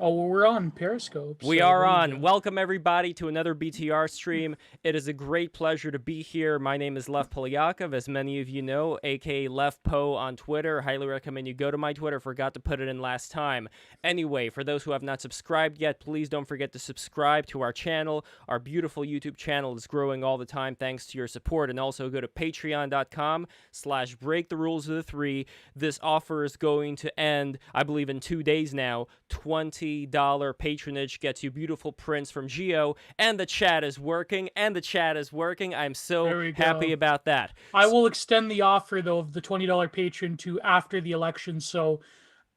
Oh, well, we're on Periscope, We so are there you on. go. Welcome, everybody, to another BTR stream. It is a great pleasure to be here. My name is Lev Polyakov, as many of you know, aka Lev Po on Twitter. Highly recommend you go to my Twitter. Forgot to put it in last time. Anyway, for those who have not subscribed yet, please don't forget to subscribe to our channel. Our beautiful YouTube channel is growing all the time thanks to your support. And also go to patreon.com/break the rules of the three. This offer is going to end, I believe, in 2 days now. $20 patronage gets you beautiful prints from Geo, and the chat is working, I'm so There we happy go. about that. I will extend the offer though of the $20 patron to after the election, so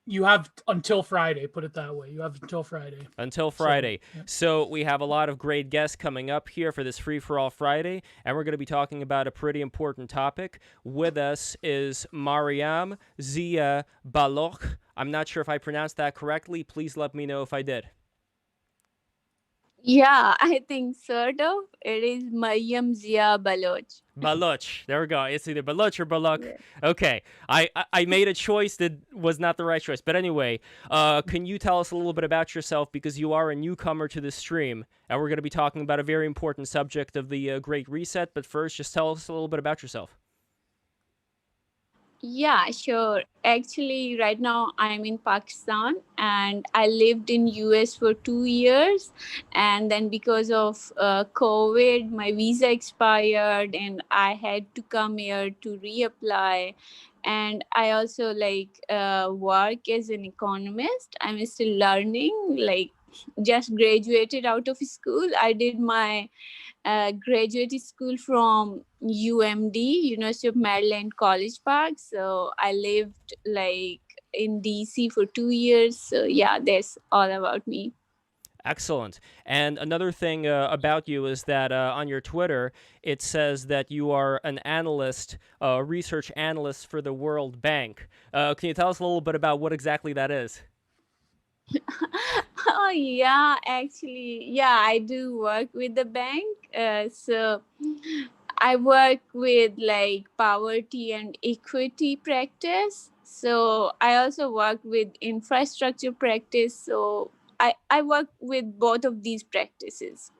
you have until Friday. Put it that way. You have until Friday. Until So Friday. yeah. So we have a lot of great guests coming up here for this free-for-all Friday, and we're going to be talking about a pretty important topic. With us is Mariam Zia Baloch. I'm not sure if I pronounced that correctly. Please let me know if I did. Yeah, I think sort of. It is Maryam Zia Baloch. Baloch. There we go. It's either Baloch or Balok. Yeah. Okay. I made a choice that was not the right choice. But anyway, can you tell us a little bit about yourself, because you are a newcomer to this stream, and we're going to be talking about a very important subject of the Great Reset. But first, just tell us a little bit about yourself. Yeah, sure. Actually, right now I'm in Pakistan and I lived in US for 2 years. And then because of COVID, my visa expired and I had to come here to reapply. And I also work as an economist. I'm still learning, just graduated out of school. I did my graduate school from UMD, University of Maryland College Park. So I lived in DC for 2 years. So yeah, that's all about me. Excellent. And another thing about you is that on your Twitter, it says that you are an analyst, research analyst for the World Bank. Can you tell us a little bit about what exactly that is? Oh yeah, actually, yeah, I do work with the bank. So I work with poverty and equity practice. So I also work with infrastructure practice. So I work with both of these practices.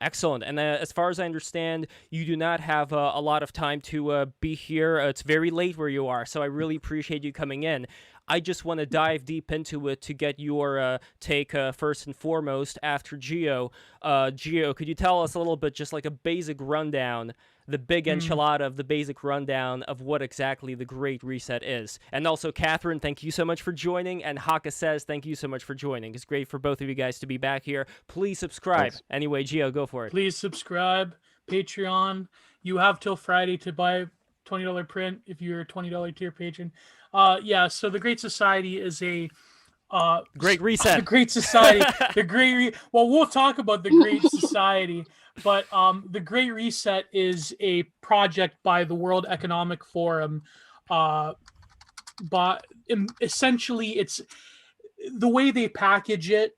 Excellent. And as far as I understand, you do not have a lot of time to be here. It's very late where you are, so I really appreciate you coming in. I just want to dive deep into it to get your take first and foremost after Geo. Geo, could you tell us a little bit, just like a basic rundown, the big enchilada of the basic rundown of what exactly the Great Reset is? And also, Catherine, thank you so much for joining. And Haka says, thank you so much for joining. It's great for both of you guys to be back here. Please subscribe. Thanks. Anyway, Geo, go for it. Please subscribe. Patreon. You have till Friday to buy $20 print if you're a $20 tier patron. Yeah. So the Great Society is a Great Reset. the Great Society. Well, we'll talk about the Great Society, but the Great Reset is a project by the World Economic Forum. But essentially, it's the way they package it.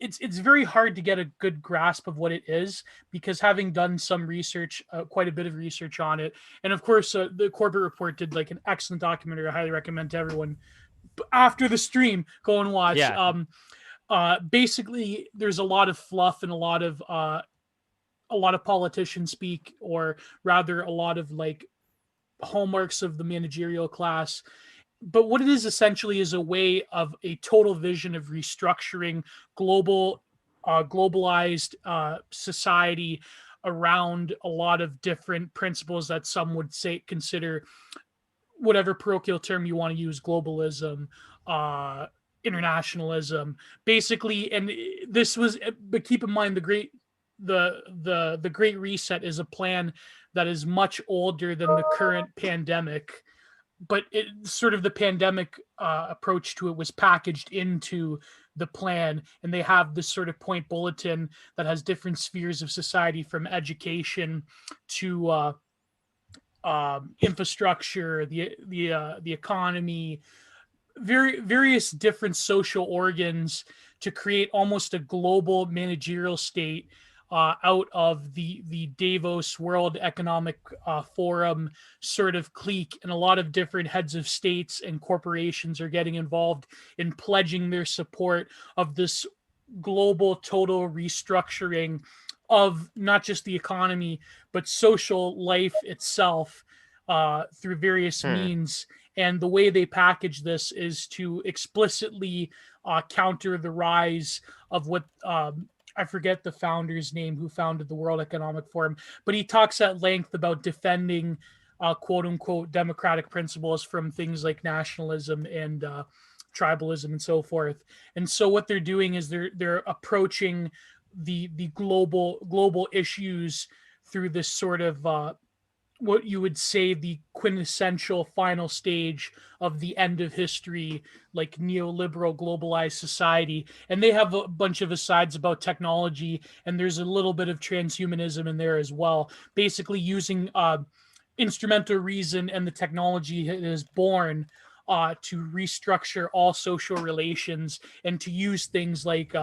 It's very hard to get a good grasp of what it is, because having done some research, quite a bit of research on it, and of course the Corbett Report did like an excellent documentary. I highly recommend to everyone after the stream go and watch. Yeah. Basically, there's a lot of fluff and a lot of politician speak, or rather a lot of like hallmarks of the managerial class. But what it is essentially is a way of a total vision of restructuring globalized society around a lot of different principles that some would say consider, whatever parochial term you want to use, globalism, internationalism, basically. And this was, but keep in mind, the Great Reset is a plan that is much older than the current pandemic, but it sort of, the pandemic approach to it was packaged into the plan, and they have this sort of point bulletin that has different spheres of society, from education to infrastructure, the economy, various different social organs, to create almost a global managerial state out of the Davos World Economic Forum sort of clique, and a lot of different heads of states and corporations are getting involved in pledging their support of this global total restructuring of not just the economy but social life itself through various means. And the way they package this is to explicitly counter the rise of what I forget the founder's name who founded the World Economic Forum, but he talks at length about defending quote unquote democratic principles from things like nationalism and tribalism and so forth. And so what they're doing is they're approaching the global issues through this sort of what you would say the quintessential final stage of the end of history, like neoliberal globalized society. And they have a bunch of asides about technology, and there's a little bit of transhumanism in there as well, basically using instrumental reason and the technology that is born to restructure all social relations and to use things like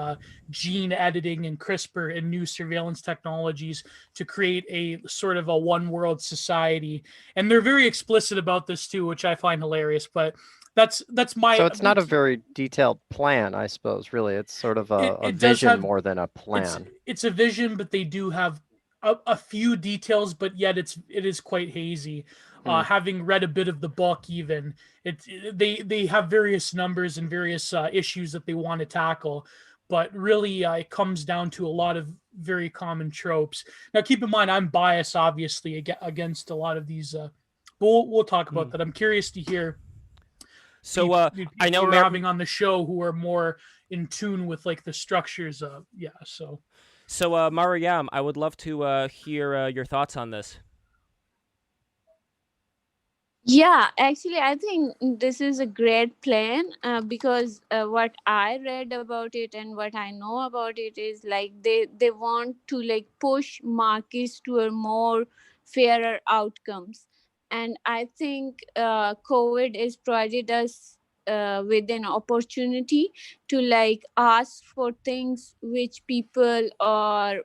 gene editing and CRISPR and new surveillance technologies to create a sort of a one world society. And they're very explicit about this too, which I find hilarious. But that's my. So it's not a very detailed plan, I suppose, really. It's sort of a It does vision have more than a plan. it's a vision, but they do have a few details, but yet it is quite hazy. Having read a bit of the book, even they have various numbers and various issues that they want to tackle, but really it comes down to a lot of very common tropes. Now, keep in mind, I'm biased, obviously, against a lot of these. But we'll talk about that. I'm curious to hear. So people I know we're having on the show who are more in tune with like the structures of So Mariam, I would love to hear your thoughts on this. Yeah, actually, I think this is a great plan because what I read about it and what I know about it is like they want to like push markets to a more fairer outcomes, and I think COVID has provided us with an opportunity to like ask for things which people or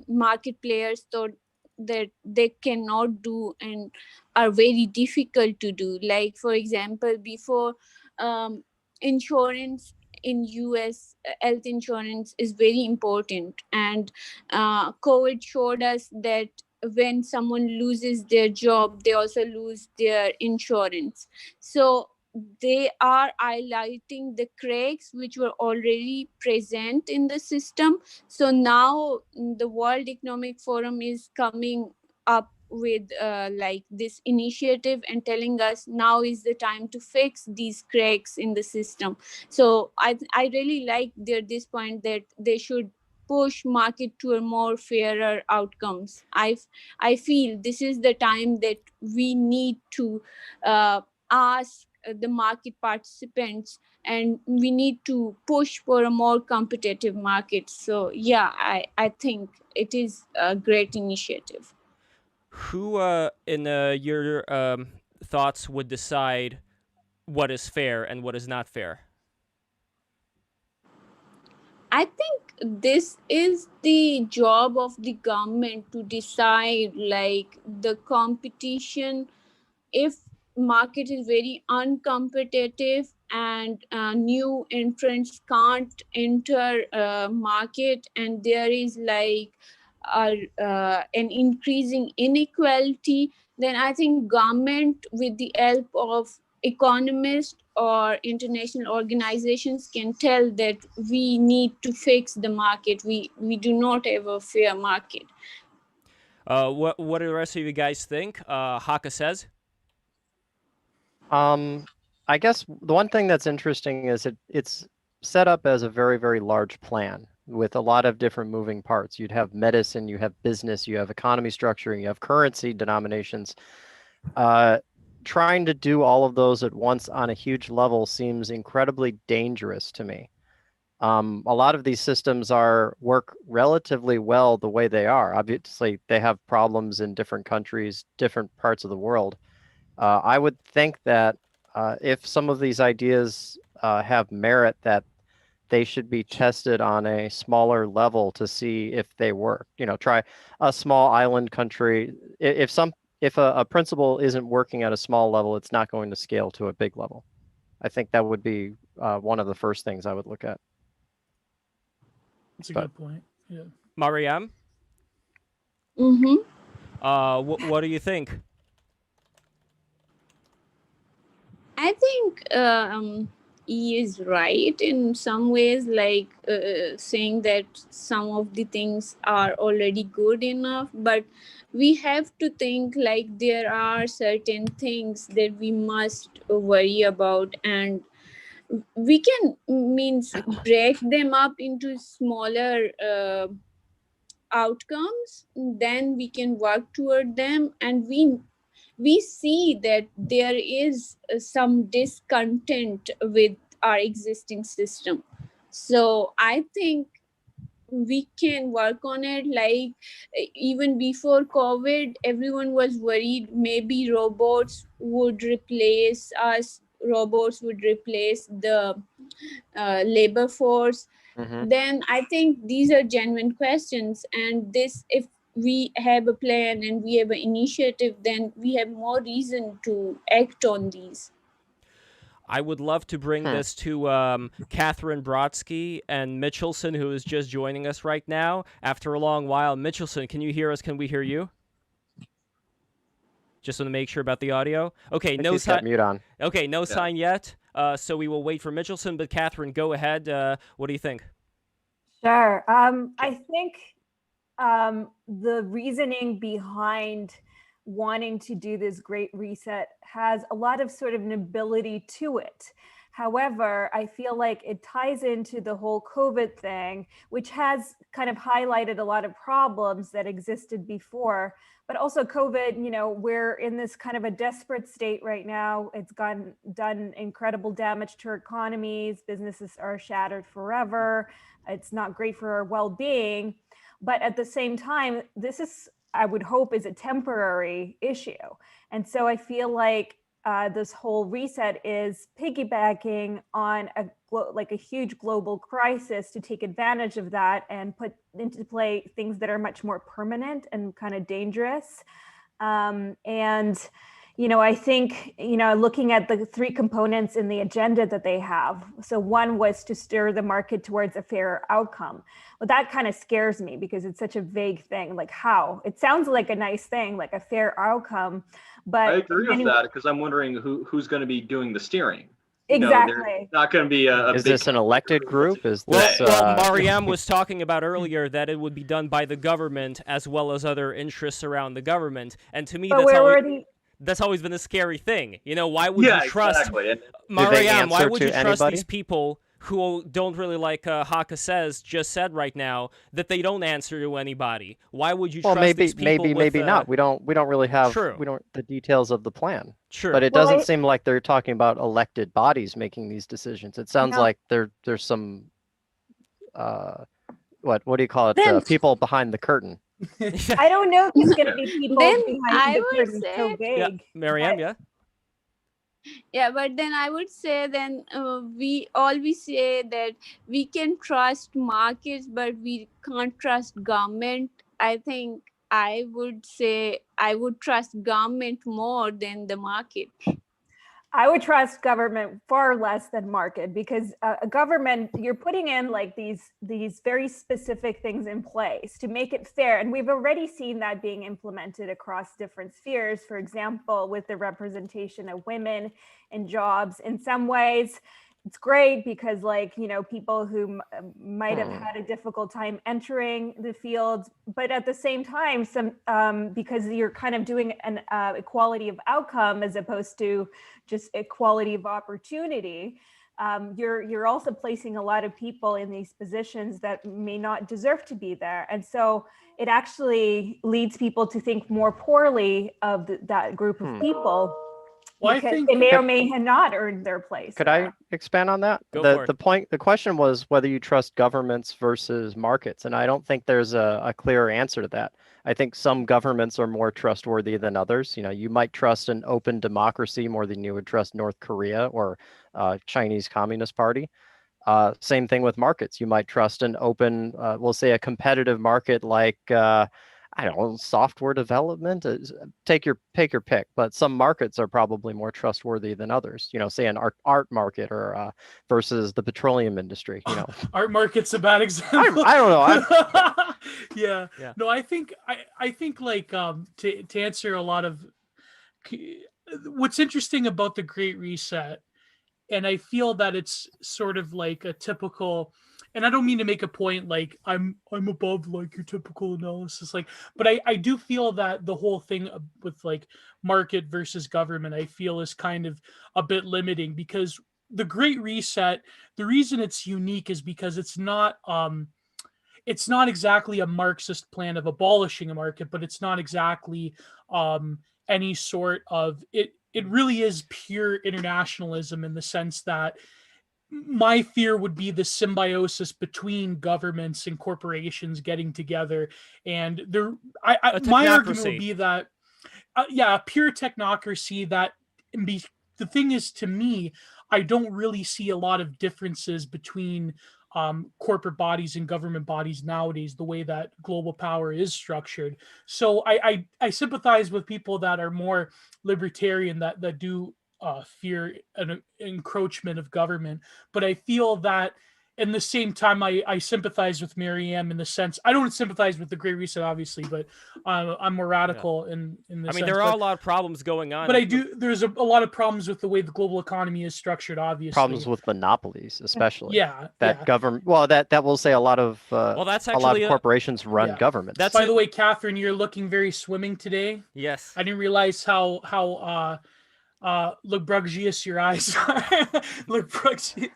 market players thought that they cannot do and are very difficult to do. Like for example, before um, insurance in US, health insurance is very important, and COVID showed us that when someone loses their job, they also lose their insurance. So they are highlighting the cracks which were already present in the system. So now the World Economic Forum is coming up with like this initiative and telling us now is the time to fix these cracks in the system. So I really like this point that they should push market to a more fairer outcomes. I feel this is the time that we need to ask the market participants, and we need to push for a more competitive market. So yeah, I think it is a great initiative. Who, in your thoughts, would decide what is fair and what is not fair? I think this is the job of the government to decide like the competition. If market is very uncompetitive and new entrants can't enter market, and there is like an increasing inequality, then I think government with the help of economists or international organizations can tell that we need to fix the market. We do not have a fair market. What do the rest of you guys think? Haka says. I guess the one thing that's interesting is it's set up as a very, very large plan with a lot of different moving parts. You'd have medicine, you have business, you have economy structuring, you have currency denominations. Trying to do all of those at once on a huge level seems incredibly dangerous to me. A lot of these systems work relatively well the way they are. Obviously, they have problems in different countries, different parts of the world. I would think that if some of these ideas have merit, that they should be tested on a smaller level to see if they work. Try a small island country. If a principle isn't working at a small level, it's not going to scale to a big level. I think that would be one of the first things I would look at. That's a good point. Yeah. Mariam, Mm-hmm. what do you think? I think he is right in some ways, like saying that some of the things are already good enough, but we have to think like there are certain things that we must worry about, and we can means break them up into smaller outcomes, then we can work toward them, and we see that there is some discontent with our existing system. So I think we can work on it. Like even before COVID, everyone was worried maybe robots would replace us, robots would replace the labor force. Mm-hmm. Then I think these are genuine questions, and this, if we have a plan and we have an initiative, then we have more reason to act on these. I would love to bring this to Catherine Brodsky and Mitchelson, who is just joining us right now after a long while. Mitchelson, can you hear us? Can we hear you? Just want to make sure about the audio. Okay, no sign. Mute on. Okay, no sign yet. So we will wait for Mitchelson. But Catherine, go ahead. What do you think? Sure. I think the reasoning behind wanting to do this great reset has a lot of sort of nobility to it. However, I feel like it ties into the whole COVID thing, which has kind of highlighted a lot of problems that existed before. But also COVID, we're in this kind of a desperate state right now. It's done incredible damage to our economies. Businesses are shattered forever. It's not great for our well-being. But at the same time, this is, I would hope, is a temporary issue. And so I feel like this whole reset is piggybacking on a huge global crisis to take advantage of that and put into play things that are much more permanent and kind of dangerous. I think, looking at the three components in the agenda that they have. So one was to steer the market towards a fair outcome. Well, that kind of scares me because it's such a vague thing. Like how? It sounds like a nice thing, like a fair outcome. But I agree with that because I'm wondering who's going to be doing the steering. Exactly. Not going to be a Is big this an elected group? Is Well, this? Mariam was talking about earlier that it would be done by the government as well as other interests around the government. And to me, that's always been a scary thing. Why would you trust exactly. Mariam? Why would you trust anybody? these people who don't really, like Haka just said right now, that they don't answer to anybody? Why would you trust these people? Maybe not. We don't really have True. the details of the plan. Sure. But it doesn't seem like they're talking about elected bodies making these decisions. It sounds like there's some what do you call it? People behind the curtain. I don't know if it's going to be people Then behind I the would curtain say- so big. Mariam, yeah? Yeah, but then I would say then we say that we can trust markets, but we can't trust government. I think I would say I would trust government more than the market. I would trust government far less than market because a government, you're putting in like these very specific things in place to make it fair. And we've already seen that being implemented across different spheres. For example, with the representation of women in jobs, in some ways, it's great because people who might have had a difficult time entering the field, but at the same time, because you're kind of doing an equality of outcome as opposed to just equality of opportunity, you're also placing a lot of people in these positions that may not deserve to be there. And so it actually leads people to think more poorly of that group of people. Well, I because think they may or may not earned their place. Could I expand on that? Go for it. The question was whether you trust governments versus markets, and I don't think there's a clear answer to that. I think some governments are more trustworthy than others. You might trust an open democracy more than you would trust North Korea or Chinese Communist Party. Same thing with markets. You might trust an open, we'll say a competitive market like, I don't know, software development. Take your pick, but some markets are probably more trustworthy than others. Say an art market or versus the petroleum industry. Art market's a bad example. I don't know. Yeah. Yeah. No, I think like to answer a lot of what's interesting about the Great Reset, and I feel that it's sort of like a typical, and I don't mean to make a point like I'm above like your typical analysis, like, but I do feel that the whole thing with like market versus government, I feel is kind of a bit limiting, because the Great Reset, the reason it's unique is because it's not exactly a Marxist plan of abolishing a market, but it's not exactly any sort of it. It really is pure internationalism in the sense that my fear would be the symbiosis between governments and corporations getting together, and there. My argument would technocracy. be that, a pure technocracy. The thing is, to me, I don't really see a lot of differences between corporate bodies and government bodies nowadays, the way that global power is structured. So I sympathize with people that are more libertarian, that do fear an encroachment of government. But I feel that in the same time, I sympathize with Maryam in the sense, I don't sympathize with the Great Reset, obviously, but I'm more radical in the I mean, sense. there are a lot of problems going on. But I do. There's a lot of problems with the way the global economy is structured. Obviously, Problems with monopolies, especially. Yeah, that yeah. government. Well, that will say a lot of that's a lot actually of corporations run Yeah. governments. That's By the way, Catherine, you're looking very swimming today. Yes. I didn't realize how luxurious your eyes are. Luxurious.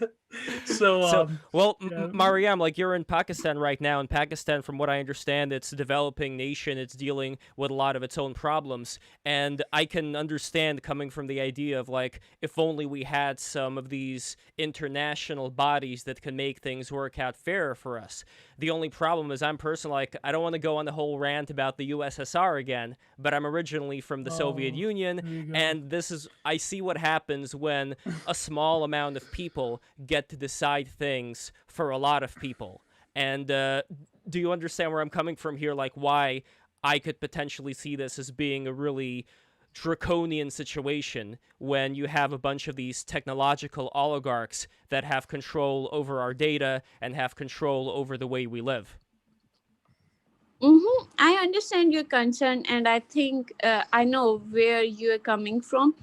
So well, yeah. Mariam, like, you're in Pakistan right now. In Pakistan, from what I understand, it's a developing nation. It's dealing with a lot of its own problems. And I can understand coming from the idea of, like, if only we had some of these international bodies that can make things work out fairer for us. The only problem is I'm personally, like, I don't want to go on the whole rant about the USSR again, but I'm originally from the Soviet Union, there you go. and I see what happens when a small amount of people get to decide things for a lot of people. And do you understand where I'm coming from here? Like, why I could potentially see this as being a really draconian situation when you have a bunch of these technological oligarchs that have control over our data and have control over the way we live. I understand your concern, and I think I know where you're coming from.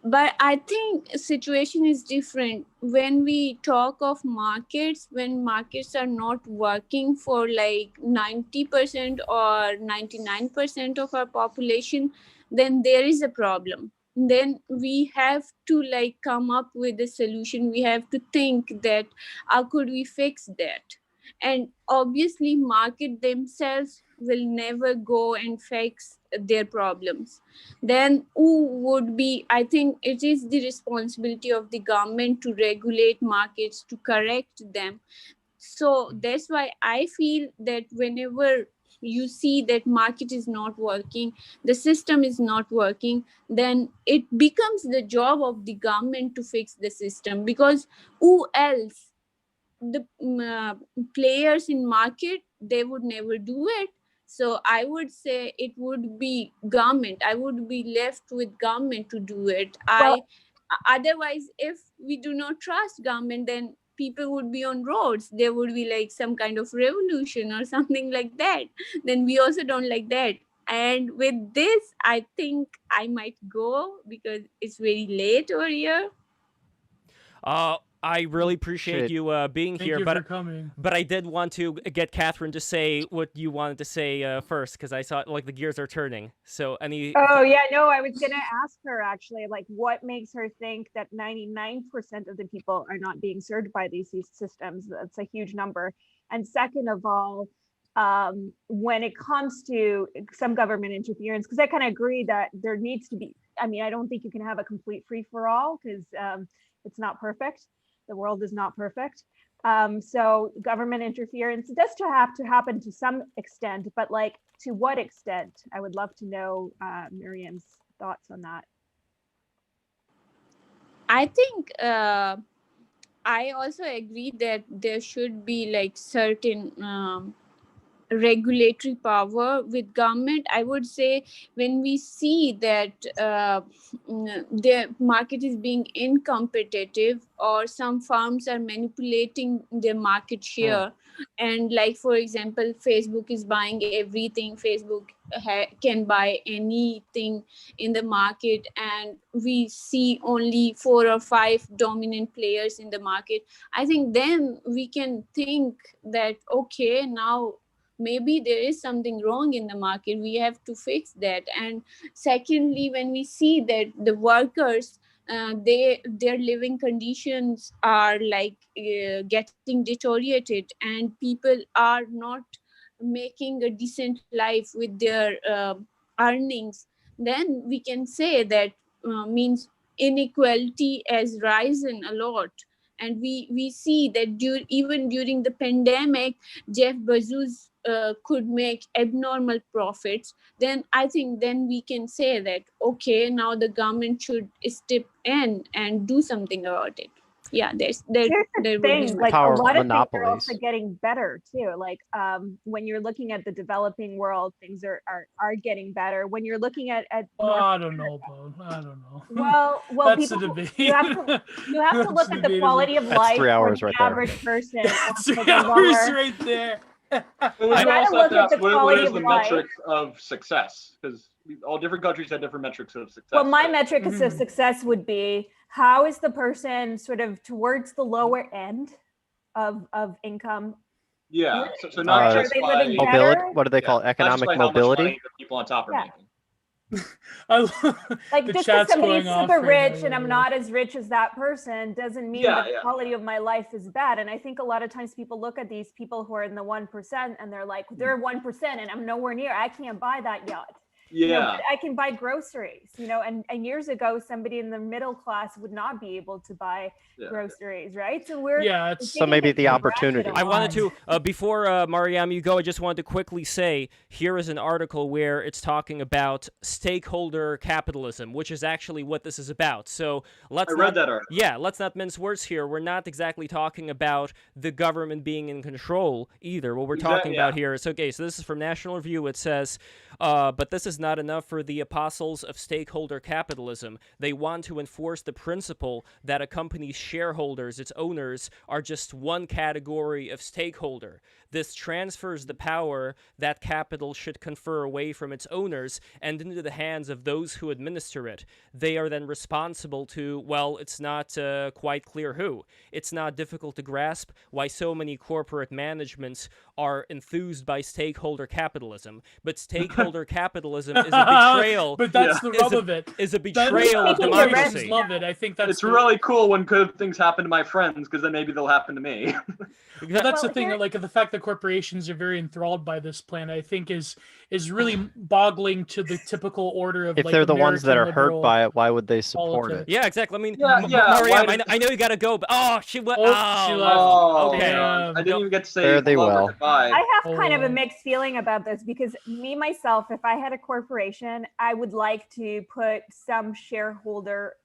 But I think situation is different when we talk of markets. When markets are not working for like 90% or 99% of our population, then there is a problem. Then we have to like come up with a solution. We have to think that how could we fix that? And obviously market themselves will never go and fix their problems. Then who would be, I think it is the responsibility of the government to regulate markets, to correct them. So that's why I feel that whenever you see that market is not working, the system is not working, then it becomes the job of the government to fix the system, because who else? The players in market, they would never do it. So I would say it would be government. I would be left with government to do it. Otherwise, if we do not trust government, then people would be on roads. There would be like some kind of revolution or something like that. Then we also don't like that. And with this, I think I might go because it's very late over here. I really appreciate you being Thank here, you but for coming. but I did want to get Catherine to say what you wanted to say first, because I saw like the gears are turning. So any Oh yeah, no, I was gonna ask her actually, like, what makes her think that 99% of the people are not being served by these systems? That's a huge number. And second of all, when it comes to some government interference, because I kind of agree that there needs to be. I mean, I don't think you can have a complete free for all because it's not perfect. The world is not perfect. So government interference does have to happen to some extent, but like to what extent? I would love to know Miriam's thoughts on that. I think I also agree that there should be like certain regulatory power with government. I would say when we see that the market is being incompetitive, or some firms are manipulating their market share, and like for example Facebook is buying everything. Facebook can buy anything in the market, and we see only 4 or 5 dominant players in the market. I think then we can think that okay, now maybe there is something wrong in the market, we have to fix that. And secondly, when we see that the workers, their living conditions are like getting deteriorated, and people are not making a decent life with their earnings, then we can say that means inequality has risen a lot. And we see that even during the pandemic, Jeff Bezos could make abnormal profits. Then I think then we can say that okay, now the government should step in and do something about it. Yeah, Here's the there would be thing, my like a Power of lot of things are monopolies. also getting better too. Like when you're looking at the developing world, things are getting better. When you're looking at Oh, North I don't know, Bo. I don't know. well, That's people, a debate. you have to That's look at the debatable. quality of That's life 3 for hours the right there. average person. That's for 3 the hours lower- right there. Well, You you gotta also have look to at ask the what quality is of the life. metric of success? Because all different countries have different metrics of success. Well, my right? metric of Mhm. success would be how is the person sort of towards the lower end of income? Yeah. So not Are just they by living Mobility. better? What do they call it? not just Economic by how much mobility? money the people on top are Yeah. making. I love Like the just because chat's somebody's going off super right now, rich and yeah, I'm yeah. not as rich as that person doesn't mean Yeah, the yeah. quality of my life is bad. And I think a lot of times people look at these people who are in the 1% and they're like, they're 1% and I'm nowhere near, I can't buy that yacht. You know, Yeah. but I can buy groceries, you know, and years ago, somebody in the middle class would not be able to buy Yeah. groceries, right? So we're Yeah, it's So maybe the taking it for opportunity. granted a I wanted lot. to, before Mariam, you go, I just wanted to quickly say, here is an article where it's talking about stakeholder capitalism, which is actually what this is about. So let's I not, read that article. yeah, let's not mince words here. We're not exactly talking about the government being in control either. What we're talking Yeah. about here is, okay, so this is from National Review. It says, but this is not enough for the apostles of stakeholder capitalism. They want to enforce the principle that a company's shareholders, its owners, are just one category of stakeholder. This transfers the power that capital should confer away from its owners and into the hands of those who administer it. They are then responsible to, well, it's not quite clear who. It's not difficult to grasp why so many corporate managements are enthused by stakeholder capitalism. But stakeholder capitalism is a betrayal. But that's Yeah. the rub of it. Is a That- betrayal of Taking the corporations democracy. love it. I think that's It's the- really cool when good things happen to my friends, because then maybe they'll happen to me. But that's Well, the thing, here- like the fact that corporations are very enthralled by this plan, I think is really boggling to the typical order of If like they're the ones that are American hurt liberal by it, why would they support politics. it? Yeah, exactly. I mean, Yeah, yeah, why Mariam, did- I know you gotta go, but she went. Oh, she left. Oh, okay. Damn. I didn't even get to say Fare thee hello or well. goodbye. I have kind of a Oh. mixed feeling about this because me myself, if I had a corporation, I would like to put some shareholder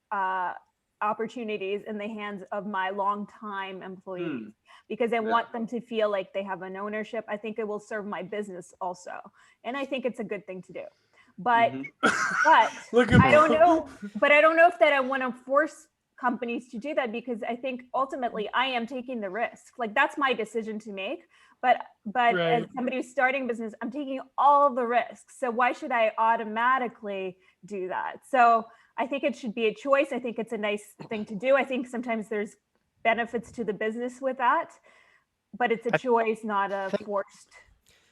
opportunities in the hands of my longtime employees because I want them to feel like they have an ownership. I think it will serve my business also, and I think it's a good thing to do. But but Look at I don't know. But I don't know if that I want to force companies to do that because I think ultimately I am taking the risk. Like that's my decision to make. But as Right. somebody who's starting business, I'm taking all the risks. So why should I automatically do that? So I think it should be a choice. I think it's a nice thing to do. I think sometimes there's benefits to the business with that, but it's a choice, not a forced.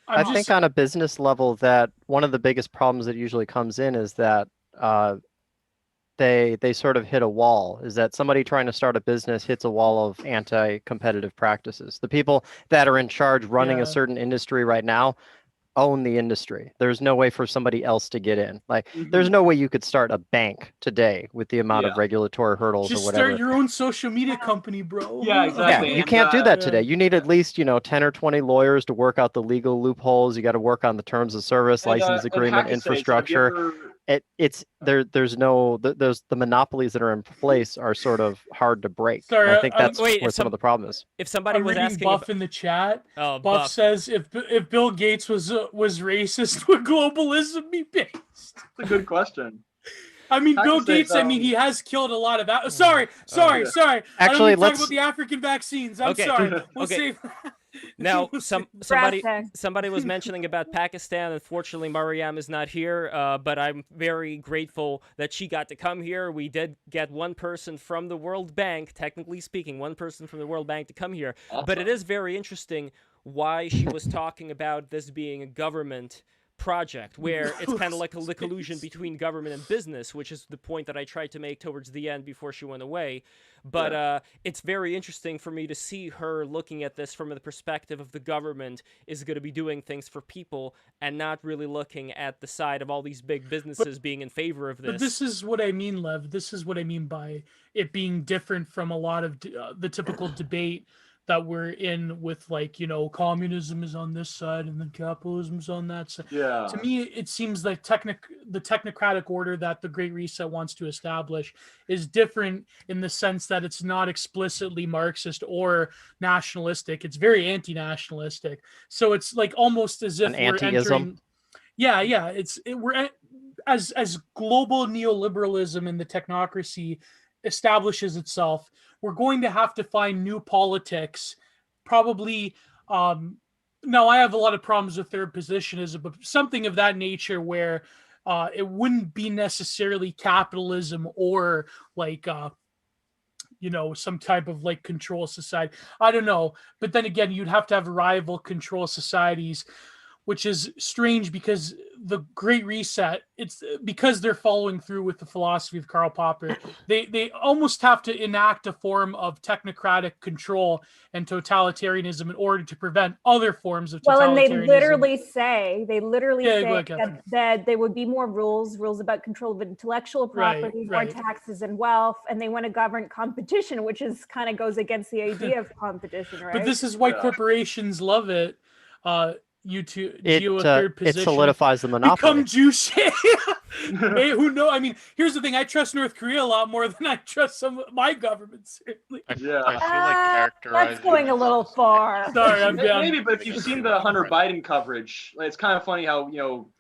I think on a business level that one of the biggest problems that usually comes in is that they sort of hit a wall, is that somebody trying to start a business hits a wall of anti-competitive practices. The people that are in charge running Yeah. a certain industry right now own the industry. There's no way for somebody else to get in. Like there's no way you could start a bank today with the amount of regulatory hurdles Just or whatever. start your own social media company, bro. Yeah, Yeah, exactly. you And, can't do that yeah. today. You need at least, 10 or 20 lawyers to work out the legal loopholes. You got to work on the terms of service, And, license and agreement, Hackasays, infrastructure. it's there's no those the monopolies that are in place are sort of hard to break. And Sorry, I think that's wait, where some of the problem is. If somebody I'm was reading asking Buff about, in the chat. oh, Buff Buff. says if Bill Gates was racist, would globalism be based? That's a good question. I mean, I Bill can say, Gates. I mean, he has killed a lot of that. Sorry. yeah. I don't Actually, need to talk let's- about the African vaccines. I'm Okay, sorry. We'll okay. save. Now, We'll save- somebody was mentioning about Pakistan. Unfortunately, Mariam is not here, but I'm very grateful that she got to come here. We did get one person from the World Bank, technically speaking, one person from the World Bank to come here. But it is very interesting why she was talking about this being a government project, where it's kind of like a collusion between government and business, which is the point that I tried to make towards the end before she went away. But it's very interesting for me to see her looking at this from the perspective of the government is going to be doing things for people and not really looking at the side of all these big businesses being in favor of this. But this is what I mean, Lev. This is what I mean by it being different from a lot of the typical debate that we're in with, like, communism is on this side and then capitalism is on that side. Yeah. To me, it seems like the technocratic order that the Great Reset wants to establish is different in the sense that it's not explicitly Marxist or nationalistic. It's very anti-nationalistic. So it's like almost as if An we're anti-ism. entering. Yeah. As global neoliberalism and the technocracy establishes itself, we're going to have to find new politics, probably. Now, I have a lot of problems with third positionism, but something of that nature where it wouldn't be necessarily capitalism or like some type of like control society. I don't know, but then again, you'd have to have rival control societies, which is strange because the Great Reset, it's because they're following through with the philosophy of Karl Popper. They almost have to enact a form of technocratic control and totalitarianism in order to prevent other forms of totalitarianism. Well, and they literally say Catherine. that there would be more rules about control of intellectual property, more right. taxes and wealth, and they want to govern competition, which is kind of goes against the idea of competition, right? But this is why corporations love it. Geo It third it position. solidifies the monopoly. Become juice. Hey, who know? I mean, here's the thing: I trust North Korea a lot more than I trust some of my governments. Yeah. I feel like characterizing. That's going a little far. Sorry, I'm Maybe, but if you've seen the Hunter Biden coverage, it's kind of funny how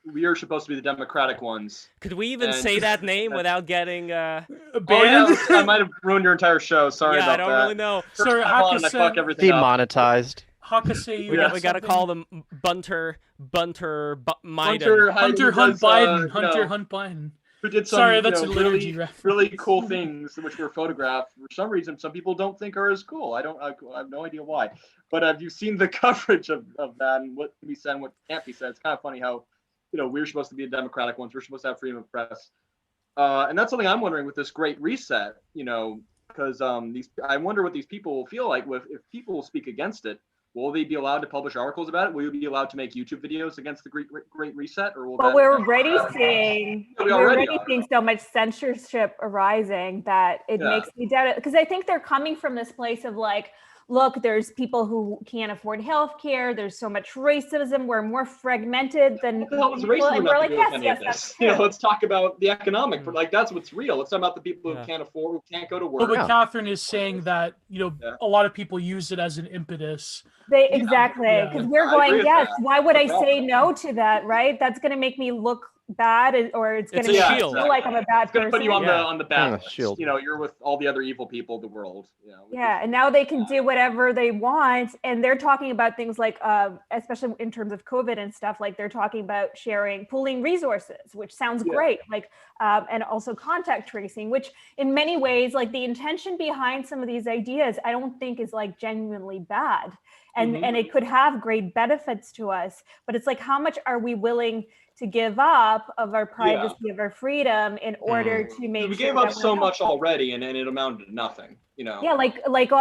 we're supposed to be the Democratic ones. Could we even And- say that name without getting banned. Oh, yeah, I might have ruined your entire show. Sorry yeah, about I don't that. really know. First Sorry, time on, and I fuck everything up. Demonetized. Hakase, We got to call them Bunter Biden. Hunter Hunt Biden. Hunter Hunt Biden. Who did some Sorry, that's a liturgy really, reference. really cool things which were photographed. For some reason, some people don't think are as cool. I have no idea why. But have you seen the coverage of that and what can be said and what can't be said? It's kind of funny how we're supposed to be the Democratic ones. We're supposed to have freedom of press, and that's something I'm wondering with this Great Reset. Because I wonder what these people will feel like if people speak against it. Will they be allowed to publish articles about it? Will you be allowed to make YouTube videos against the Great Reset, or will? But we're already seeing so much censorship arising that it makes me doubt it. Because I think they're coming from this place of like, look, there's people who can't afford healthcare. There's so much racism. We're more fragmented than What the hell is people. racism And we're have like, to do with yes, any yes, of that's this? true. Let's talk about the economic. Like that's what's real. Let's talk about the people who can't afford, who can't go to work. But Catherine is saying that a lot of people use it as an impetus. Exactly, because we're I agree going, with yes, that. why would I No say problem. no to that, right? That's going to make me look bad, or it's going It's to a make me shield. feel like I'm a bad It's going to person. put you on Yeah. the bad Yeah, list. shield. You're with all the other evil people of the world. Yeah, and now they can do whatever they want, and they're talking about things like, especially in terms of COVID and stuff, like they're talking about pooling resources, which sounds great, like, and also contact tracing, which in many ways, like the intention behind some of these ideas, I don't think is like genuinely bad, and it could have great benefits to us, but it's like, how much are we willing to give up of our privacy, of our freedom, in order to make We sure gave up that we're so not- much already, and it amounted to nothing. Yeah, like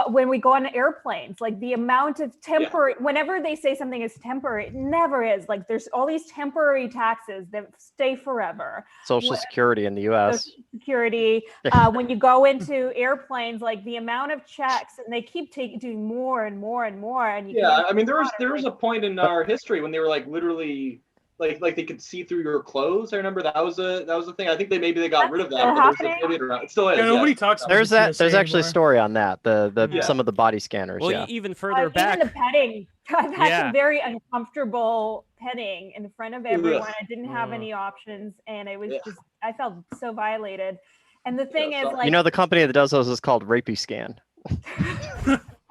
when we go on airplanes, like the amount of temporary, whenever they say something is temporary, it never is. Like there's all these temporary taxes that stay forever. Social Security in the U.S. Social Security. When you go into airplanes, like the amount of checks, and they keep doing more and more and more. And you I mean, there was a point in our history when they were like literally like they could see through your clothes. I remember that was a thing. I think they got rid of that. Still But there's a happening? period around. It still is. Yeah, nobody yeah. talks about There's the that. TSA There's actually a anymore. story on that. The Yeah. some of the body scanners. Well, yeah. even further Even back. the petting. I've had Yeah. some very uncomfortable petting in front of everyone. I didn't have any options, and it was Ugh. just I felt so violated. And the thing is, so- like, You know, the company that does those is called Rapey Scan.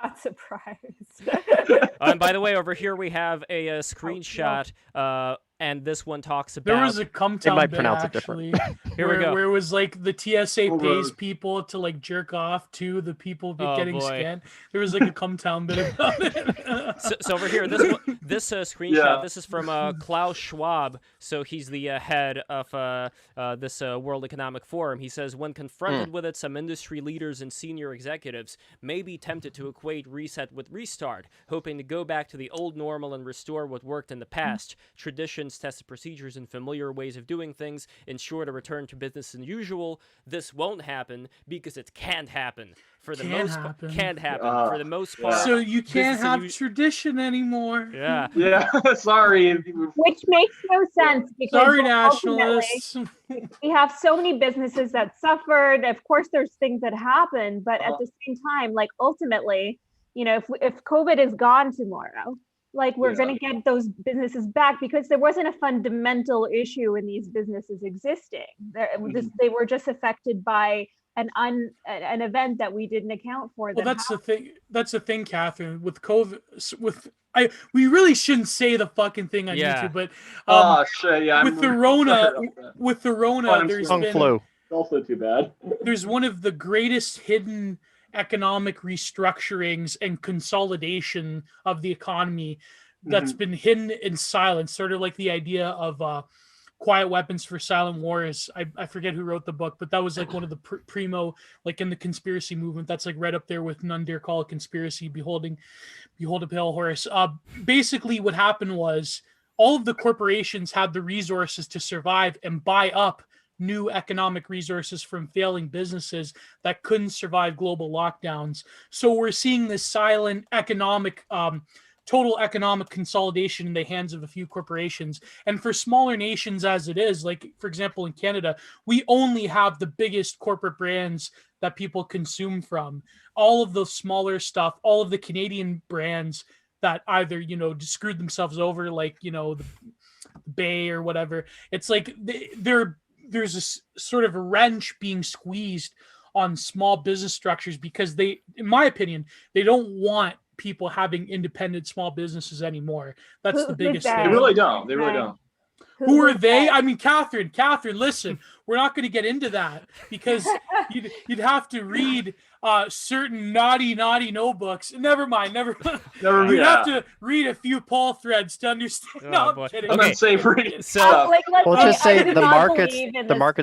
not surprised. And by the way, over here we have a screenshot, and this one talks about. There was a Cumtown might bit pronounce it actually, different. Here we where, go. where it was like the TSA Oh, pays right. people to like jerk off to the people Oh, getting boy. scanned. There was like a Cumtown bit about it. So over here, this screenshot, Yeah. this is from Klaus Schwab. So he's the head of this World Economic Forum. He says, when confronted with it, some industry leaders and senior executives may be tempted to equate reset with restart, hoping to go back to the old normal and restore what worked in the past. Traditions, tested procedures, and familiar ways of doing things ensure to return to business as usual. This won't happen because it can't happen. For the Can't most part, happen. can't happen. For the most yeah. part. So you can't business have as tradition anymore. Yeah. Yeah, sorry. Which makes no sense because Sorry, ultimately, nationalists. we have so many businesses that suffered. Of course, there's things that happen, but at the same time, like ultimately, you know, if COVID is gone tomorrow, like we're going to get those businesses back because there wasn't a fundamental issue in these businesses existing. They were just affected by an event that we didn't account for. Well, that's the thing. That's the thing, Catherine. With COVID, we really shouldn't say the fucking thing on Yeah. YouTube, but Oh shit! Yeah. with the Rona, there's Kung been flu. Also too bad. there's one of the greatest hidden economic restructurings and consolidation of the economy that's been hidden in silence, sort of like the idea of quiet weapons for silent wars. I forget who wrote the book, but that was like one of the primo, like in the conspiracy movement, that's like right up there with None Dare Call a Conspiracy, Behold a Pale Horse. Basically what happened was all of the corporations had the resources to survive and buy up new economic resources from failing businesses that couldn't survive global lockdowns. So we're seeing this silent economic, total economic consolidation in the hands of a few corporations. And for smaller nations as it is, like for example in Canada, we only have the biggest corporate brands that people consume from. All of the smaller stuff, all of the Canadian brands that either, you know, just screwed themselves over, like, you know, the Bay or whatever. It's like there's a sort of a wrench being squeezed on small business structures because they, in my opinion, they don't want people having independent small businesses anymore. That's the biggest that? They thing. really don't. They really Right. don't. Who are they? I mean, Catherine, listen, we're not going to get into that because you'd have to read certain naughty notebooks. Never mind. You'd have to read a few Paul threads to understand. Oh, No, boy. I'm kidding. Okay. Unsavory. So We'll just say the markets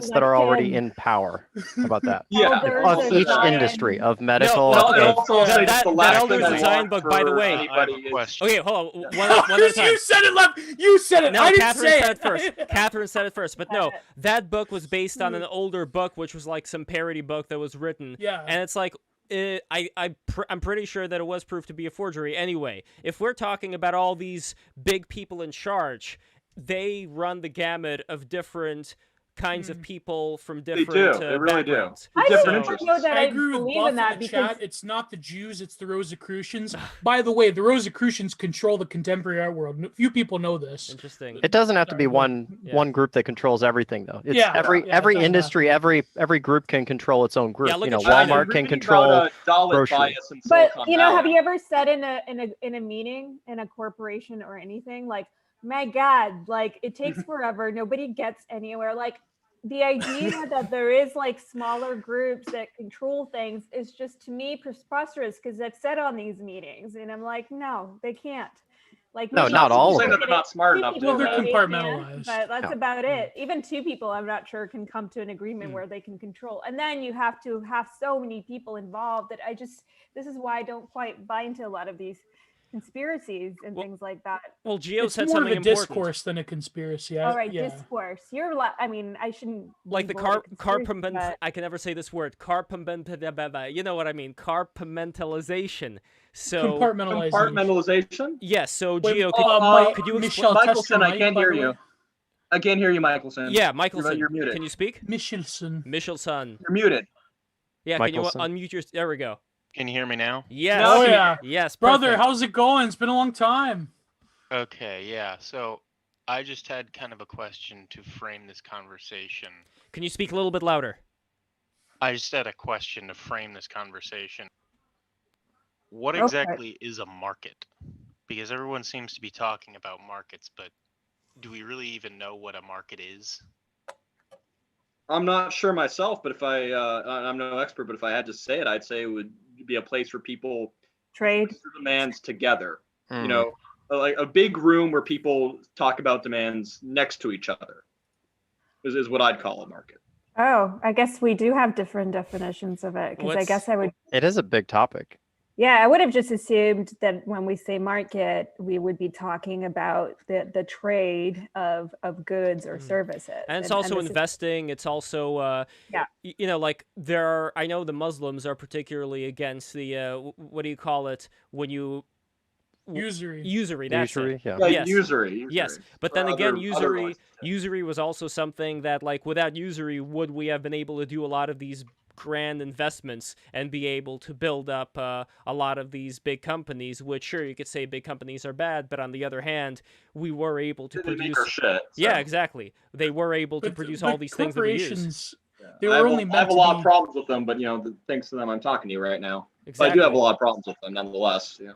the that are already in power. How about that? Yeah. Of each industry, of medical. Well, and of- also say that the last Elders thing I Design want book, by the for way. I have anybody a is- question. okay, hold on. One at a time. You said it, love. You said it. No, I didn't Catherine say said it it first. Catherine said it first. But no, that book was based on an older book, which was like some parody book that was written. Yeah. And it's like, I'm pretty sure that it was proved to be a forgery. Anyway, if we're talking about all these big people in charge, they run the gamut of different kinds of people from different do. They really do. backgrounds. I Different didn't interests. know that I I agree with believe Buff in that in the because chat. It's not the Jews, it's the Rosicrucians. By the way, the Rosicrucians control the contemporary art world. Few people know this. Interesting. It doesn't have to be Sorry, one group that controls everything, though. It's Yeah, every yeah, it doesn't industry, every group can control its own group. Yeah, look You know, at China. Walmart can control. Dalit grocery. bias in But Silicon you know, have Valley. you ever said in a meeting in a corporation or anything like, my God, like it takes forever, nobody gets anywhere. Like the idea that there is like smaller groups that control things is just to me preposterous because I've said on these meetings and I'm like, no, they can't. Like No, maybe not two all people of them. They're not smart two enough to people do that. maybe They're can, compartmentalized. but that's No. about it. Even two people, I'm not sure, can come to an agreement where they can control. And then you have to have so many people involved that this is why I don't quite buy into a lot of these conspiracies and things like that. Well, Gio It's said more of something a important. discourse than a conspiracy. All right, yeah. discourse. I mean, I shouldn't Like the use word conspiracy, carpament. but- I can never say this word. You know what I mean? Compartmentalization. So Compartmentalization. Compartmentalization? yes. So Wait, Gio, Mike- could you Michelle explain? test your Michelson, I mic, can't by hear the way. you. I can't hear you, Michelson. Yeah, Michelson. You're muted. Can you speak? Michelson. Michelson. You're muted. Yeah, Michelson. can you unmute your... There we go. Can you hear me now? Yes. Now I Oh can- yeah, Yes, brother, perfect. how's it going? It's been a long time. Okay, yeah. So I just had kind of a question to frame this conversation. Can you speak a little bit louder? I just had a question to frame this conversation. What Okay. exactly is a market? Because everyone seems to be talking about markets, but do we really even know what a market is? I'm not sure myself, but if I'm no expert, but if I had to say it, I'd say it would be a place where people Trade. put their demands together. You Mm. know, like a big room where people talk about demands next to each other is what I'd call a market. Oh, I guess we do have different definitions of it, because I What's- guess I would, It is a big topic. yeah, I would have just assumed that when we say market, we would be talking about the trade of goods or Mhm. services. And it's also this is- investing. It's also, Yeah. you know, like there are. I know the Muslims are particularly against the what do you call it when you Usury. usury? That's Usury, it. yeah. Yeah, Yes. usury. Yes, but Or then again, other usury licenses. usury was also something that, like, without usury, would we have been able to do a lot of these grand investments and be able to build up a lot of these big companies? Which, sure, you could say big companies are bad, but on the other hand, we were able to They make produce. our shit. So. Yeah, exactly. They were able to But produce the all these things that we use. corporations, Yeah. they I were have only I meant have a to lot be. of problems with them, but thanks to them, I'm talking to you right now. But Exactly. I do have a lot of problems with them, nonetheless. Yeah.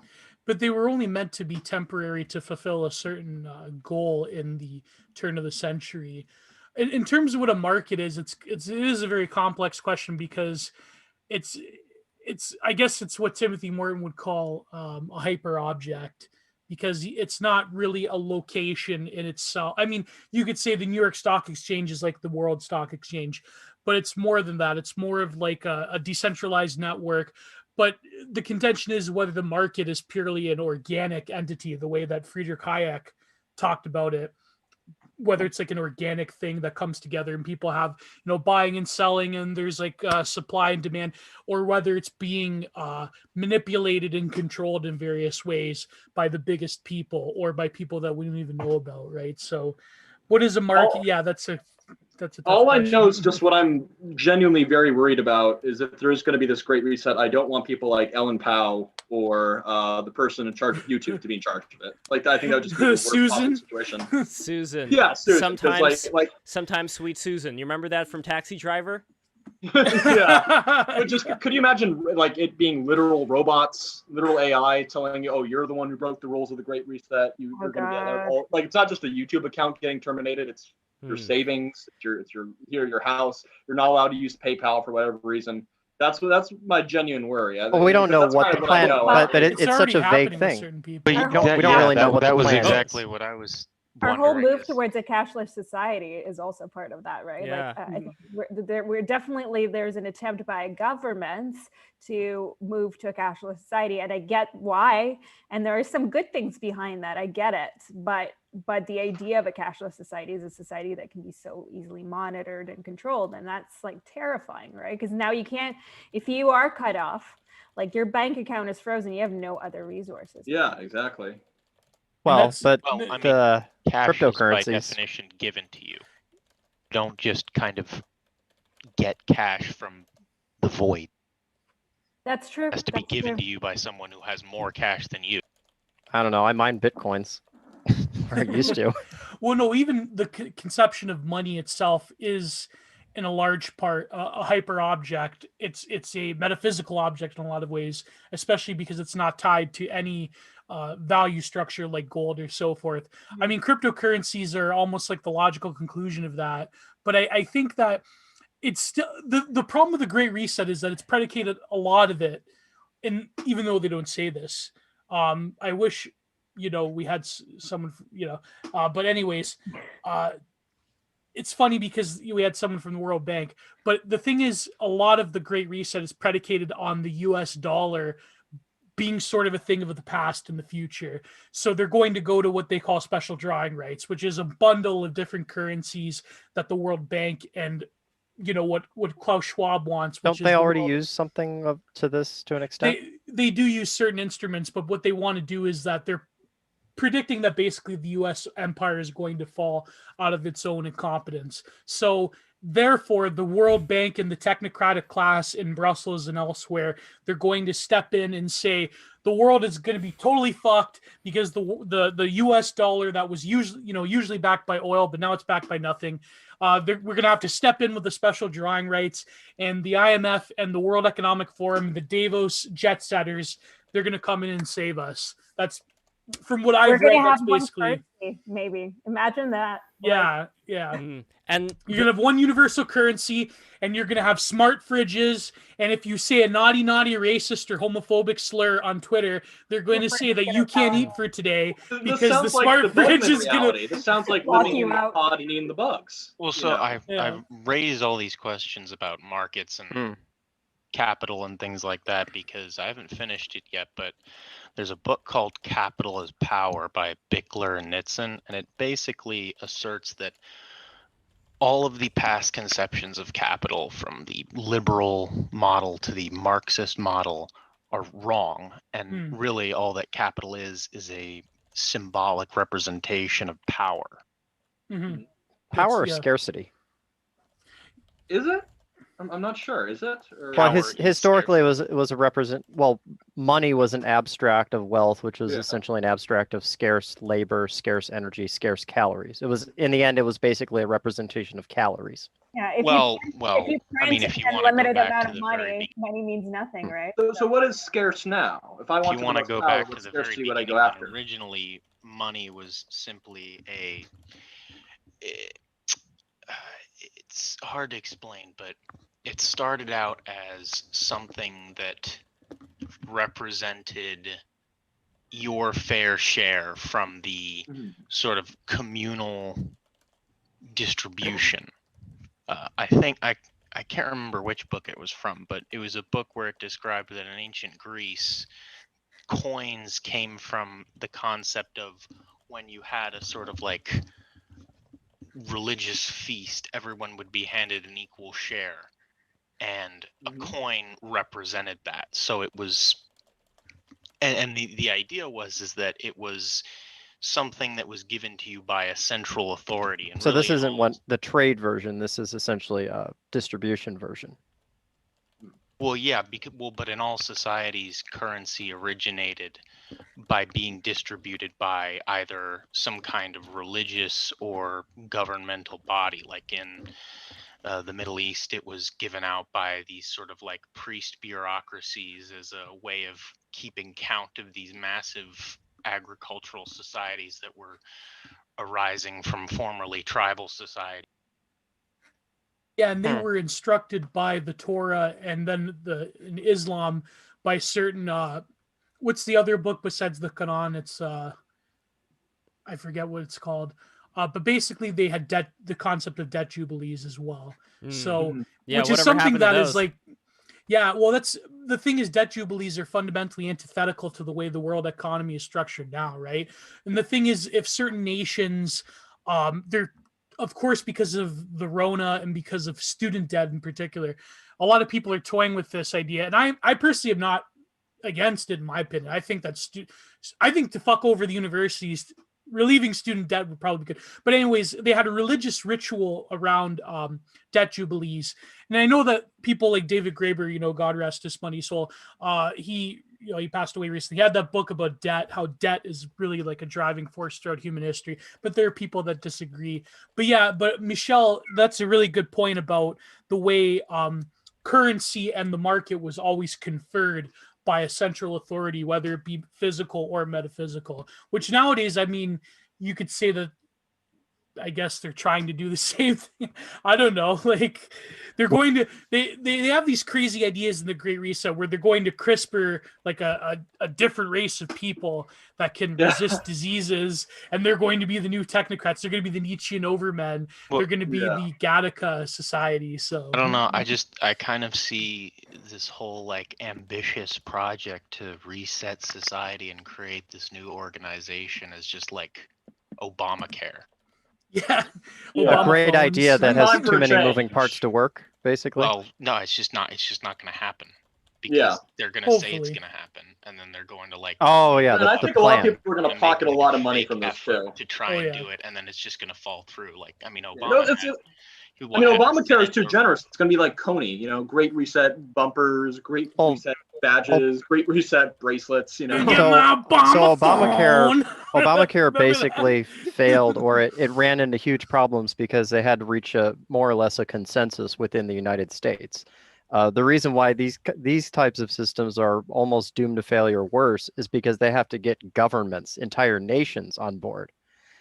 But they were only meant to be temporary to fulfill a certain goal in the turn of the century. In terms of what a market is, it is a very complex question because it's I guess it's what Timothy Morton would call a hyper object, because it's not really a location in itself. I mean, you could say the New York Stock Exchange is like the World Stock Exchange, but it's more than that. It's more of like a decentralized network. But the contention is whether the market is purely an organic entity, the way that Friedrich Hayek talked about it, whether it's like an organic thing that comes together and people have, buying and selling, and there's like supply and demand, or whether it's being manipulated and controlled in various ways by the biggest people or by people that we don't even know about, right? So what is a market? Yeah, that's a tough All I question. know is just what I'm genuinely very worried about is if there's going to be this great reset. I don't want people like Ellen Powell or the person in charge of YouTube to be in charge of it. Like, I think that would just be the worst Susan? possible situation. Susan. Yeah, Susan. 'cause Sometimes, sometimes sweet Susan. You remember that from Taxi Driver? yeah. But just could you imagine like it being literal robots, literal AI telling you, "Oh, you're the one who broke the rules of the Great Reset. You're going to get God. all." Like, it's not just a YouTube account getting terminated. It's your savings. It's your house. You're not allowed to use PayPal for whatever reason. That's my genuine worry. Well, we don't know That's what kind the of what I plan, know. but it's such already a vague happening with thing. certain people. But Our you whole- don't, we don't really know what that the was plan is. exactly what I was Our whole wondering move is- towards a cashless society is also part of that, right? Yeah. Like, I think we're definitely, there's an attempt by governments to move to a cashless society, and I get why, and there are some good things behind that. I get it, but the idea of a cashless society is a society that can be so easily monitored and controlled, and that's like terrifying, right? Because now you can't, if you are cut off, like your bank account is frozen, you have no other resources. Yeah, exactly. Well, that's- but Well, I mean, the cash is by cryptocurrencies. definition given to you. Don't just kind of get cash from the void. That's true. It has to be that's given true. to you by someone who has more cash than you. I don't know. I mine bitcoins. Or I used to. Well, no, even the conception of money itself is, in a large part, a hyper object. It's a metaphysical object in a lot of ways, especially because it's not tied to any value structure like gold or so forth. I mean, cryptocurrencies are almost like the logical conclusion of that. But I think that it's still the problem with the Great Reset is that it's predicated a lot of it, and even though they don't say this, I wish we had someone, but anyways, it's funny because we had someone from the World Bank, but the thing is, a lot of the Great Reset is predicated on the US dollar being sort of a thing of the past and the future. So they're going to go to what they call special drawing rights, which is a bundle of different currencies that the World Bank and what Klaus Schwab wants. Don't Which they is the already world- use something to this to an extent? they do use certain instruments, but what they want to do is that they're predicting that basically the U.S. empire is going to fall out of its own incompetence. So therefore, the World Bank and the technocratic class in Brussels and elsewhere, they're going to step in and say the world is going to be totally fucked because the U.S. dollar that was usually backed by oil, but now it's backed by nothing. We're going to have to step in with the special drawing rights, and the IMF and the World Economic Forum, the Davos jet setters, they're going to come in and save us. That's from what I've read. That's basically maybe. Imagine that. Yeah. And you're gonna have one universal currency, and you're gonna have smart fridges. And if you say a naughty, racist or homophobic slur on Twitter, they're going to say that you can't eat for today because the smart fridge is gonna. This sounds like living in the pod and eating the bugs. Well, so I've raised all these questions about markets and capital and things like that because I haven't finished it yet, but there's a book called Capital is Power by Bickler and Nitzen, and it basically asserts that all of the past conceptions of capital, from the liberal model to the Marxist model, are wrong. And really all that capital is a symbolic representation of power. Mm-hmm. Power or scarcity? Is it? I'm not sure. Is it? Well, historically, it was a represent. Well, money was an abstract of wealth, which was essentially an abstract of scarce labor, scarce energy, scarce calories. It was, in the end, it was basically a representation of calories. Yeah. If you limited amount of money means nothing, right? So what is scarce now? If I want to go back to the very beginning, would I go after? Originally, money was simply it's hard to explain, but it started out as something that represented your fair share from the sort of communal distribution. I think I can't remember which book it was from, but it was a book where it described that in ancient Greece, coins came from the concept of when you had a sort of like religious feast, everyone would be handed an equal share, and a coin represented that. So it was, and the idea was that it was something that was given to you by a central authority. And so really this isn't the trade version. This is essentially a distribution version. Well, yeah, but in all societies, currency originated by being distributed by either some kind of religious or governmental body. Like in the Middle East, it was given out by these sort of like priest bureaucracies as a way of keeping count of these massive agricultural societies that were arising from formerly tribal society. Yeah, and they were instructed by the Torah, and then in Islam by certain. What's the other book besides the Quran? It's I forget what it's called. But basically, they had the concept of debt jubilees as well. So, which is something that is like, well, that's the thing is debt jubilees are fundamentally antithetical to the way the world economy is structured now, right? And the thing is, if certain nations, they're of course, because of the Rona and because of student debt in particular, a lot of people are toying with this idea. And I personally am not against it, in my opinion. I think that I think to fuck over the universities, relieving student debt would probably be good. But anyways, they had a religious ritual around debt jubilees. And I know that people like David Graeber, God rest his money soul, he passed away recently. He had that book about debt, how debt is really like a driving force throughout human history. But there are people that disagree. But Michelle, that's a really good point about the way currency and the market was always conferred by a central authority, whether it be physical or metaphysical, which nowadays, I mean, you could say that, I guess they're trying to do the same thing. I don't know. Like they're going to, they have these crazy ideas in the Great Reset where they're going to CRISPR like a different race of people that can resist diseases. And they're going to be the new technocrats. They're going to be the Nietzschean overmen. They're going to be the Gattaca society. So I don't know. I kind of see this whole like ambitious project to reset society and create this new organization as just like Obamacare. Yeah. A great idea that has too many moving parts to work, basically. Well, no, it's just not going to happen. because they're going to say it's Hopefully. going to happen, and then they're going to like. Oh yeah, And I the think a lot of plan. people are going to make, pocket a like, lot of money fake from this effort too. to try Oh, and yeah. do it, and then it's just going to fall through. Like, I mean, No, Obama. it's, had, I mean, had a Obamacare is Senate too where- generous. It's going to be like Coney, you know, great reset bumpers, great Oh. reset badges, great reset bracelets, you know. You get So- my Obama so Obamacare- phone. Obamacare Remember that? basically failed, or it ran into huge problems because they had to reach a more or less a consensus within the United States. The reason why these types of systems are almost doomed to failure or worse is because they have to get governments, entire nations on board.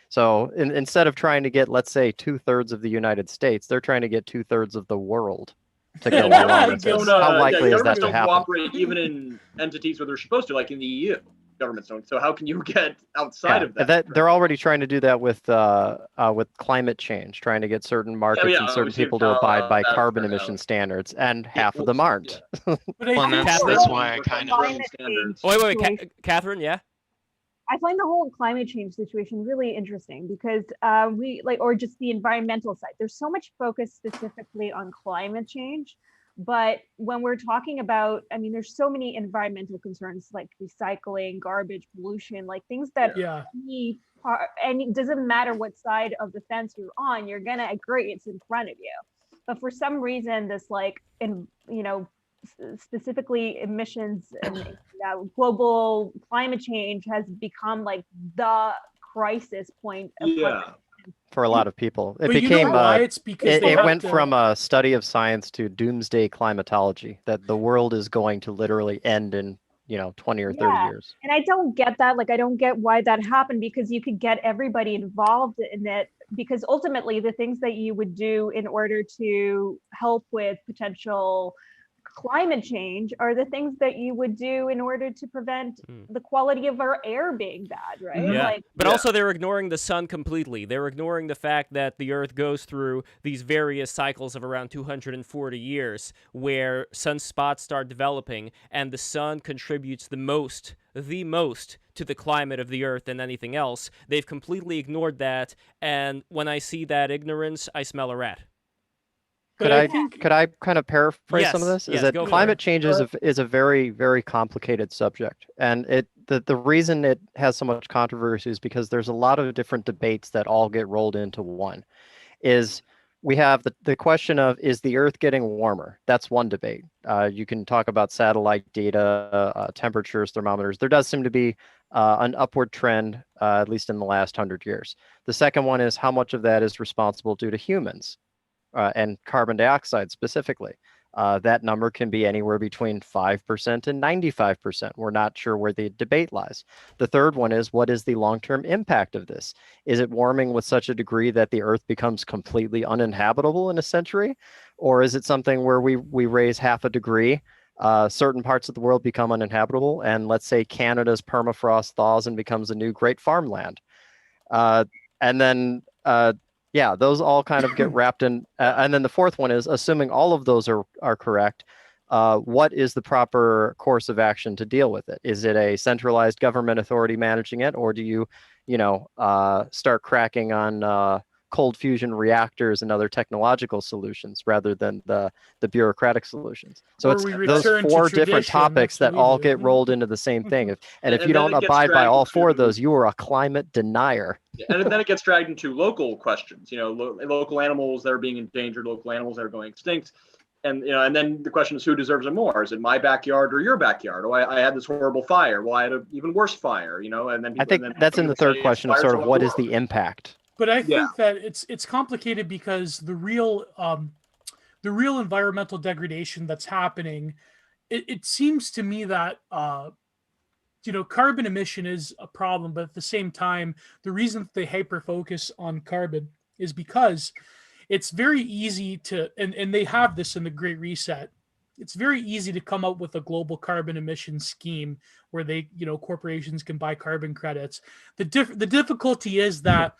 So instead of trying to get, let's say, 2/3 of the United States, they're trying to get 2/3 of the world to go Yeah, along with governments this. don't, How likely is that governments to don't happen? cooperate even in entities where they're supposed to, like in the EU. Governments don't. So how can you get outside of that? They're already trying to do that with climate change, trying to get certain markets and certain we've seen people to how, abide by that's carbon turned emission out. standards, and half of them aren't. But I Well, and think that's Catherine- why I kind of. Climate standards. Oh, wait, situation. Catherine, yeah? I find the whole climate change situation really interesting because or just the environmental side. There's so much focus specifically on climate change, but when we're talking about, I mean, there's so many environmental concerns like recycling, garbage, pollution, like things that Yeah. and it doesn't matter what side of the fence you're on, you're gonna agree it's in front of you. But for some reason, this specifically emissions and global climate change has become like the crisis point of For a lot of people, it But became you know why? It's because they it have went to- from a study of science to doomsday climatology, that the world is going to literally end in 20 or 30 years. And I don't get that. Like, I don't get why that happened, because you could get everybody involved in it, because ultimately the things that you would do in order to help with potential climate change are the things that you would do in order to prevent the quality of our air being bad, right? Yeah, but also they're ignoring the sun completely. They're ignoring the fact that the Earth goes through these various cycles of around 240 years where sunspots start developing, and the sun contributes the most to the climate of the Earth than anything else. They've completely ignored that, and when I see that ignorance, I smell a rat. Could I kind of paraphrase some of this? Yes, Is that go for climate it. change is a very, very complicated subject, and the reason it has so much controversy is because there's a lot of different debates that all get rolled into one. We have the question of, is the Earth getting warmer? That's one debate. You can talk about satellite data, temperatures, thermometers. There does seem to be an upward trend, at least in the last 100 years. The second one is how much of that is responsible due to humans. And carbon dioxide specifically. That number can be anywhere between 5% and 95%. We're not sure where the debate lies. The third one is, what is the long-term impact of this? Is it warming with such a degree that the Earth becomes completely uninhabitable in a century? Or is it something where we raise half a degree, certain parts of the world become uninhabitable, and let's say Canada's permafrost thaws and becomes a new great farmland? And then those all kind of get wrapped in. And then the fourth one is, assuming all of those are correct, what is the proper course of action to deal with it? Is it a centralized government authority managing it, or do you start cracking on cold fusion reactors and other technological solutions rather than the bureaucratic solutions? So it's those four different topics that all get rolled into the same thing. If you don't abide by all four of those, you are a climate denier. And then it gets dragged into local questions, local animals that are being endangered, local animals that are going extinct. And then the question is, who deserves it more? Is it my backyard or your backyard? Oh, I had this horrible fire. Well, I had an even worse fire, and then I think that's in the third question of sort of what is the impact. But I think that it's complicated because the real environmental degradation that's happening, it seems to me that carbon emission is a problem, but at the same time, the reason that they hyper focus on carbon is because it's very easy to, and they have this in the Great Reset. It's very easy to come up with a global carbon emission scheme where corporations can buy carbon credits. The difficulty is that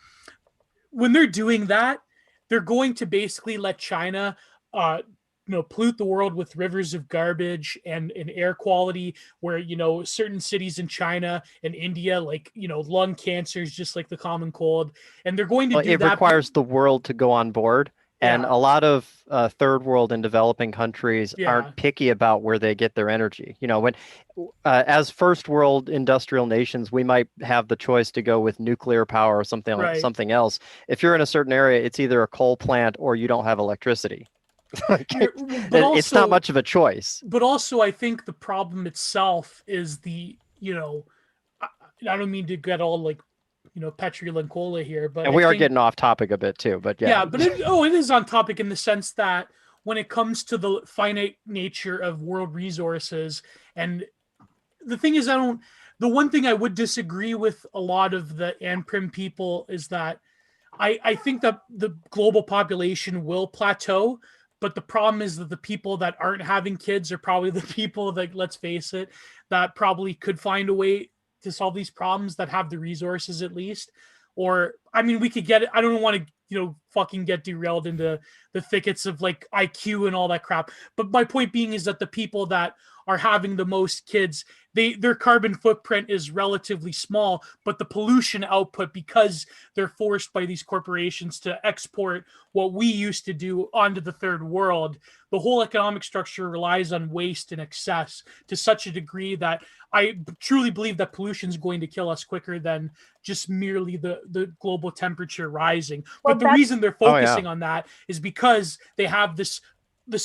when they're doing that, they're going to basically let China pollute the world with rivers of garbage and air quality, where certain cities in China and India, like lung cancer is just like the common cold, and they're going to do it that. Requires the world to go on board, And Yeah. a lot of third world and developing countries Yeah. aren't picky about where they get their energy. You know, when as first world industrial nations, we might have the choice to go with nuclear power or Right. something else. If you're in a certain area, it's either a coal plant or you don't have electricity. Like, But it's not also, much of a choice. but also, I think the problem itself is the, you know, I don't mean to get all like, you know, petrilincola here, but And I we are think, getting off topic a bit too, but yeah. yeah, but it is on topic in the sense that when it comes to the finite nature of world resources, and the thing is, the one thing I would disagree with a lot of the Anprim people is that I think that the global population will plateau, but the problem is that the people that aren't having kids are probably the people that, let's face it, that probably could find a way to solve these problems, that have the resources at least. Or, I mean, we could get it. I don't want to, you know, fucking get derailed into the thickets of like IQ and all that crap. But my point being is that the people that are having the most kids, their carbon footprint is relatively small, but the pollution output, because they're forced by these corporations to export what we used to do onto the third world, the whole economic structure relies on waste and excess to such a degree that I truly believe that pollution is going to kill us quicker than just merely the global temperature rising. Well, But the reason they're Oh, yeah. focusing on that is because they have this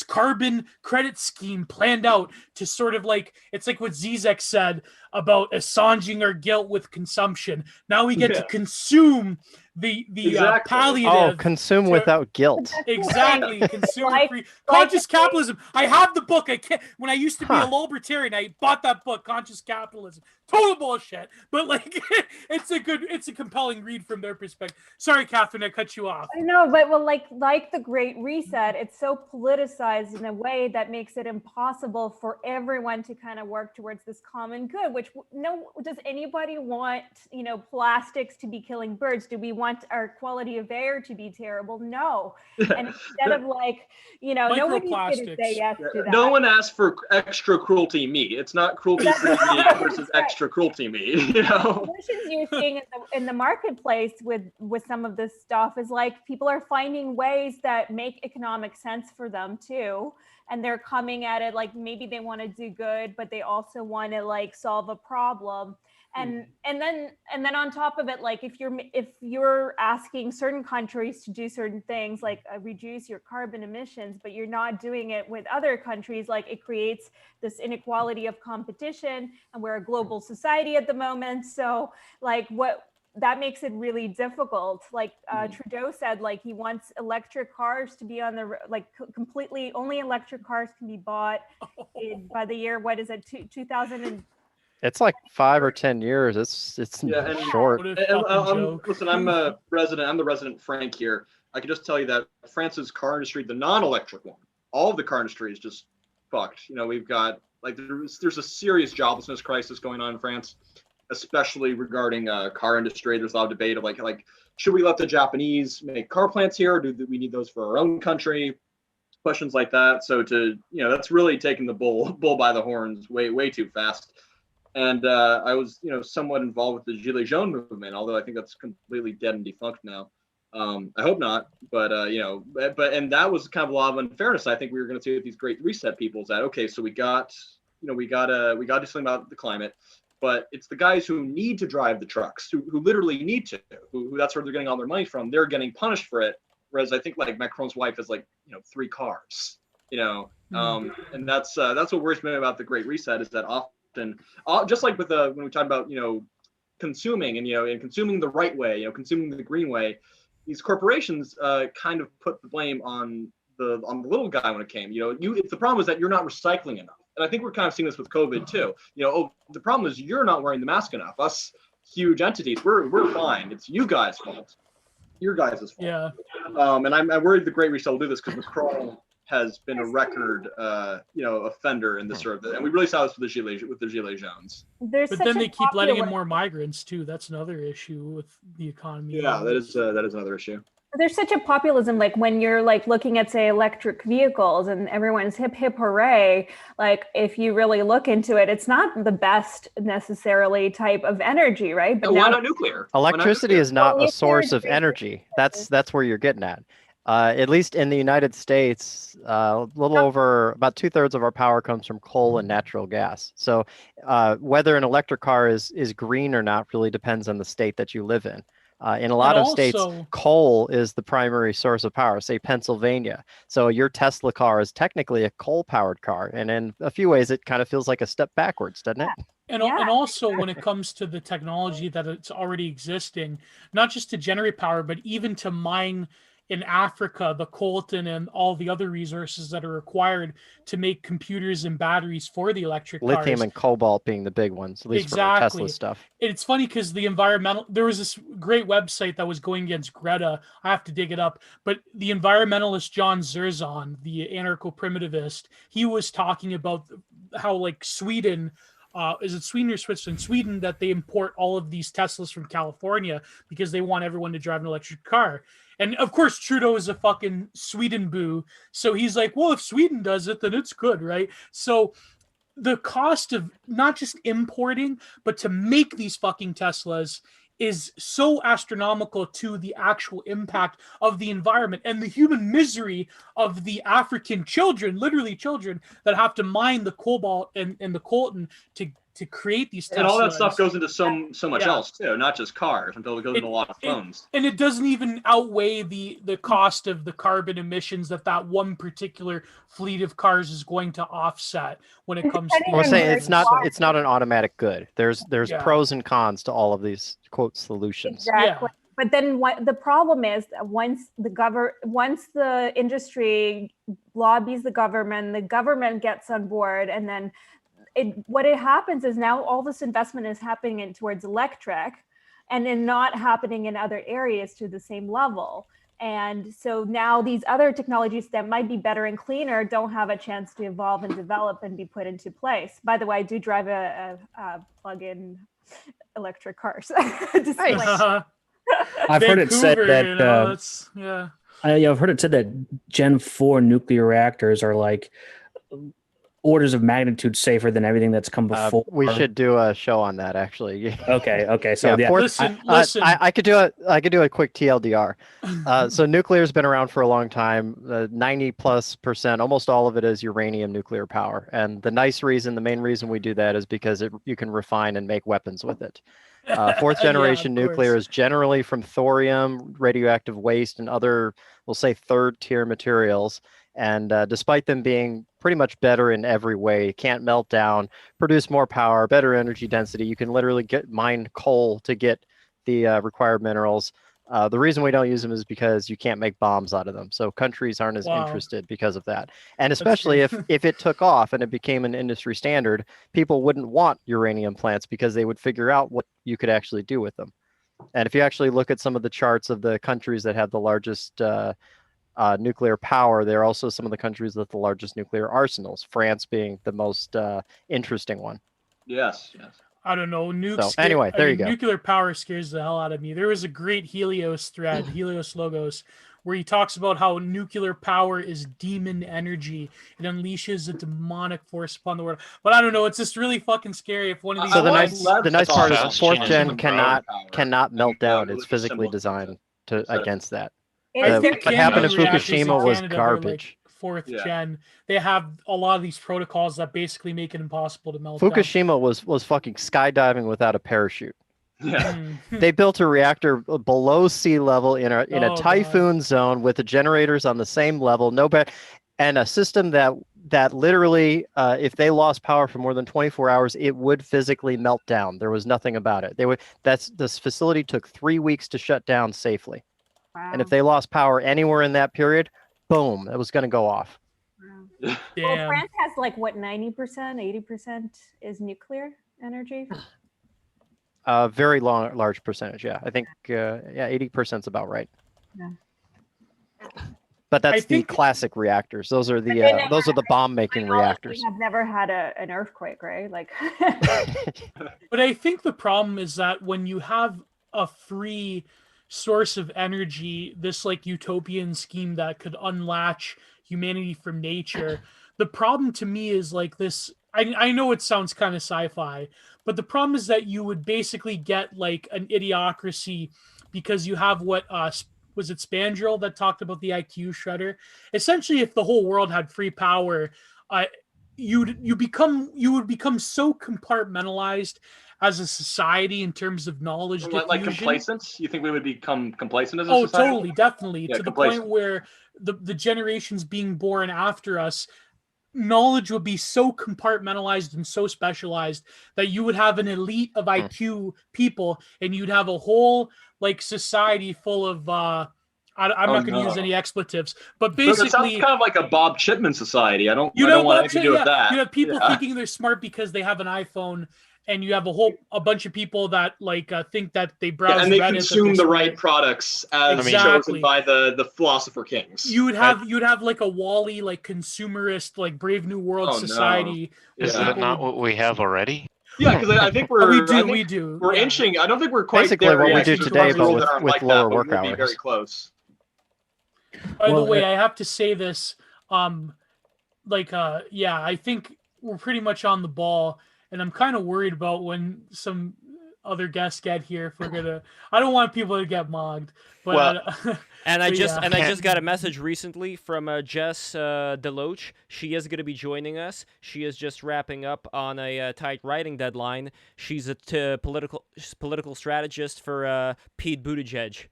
carbon credit scheme planned out to sort of like, it's like what Zizek said about assanging our guilt with consumption. Now we get to consume the Exactly. palliative. Oh, consume without guilt. Exactly, consumer Like- free like conscious the- capitalism. I have the book. I can't. When I used to be a Huh. libertarian, I bought that book, Conscious Capitalism. Total bullshit, but like, it's a compelling read from their perspective. Sorry, Catherine, I cut you off. I know, but well, like the Great Reset, it's so politicized in a way that makes it impossible for everyone to kind of work towards this common good. Which does anybody want? You know, plastics to be killing birds? Do we want our quality of air to be terrible? No. And instead of like, you know, nobody's going to say Microplastics. yes to that. No one asked for extra cruelty meat. It's not cruelty free meat versus extra cruelty meat. You know. Solutions you're seeing in the marketplace with some of this stuff is like people are finding ways that make economic sense for them too, and they're coming at it like maybe they want to do good, but they also want to like solve a problem. And then on top of it, like if you're asking certain countries to do certain things like reduce your carbon emissions, but you're not doing it with other countries, like it creates this inequality of competition, and we're a global society at the moment. So like that makes it really difficult. Like Trudeau said, like he wants electric cars to be on the completely, only electric cars can be bought by the year, what is it, 2000 It's like 5 or 10 years. It's Yeah, and- short. What a fucking joke. Listen, I'm the resident Frank here. I can just tell you that France's car industry, the non-electric one, all of the car industry is just fucked. You know, we've got like there's a serious joblessness crisis going on in France, especially regarding car industry. There's a lot of debate of like should we let the Japanese make car plants here, or do we need those for our own country? Questions like that. So that's really taking the bull by the horns way too fast. And I was, somewhat involved with the Gilets Jaunes movement, although I think that's completely dead and defunct now. I hope not, but and that was kind of a lot of unfairness. I think we were going to see with these Great Reset people is that okay? So we got to do something about the climate, but it's the guys who need to drive the trucks, who literally need to, who that's where they're getting all their money from. They're getting punished for it, whereas I think like Macron's wife has 3 cars, and that's what worries me about the Great Reset is that often, just like with when we talk about consuming and consuming the right way, consuming the green way, these corporations kind of put the blame on the little guy when it came. It's the problem is that you're not recycling enough, and I think we're kind of seeing this with COVID too. The problem is you're not wearing the mask enough. Us huge entities, we're fine. It's you guys' fault. Your guys' fault. Yeah. And I'm worried the Great Reset will do this because Macron has been a record, offender in this sort of, and we really saw this with the Gilets Jaunes. But then they keep letting in more migrants too. That's another issue with the economy. Yeah, that is another issue. There's such a populism, like when you're like looking at say electric vehicles and everyone's hip hooray, like if you really look into it, it's not the best necessarily type of energy, right? But why not nuclear? Electricity is not a source of energy. That's where you're getting at. At least in the United States, a little over about 2/3 of our power comes from coal and natural gas. So whether an electric car is green or not really depends on the state that you live in. In a lot And of states, also, coal is the primary source of power, say Pennsylvania. So your Tesla car is technically a coal-powered car. And in a few ways, it kind of feels like a step backwards, doesn't it? and Yeah. also when it comes to the technology that it's already existing, not just to generate power, but even to mine in Africa, the coltan and all the other resources that are required to make computers and batteries for the electric Lithium cars. and cobalt being the big ones, at least for Exactly. Tesla stuff. It's funny because there was this great website that was going against Greta. I have to dig it up, but the environmentalist John Zerzan, the anarcho-primitivist, he was talking about how like Sweden, is it Sweden or Switzerland? Sweden, that they import all of these Teslas from California because they want everyone to drive an electric car. And of course, Trudeau is a fucking Sweden boo. So he's like, well, if Sweden does it, then it's good, right? So the cost of not just importing, but to make these fucking Teslas is so astronomical to the actual impact of the environment and the human misery of the African children, literally children, that have to mine the cobalt and the coltan to create these Teslas. And all that stuff goes into so much Yeah. else too, not just cars. Until it goes into a lot of phones. And it doesn't even outweigh the cost of the carbon emissions that one particular fleet of cars is going to offset when it comes to. Depending We're on saying where it's you not are. it's not an automatic good. There's Yeah. pros and cons to all of these quote solutions. Exactly. But then what the problem is that once the industry lobbies the government gets on board, and then what happens is now all this investment is happening towards electric and then not happening in other areas to the same level. And so now these other technologies that might be better and cleaner don't have a chance to evolve and develop and be put into place. By the way, I do drive a plug-in electric car. So just like, I've heard it said Vancouver, that you know, that's yeah. I've heard it said that Gen 4 nuclear reactors are like orders of magnitude safer than everything that's come before. We should do a show on that, actually. Okay. So yeah, Listen. I could do a quick TLDR. So nuclear's been around for a long time. 90+%, almost all of it is uranium nuclear power. And the main reason we do that is because you can refine and make weapons with it. Fourth generation nuclear is generally from thorium, radioactive waste, and other, we'll say, third tier materials. And despite them being pretty much better in every way, can't melt down, produce more power, better energy density, you can literally mine coal to get the required minerals. The reason we don't use them is because you can't make bombs out of them. So countries aren't as interested because of that. And especially if it took off and it became an industry standard, people wouldn't want uranium plants because they would figure out what you could actually do with them. And if you actually look at some of the charts of the countries that have the largest nuclear power, they're also some of the countries with the largest nuclear arsenals, France being the most interesting one. Yes. I don't know. Nukes. So anyway, there you go. Nuclear power scares the hell out of me. There was a great Helios thread, Helios Logos, where he talks about how nuclear power is demon energy. It unleashes a demonic force upon the world. But I don't know. It's just really fucking scary if one of these. So the nice part is fourth Fascinating. gen cannot melt down. It's physically designed against that. I think What happened in Canada reactors in Fukushima was Canada are, like, garbage. fourth gen. They have a lot of these protocols that basically make it impossible to melt down. Fukushima was fucking skydiving without a parachute. Yeah. They built a reactor below sea level in a Oh, typhoon zone with the generators on the same level, and a system that literally, if they lost power for more than 24 hours, it would physically melt down. There was nothing about it. This facility took 3 weeks to shut down safely. wow. And if they lost power anywhere in that period, boom, it was going to go off. Well, Damn. France has like what, 90%, 80% is nuclear energy. Very large percentage, yeah. I think 80% is about right. Yeah. But that's the think- classic reactors. Those are the bomb-making reactors. We have never had an earthquake, right? Like, But I think the problem is that when you have a free source of energy, this like utopian scheme that could unlatch humanity from nature, the problem to me is like this. I know it sounds kind of sci-fi, but the problem is that you would basically get like an idiocracy because you have what was it Spandrel that talked about the IQ shredder? Essentially, if the whole world had free power, you would become so compartmentalized as a society in terms of knowledge diffusion. Like complacent? You think we would become complacent as a Oh, society? totally, definitely. Yeah, to the point where the generations being born after us, knowledge would be so compartmentalized and so specialized that you would have an elite of IQ people, and you'd have a whole like society full of I'm not going to use any expletives, but basically, it sounds kind of like a Bob Chipman society. I don't want anything to do with that. You have people thinking they're smart because they have an iPhone, and you have a bunch of people that like think that they browse and they Reddit, consume the right products as chosen by the philosopher kings. You would have like a Wall-E like consumerist like Brave New World society. No. Is that not what we have already? Yeah, because I think we're we do. We're inching. I don't think we're quite basically there what yet. we do today, but with lower work hours. Be very close. By the way, I have to say this. I think we're pretty much on the ball, and I'm kind of worried about when some other guests get here. If we're gonna, I don't want people to get mogged. But I just got a message recently from Jess Deloach. She is going to be joining us. She is just wrapping up on a tight writing deadline. She's a political strategist for Pete Buttigieg.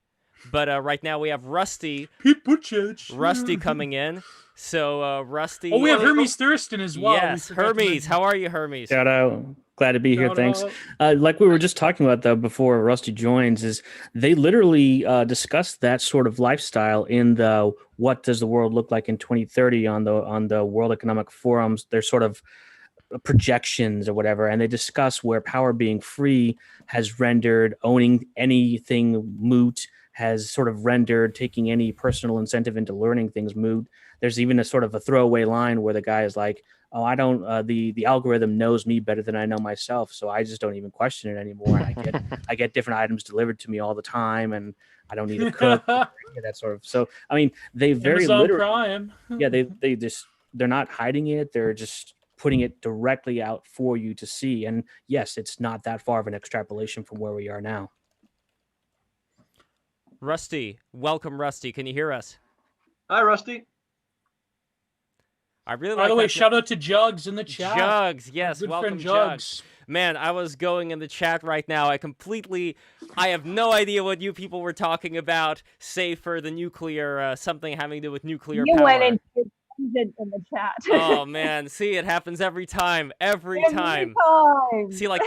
But right now we have Rusty. Pete Buttigieg. Rusty coming in. So Rusty. Oh, we have Hermes Thurston as well. Yes, Hermes. How are you, Hermes? Shout out. Glad to be here. Thanks. Like we were just talking about though before Rusty joins, is they literally discussed that sort of lifestyle in the "What Does the World Look Like in 2030" on the World Economic Forum's their sort of projections or whatever, and they discuss where power being free has rendered owning anything moot, has sort of rendered taking any personal incentive into learning things moot. There's even a sort of a throwaway line where the guy is like, "Oh, I don't. The algorithm knows me better than I know myself, so I just don't even question it anymore. And I get different items delivered to me all the time, and I don't need to cook." That sort of. So I mean, they very literally. Yeah, they're not hiding it. They're just putting it directly out for you to see. And yes, it's not that far of an extrapolation from where we are now. Rusty, welcome, Rusty. Can you hear us? Hi, Rusty. I really By the way, shout out to Jugs in the chat. Jugs, yes, good welcome, friend Jugs. Man, I was going in the chat right now. I have no idea what you people were talking about, save for the nuclear, something having to do with nuclear power. Went into in the chat. Oh man, see, it happens every time. Every time. See, like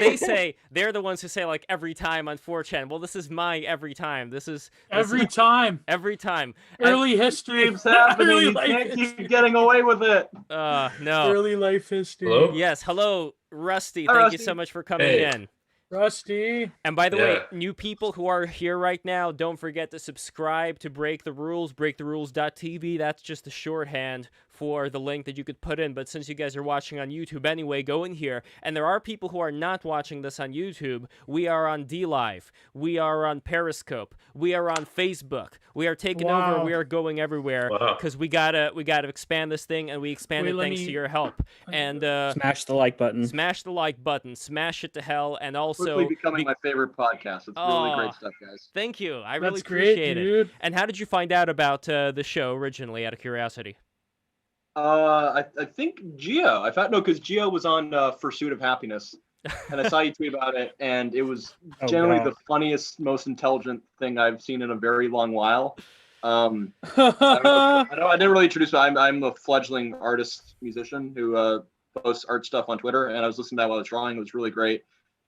they're the ones who say like every time on 4chan. Well, this is my every time. This is every time. Every time. Early history. It's happening. You can't keep getting away with it. No. Early life history. Hello? Yes, hello, Rusty. Hi, Thank Rusty. you so much for coming in. Rusty. And by the way, new people who are here right now, don't forget to subscribe to Break the Rules, breaktherules.tv. That's just a shorthand for the link that you could put in. But since you guys are watching on YouTube anyway, go in here. And there are people who are not watching this on YouTube. We are on DLive. We are on Periscope. We are on Facebook. We are taking over. We are going everywhere because we gotta expand this thing, and we expand it thanks to your help. And smash the like button. Smash the like button. Smash it to hell. And also quickly becoming my favorite podcast. It's really great stuff, guys. Thank you. I really appreciate it. And how did you find out about the show originally, out of curiosity? I think Gio. I thought because Gio was on Pursuit of Happiness, and I saw you tweet about it, and it was generally the funniest, most intelligent thing I've seen in a very long while. I didn't really introduce you. I'm a fledgling artist musician who posts art stuff on Twitter, and I was listening to that while I was drawing. It was really great.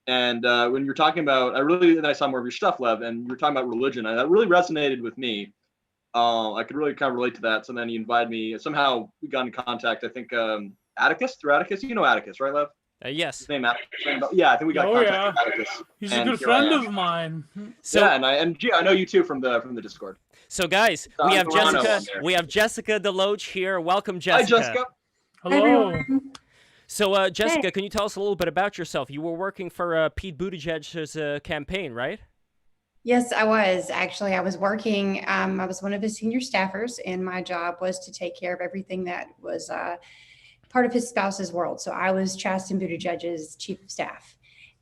And when you're talking about, then I saw more of your stuff, Lev, and you were talking about religion, and that really resonated with me. I could really kind of relate to that. So then you invited me. Somehow we got in contact. I think Atticus, through Atticus. You know Atticus, right, Lev? Yes. His name Atticus. Yeah, I think we got contact with Atticus. He's a good friend of mine. So, yeah, and I know you too from the Discord. So guys, we have Jessica. We have Jessica Deloach here. Welcome, Jessica. Hi, Jessica. Hello. So, Jessica, can you tell us a little bit about yourself? You were working for Pete Buttigieg's campaign, right? Yes, I was. Actually, I was working. I was one of his senior staffers, and my job was to take care of everything that was part of his spouse's world. So I was Chasten Buttigieg's chief of staff.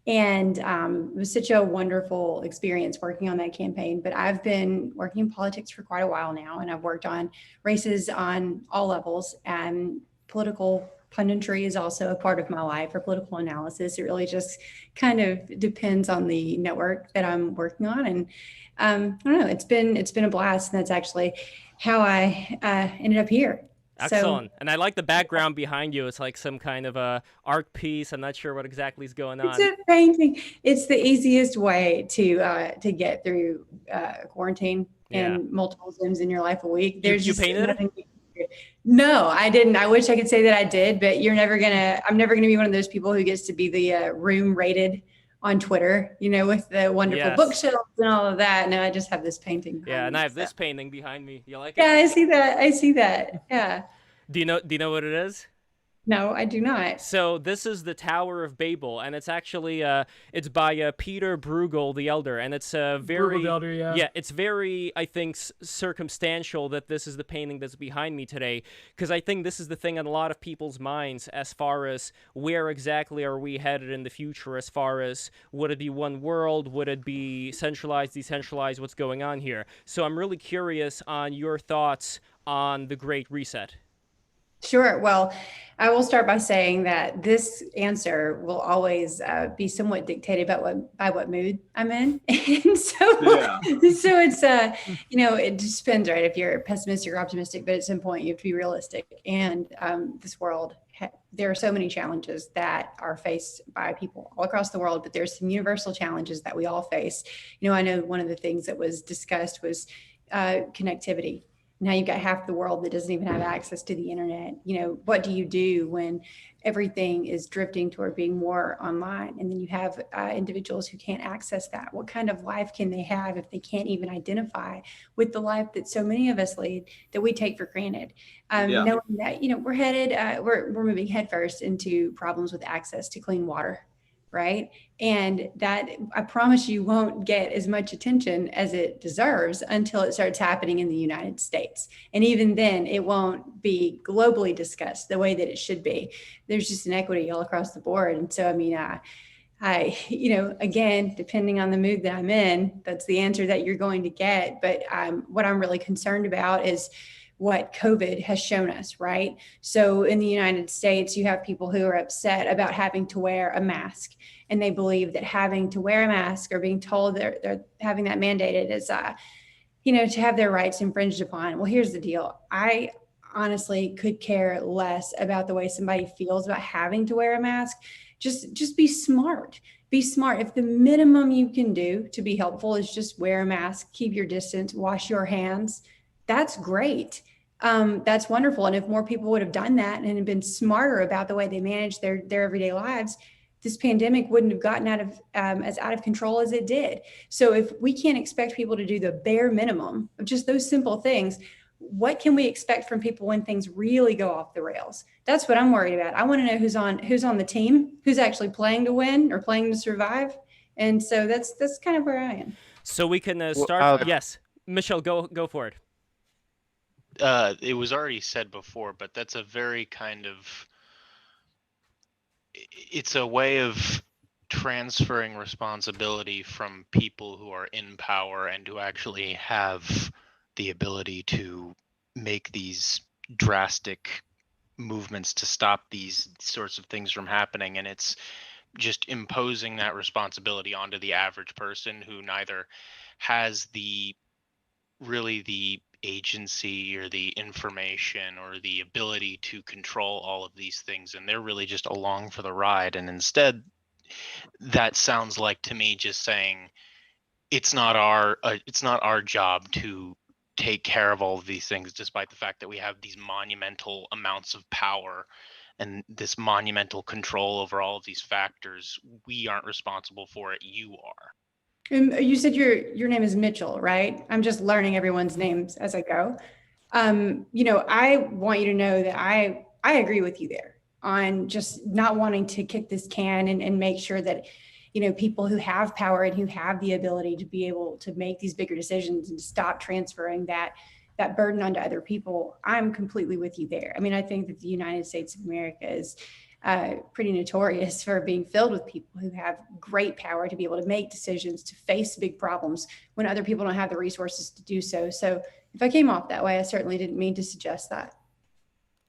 And it was such a wonderful experience working on that campaign. But I've been working in politics for quite a while now, and I've worked on races on all levels, and political punditry is also a part of my life, or political analysis. It really just kind of depends on the network that I'm working on. And I don't know, it's been a blast. And that's actually how I ended up here. Excellent. And I like the background behind you. It's like some kind of a art piece. I'm not sure what exactly is going on. It's a painting. It's the easiest way to get through quarantine and multiple Zooms in your life a week. There's you painted nothing. No, I didn't. I wish I could say that I did, but I'm never gonna be one of those people who gets to be the room rated on Twitter, with the wonderful bookshelves and all of that. No, I just have this painting. Yeah, and I have this painting behind me. You like it? Yeah, I see that. Yeah. Do you know what it is? No, I do not. So this is the Tower of Babel, and it's actually it's by Peter Bruegel the Elder, and it's very Bruegel the Elder, it's very, I think, circumstantial that this is the painting that's behind me today, because I think this is the thing on a lot of people's minds as far as where exactly are we headed in the future, as far as would it be one world, would it be centralized, decentralized, what's going on here. So I'm really curious on your thoughts on the Great Reset. Sure. Well, I will start by saying that this answer will always be somewhat dictated by what mood I'm in. And so it's, it just depends, right? If you're pessimistic or optimistic, but at some point you have to be realistic. And this world, there are so many challenges that are faced by people all across the world, but there's some universal challenges that we all face. I know one of the things that was discussed was connectivity. Now you've got half the world that doesn't even have access to the internet. What do you do when everything is drifting toward being more online? And then you have individuals who can't access that. What kind of life can they have if they can't even identify with the life that so many of us lead that we take for granted? Knowing that, we're headed, we're moving headfirst into problems with access to clean water. Right. And that, I promise you, won't get as much attention as it deserves until it starts happening in the United States. And even then, it won't be globally discussed the way that it should be. There's just inequity all across the board. And so, again, depending on the mood that I'm in, that's the answer that you're going to get. But what I'm really concerned about is what COVID has shown us, right? So in the United States, you have people who are upset about having to wear a mask, and they believe that having to wear a mask or being told they're having that mandated is, to have their rights infringed upon. Well, here's the deal. I honestly could care less about the way somebody feels about having to wear a mask. Just be smart. Be smart. If the minimum you can do to be helpful is just wear a mask, keep your distance, wash your hands, that's great. That's wonderful. And if more people would have done that and had been smarter about the way they manage their everyday lives, this pandemic wouldn't have gotten as out of control as it did. So if we can't expect people to do the bare minimum of just those simple things, what can we expect from people when things really go off the rails? That's what I'm worried about. I want to know who's on the team, who's actually playing to win or playing to survive. And so that's kind of where I am. So we can start. Yes, Michelle, go for it. It was already said before, but that's a very it's a way of transferring responsibility from people who are in power and who actually have the ability to make these drastic movements to stop these sorts of things from happening. And it's just imposing that responsibility onto the average person who neither has the agency or the information or the ability to control all of these things, and they're really just along for the ride. And instead, that sounds like to me just saying it's not our job to take care of all of these things, despite the fact that we have these monumental amounts of power and this monumental control over all of these factors. We aren't responsible for it. You are. You said your name is Mitchell, right? I'm just learning everyone's names as I go. I want you to know that I agree with you there on just not wanting to kick this can and make sure that, people who have power and who have the ability to be able to make these bigger decisions and stop transferring that burden onto other people. I'm completely with you there. I think that the United States of America is pretty notorious for being filled with people who have great power to be able to make decisions, to face big problems when other people don't have the resources to do so. So if I came off that way, I certainly didn't mean to suggest that.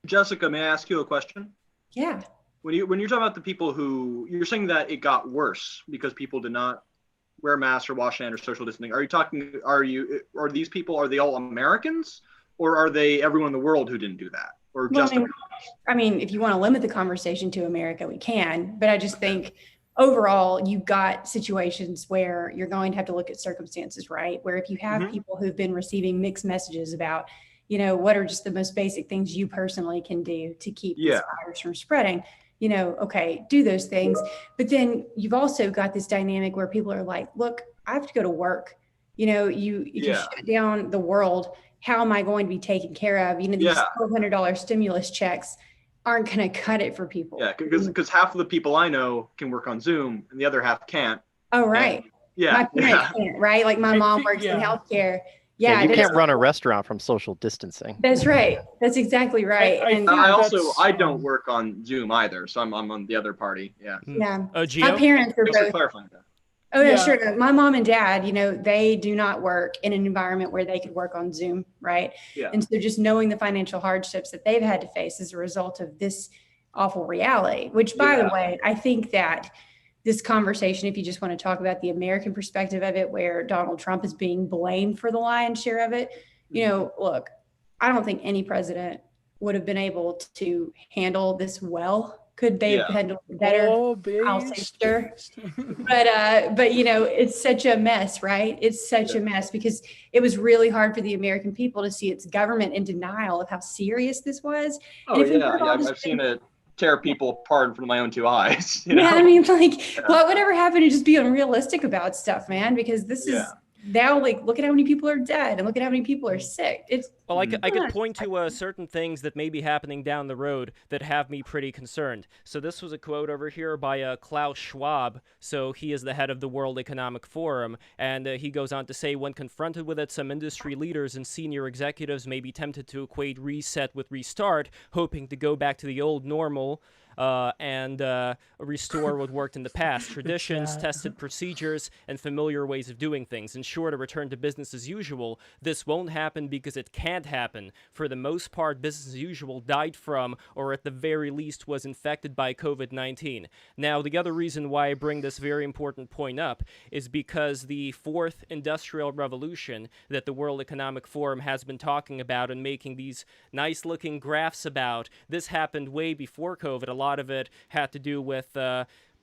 Jessica, may I ask you a question? Yeah. When you're talking about the people who, you're saying that it got worse because people did not wear masks or wash hands or social distancing. Are these people, are they all Americans, or are they everyone in the world who didn't do that? Or Well, just I mean, if you want to limit the conversation to America, we can, but I just think overall, you've got situations where you're going to have to look at circumstances, right? Where if you have people who've been receiving mixed messages about, what are just the most basic things you personally can do to keep this virus from spreading, okay, do those things. But then you've also got this dynamic where people are like, look, I have to go to work. If you shut down the world, how am I going to be taken care of? These $1,200 stimulus checks aren't going to cut it for people. Yeah, because half of the people I know can work on Zoom and the other half can't. Oh, right. My parents can't, right? Like my mom works in healthcare. Yeah, you can't run a restaurant from social distancing. That's right. That's exactly right. I don't work on Zoom either, so I'm on the other party. Yeah. Yeah. Gio? My parents are both. Clarifying that. Oh, yeah, sure. My mom and dad, they do not work in an environment where they could work on Zoom, right? Yeah. And so just knowing the financial hardships that they've had to face as a result of this awful reality, which, by the way, I think that this conversation, if you just want to talk about the American perspective of it, where Donald Trump is being blamed for the lion's share of it, look, I don't think any president would have been able to handle this well. Could they have handled it better? I'll say sure. But it's such a mess, right? It's such a mess because it was really hard for the American people to see its government in denial of how serious this was. Oh, I've seen it tear people apart in front of my own two eyes. Yeah, I mean, whatever happened to just be unrealistic about stuff, man? Because this is now, look at how many people are dead and look at how many people are sick. I could point to certain things that may be happening down the road that have me pretty concerned. So this was a quote over here by Klaus Schwab. So he is the head of the World Economic Forum. And he goes on to say, when confronted with it, some industry leaders and senior executives may be tempted to equate reset with restart, hoping to go back to the old normal and restore what worked in the past. Traditions, tested procedures, and familiar ways of doing things. Ensure to return to business as usual. This won't happen because it can't happen. For the most part, business as usual died from, or at the very least was infected by COVID-19. Now, the other reason why I bring this very important point up is because the fourth industrial revolution that the World Economic Forum has been talking about and making these nice-looking graphs about, this happened way before COVID. A lot of it had to do with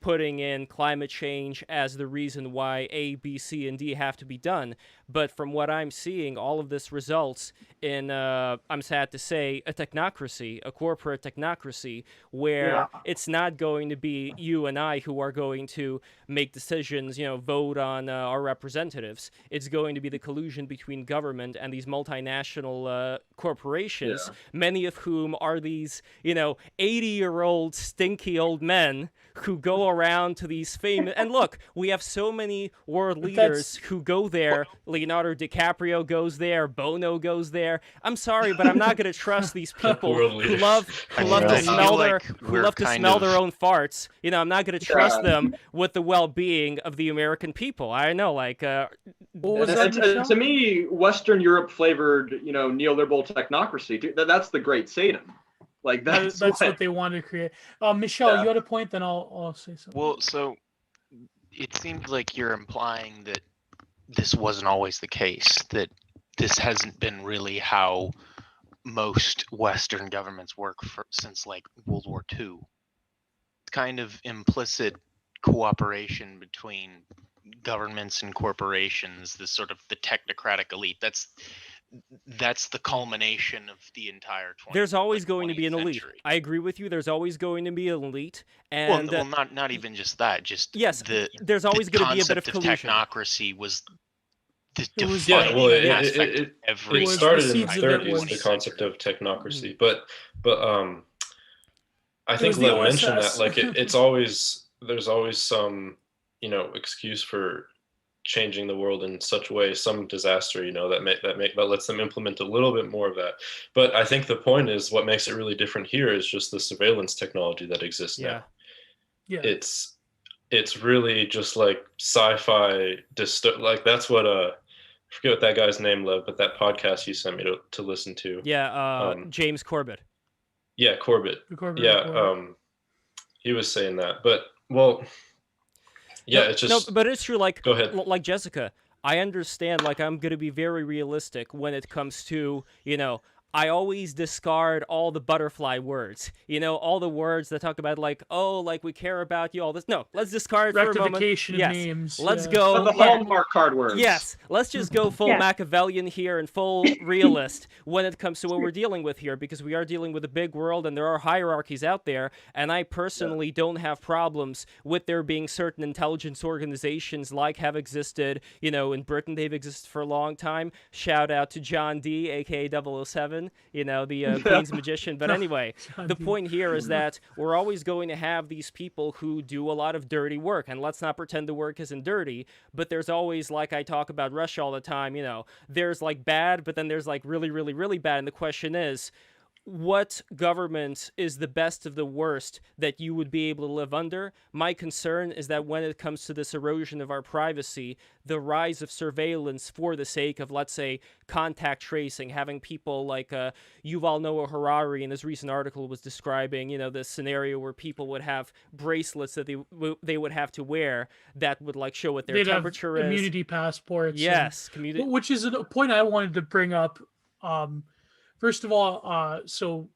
putting in climate change as the reason why A, B, C, and D have to be done. But from what I'm seeing, all of this results in, I'm sad to say, a technocracy, a corporate technocracy, where it's not going to be you and I who are going to make decisions, vote on our representatives. It's going to be the collusion between government and these multinational corporations, many of whom are these, 80-year-old stinky old men who go around to these famous, and look, we have so many world leaders who go there. Leonardo DiCaprio goes there, Bono goes there. I'm sorry, but I'm not going to trust these people who love to smell their own farts. I'm not going to trust them with the well-being of the American people. I know, to me, Western Europe flavored, neoliberal technocracy. That's the great Satan. That's what they want to create. Michelle, you had a point, then I'll say something. Well, so it seems like you're implying that this wasn't always the case, that this hasn't been really how most Western governments work since World War II. It's kind of implicit cooperation between governments and corporations, the technocratic elite. That's the culmination of the entire 20th. There's always going to be an elite. Century. I agree with you. There's always going to be an elite. And not even just that. Just there's always going to be a bit of collusion. Technocracy was the defining aspect of every. It started in the 30s. The concept of technocracy, but I think Len mentioned that it's always there's always some excuse for changing the world in such a way, some disaster, that lets them implement a little bit more of that. But I think the point is, what makes it really different here is just the surveillance technology that exists now. Yeah. It's really just like sci-fi like that's what I forget what that guy's name, Lev, but that podcast you sent me to listen to. Yeah, James Corbett. Yeah, Corbett. He was saying that. But it's just no, but it's true. Like, go ahead. Like Jessica, I understand. Like, I'm gonna be very realistic when it comes to I always discard all the butterfly words. All the words that talk about like, oh, like we care about you, all this. No, let's discard for a moment. Rectification of names. Let's go. The Hallmark card words. Yes, let's just go full Machiavellian here and full realist when it comes to what we're dealing with here, because we are dealing with a big world and there are hierarchies out there. And I personally don't have problems with there being certain intelligence organizations like have existed. In Britain, they've existed for a long time. Shout out to John D, aka 007. The Queen's magician. But anyway, the point here is that we're always going to have these people who do a lot of dirty work. And let's not pretend the work isn't dirty, but there's always, like I talk about Russia all the time, there's like bad, but then there's like really, really, really bad. And the question is, what government is the best of the worst that you would be able to live under? My concern is that when it comes to this erosion of our privacy, the rise of surveillance for the sake of, let's say, contact tracing, having people like Yuval Noah Harari in his recent article was describing, this scenario where people would have bracelets that they would have to wear that would like show what their temperature is. Immunity passports. Yes, which is a point I wanted to bring up. First of all, so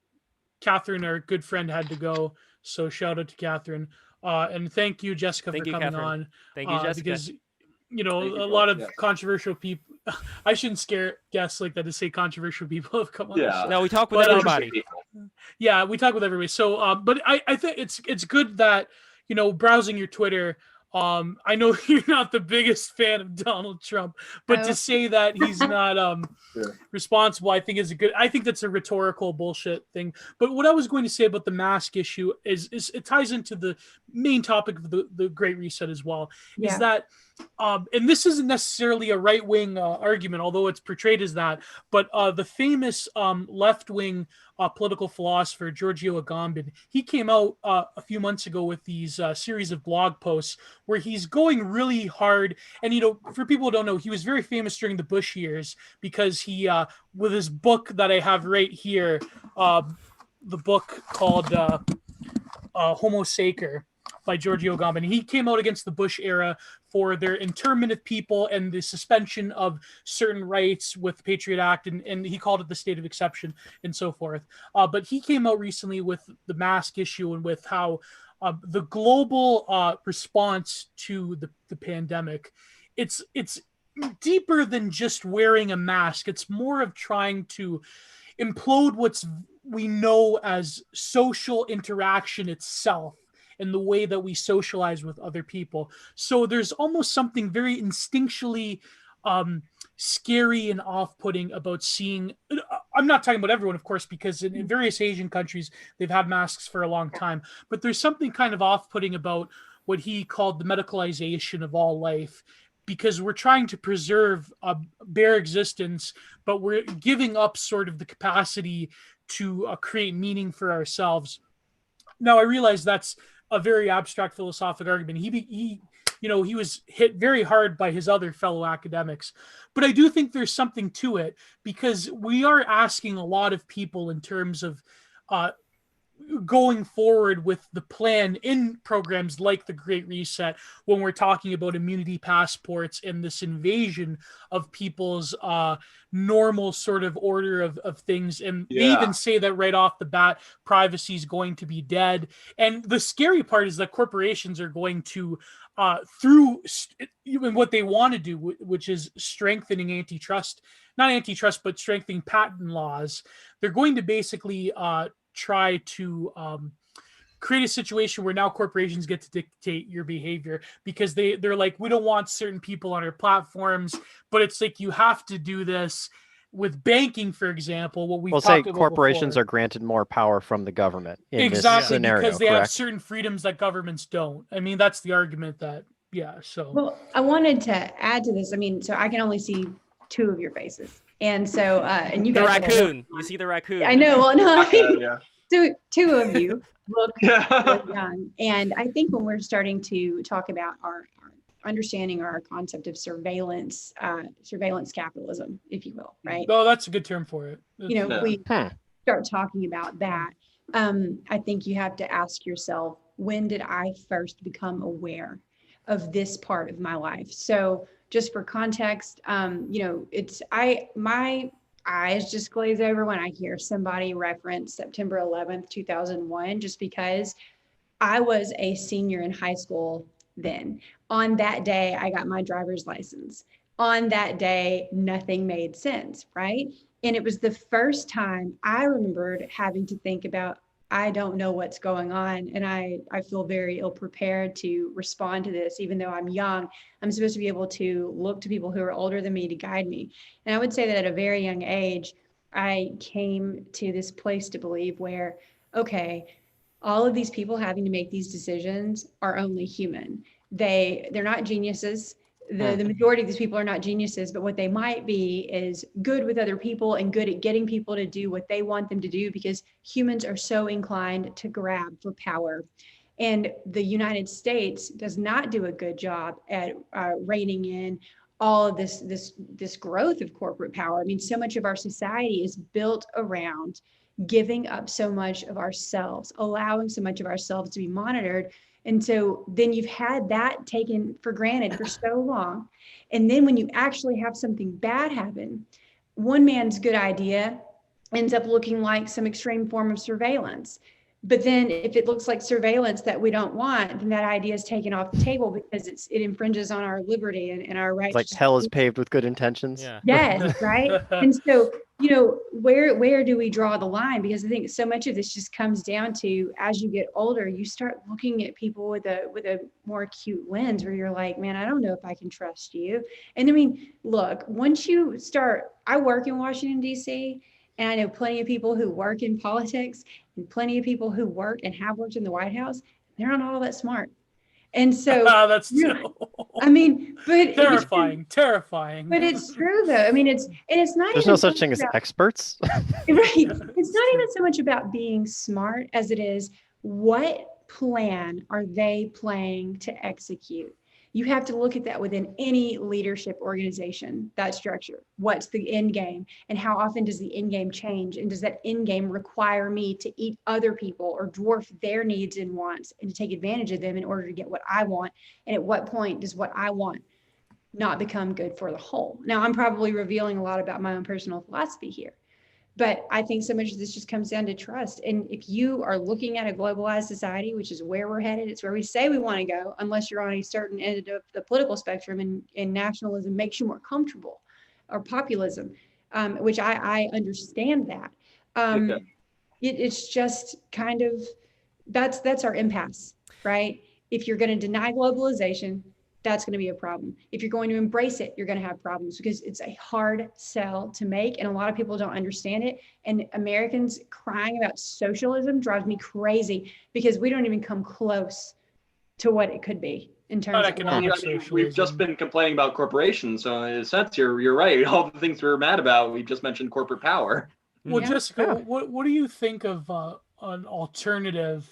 Catherine, our good friend, had to go. So shout out to Catherine. And thank you, Jessica, for coming on. Thank you, Jessica. Because, a lot of controversial people, I shouldn't scare guests like that to say controversial people have come on. Yeah. No, we talk with everybody. Yeah, we talk with everybody. So, but I think it's good that, browsing your Twitter, I know you're not the biggest fan of Donald Trump, but to say that he's not responsible, I think I think that's a rhetorical bullshit thing. But what I was going to say about the mask issue is it ties into the main topic of the Great Reset as well, is that, and this isn't necessarily a right-wing argument, although it's portrayed as that, but the famous left-wing political philosopher Giorgio Agamben, he came out a few months ago with these series of blog posts where he's going really hard. And, for people who don't know, he was very famous during the Bush years because he, with his book that I have right here, the book called Homo Sacer by Giorgio Agamben, he came out against the Bush era for their internment of people and the suspension of certain rights with the Patriot Act, and he called it the state of exception and so forth. But he came out recently with the mask issue and with how the global response to the pandemic, it's deeper than just wearing a mask. It's more of trying to implode we know as social interaction itself and the way that we socialize with other people. So there's almost something very instinctually scary and off-putting about seeing, I'm not talking about everyone, of course, because in various Asian countries, they've had masks for a long time, but there's something kind of off-putting about what he called the medicalization of all life, because we're trying to preserve a bare existence, but we're giving up sort of the capacity to create meaning for ourselves. Now, I realize that's a very abstract philosophical argument. He was hit very hard by his other fellow academics, but I do think there's something to it, because we are asking a lot of people in terms of going forward with the plan in programs like the Great Reset, when we're talking about immunity passports and this invasion of people's normal sort of order of things. And they even say that right off the bat, privacy is going to be dead. And the scary part is that corporations are going to, through even what they want to do, which is strengthening not antitrust, but strengthening patent laws. They're going to basically try to create a situation where now corporations get to dictate your behavior, because they're like, we don't want certain people on our platforms, but it's like, you have to do this with banking, for example. What we've talked about corporations before. are granted more power from the government in exactly, this scenario, because they correct? have certain freedoms that governments don't. I mean, that's the argument that yeah. So Well, I wanted to add to this. I mean, so I can only see two of your faces. And so, and you The guys. raccoon. You see the raccoon. I know. Well, no, Yeah. two of you look Yeah. really young. And I think when we're starting to talk about our understanding our concept of surveillance capitalism, if you will, right? Oh, that's a good term for it. You know, Yeah. if we start talking about that, I think you have to ask yourself, when did I first become aware of this part of my life? So just for context, you know, my eyes just glaze over when I hear somebody reference September 11th, 2001, just because I was a senior in high school then. On that day, I got my driver's license. On that day, nothing made sense, right? And it was the first time I remembered having to think about, I don't know what's going on. And I feel very ill prepared to respond to this, even though I'm young. I'm supposed to be able to look to people who are older than me to guide me. And I would say that at a very young age, I came to this place to believe where, okay, all of these people having to make these decisions are only human. They're not geniuses. The majority of these people are not geniuses, but what they might be is good with other people and good at getting people to do what they want them to do, because humans are so inclined to grab for power. And the United States does not do a good job at reining in all of this growth of corporate power. I mean, so much of our society is built around giving up so much of ourselves, allowing so much of ourselves to be monitored. And so then you've had that taken for granted for so long. And then when you actually have something bad happen, one man's good idea ends up looking like some extreme form of surveillance. But then if it looks like surveillance that we don't want, then that idea is taken off the table because it infringes on our liberty and our rights. Like hell is paved with good intentions. Yeah. Yes, right. And so, you know, where do we draw the line? Because I think so much of this just comes down to, as you get older, you start looking at people with a more acute lens where you're like, man, I don't know if I can trust you. And I mean, look, once you start, I work in Washington, D.C., and I know plenty of people who work in politics and plenty of people who work and have worked in the White House. They're not all that smart. And so that's I mean, but terrifying. But it's true though. I mean, it's not. There's no such thing as experts. Right. It's not even so much about being smart as it is, what plan are they playing to execute? You have to look at that within any leadership organization, that structure. What's the end game, and how often does the end game change? And does that end game require me to eat other people or dwarf their needs and wants and to take advantage of them in order to get what I want? And at what point does what I want not become good for the whole? Now, I'm probably revealing a lot about my own personal philosophy here, but I think so much of this just comes down to trust. And if you are looking at a globalized society, which is where we're headed, it's where we say we want to go, unless you're on a certain end of the political spectrum and nationalism makes you more comfortable, or populism, which I understand that. It's just kind of, that's our impasse, right? If you're going to deny globalization, that's going to be a problem. If you're going to embrace it, you're going to have problems because it's a hard sell to make. And a lot of people don't understand it. And Americans crying about socialism drives me crazy because we don't even come close to what it could be in terms of economic socialism. We've just been complaining about corporations. So in a sense, you're right. All the things we're mad about, we just mentioned corporate power. Well, Jessica, what do you think of an alternative,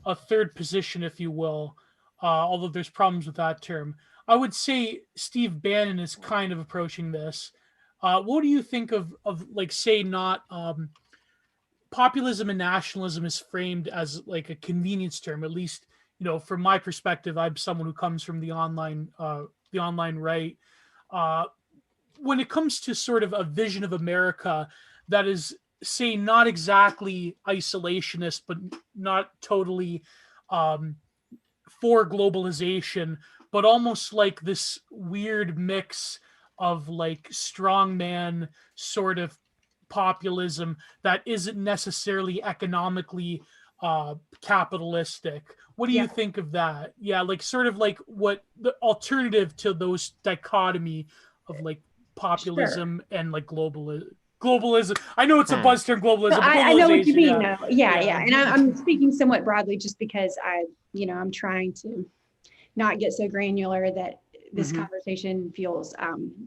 a third position, if you will? Although there's problems with that term. I would say Steve Bannon is kind of approaching this. What do you think of like, say, not populism and nationalism is framed as like a convenience term, at least, you know, from my perspective. I'm someone who comes from the online right. When it comes to sort of a vision of America that is, say, not exactly isolationist, but not totally for globalization, but almost like this weird mix of like strongman sort of populism that isn't necessarily economically capitalistic. What do you think of that? Yeah, like sort of like what the alternative to those dichotomy of like populism and like globalism. I know it's a buzz term, globalism. No, I know what you mean. Yeah. Yeah. And I'm speaking somewhat broadly just because I'm trying to not get so granular that this Mhm. conversation feels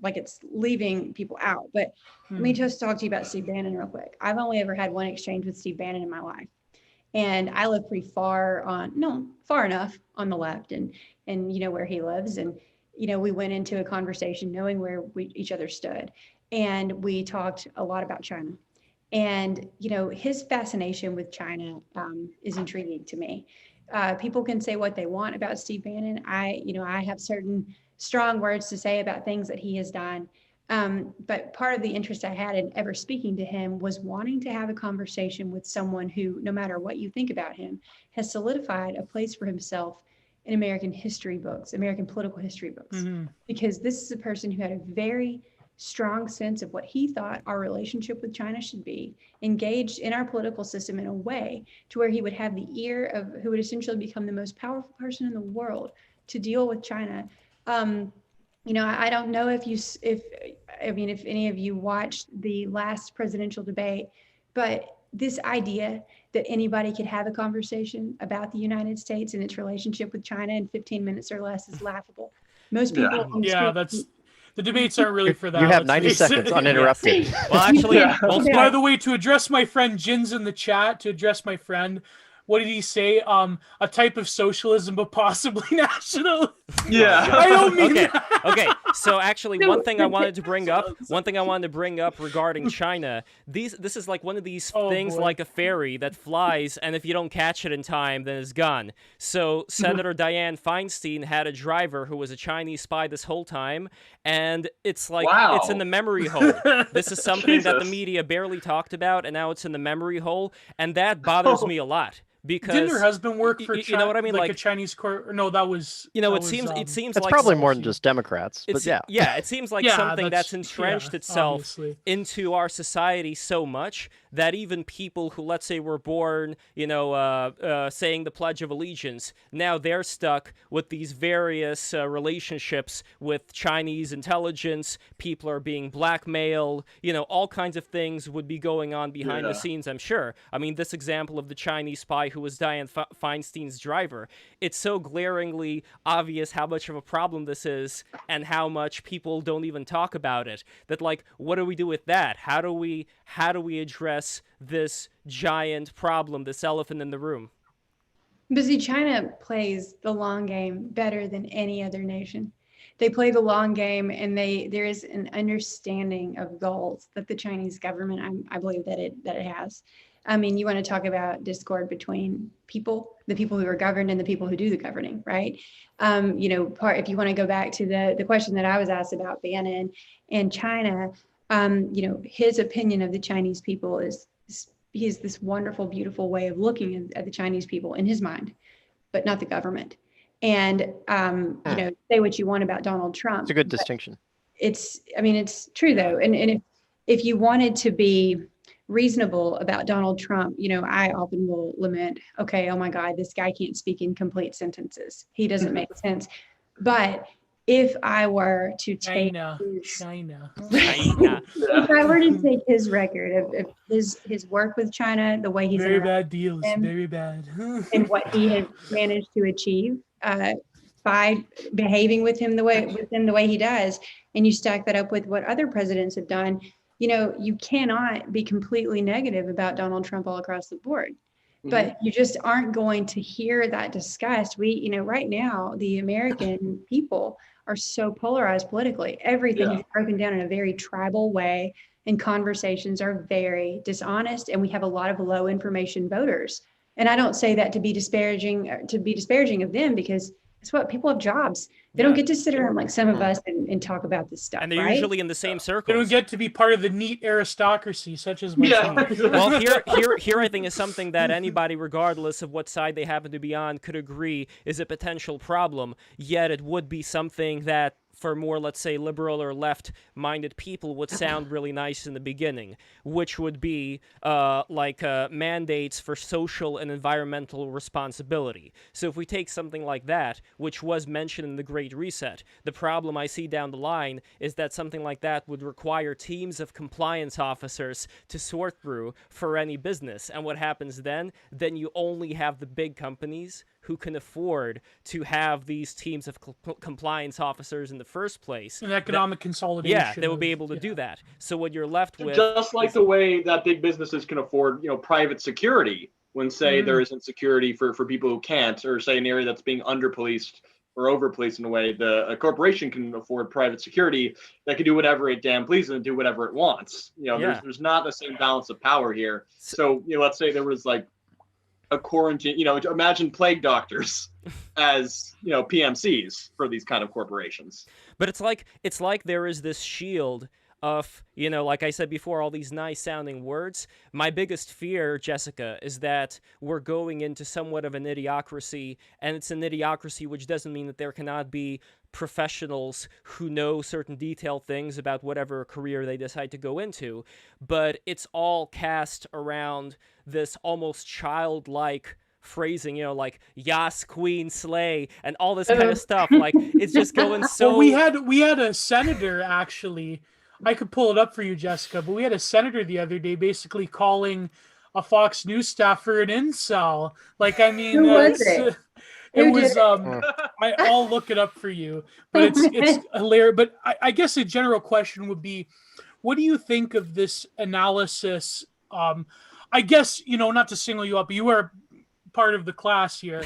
like it's leaving people out. But let me just talk to you about Steve Bannon real quick. I've only ever had one exchange with Steve Bannon in my life. And I live pretty far enough on the left and where he lives. And, we went into a conversation knowing where each other stood. And we talked a lot about China. And, his fascination with China is intriguing to me. People can say what they want about Steve Bannon. I have certain strong words to say about things that he has done. But part of the interest I had in ever speaking to him was wanting to have a conversation with someone who, no matter what you think about him, has solidified a place for himself in American history books, American political history books. Because this is a person who had a very strong sense of what he thought our relationship with China should be, engaged in our political system in a way to where he would have the ear of who would essentially become the most powerful person in the world to deal with China. I don't know if any of you watched the last presidential debate, but this idea that anybody could have a conversation about the United States and its relationship with China in 15 minutes or less is laughable. Most people on the Yeah, street, the debates aren't really for that. You have let's 90 face it. seconds uninterrupted. Well, actually, By the way, to address my friend Jin's in the chat, what did he say? A type of socialism, but possibly national. Yeah. I don't mean okay. that. Okay. So actually, one thing I wanted to bring up regarding China, this is like one of these things boy. like a ferry that flies, and if you don't catch it in time, then it's gone. So Senator Dianne Feinstein had a driver who was a Chinese spy this whole time, and it's like it's in the memory hole. This is something that the media barely talked about, and now it's in the memory hole, and that bothers me a lot. Because didn't her husband work for you know what I mean, like a Chinese court? No, that was it seems it's like probably more than just Democrats, but it seems like something that's entrenched itself obviously into our society so much that even people who, let's say, were born, saying the Pledge of Allegiance, now they're stuck with these various relationships with Chinese intelligence. People are being blackmailed. All kinds of things would be going on behind the scenes, I'm sure. I mean, this example of the Chinese spy who was Dianne Feinstein's driver, it's so glaringly obvious how much of a problem this is and how much people don't even talk about it. That, like, what do we do with that? How do we address this giant problem, this elephant in the room? But see, China plays the long game better than any other nation. They play the long game, and there is an understanding of goals that the Chinese government, I believe that it has. I mean, you want to talk about discord between the people who are governed and the people who do the governing, right? If you want to go back to the question that I was asked about Bannon and China, his opinion of the Chinese people is he has this wonderful, beautiful way of looking at the Chinese people in his mind, but not the government. And, say what you want about Donald Trump. It's a good distinction. It's true though. And if you wanted to be reasonable about Donald Trump, I often will lament, okay, oh my God, this guy can't speak in complete sentences. He doesn't make sense. But if I were to take China. If I were to take his record of his work with China, the way he's very bad deals, very bad, and what he has managed to achieve by behaving with him the way he does, and you stack that up with what other presidents have done, you cannot be completely negative about Donald Trump all across the board. But you just aren't going to hear that discussed. Right now, the American people are so polarized politically. Everything is broken down in a very tribal way, and conversations are very dishonest, and we have a lot of low information voters. And I don't say that to be disparaging of them, because it's what people have jobs. They don't get to sit around like some of us and talk about this stuff. And they're usually in the same circles. They don't get to be part of the neat aristocracy, such as myself. Well, here I think is something that anybody, regardless of what side they happen to be on, could agree is a potential problem. Yet it would be something that, for more, let's say, liberal or left-minded people, would sound really nice in the beginning, which would be mandates for social and environmental responsibility. So if we take something like that, which was mentioned in the Great Reset, the problem I see down the line is that something like that would require teams of compliance officers to sort through for any business. And what happens then? Then you only have the big companies who can afford to have these teams of compliance officers in the first place. An economic consolidation. Yeah, they will be able to do that. So what you're left with, just like the way that big businesses can afford, private security when, say, there isn't security for people who can't, or say an area that's being under-policed or over-policed in a way, a corporation can afford private security that can do whatever it damn pleases and do whatever it wants. There's not the same balance of power here. So, let's say there was like a quarantine, imagine plague doctors as, PMCs for these kind of corporations. But it's like there is this shield of, like I said before, all these nice sounding words. My biggest fear, Jessica, is that we're going into somewhat of an idiocracy, and it's an idiocracy which doesn't mean that there cannot be professionals who know certain detailed things about whatever career they decide to go into, but it's all cast around this almost childlike phrasing, like "Yas Queen Slay" and all this kind of stuff. Like, it's just going so. Well, we had a senator, actually. I could pull it up for you, Jessica, but we had a senator the other day basically calling a Fox News staffer an incel. Like, I mean, Who was it? It was I'll look it up for you, but it's hilarious. But I guess a general question would be, what do you think of this analysis? I guess, not to single you out, but you are part of the class here.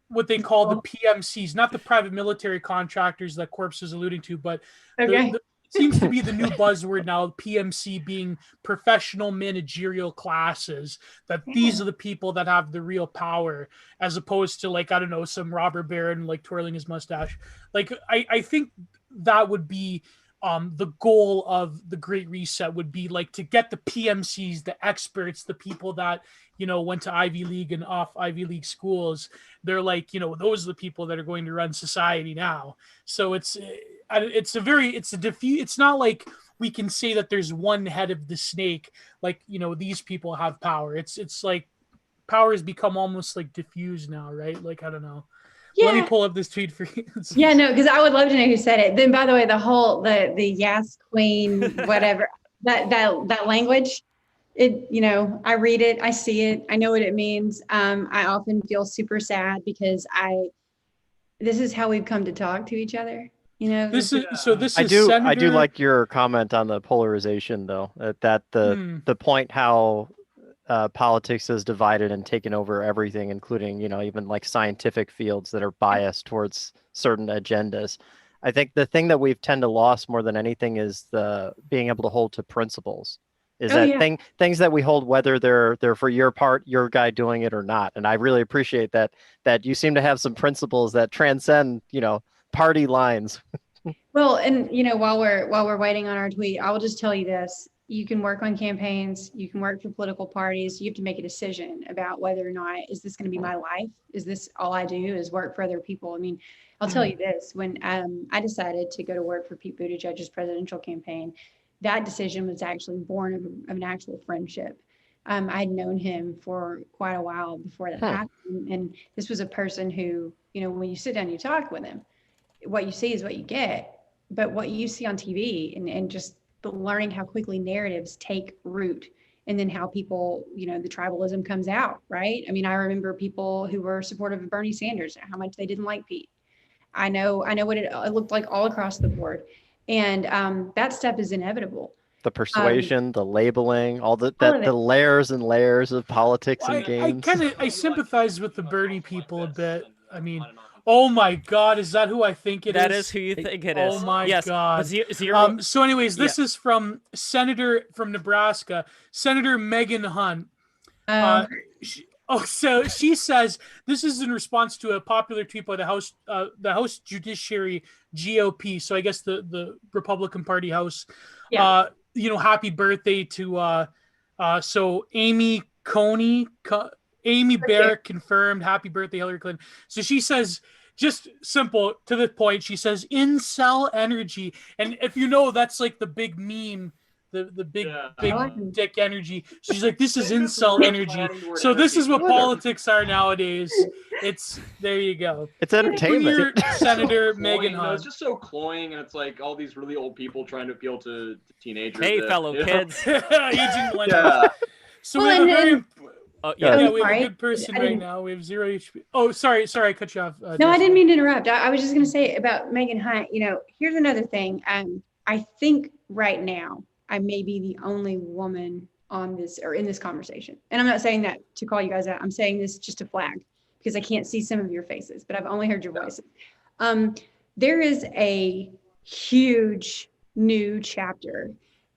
What they call the PMCs, not the private military contractors that Corpse is alluding to, but it seems to be the new buzzword now, PMC being professional managerial classes, that these are the people that have the real power, as opposed to, like, I don't know, some robber baron like twirling his mustache. Like, I think that would be the goal of the Great Reset, would be like to get the PMCs, the experts, the people that, went to Ivy League and off Ivy League schools. They're like, those are the people that are going to run society now. So it's not like we can say that there's one head of the snake, like, these people have power. It's like power has become almost like diffused now, right? Like, I don't know. Yeah. Let me pull up this tweet for you. Yeah, no, because I would love to know who said it. Then, by the way, the Yas Queen, whatever, that language, I read it, I see it, I know what it means. I often feel super sad because this is how we've come to talk to each other. I do like your comment on the polarization, though, that the point how politics is divided and taken over everything, including, even like scientific fields that are biased towards certain agendas. I think the thing that we've tend to lost more than anything is the being able to hold to principles. Things that we hold, whether they're for your part, your guy doing it or not. And I really appreciate that you seem to have some principles that transcend, party lines. Well, and while we're waiting on our tweet, I will just tell you this: you can work on campaigns, you can work for political parties. You have to make a decision about whether or not, is this going to be my life? Is this all I do is work for other people? I mean, I'll tell you this: when I decided to go to work for Pete Buttigieg's presidential campaign, that decision was actually born of an actual friendship. I'd known him for quite a while before that happened, and this was a person who, when you sit down and you talk with him, what you see is what you get. But what you see on TV and just the learning how quickly narratives take root, and then how people, the tribalism comes out, right? I mean, I remember people who were supportive of Bernie Sanders, how much they didn't like Pete. I know what it looked like all across the board. And that step is inevitable. The persuasion, the labeling, the layers and layers of politics and games. I sympathize with the Bernie people a bit. I mean, oh my God, is that who I think it is? That is who you think it is. Oh my God. So anyways, this is from Senator from Nebraska, Senator Megan Hunt. So she says this is in response to a popular tweet by the House Judiciary GOP. So I guess the Republican Party House. Yeah. Happy birthday to so Amy Coney. Amy Barrett confirmed. Happy birthday, Hillary Clinton. So she says, just simple to the point, she says incel energy. And if that's like the big meme, the big dick energy. She's like, this is incel energy. So this is what politics are nowadays. There you go. It's entertainment. Senator Megan Hunt. It's just so cloying, and it's like all these really old people trying to appeal to teenagers. Hey, fellow kids. Aging millennials. So Yeah. Yeah, we have sorry. a good person I right didn't- now. We have 0 HP. Oh, sorry, I cut you off. No, I Jessica. didn't mean to interrupt. I was just going to say about Megan Hunt, here's another thing. I think right now I may be the only woman on this or in this conversation. And I'm not saying that to call you guys out. I'm saying this just to flag because I can't see some of your faces, but I've only heard your voices. There is a huge new chapter.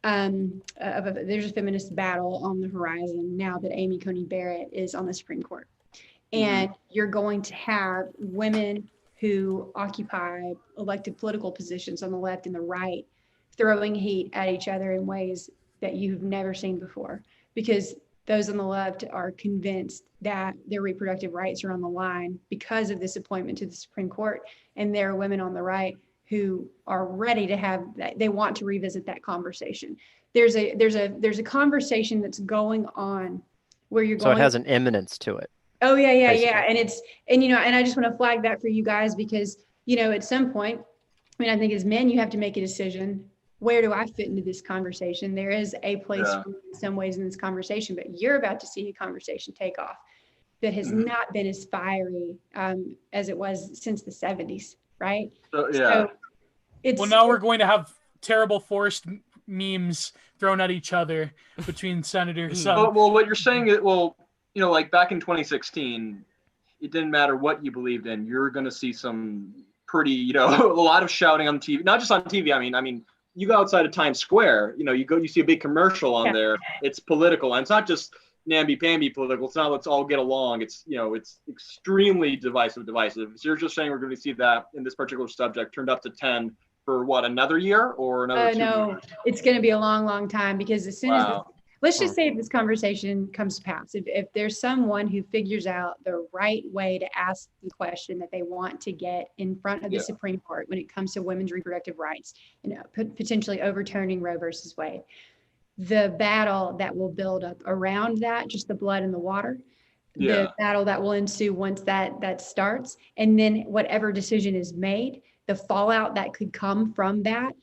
There's a feminist battle on the horizon now that Amy Coney Barrett is on the Supreme Court. And you're going to have women who occupy elected political positions on the left and the right throwing heat at each other in ways that you've never seen before, because those on the left are convinced that their reproductive rights are on the line because of this appointment to the Supreme Court. And there are women on the right who are ready to have that. They want to revisit that conversation. There's a conversation that's going on where you're going. So it has an imminence to it. Oh yeah. Basically. And I just want to flag that for you guys because, at some point, I think as men, you have to make a decision. Where do I fit into this conversation? There is a place for me in some ways in this conversation, but you're about to see a conversation take off that has not been as fiery as it was since the 70s, right? So now we're going to have terrible forced memes thrown at each other between senators. Well, what you're saying is, like back in 2016, it didn't matter what you believed in. You're going to see some pretty, a lot of shouting on TV, not just on TV. I mean, you go outside of Times Square, you see a big commercial on there. It's political, and it's not just namby-pamby political. It's not let's all get along. It's, it's extremely divisive. So you're just saying we're going to see that in this particular subject turned up to 10 for what, another year or another 2 no, years? It's going to be a long, long time because as soon as let's just say if this conversation comes to pass, if there's someone who figures out the right way to ask the question that they want to get in front of the Supreme Court when it comes to women's reproductive rights, potentially overturning Roe versus Wade, the battle that will build up around that, just the blood in the water, the battle that will ensue once that starts, and then whatever decision is made, the fallout that could come from that.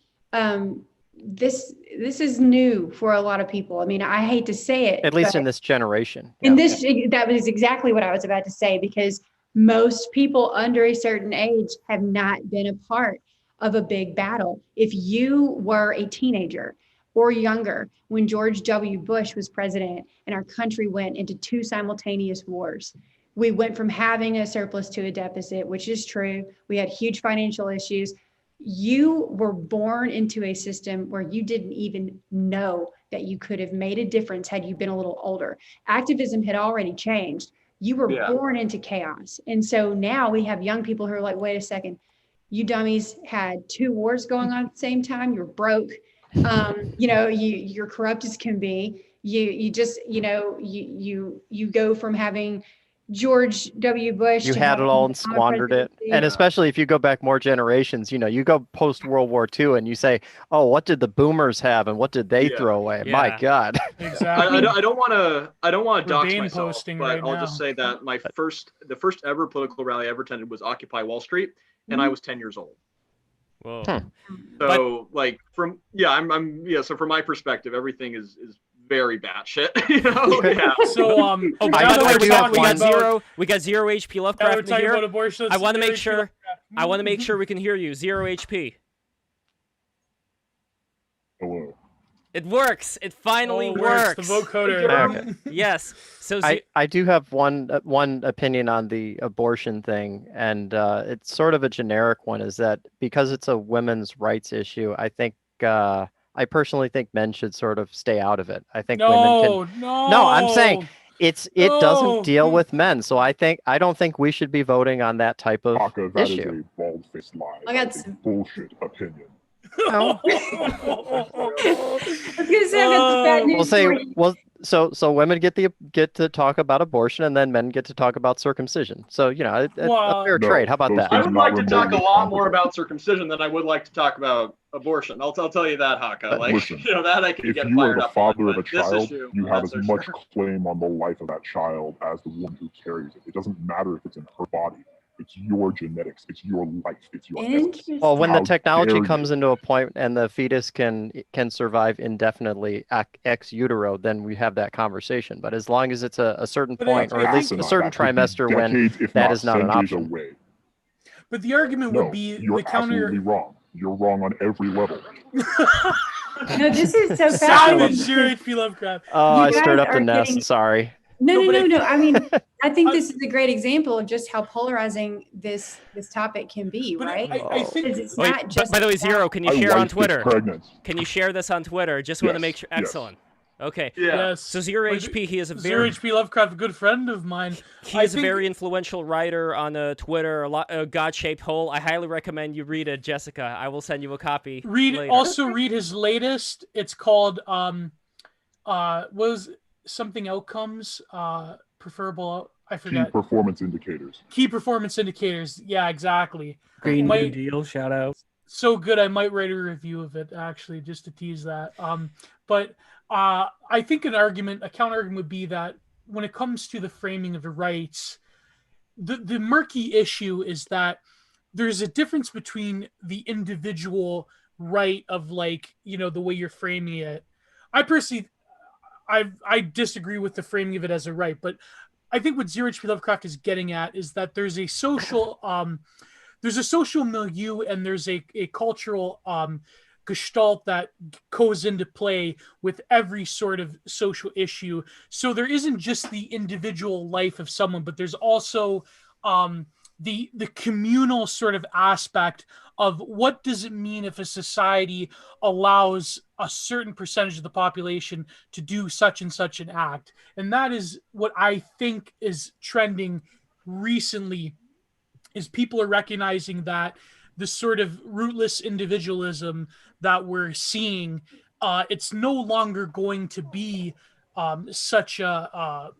This is new for a lot of people. I hate to say it, at least in this generation. That was exactly what I was about to say, because most people under a certain age have not been a part of a big battle. If you were a teenager or younger when George W. Bush was president and our country went into 2 simultaneous wars, we went from having a surplus to a deficit, which is true. We had huge financial issues. You were born into a system where you didn't even know that you could have made a difference had you been a little older. Activism had already changed. You were born into chaos. And so now we have young people who are like, wait a second, you dummies had 2 wars going on at the same time. You're broke. You're corrupt as can be. You just, you go from having George W. Bush. You had it all and squandered it. And especially if you go back more generations, you go post World War II and you say, oh, what did the boomers have and what did they throw away? My God. Exactly. I don't want to dox myself, but right I'll now. just say that the first ever political rally I ever attended was Occupy Wall Street, and I was 10 years old. Whoa. So so from my perspective, everything is very batshit. So by the way, we got zero HP Lovecraft in here. I want to make sure we can hear you. 0 HP. Hello. It works. It finally works. The vocoder. Okay. Yes. So I do have one opinion on the abortion thing, and it's sort of a generic one, is that because it's a women's rights issue, I think I personally think men should sort of stay out of it. I think women can. No, I'm saying it doesn't deal with men, so I don't think we should be voting on that type of Haka, that issue. is a bald-faced lie. I got That's a bullshit opinion. I was gonna say, I got the bad news for you. So women get to talk about abortion, and then men get to talk about circumcision. So it's a fair trade. How about that? I would like to talk a lot more about circumcision than I would like to talk about abortion. I'll tell you that, Haka. Listen, that I can get if you are fired the up father on, of a but this child, issue, you have as not so much sure. claim on the life of that child as the woman who carries it. It doesn't matter if it's in her body. It's your genetics. It's your life. It's your essence. Interesting. Well, when the How technology dare comes you. into a point and the fetus can survive indefinitely ex utero, then we have that conversation. But as long as it's a certain But point, I- or I at least think- a certain That could be trimester when decades, if that not is not an centuries option. away. But the argument No, would be you're the counter. absolutely wrong. You're wrong on every level. No, this is so Savage fascinating. Zero HP Lovecraft. Oh, You I stirred guys up the are nest. getting- Sorry. No, No, no, but no, I no. think- I mean, I think I- this is a great example of just how polarizing this topic can be, But right? I think Because it's Wait, not just by the way, about- Zero, can you My share on wife gets Twitter? pregnant. Can you share this on Twitter? Just want to Yes, make sure. yes. Excellent. Okay. Yeah. yes. So Zero But HP, he is a Zero very HP Lovecraft, a good friend of mine. he I is a think- very influential writer on Twitter. A God-shaped hole. I highly recommend you read it, Jessica. I will send you a copy. later. Also read his latest. It's called was something outcomes preferable. I Key forget. performance indicators. Key performance indicators. Yeah, exactly. Green New Might- Deal, shout out. So good, I might write a review of it actually, just to tease that. But I think a counter argument would be that when it comes to the framing of the rights, the murky issue is that there's a difference between the individual right of, like, you know, the way you're framing it. I personally, I disagree with the framing of it as a right, but I think what Zero HP Lovecraft is getting at is that there's a social milieu and there's a cultural gestalt that goes into play with every sort of social issue. So there isn't just the individual life of someone, but there's also the communal sort of aspect of what does it mean if a society allows a certain percentage of the population to do such and such an act. And that is what I think is trending recently, is people are recognizing that the sort of rootless individualism that we're seeing, it's no longer going to be such a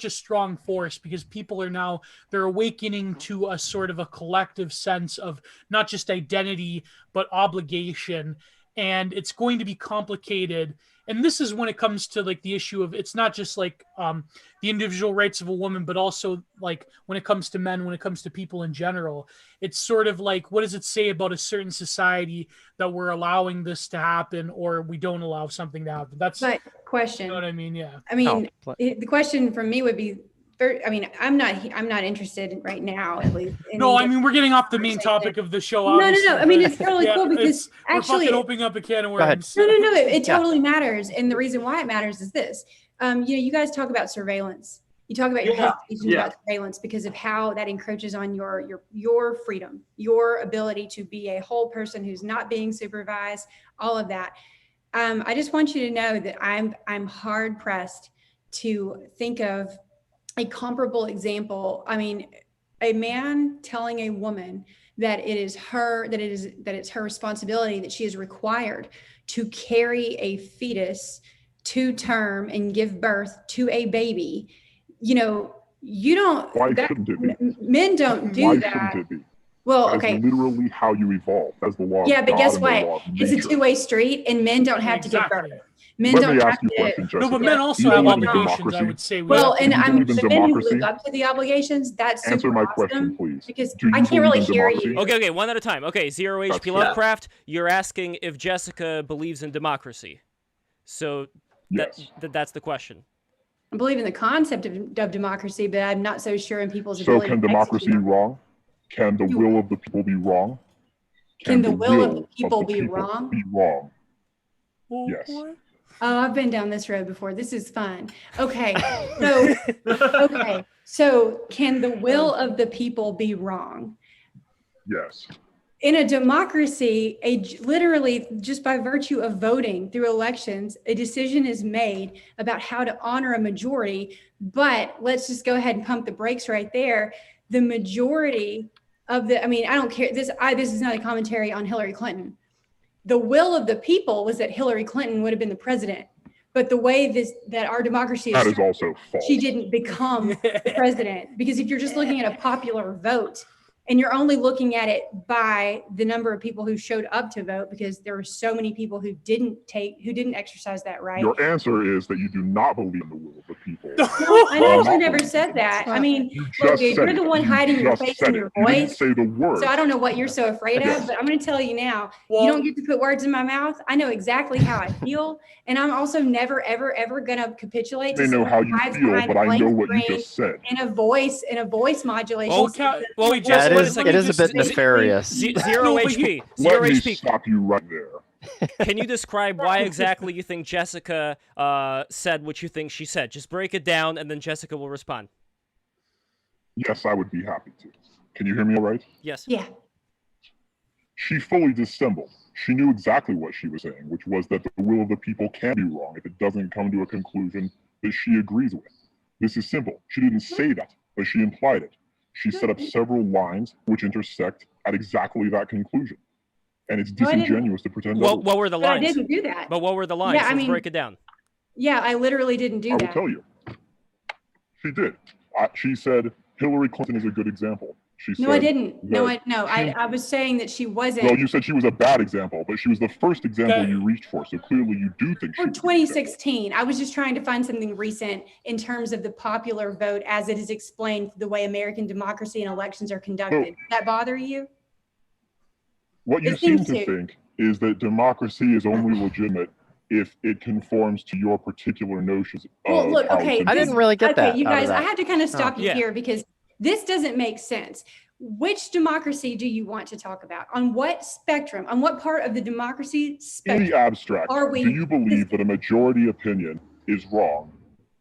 strong force, because people are they're awakening to a sort of a collective sense of not just identity but obligation, and it's going to be complicated. And this is when it comes to, like, the issue of, it's not just like the individual rights of a woman, but also, like, when it comes to men, when it comes to people in general, it's sort of like, what does it say about a certain society that we're allowing this to happen, or we don't allow something to happen? That's, But question. you know what I mean? Yeah. I mean, the question from me would be, I mean, I'm not interested right now, at least. No, I mean, we're getting off the main topic of the show. Obviously, No. I mean, but it's totally cool because we're actually, fucking opening up a can of Go ahead. worms. no. It totally matters, and the reason why it matters is this. You guys talk about surveillance. You talk about your hesitations about surveillance because of how that encroaches on your freedom, your ability to be a whole person who's not being supervised, all of that. I just want you to know that I'm hard pressed to think of a comparable example. I mean, a man telling a woman that it's her responsibility, that she is required to carry a fetus to term and give birth to a baby. You know, you don't. Why shouldn't it be? Men don't do Why that. shouldn't it be? Well, That okay. is literally how you evolve. That's the law of Yeah, but God guess and the law what? of It's a nature. two-way street, and men don't have to give Exactly. birth. Men Let don't me have ask you a question, to. Jessica. No, but men Do also you have believe in obligations, I democracy? would say. Well, and Do you I'm believe in the men who democracy? live up to the obligations. That's Answer super my awesome, question, please. because Do you I can't really believe in hear democracy? you. Okay, one at a time. Okay, Zero HP Yeah. Lovecraft, you're asking if Jessica believes in democracy. So Yes. that's the question. I believe in the concept of democracy, but I'm not so sure in people's So ability can to democracy be execute. wrong? Can the will of the people be wrong? Can the will of the people be wrong? Be wrong. Well, Yes. what? Oh, I've been down this road before. This is fun. Okay. So can the will of the people be wrong? Yes. In a democracy, literally just by virtue of voting through elections, a decision is made about how to honor a majority. But let's just go ahead and pump the brakes right there. The majority of I mean, I don't care. This is not a commentary on Hillary Clinton. The will of the people was that Hillary Clinton would have been the president. But the way that our democracy That is, is also false. she didn't become the president. Because if you're just looking at a popular vote, And you're only looking at it by the number of people who showed up to vote, because there were so many people who didn't exercise that right. Your answer is that you do not believe in the will of the people. No, I actually never said that. I mean, look, dude, you're the one hiding your face and your voice. You didn't say the word. So I don't know what you're so afraid of, but I'm going to tell you now, you don't get to put words in my mouth. I know exactly how I feel. And I'm also never, ever, ever going to capitulate. I know how you feel, but I know what you just said. In a voice modulation. Well, it is a bit nefarious. Zero HP. Let me stop you right there. Can you describe why exactly you think Jessica said what you think she said? Just break it down, and then Jessica will respond. Yes, I would be happy to. Can you hear me all right? Yes. Yeah. She fully dissembled. She knew exactly what she was saying, which was that the will of the people can be wrong if it doesn't come to a conclusion that she agrees with. This is simple. She didn't say that, but she implied it. She set up several lines which intersect at exactly that conclusion. And it's disingenuous to pretend what were the lines? But I didn't do that. But what were the lines? Let's break it down. Yeah, I literally didn't do that. I will tell you. She did. She said Hillary Clinton is a good example. She said no, I didn't. I was saying that she wasn't. Well, you said she was a bad example, but she was the first example you reached for. So clearly you do think she was 2016. I was just trying to find something recent in terms of the popular vote as it is explained the way American democracy and elections are conducted. Does that bother you? What you seem to think is that democracy is only legitimate if it conforms to your particular notions of well, look, okay, I didn't really get that. Okay, you guys, I had to kind of stop you here because this doesn't make sense. Which democracy do you want to talk about? On what spectrum? On what part of the democracy spectrum? In the abstract, do you believe that a majority opinion is wrong?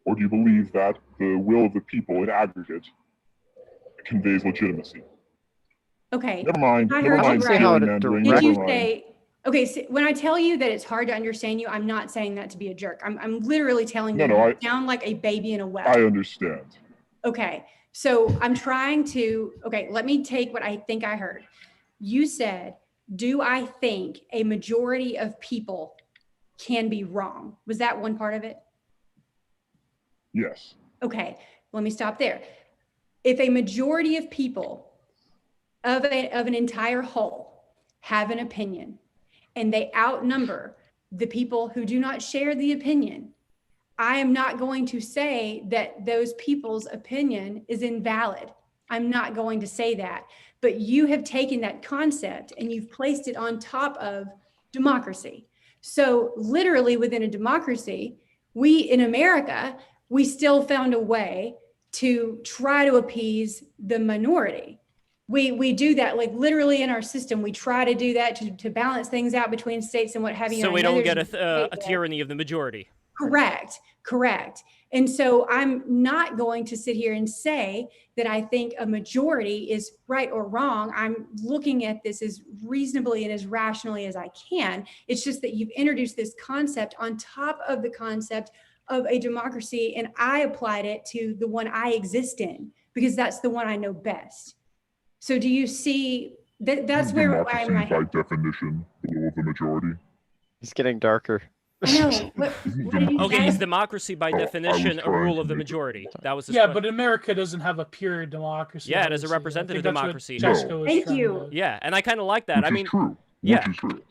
Or do you believe that the will of the people in aggregate conveys legitimacy? Okay. Never mind. I heard you right. Did you say, okay, so when I tell you that it's hard to understand you, I'm not saying that to be a jerk. I'm literally telling you you sound like a baby in a well. I understand. Okay. So I'm trying to, let me take what I think I heard. You said, do I think a majority of people can be wrong? Was that one part of it? Yes. Okay, let me stop there. If a majority of people of an entire whole have an opinion and they outnumber the people who do not share the opinion, I am not going to say that those people's opinion is invalid. I'm not going to say that. But you have taken that concept and you've placed it on top of democracy. So literally within a democracy, we in America, we still found a way to try to appease the minority. We do that, like literally in our system, we try to do that to balance things out between states and what have you. So we don't get a tyranny of the majority. Correct. And so I'm not going to sit here and say that I think a majority is right or wrong. I'm looking at this as reasonably and as rationally as I can. It's just that you've introduced this concept on top of the concept of a democracy, and I applied it to the one I exist in because that's the one I know best. So do you see that that's where democracy by definition, the will of the majority? It's getting darker. I know. What did you Okay, say? is democracy by definition a rule of the majority? That was but America doesn't have a pure democracy. Yeah, it is a representative democracy. Thank you. Yeah, and I kind of like that. Which I mean, is true. yeah. Which is true.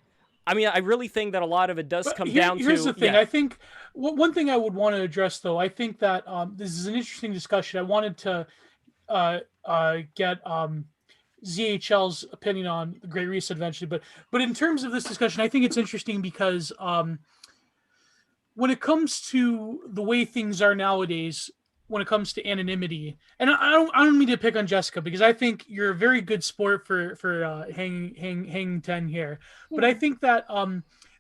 I mean, I really think that a lot of it does come down to. Here's the thing. I think one thing I would want to address, though, I think that this is an interesting discussion. I wanted to get ZHL's opinion on the Great Reset eventually, but in terms of this discussion, I think it's interesting because when it comes to the way things are nowadays, when it comes to anonymity, and I don't mean to pick on Jessica because I think you're a very good sport for hang 10 here, but I think that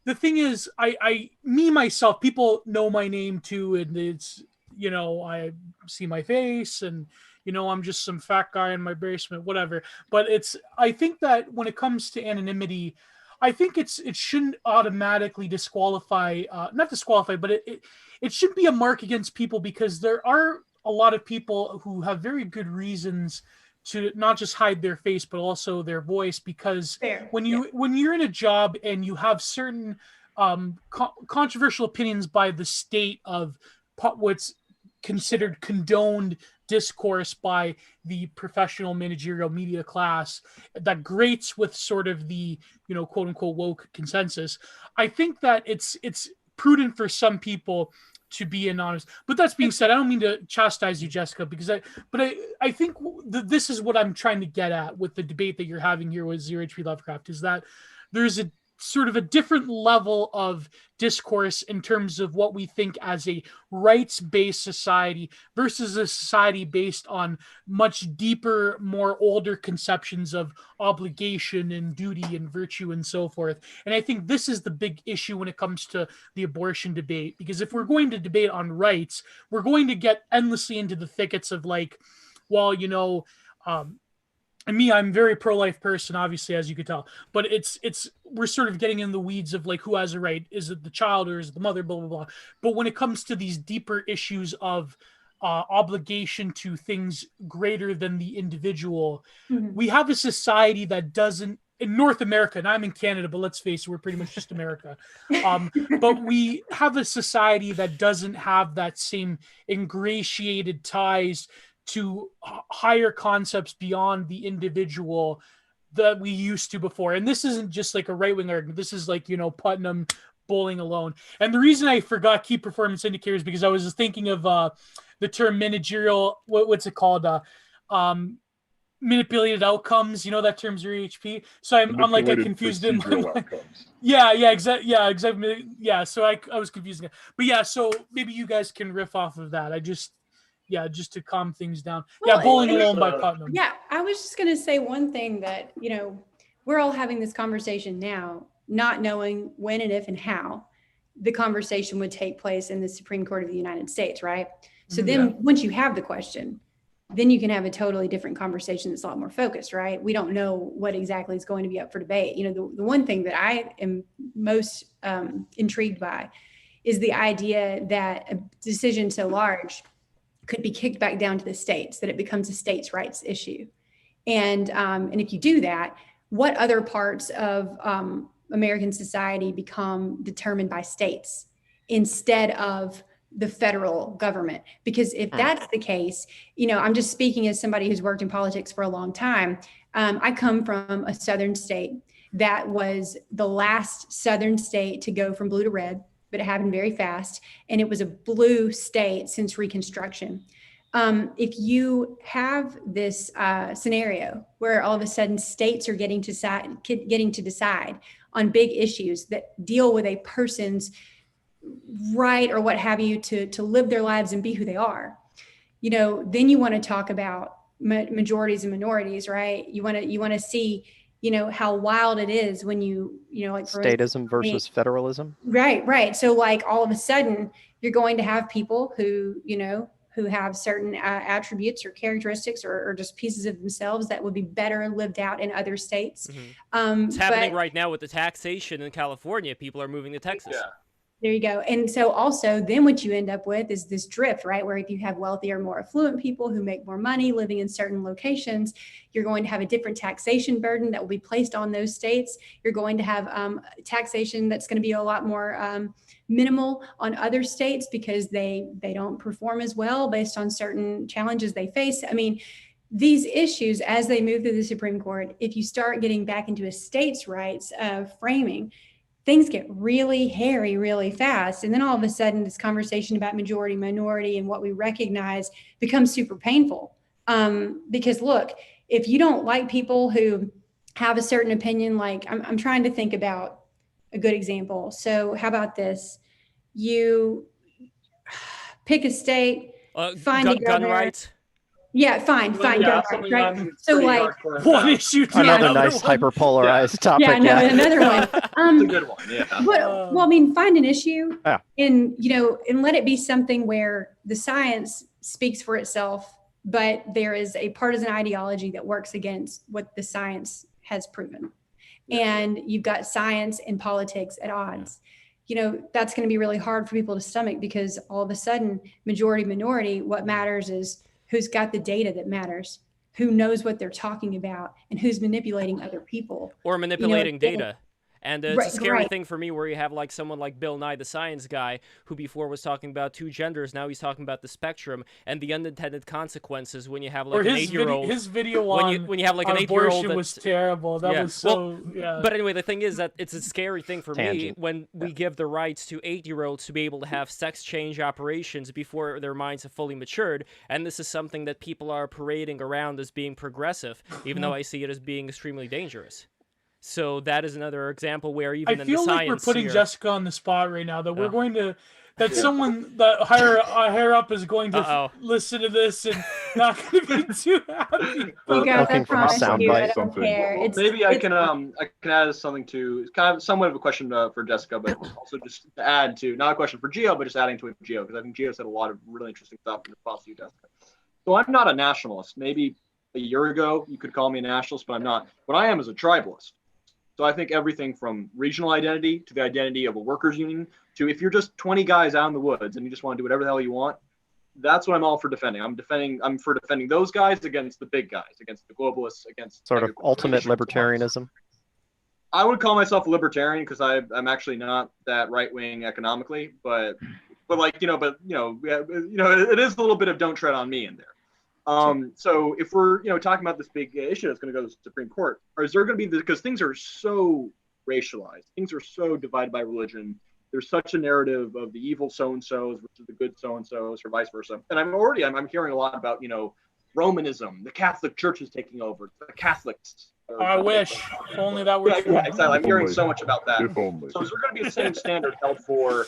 the thing is, I myself, people know my name too, and it's, I see my face and I'm just some fat guy in my basement, whatever. But I think that when it comes to anonymity, I think it shouldn't automatically disqualify, not disqualify, but it should be a mark against people because there are a lot of people who have very good reasons to not just hide their face, but also their voice. Because when you're in a job and you have certain controversial opinions by the state of what's considered condoned discourse by the professional managerial media class that grates with sort of the, you know, quote unquote woke consensus. I think that it's prudent for some people to be anonymous. But that's being said, I don't mean to chastise you, Jessica, because I think this is what I'm trying to get at with the debate that you're having here with Zero HP Lovecraft, is that there's a sort of a different level of discourse in terms of what we think as a rights-based society versus a society based on much deeper, more older conceptions of obligation and duty and virtue and so forth. And I think this is the big issue when it comes to the abortion debate, because if we're going to debate on rights, we're going to get endlessly into the thickets of like, well, you know, and me, I'm a very pro-life person, obviously, as you could tell. But we're sort of getting in the weeds of like who has a right. Is it the child or is it the mother? Blah blah blah. But when it comes to these deeper issues of obligation to things greater than the individual, we have a society that doesn't. In North America, and I'm in Canada, but let's face it, we're pretty much just America. But we have a society that doesn't have that same ingratiated ties to higher concepts beyond the individual that we used to before. And this isn't just like a right-wing argument. This is like, you know, Putnam bowling alone. And the reason I forgot key performance indicators, because I was thinking of the term managerial, what's it called? Manipulated outcomes. You know, that term's your HP. So I'm like, I confused it. Yeah, exactly. Yeah, so I was confusing it. But yeah, so maybe you guys can riff off of that. Just to calm things down. Well, yeah, Bowling Alone by Putnam. Yeah, I was just going to say one thing that, you know, we're all having this conversation now, not knowing when and if and how the conversation would take place in the Supreme Court of the United States, right? So then once you have the question, then you can have a totally different conversation that's a lot more focused, right? We don't know what exactly is going to be up for debate. You know, the one thing that I am most intrigued by is the idea that a decision so large could be kicked back down to the states, that it becomes a states' rights issue. And if you do that, what other parts of American society become determined by states instead of the federal government? Because if that's the case, you know, I'm just speaking as somebody who's worked in politics for a long time. I come from a southern state that was the last southern state to go from blue to red, but it happened very fast. And it was a blue state since Reconstruction. If you have this scenario where all of a sudden states are getting to decide on big issues that deal with a person's right or what have you to live their lives and be who they are, you know, then you want to talk about majorities and minorities, right? You want to see, you know, how wild it is when you know, like statism versus federalism. Right. So like all of a sudden you're going to have people who, you know, who have certain attributes or characteristics or just pieces of themselves that would be better lived out in other states. It's happening right now with the taxation in California. People are moving to Texas. Yeah. There you go. And so also then what you end up with is this drift, right? Where if you have wealthier, more affluent people who make more money living in certain locations, you're going to have a different taxation burden that will be placed on those states. You're going to have taxation that's going to be a lot more minimal on other states because they don't perform as well based on certain challenges they face. I mean, these issues, as they move through the Supreme Court, if you start getting back into a states' rights framing, things get really hairy really fast. And then all of a sudden, this conversation about majority, minority, and what we recognize becomes super painful. Because look, if you don't like people who have a certain opinion, like I'm trying to think about a good example. So how about this? You pick a state, find a governor. Gun rights. Yeah, fine, Yeah, gun rights, right? So like, one issue to another nice hyperpolarized topic. Another one. It's a good one. Yeah. Well, I mean, find an issue, and and let it be something where the science speaks for itself, but there is a partisan ideology that works against what the science has proven, and you've got science and politics at odds. You know, that's going to be really hard for people to stomach because all of a sudden, majority, minority, what matters is who's got the data that matters, who knows what they're talking about, and who's manipulating other people. Or manipulating data. And it's a scary thing for me where you have like someone like Bill Nye, the science guy, who before was talking about 2 genders, now he's talking about the spectrum and the unintended consequences when you have like an 8-year-old. His video on when you have like an 8-year-old abortion was terrible. That was so But anyway, the thing is that it's a scary thing for Tangent. me when we give the rights to 8-year-olds to be able to have sex change operations before their minds have fully matured, and this is something that people are parading around as being progressive, even though I see it as being extremely dangerous. So that is another example where even I feel like we're putting Jessica on the spot right now. That we're going to, that someone that higher up is going to listen to this and not going to be too happy. You guys, I promise you, I don't something. care. Well, maybe I can add something to. It's kind of somewhat of a question for Jessica, but also just to add to, not a question for Gio, but just adding to it for Gio, because I think Gio said a lot of really interesting stuff in response to you, Jessica. So I'm not a nationalist. Maybe a year ago you could call me a nationalist, but I'm not. What I am is a tribalist. So I think everything from regional identity to the identity of a workers' union to if you're just 20 guys out in the woods and you just want to do whatever the hell you want, that's what I'm all for defending. I'm for defending those guys against the big guys, against the globalists, against sort of ultimate libertarianism. I would call myself a libertarian because I'm actually not that right wing economically, but it is a little bit of don't tread on me in there. So if we're talking about this big issue that's going to go to the Supreme Court, or is there going to be, because things are so racialized, things are so divided by religion, there's such a narrative of the evil so-and-sos versus the good so-and-sos or vice versa. And I'm hearing a lot about, Romanism, the Catholic Church is taking over, the Catholics. I wish. If only that were true. Yeah, exactly. I'm hearing so much about that. If only. So is there going to be the same standard held for,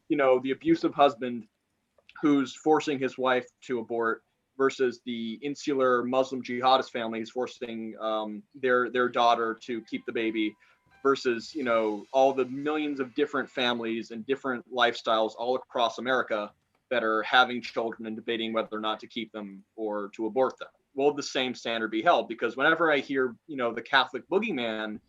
the abusive husband who's forcing his wife to abort versus the insular Muslim jihadist family who's forcing their daughter to keep the baby, versus all the millions of different families and different lifestyles all across America that are having children and debating whether or not to keep them or to abort them? Will the same standard be held? Because whenever I hear the Catholic boogeyman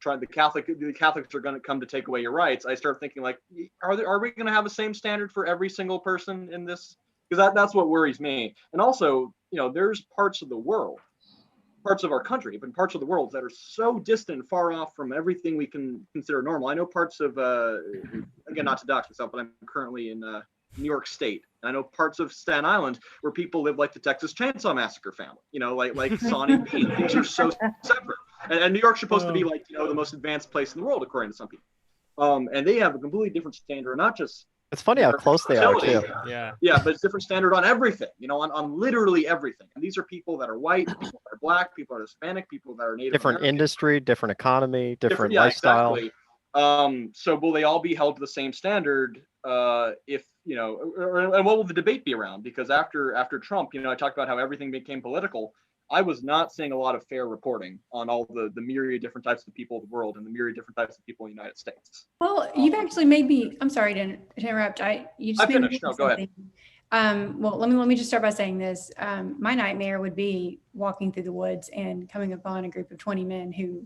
the Catholics are going to come to take away your rights, I start thinking like, are we going to have the same standard for every single person in this? Because that's what worries me. And also, there's parts of the world, parts of our country, but parts of the world that are so distant, far off from everything we can consider normal. I know parts of, again, not to dox myself, but I'm currently in New York State. And I know parts of Staten Island where people live like the Texas Chainsaw Massacre family, like Sonny B. Things are so separate. And New York's supposed to be like, the most advanced place in the world, according to some people. And they have a completely different standard, not just. It's funny how close they are too. Yeah, but it's different standard on everything, on literally everything. And these are people that are white, people that are black, people that are Hispanic, people that are Native different American. Industry, different economy, different lifestyle. Exactly. So will they all be held to the same standard? If and what will the debate be around? Because after Trump, I talked about how everything became political. I was not seeing a lot of fair reporting on all the myriad different types of people of the world and the myriad different types of people in the United States. Well, you've actually made me. I'm sorry to interrupt. You just made finished. No, go ahead. Well, let me just start by saying this. My nightmare would be walking through the woods and coming upon a group of 20 men who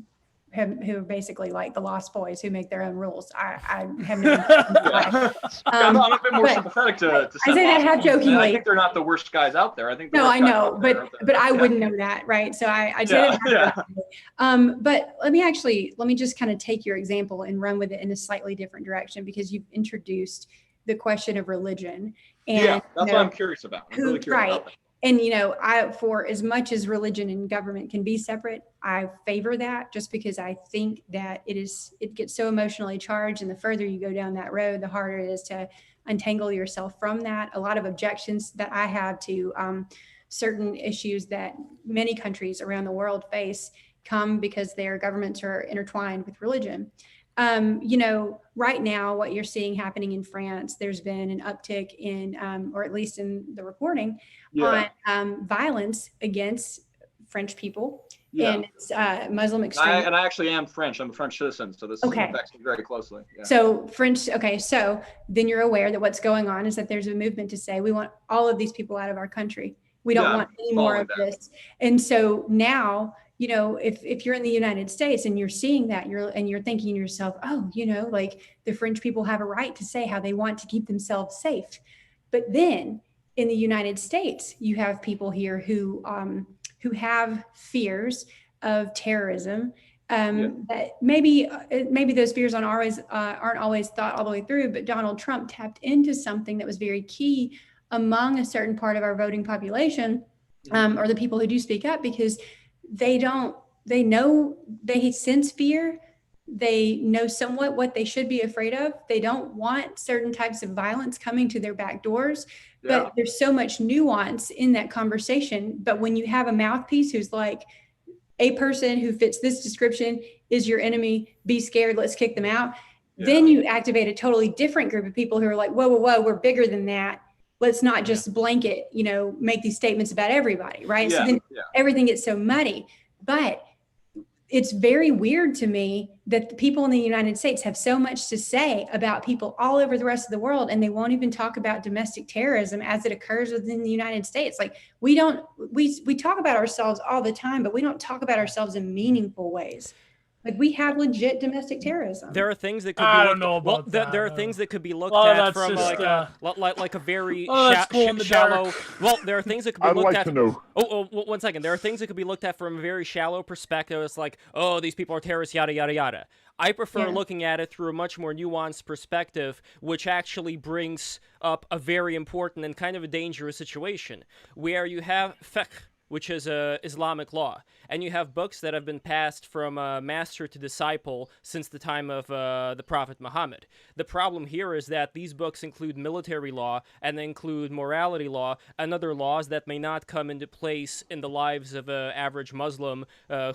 are basically like the Lost Boys who make their own rules. I have no I'm a bit more sympathetic to I say that half jokingly. I think they're not the worst guys out there. I think I know, but I wouldn't know that, right? So I say that half jokingly. But let me just kind of take your example and run with it in a slightly different direction, because you've introduced the question of religion. And that's what I'm curious about. I'm really curious about that. And, for as much as religion and government can be separate, I favor that, just because I think that it gets so emotionally charged. And the further you go down that road, the harder it is to untangle yourself from that. A lot of objections that I have to certain issues that many countries around the world face come because their governments are intertwined with religion. Right now, what you're seeing happening in France, there's been an uptick in, or at least in the reporting, on violence against French people and it's Muslim extremists. And I actually am French. I'm a French citizen, so this affects me very closely. Yeah. So so then you're aware that what's going on is that there's a movement to say we want all of these people out of our country. We don't want any more of this. And so now, if you're in the United States and you're seeing that, you're thinking to yourself, oh, like the French people have a right to say how they want to keep themselves safe. But then in the United States, you have people here who have fears of terrorism, that maybe those fears aren't always thought all the way through, but Donald Trump tapped into something that was very key among a certain part of our voting population, or the people who do speak up, because they sense fear. They know somewhat what they should be afraid of. They don't want certain types of violence coming to their back doors, but there's so much nuance in that conversation. But when you have a mouthpiece who's like, a person who fits this description is your enemy, be scared, let's kick them out. Then you activate a totally different group of people who are like, whoa, we're bigger than that. Let's not just blanket, make these statements about everybody, right? So then everything gets so muddy. But it's very weird to me that the people in the United States have so much to say about people all over the rest of the world, and they won't even talk about domestic terrorism as it occurs within the United States. Like we talk about ourselves all the time, but we don't talk about ourselves in meaningful ways. Like we have legit domestic terrorism. There are things that could be there are things that could be looked at from like a very shallow. Well, there are things that could be looked at. Oh, 1 second. There are things that could be looked at from a very shallow perspective. It's like, oh, these people are terrorists, yada yada yada. I prefer looking at it through a much more nuanced perspective, which actually brings up a very important and kind of a dangerous situation where you have fiqh, which is Islamic law. And you have books that have been passed from master to disciple since the time of the Prophet Muhammad. The problem here is that these books include military law, and they include morality law, and other laws that may not come into place in the lives of an average Muslim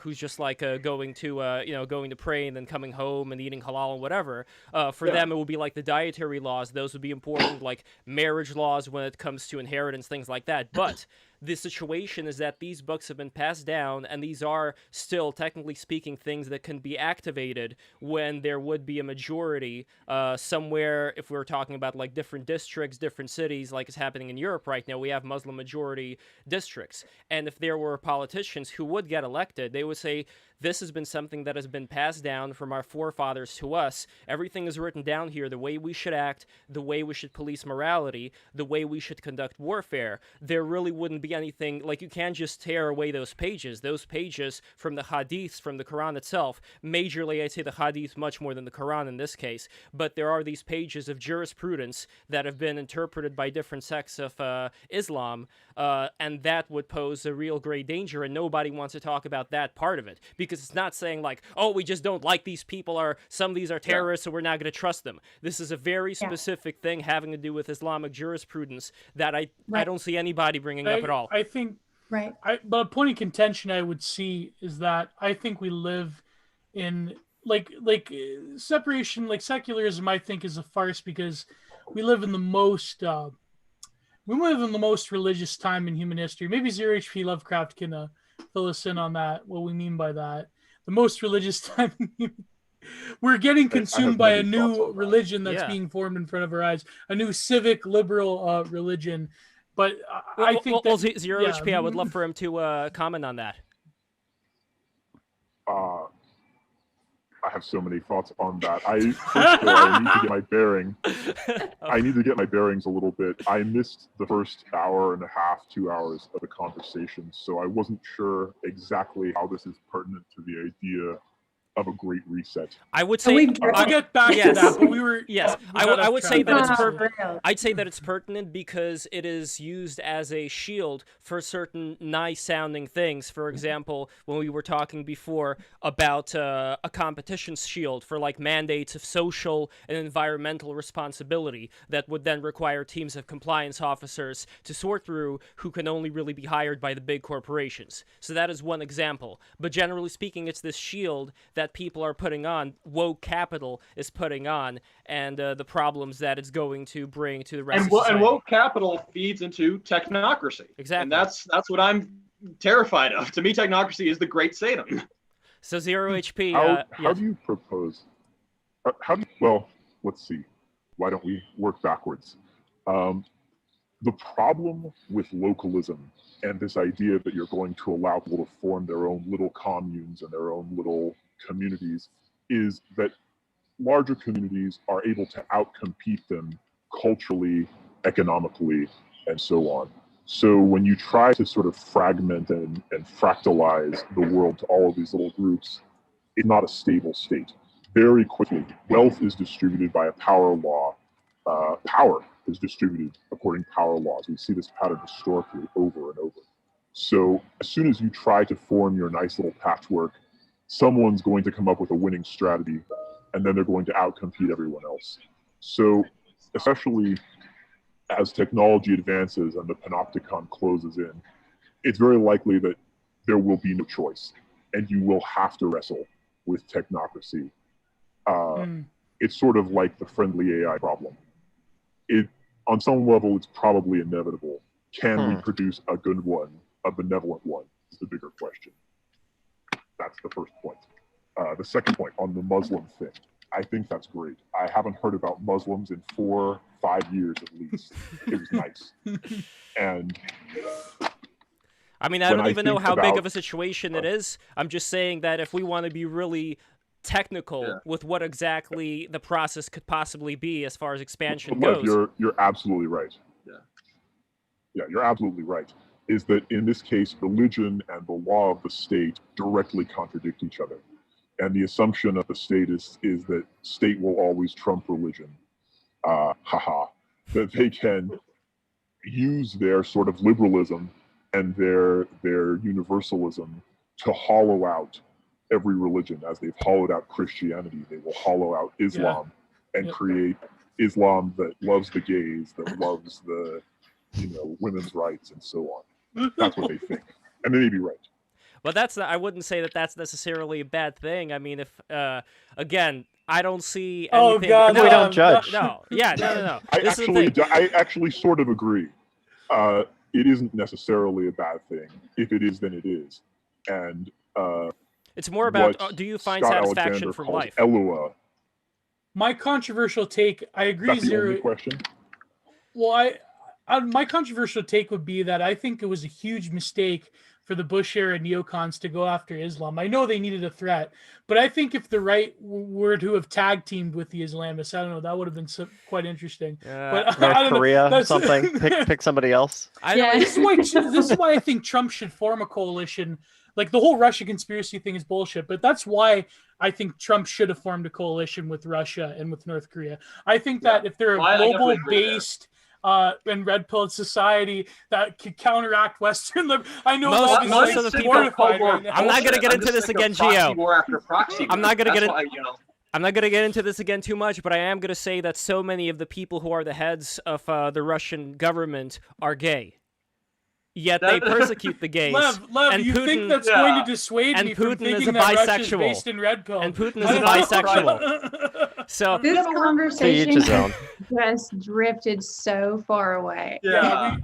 who's just like going to pray and then coming home and eating halal and whatever. For them, it will be like the dietary laws. Those would be important, like marriage laws when it comes to inheritance, things like that. But the situation is that these books have been passed down, and these are still, technically speaking, things that can be activated when there would be a majority somewhere. If we were talking about like different districts, different cities, like is happening in Europe right now, we have Muslim majority districts. And if there were politicians who would get elected, they would say, this has been something that has been passed down from our forefathers to us. Everything is written down here, the way we should act, the way we should police morality, the way we should conduct warfare. There really wouldn't be anything, like you can't just tear away those pages. Those pages from the hadiths, from the Quran itself, majorly I'd say the hadith much more than the Quran in this case, but there are these pages of jurisprudence that have been interpreted by different sects of Islam, and that would pose a real great danger, and nobody wants to talk about that part of it. Because it's not saying like, oh, we just don't like these people, or some of these are terrorists, so we're not going to trust them. This is a very specific thing having to do with Islamic jurisprudence that I don't see anybody bringing up at all. I think, but a point of contention I would see is that I think we live in like separation, like secularism. I think is a farce because we live in the most religious time in human history. Maybe 0HP Lovecraft can fill us in on that, what we mean by that. The most religious time. We're getting consumed by a new religion that's being formed in front of our eyes, a new civic liberal religion. But I think that 0HP, I would love for him to comment on that. I have so many thoughts on that. First of all, I need to get my bearing. I need to get my bearings a little bit. I missed the first hour and a half, 2 hours of the conversation, so I wasn't sure exactly how this is pertinent to the idea of a great reset. I would say I'll get back to that, but we were I would say that it's I'd say that it's pertinent because it is used as a shield for certain nice sounding things. For example, when we were talking before about a competition shield for like mandates of social and environmental responsibility that would then require teams of compliance officers to sort through who can only really be hired by the big corporations. So that is one example. But generally speaking, it's this shield that people are putting on, woke capital is putting on, and the problems that it's going to bring to the rest of society. And woke capital feeds into technocracy. Exactly. And that's what I'm terrified of. To me, technocracy is the great Satan. So 0HP. How do you propose? Well, let's see. Why don't we work backwards? The problem with localism and this idea that you're going to allow people to form their own little communes and their own little communities is that larger communities are able to outcompete them culturally, economically, and so on. So when you try to sort of fragment and fractalize the world to all of these little groups, it's not a stable state. Very quickly, wealth is distributed by a power law. Power is distributed according to power laws. We see this pattern historically over and over. So as soon as you try to form your nice little patchwork, someone's going to come up with a winning strategy, and then they're going to outcompete everyone else. So especially as technology advances and the panopticon closes in, it's very likely that there will be no choice, and you will have to wrestle with technocracy. It's sort of like the friendly AI problem. On some level, it's probably inevitable. Can we produce a good one, a benevolent one, is the bigger question. That's the first point. The second point on the Muslim thing, I think that's great. I haven't heard about Muslims in 4-5 years at least. It was nice. And I mean, I don't even know how big of a situation it is. I'm just saying that if we want to be really technical with what exactly the process could possibly be as far as expansion goes. You're absolutely right. Yeah, you're absolutely right. Is that in this case, religion and the law of the state directly contradict each other. And the assumption of the state is that state will always trump religion. That they can use their sort of liberalism and their universalism to hollow out every religion. As they've hollowed out Christianity, they will hollow out Islam and create Islam that loves the gays, that loves the women's rights and so on. That's what they think, and they may be right. Well, I wouldn't say that that's necessarily a bad thing. I mean, if again, I don't see anything. Oh God, we don't judge. No. I actually sort of agree. It isn't necessarily a bad thing. If it is, then it is. And it's more about do you find satisfaction from life? Elua. My controversial take, I agree. That's the only question. Well, my controversial take would be that I think it was a huge mistake for the Bush era neocons to go after Islam. I know they needed a threat, but I think if the right were to have tag teamed with the Islamists, I don't know, that would have been quite interesting. But North Korea, something. Pick somebody else. This is why I think Trump should form a coalition. Like the whole Russia conspiracy thing is bullshit, but that's why I think Trump should have formed a coalition with Russia and with North Korea. I think that if they're a global-based and red-pilled society that could counteract Western I know most of the people. I'm not going to get into this again, Gio. War after proxy. I'm not going to get I'm not going to get into this again too much, but I am going to say that so many of the people who are the heads of the Russian government are gay. Yet they persecute the gays. Lev, and you Putin, think that's going to dissuade me from thinking that Russia's based in red pill? And Putin is a bisexual. So this conversation just drifted so far away. Yeah,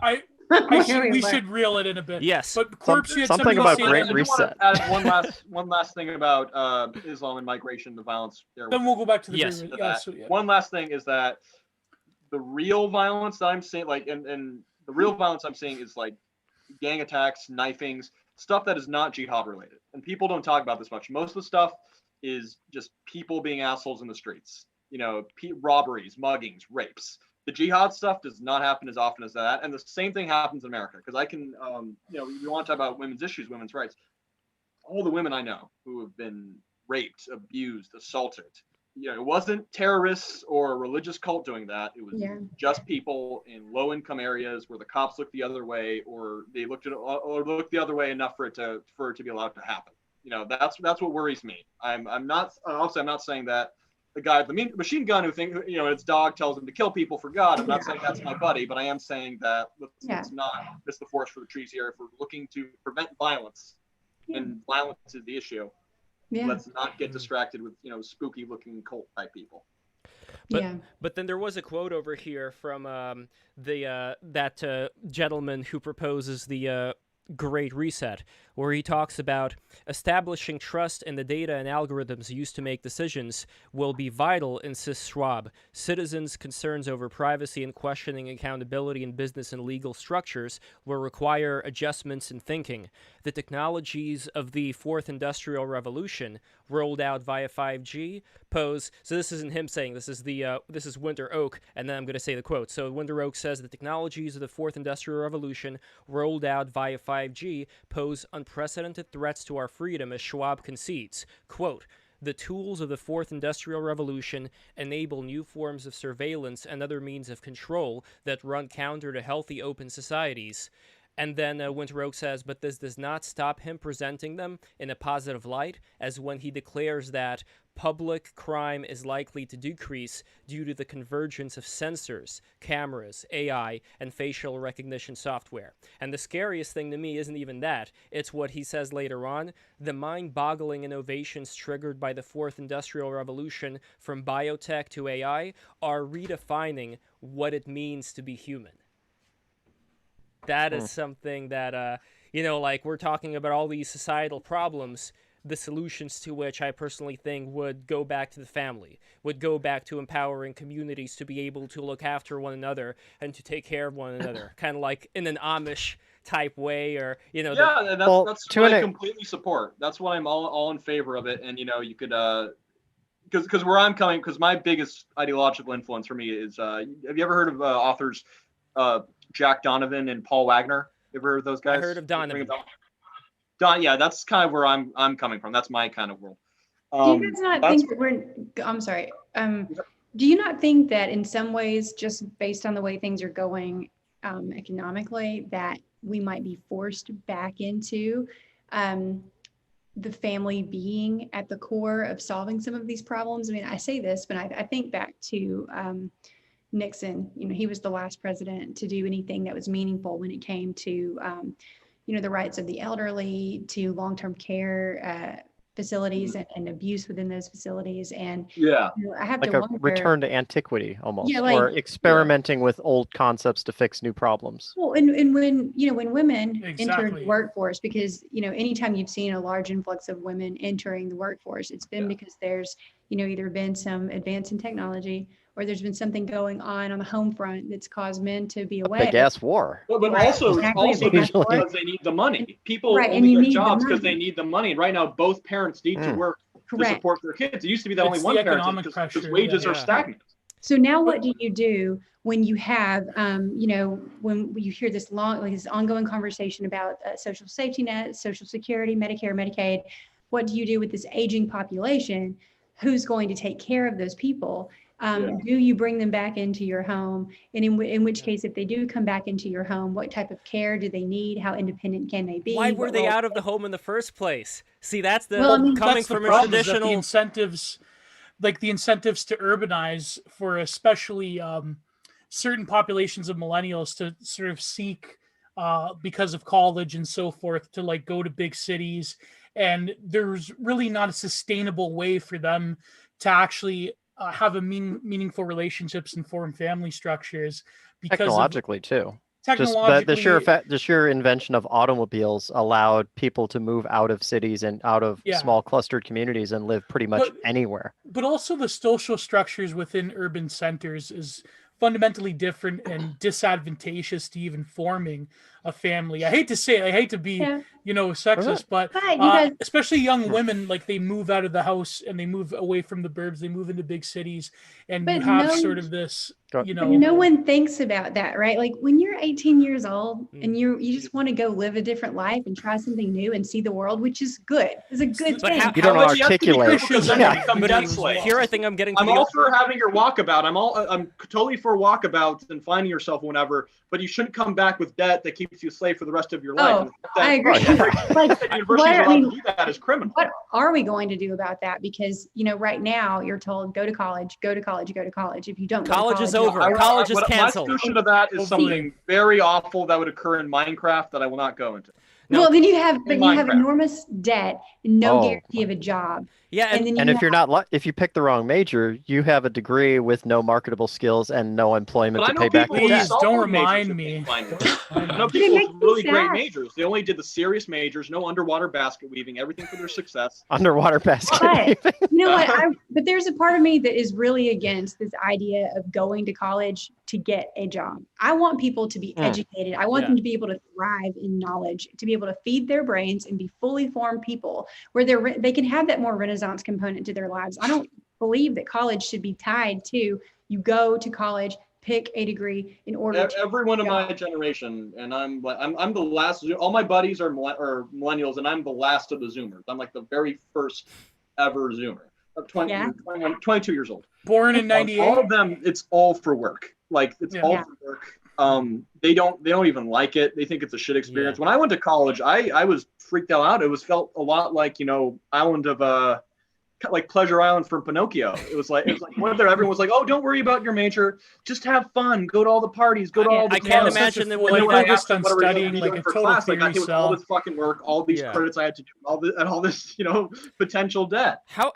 we should reel it in a bit. Yes, but Corpse, you had something about Great Reset. One last thing about Islam and migration, the violence. Then we'll go back to the One last thing is that the real violence that I'm seeing, and the real violence I'm seeing is like gang attacks, knifings, stuff that is not jihad related. And people don't talk about this much. Most of the stuff is just people being assholes in the streets. Robberies, muggings, rapes. The jihad stuff does not happen as often as that. And the same thing happens in America. Because I can, we want to talk about women's issues, women's rights. All the women I know who have been raped, abused, assaulted, it wasn't terrorists or a religious cult doing that. It was just people in low-income areas where the cops looked the other way, or they looked the other way enough for it to be allowed to happen. That's what worries me. I'm not saying that the guy with the machine gun who think his dog tells him to kill people for God. I'm not saying that's my buddy, but I am saying that let's not miss the forest for the trees here. If we're looking to prevent violence, and violence is the issue. Yeah. Let's not get distracted with spooky looking cult type people. But then there was a quote over here from that gentleman who proposes the Great Reset, where he talks about establishing trust in the data and algorithms used to make decisions will be vital, insists Schwab. Citizens' concerns over privacy and questioning accountability in business and legal structures will require adjustments in thinking. The technologies of the fourth industrial revolution, rolled out via 5G, pose. So this isn't him saying this is Winter Oak, and then I'm going to say the quote. So Winter Oak says the technologies of the fourth industrial revolution, rolled out via 5G, pose unprecedented threats to our freedom, as Schwab concedes. Quote, The tools of the Fourth Industrial Revolution enable new forms of surveillance and other means of control that run counter to healthy open societies. And then Winter Oak says, but this does not stop him presenting them in a positive light, as when he declares that public crime is likely to decrease due to the convergence of sensors, cameras, AI, and facial recognition software. And the scariest thing to me isn't even that. It's what he says later on. The mind-boggling innovations triggered by the Fourth Industrial Revolution, from biotech to AI, are redefining what it means to be human. That is something that, like we're talking about all these societal problems, the solutions to which I personally think would go back to the family, would go back to empowering communities to be able to look after one another and to take care of one another, kind of like in an Amish type way, or, Yeah, that's what I completely support. That's why I'm all in favor of it. And, you could, because where I'm coming, because my biggest ideological influence for me is, have you ever heard of authors Jack Donovan and Paul Wagner? You ever heard of those guys? I heard of Donovan. Yeah, that's kind of where I'm coming from. That's my kind of world. Do you guys not think that I'm sorry. Do you not think that in some ways, just based on the way things are going economically, that we might be forced back into the family being at the core of solving some of these problems? I mean, I say this, but I think back to Nixon. He was the last president to do anything that was meaningful when it came to, the rights of the elderly, to long-term care facilities and abuse within those facilities. And I have like to a wonder, return to antiquity almost, like, or experimenting with old concepts to fix new problems. Well, and when women enter the workforce, because anytime you've seen a large influx of women entering the workforce, it's been because there's either been some advance in technology, or there's been something going on the home front that's caused men to be away. Big ass war. But also because they need the money. People only get jobs because they need the money. And right now, both parents need to work to support their kids. It used to be that only one parent did, because wages are stagnant. So now what do you do when you have, when you hear this this ongoing conversation about social safety net, Social Security, Medicare, Medicaid? What do you do with this aging population? Who's going to take care of those people? Do you bring them back into your home? And in which case, if they do come back into your home, what type of care do they need? How independent can they be? Why were they out of the home in the first place? See, that's the coming from a traditional the incentives, like the incentives to urbanize for especially certain populations of millennials to sort of seek because of college and so forth to like go to big cities. And there's really not a sustainable way for them to actually have a meaningful relationships and form family structures, because technologically too. Technologically, Just the sheer invention of automobiles allowed people to move out of cities and out of small clustered communities and live pretty much anywhere. But also the social structures within urban centers is fundamentally different and disadvantageous to even forming a family. I hate to say it, I hate to be, sexist, but especially young women, like they move out of the house and they move away from the burbs, they move into big cities, and you have sort of this, no one thinks about that, right? Like when you're 18 years old and you just want to go live a different life and try something new and see the world, which is good. It's a good thing. You don't articulate. Here I think I'm getting to I'm all for having your walkabout. I'm totally for walkabouts and finding yourself whenever, but you shouldn't come back with debt that keeps you a slave for the rest of your life. I agree. Do that is criminal. What are we going to do about that? Because right now you're told go to college, go to college, go to college. If you don't, college is over. College is canceled. My solution to that is something very awful that would occur in Minecraft that I will not go into. Well, then you have enormous debt and no guarantee of a job. Yeah, and if you pick the wrong major, you have a degree with no marketable skills and no employment to pay back the debt. Please don't remind me. I know people with really great majors. They only did the serious majors, no underwater basket weaving, everything for their success. Underwater basket weaving. You know what? But there's a part of me that is really against this idea of going to college to get a job. I want people to be educated. I want them to be able to thrive in knowledge, to be able to feed their brains and be fully formed people where they can have that more Renaissance component to their lives. I don't believe that college should be tied to you go to college, pick a degree in order to everyone in my generation, and I'm the last. All my buddies are millennials, and I'm the last of the Zoomers. I'm like the very first ever Zoomer. 22 years old. Born in 98. All of them, it's all for work. Like it's all for work. They don't even like it. They think it's a shit experience. When I went to college, I was freaked out. It felt a lot like, Island of like Pleasure Island from Pinocchio. It was like one there. Everyone was like, "Oh, don't worry about your major. Just have fun. Go to all the parties. Go to all the." I can't imagine that when I focused on studying like a total class, like I did all this fucking work, all these credits I had to do, all this potential debt. How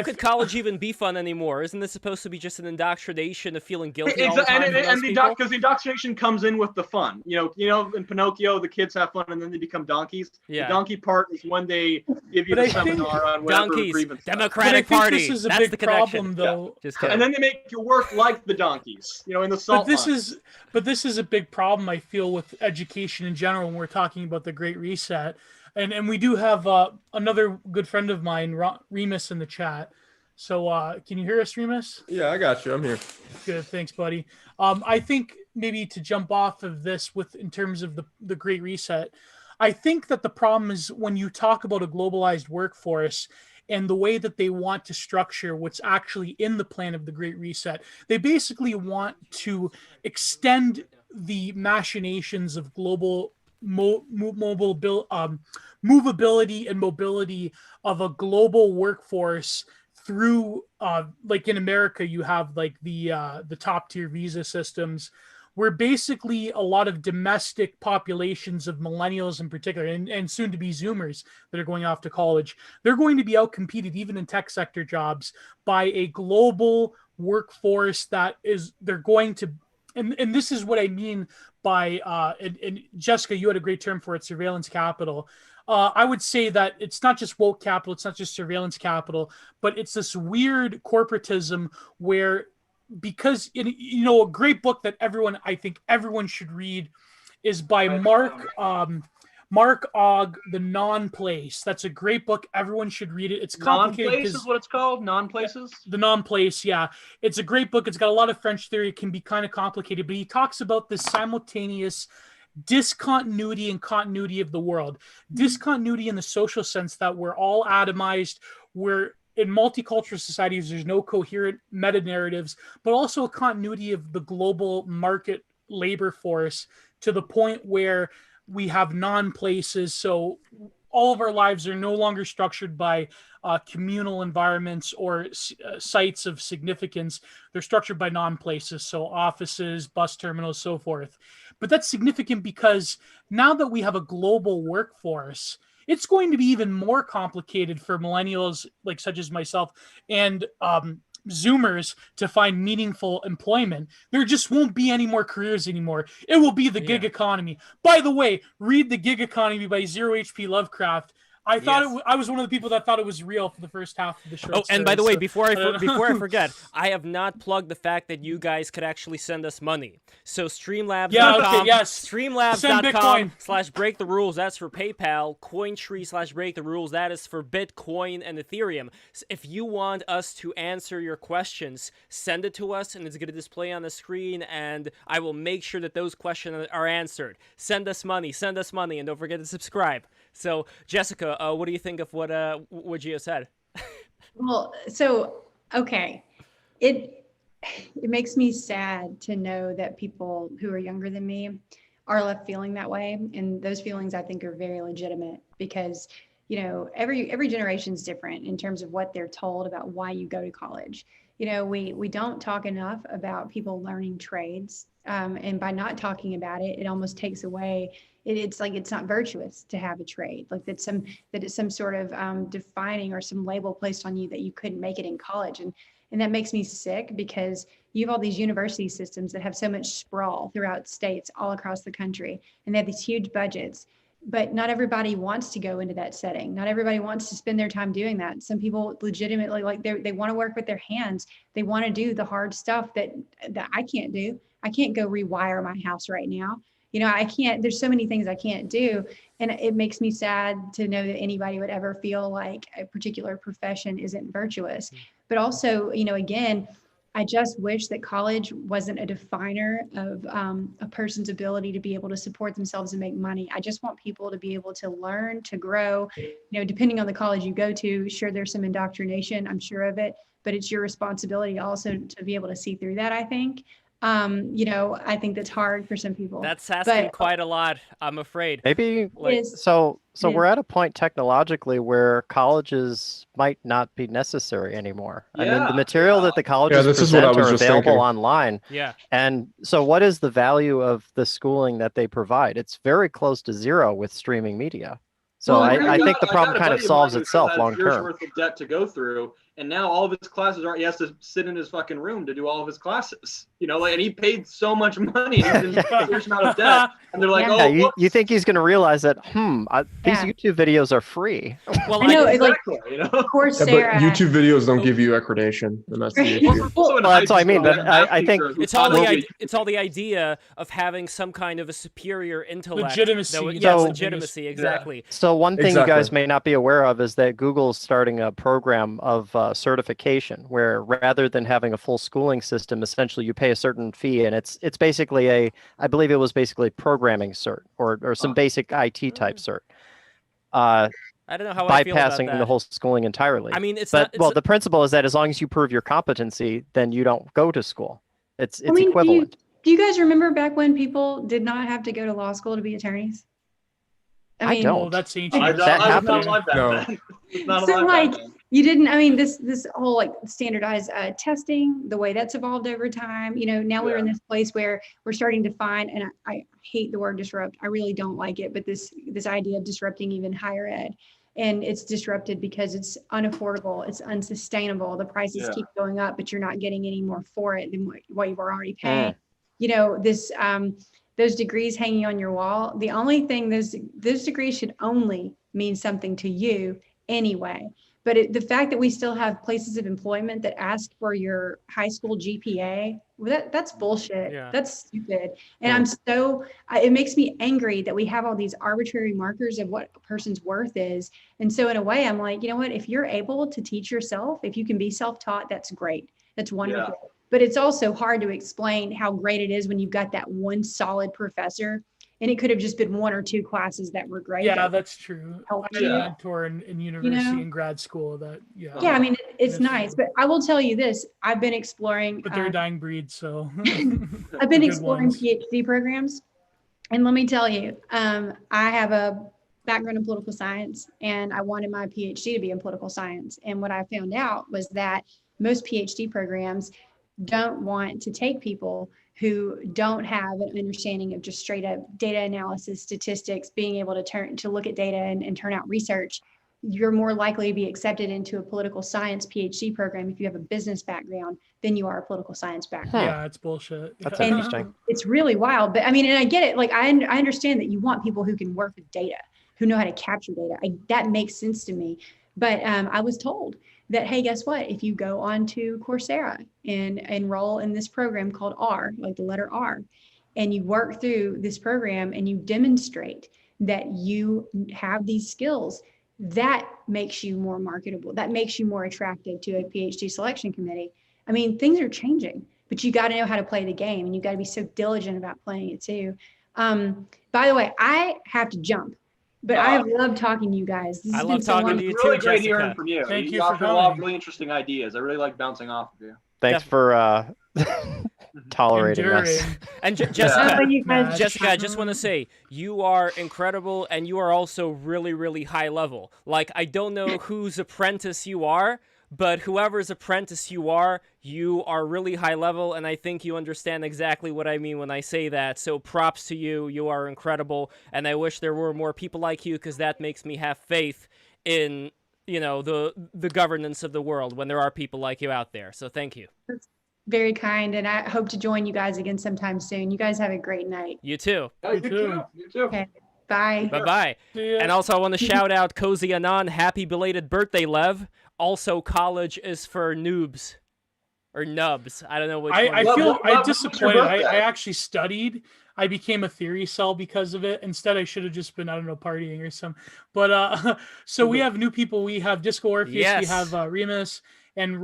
could college even be fun anymore? Isn't this supposed to be just an indoctrination of feeling guilty all the time? Because the indoctrination comes in with the fun. In Pinocchio, the kids have fun and then they become donkeys. The donkey part is when they give you the seminar on whatever grievance. Democratic Party. This is a That's big problem, though. And then they make you work like the donkeys, in the salt mines. But this is a big problem, I feel, with education in general when we're talking about the Great Reset. And we do have another good friend of mine, Remus, in the chat. So can you hear us, Remus? Yeah, I got you. I'm here. Good. Thanks, buddy. I think maybe to jump off of this in terms of the Great Reset, I think that the problem is when you talk about a globalized workforce and the way that they want to structure what's actually in the plan of the Great Reset, they basically want to extend the machinations of global movability and mobility of a global workforce through, like in America, you have like the top tier visa systems, where basically a lot of domestic populations of millennials in particular, and soon to be Zoomers that are going off to college, they're going to be outcompeted even in tech sector jobs by a global workforce they're going to, and this is what I mean by, and Jessica, you had a great term for it, surveillance capital. I would say that it's not just woke capital, it's not just surveillance capital, but it's this weird corporatism where, because a great book that I think everyone should read is by Mark Ogg, The Non-Place. That's a great book. Everyone should read it. It's complicated. Non-Place is what it's called? Non-Places? The Non-Place, yeah. It's a great book. It's got a lot of French theory. It can be kind of complicated, but he talks about this simultaneous discontinuity and continuity of the world. Discontinuity in the social sense that we're all atomized, in multicultural societies, there's no coherent meta narratives, but also a continuity of the global market labor force to the point where we have non-places. So all of our lives are no longer structured by communal environments or sites of significance. They're structured by non-places. So offices, bus terminals, so forth. But that's significant because now that we have a global workforce, it's going to be even more complicated for millennials like such as myself and Zoomers to find meaningful employment. There just won't be any more careers anymore. It will be the gig economy. By the way, read The Gig Economy by Zero HP Lovecraft. I thought I was one of the people that thought it was real for the first half of the show. Oh, and by the way, before I forget, I have not plugged the fact that you guys could actually send us money. So Streamlabs.com, Streamlabs.com/break the rules. That's for PayPal. Cointree/break the rules. That is for Bitcoin and Ethereum. So if you want us to answer your questions, send it to us, and it's going to display on the screen, and I will make sure that those questions are answered. Send us money, and don't forget to subscribe. So, Jessica, what do you think of what Gio said? Well, so, okay. It makes me sad to know that people who are younger than me are left feeling that way. And those feelings, I think, are very legitimate because, every generation is different in terms of what they're told about why you go to college. We don't talk enough about people learning trades. And by not talking about it, it almost takes away. It's like it's not virtuous to have a trade, like that it's some sort of defining or some label placed on you that you couldn't make it in college. And that makes me sick because you have all these university systems that have so much sprawl throughout states all across the country, and they have these huge budgets. But not everybody wants to go into that setting. Not everybody wants to spend their time doing that. Some people legitimately, like they want to work with their hands. They want to do the hard stuff that I can't do. I can't go rewire my house right now. I can't, there's so many things I can't do. And it makes me sad to know that anybody would ever feel like a particular profession isn't virtuous. But also, again, I just wish that college wasn't a definer of a person's ability to be able to support themselves and make money. I just want people to be able to learn, to grow. You know, depending on the college you go to, sure, there's some indoctrination, I'm sure of it, but it's your responsibility also to be able to see through that, I think. You know, I think that's hard for some people. That's asking quite a lot, I'm afraid. Maybe Like, so we're at a point technologically where colleges might not be necessary anymore. I mean, the material that the colleges present are available online. Yeah. And so what is the value of the schooling that they provide? It's very close to zero with streaming media. So I think the problem kind of solves itself long term. Worth of debt to go through, and now all of his classes are. He has to sit in his fucking room to do all of his classes. You know, like, and he paid so much money. He's in a huge amount of debt, and they're like, "Oh, you think he's going to realize that? These YouTube videos are free." Well, I know, exactly. You know, of course, Sarah. But YouTube videos don't give you accreditation, and that's the issue. Well, that's what I mean. But I think it's all the idea of having some kind of a superior intellect. Legitimacy. Legitimacy, exactly. Yeah. So one thing you guys may not be aware of is that Google's starting a program of certification where rather than having a full schooling system, essentially you pay a certain fee, and it's basically I believe it was basically programming cert or some basic IT type cert. I don't know how I feel about bypassing that. the whole schooling entirely. I mean, the principle is that as long as you prove your competency, then you don't go to school. It's equivalent. Do you guys remember back when people did not have to go to law school to be attorneys? I mean, don't. Well, that's ancient. That happened. So like you didn't. I mean, this whole like standardized testing, the way that's evolved over time. You know, now we're in this place where we're starting to find, and I hate the word disrupt. I really don't like it, but this idea of disrupting even higher ed. And it's disrupted because it's unaffordable, it's unsustainable. The prices keep going up, but you're not getting any more for it than what you were already paying. You know, this those degrees hanging on your wall, the only thing those degrees should only mean something to you anyway. But the fact that we still have places of employment that ask for your high school GPA, that's bullshit. Yeah. That's stupid. And it makes me angry that we have all these arbitrary markers of what a person's worth is. And so in a way, I'm like, you know what, if you're able to teach yourself, if you can be self-taught, that's great. That's wonderful. Yeah. But it's also hard to explain how great it is when you've got that one solid professor, and it could have just been one or two classes that were great. Yeah, that's true. I had a mentor in university and grad school that, Yeah, I mean, it's nice, but I will tell you this, I've been exploring. But they're a dying breed, so. I've been exploring PhD programs, and let me tell you, I have a background in political science, and I wanted my PhD to be in political science. And what I found out was that most PhD programs don't want to take people who don't have an understanding of just straight up data analysis, statistics, being able to look at data and turn out research. You're more likely to be accepted into a political science PhD program if you have a business background than you are a political science background. Yeah, it's bullshit. That's interesting. It's really wild. But I mean, and I get it. Like, I understand that you want people who can work with data, who know how to capture data. That makes sense to me. But I was told that, hey, guess what? If you go on to Coursera and enroll in this program called R, like the letter R, and you work through this program and you demonstrate that you have these skills, that makes you more marketable. That makes you more attractive to a PhD selection committee. I mean, things are changing, but you got to know how to play the game, and you got to be so diligent about playing it too. By the way, I have to jump. But I have loved talking to you guys. I love talking to you too, really great Jessica. hearing from you. Thank you for for a lot of coming. really interesting ideas. I really like bouncing off of you. Thanks for tolerating us. And Jessica, I just want to say, you are incredible, and you are also really, really high level. Like, I don't know whose apprentice you are, but whoever's apprentice you are really high level, and I think you understand exactly what I mean when I say that. So props to you. You are incredible, and I wish there were more people like you, because that makes me have faith in, you know, the governance of the world when there are people like you out there. So thank you. That's very kind, and I hope to join you guys again sometime soon. You guys have a great night. You too. You too. Okay. Bye. Bye-bye. And also I want to shout out Cozy Anon. Happy belated birthday, Lev. Also, college is for noobs. Or nubs. I don't know which one. I feel disappointed. I actually studied. I became a theory cell because of it. Instead, I should have just been, I don't know, partying or something. But so we have new people. We have Disco Orpheus. Yes. We have Remus. And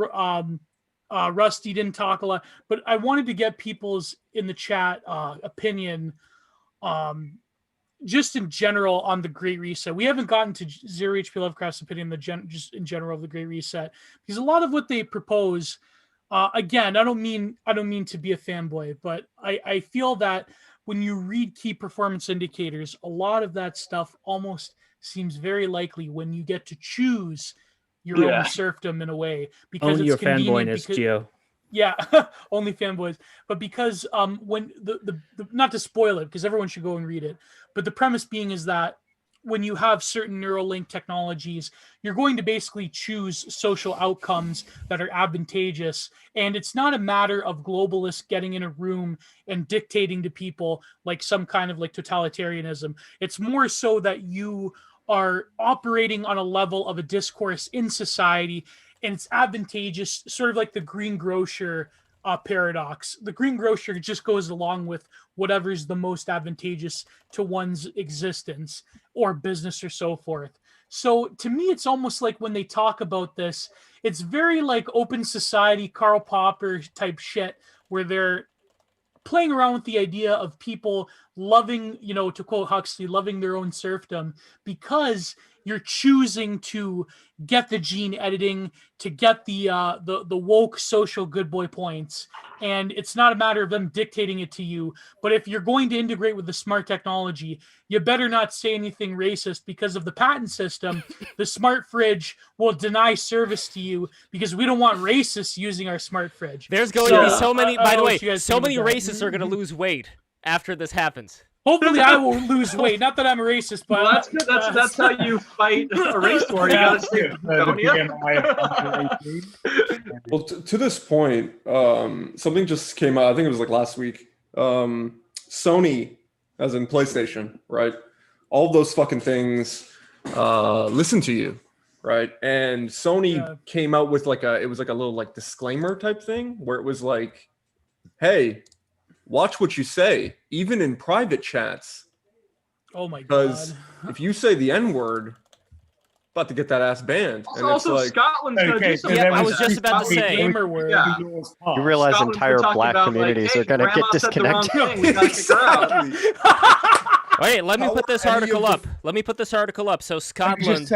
Rusty didn't talk a lot, but I wanted to get people's in the chat opinion, just in general on the Great Reset. We haven't gotten to Zero HP Lovecraft's opinion, just in general of the Great Reset, because a lot of what they propose, again, I don't mean to be a fanboy, but I feel that when you read key performance indicators, a lot of that stuff almost seems very likely when you get to choose your own serfdom in a way, because Own it's your convenient. fanboyness, Gio. Yeah, only fanboys. But because when the not to spoil it, because everyone should go and read it, but the premise being is that when you have certain Neuralink technologies, you're going to basically choose social outcomes that are advantageous. And it's not a matter of globalists getting in a room and dictating to people like some kind of like totalitarianism. It's more so that you are operating on a level of a discourse in society, and it's advantageous, sort of like the green grocer paradox. The green grocer just goes along with whatever's the most advantageous to one's existence or business or so forth. So to me, it's almost like when they talk about this, it's very like open society, Karl Popper type shit, where they're playing around with the idea of people loving, to quote Huxley, loving their own serfdom, because you're choosing to get the gene editing, to get the woke social good boy points. And it's not a matter of them dictating it to you. But if you're going to integrate with the smart technology, you better not say anything racist, because of the patent system. The smart fridge will deny service to you because we don't want racists using our smart fridge. There's going to be so many, by the way, so many racists are going to lose weight after this happens. Hopefully I will lose weight. Not that I'm a racist, but well, that's good. That's how you fight a race war. You gotta stay. Well, to this point, something just came out. I think it was like last week. Sony, as in PlayStation, right? All of those fucking things listen to you, right? And Sony came out with it was like a little like disclaimer type thing where it was like, hey, watch what you say, even in private chats. Oh my god. Because if you say the N-word, about to get that ass banned. Also, Scotland's going to do something. Yeah, I was just about to say. Gamer word. Yeah. You realize entire black communities are going to get disconnected. Wait, let me put this article up. So Scotland.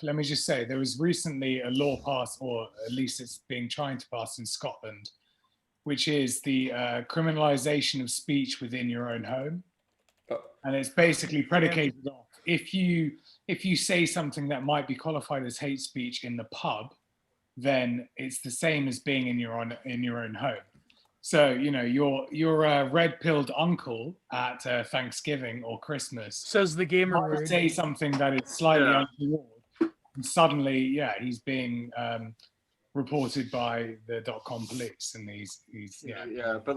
Let me just say, there was recently a law passed, or at least it's being trying to pass in Scotland, which is the criminalization of speech within your own home. And it's basically predicated off if you say something that might be qualified as hate speech in the pub, then it's the same as being in your own home. So, your red-pilled uncle at Thanksgiving or Christmas says the gamer might word. say something that is slightly untoward, and suddenly, he's being reported by the .com police, and he's but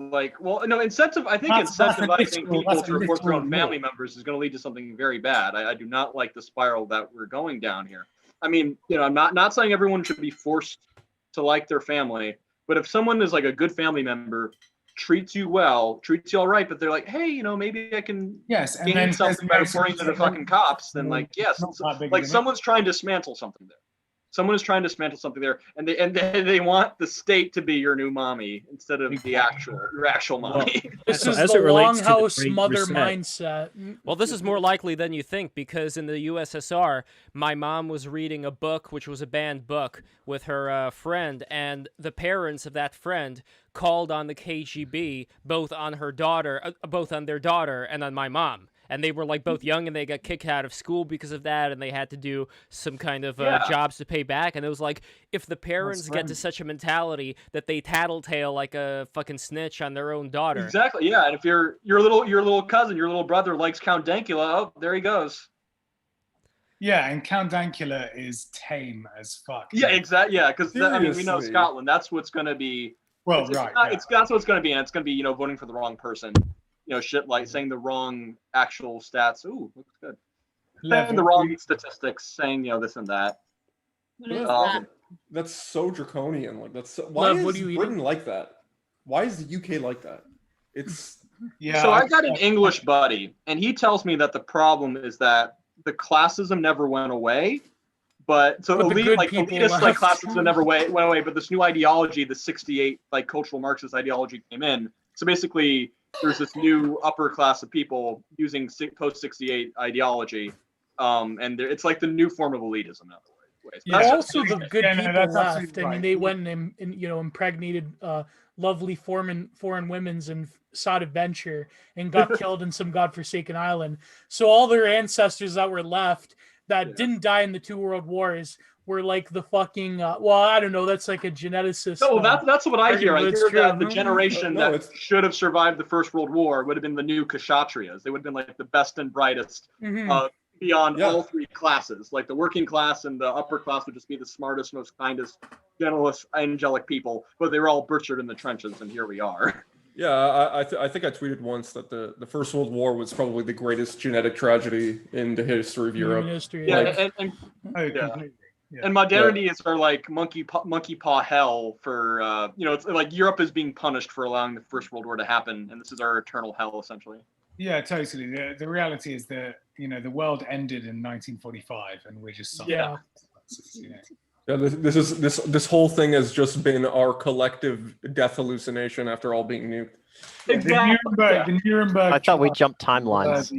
incentive. I think incentivizing people to report their own family members is going to lead to something very bad. I do not like the spiral that we're going down here. I mean, I'm not saying everyone should be forced to like their family, but if someone is like a good family member, treats you well, treats you all right, but they're like, hey, maybe I can gain something by reporting to the fucking cops, then someone's trying to dismantle something there. Someone is trying to dismantle something there, and they want the state to be your new mommy instead of your actual mommy. This is the longhouse mother mindset. Well, this is more likely than you think, because in the USSR, my mom was reading a book, which was a banned book, with her friend, and the parents of that friend called on the KGB, both on their daughter and on my mom. And they were like both young, and they got kicked out of school because of that, and they had to do some kind of jobs to pay back. And it was like, if the parents get to such a mentality that they tattletale like a fucking snitch on their own daughter. Exactly, yeah. And if your little cousin, your little brother likes Count Dankula, oh, there he goes. Yeah, and Count Dankula is tame as fuck. Yeah, exactly. Yeah, because we know Scotland. That's what's going to be. Well, that's what it's going to be, and it's going to be voting for the wrong person. Shit like saying the wrong actual stats. Ooh, looks good. Saying the wrong statistics, saying this and that. That's so draconian. Like why is Britain like that? Why is the UK like that? It's So I got an English buddy, and he tells me that the problem is that the classism never went away, But so But the good like people elitist like left. classism never went away, but this new ideology, the 68 like cultural Marxist ideology came in. So basically there's this new upper class of people using post 68 ideology. And it's like the new form of elitism in other ways. Yeah, also the good Yeah, no, people that's left. absolutely I mean, right. they went and impregnated lovely foreign women's and sought adventure and got killed in some godforsaken island. So all their ancestors that were left that didn't die in the 2 world wars were like the fucking well, I don't know, that's like a geneticist. No, that's what I hear. I argument, but hear it's true. that the generation No, that should have survived the First World War would have been the new Kshatriyas. They would have been like the best and brightest beyond all 3 classes. Like the working class and the upper class would just be the smartest, most kindest, gentlest, angelic people, but they were all butchered in the trenches, and here we are. Yeah, I think I tweeted once that the First World War was probably the greatest genetic tragedy in the history of Europe. History, Yeah, Like, completely. Yeah. And modernity is our like monkey paw hell for it's like Europe is being punished for allowing the First World War to happen, and this is our eternal hell essentially. Yeah, totally. The reality is that the world ended in 1945, and we're just yeah. Yeah, this whole thing has just been our collective death hallucination after all being nuked. Exactly. The Nuremberg. I thought we jumped timelines.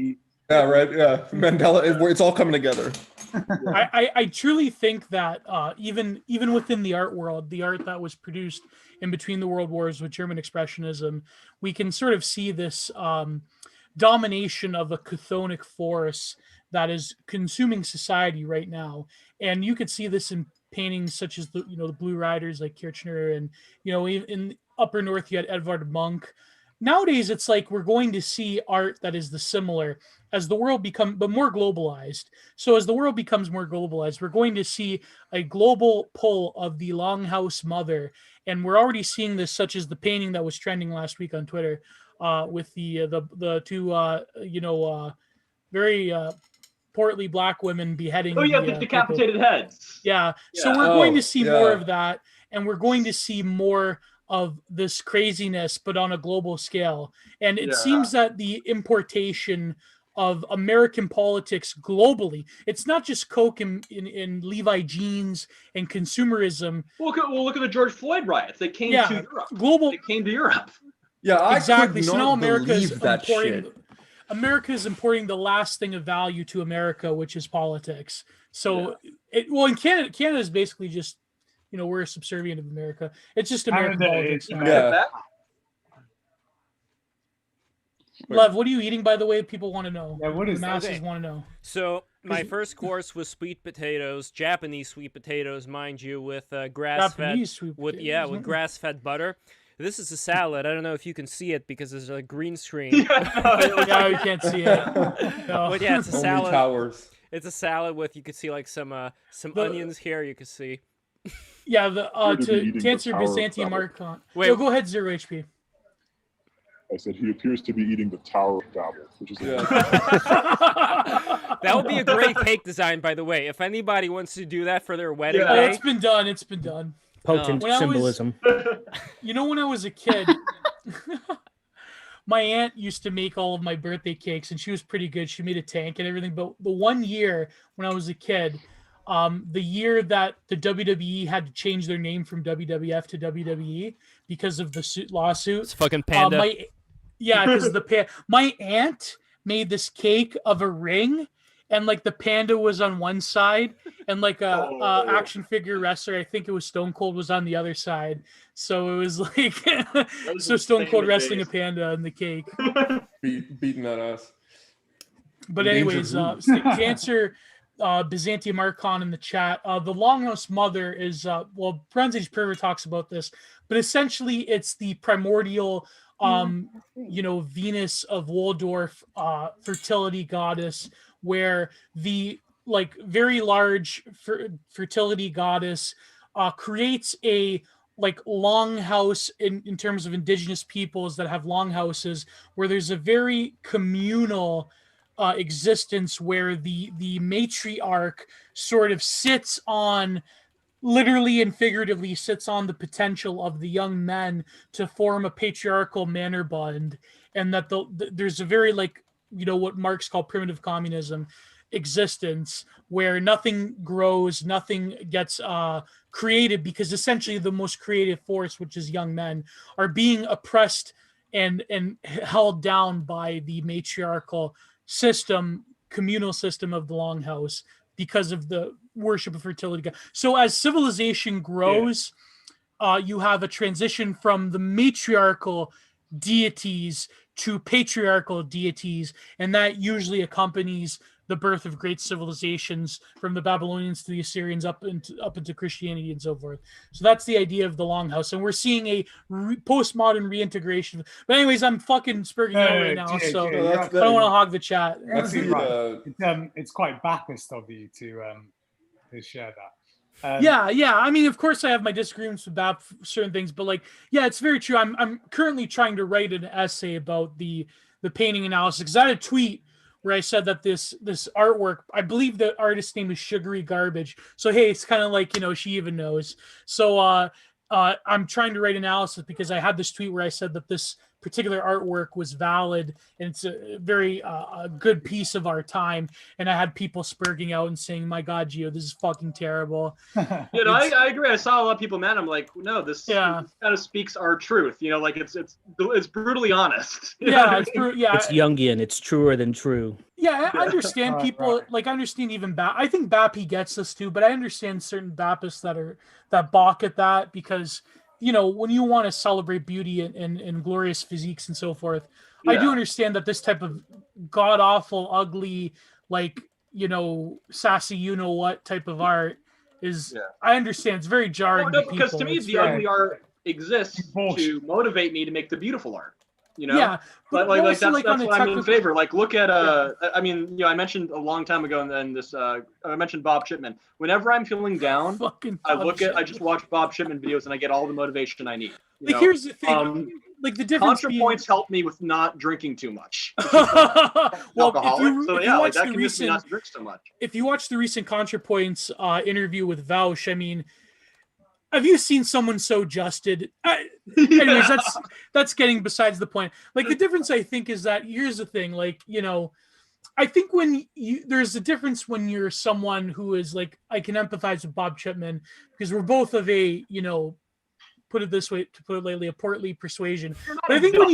Yeah, right. Yeah, Mandela. It's all coming together. I truly think that even within the art world, the art that was produced in between the world wars with German Expressionism, we can sort of see this domination of a chthonic force that is consuming society right now, and you could see this in paintings such as the Blue Riders like Kirchner, and in Upper North you had Edvard Munch. Nowadays, it's like we're going to see art that is the similar as the world but more globalized. So as the world becomes more globalized, we're going to see a global pull of the Longhouse Mother, and we're already seeing this, such as the painting that was trending last week on Twitter, with the 2 very portly black women beheading. Oh yeah, the decapitated heads. Yeah. So we're going to see more of that, and we're going to see more of this craziness, but on a global scale. And it seems that the importation of American politics globally, it's not just Coke and Levi jeans and consumerism. Well, look at the George Floyd riots. They came to Europe. Global. They came to Europe. Yeah, exactly. So now America is importing. America is importing the last thing of value to America, which is politics. So, in Canada is basically just, we're subservient of America. It's just American politics. Yeah. Lev, what are you eating, by the way? People want to know. Yeah, what is the masses want to know. So my first course was sweet potatoes, Japanese sweet potatoes, mind you, with grass-fed with grass-fed butter. This is a salad. I don't know if you can see it because there's a green screen. No, you can't see it. No. But yeah, it's a salad. Towers. It's a salad with, you could see like some onions here. You can see. Yeah, to answer Byzantium Archon. Wait, go ahead, 0 HP. I said he appears to be eating the Tower of Babel, which is that would be a great cake design, by the way. If anybody wants to do that for their wedding day. It's been done. It's been done. Potent symbolism. When I was a kid, my aunt used to make all of my birthday cakes, and she was pretty good. She made a tank and everything. But the one year when I was a kid, the year that the WWE had to change their name from WWF to WWE because of the lawsuit. It's fucking Panda. Because my aunt made this cake of a ring, and like the panda was on one side, and like a action figure wrestler, I think it was Stone Cold, was on the other side. So it was like Stone Cold wrestling a panda in the cake. Beating that ass. But anyways, to answer Byzantium Archon in the chat, the Longhouse Mother is Bronze Age Pervert talks about this, but essentially it's the primordial Venus of Waldorf, fertility goddess, where the very large fertility goddess creates a longhouse in terms of indigenous peoples that have longhouses, where there's a very communal existence where the matriarch sort of sits on, literally and figuratively sits on the potential of the young men to form a patriarchal manor bond, and that there's a very what Marx called primitive communism. existence where nothing grows, nothing gets created, because essentially the most creative force, which is young men, are being oppressed and held down by the matriarchal system, communal system of the Longhouse, because of the worship of fertility. So as civilization grows, you have a transition from the matriarchal deities to patriarchal deities, and that usually accompanies the birth of great civilizations, from the Babylonians to the Assyrians up into Christianity and so forth. So that's the idea of the Longhouse, and we're seeing a postmodern reintegration. But anyways, I'm fucking spurging out right now, so I don't want to hog the chat. That's right. It's quite Baptist of you to share that. Yeah. I mean, of course, I have my disagreements with certain things, but like, yeah, it's very true. I'm currently trying to write an essay about the painting analysis, because I had a tweet where I said that this artwork, I believe the artist's name is Sugary Garbage. So hey, it's kind of like, she even knows. So I'm trying to write analysis because I had this tweet where I said that this particular artwork was valid and it's a very good piece of our time, and I had people spurging out and saying, my God, Gio, this is fucking terrible. I agree. I saw a lot of people mad. I'm like, no, this kind of speaks our truth, like it's brutally honest. It's Jungian. It's truer than true. Yeah, I understand people like I understand even I think Bappy gets this too, but I understand certain Baptists that balk at that, because when you want to celebrate beauty and glorious physiques and so forth, I do understand that this type of god awful, ugly, like sassy what type of art is. I understand it's very jarring to people. Because to me, the ugly art exists to motivate me to make the beautiful art. Yeah, but that's what I'm in favor. Like, look at I mean, I mentioned a long time ago, and this I mentioned Bob Chipman. Whenever I'm feeling down, I just watch Bob Chipman videos, and I get all the motivation I need. Here's the thing, like the difference. ContraPoints help me with not drinking too much. Well, if you watch the recent ContraPoints interview with Vaush, I mean, have you seen someone so justed? Anyways, that's getting besides the point. Like, the difference, I think, is that here's the thing. Like, I think there's a difference when you're someone who is like, I can empathize with Bob Chipman because we're both of a, put it this way, to put it lightly, a portly persuasion. But I think when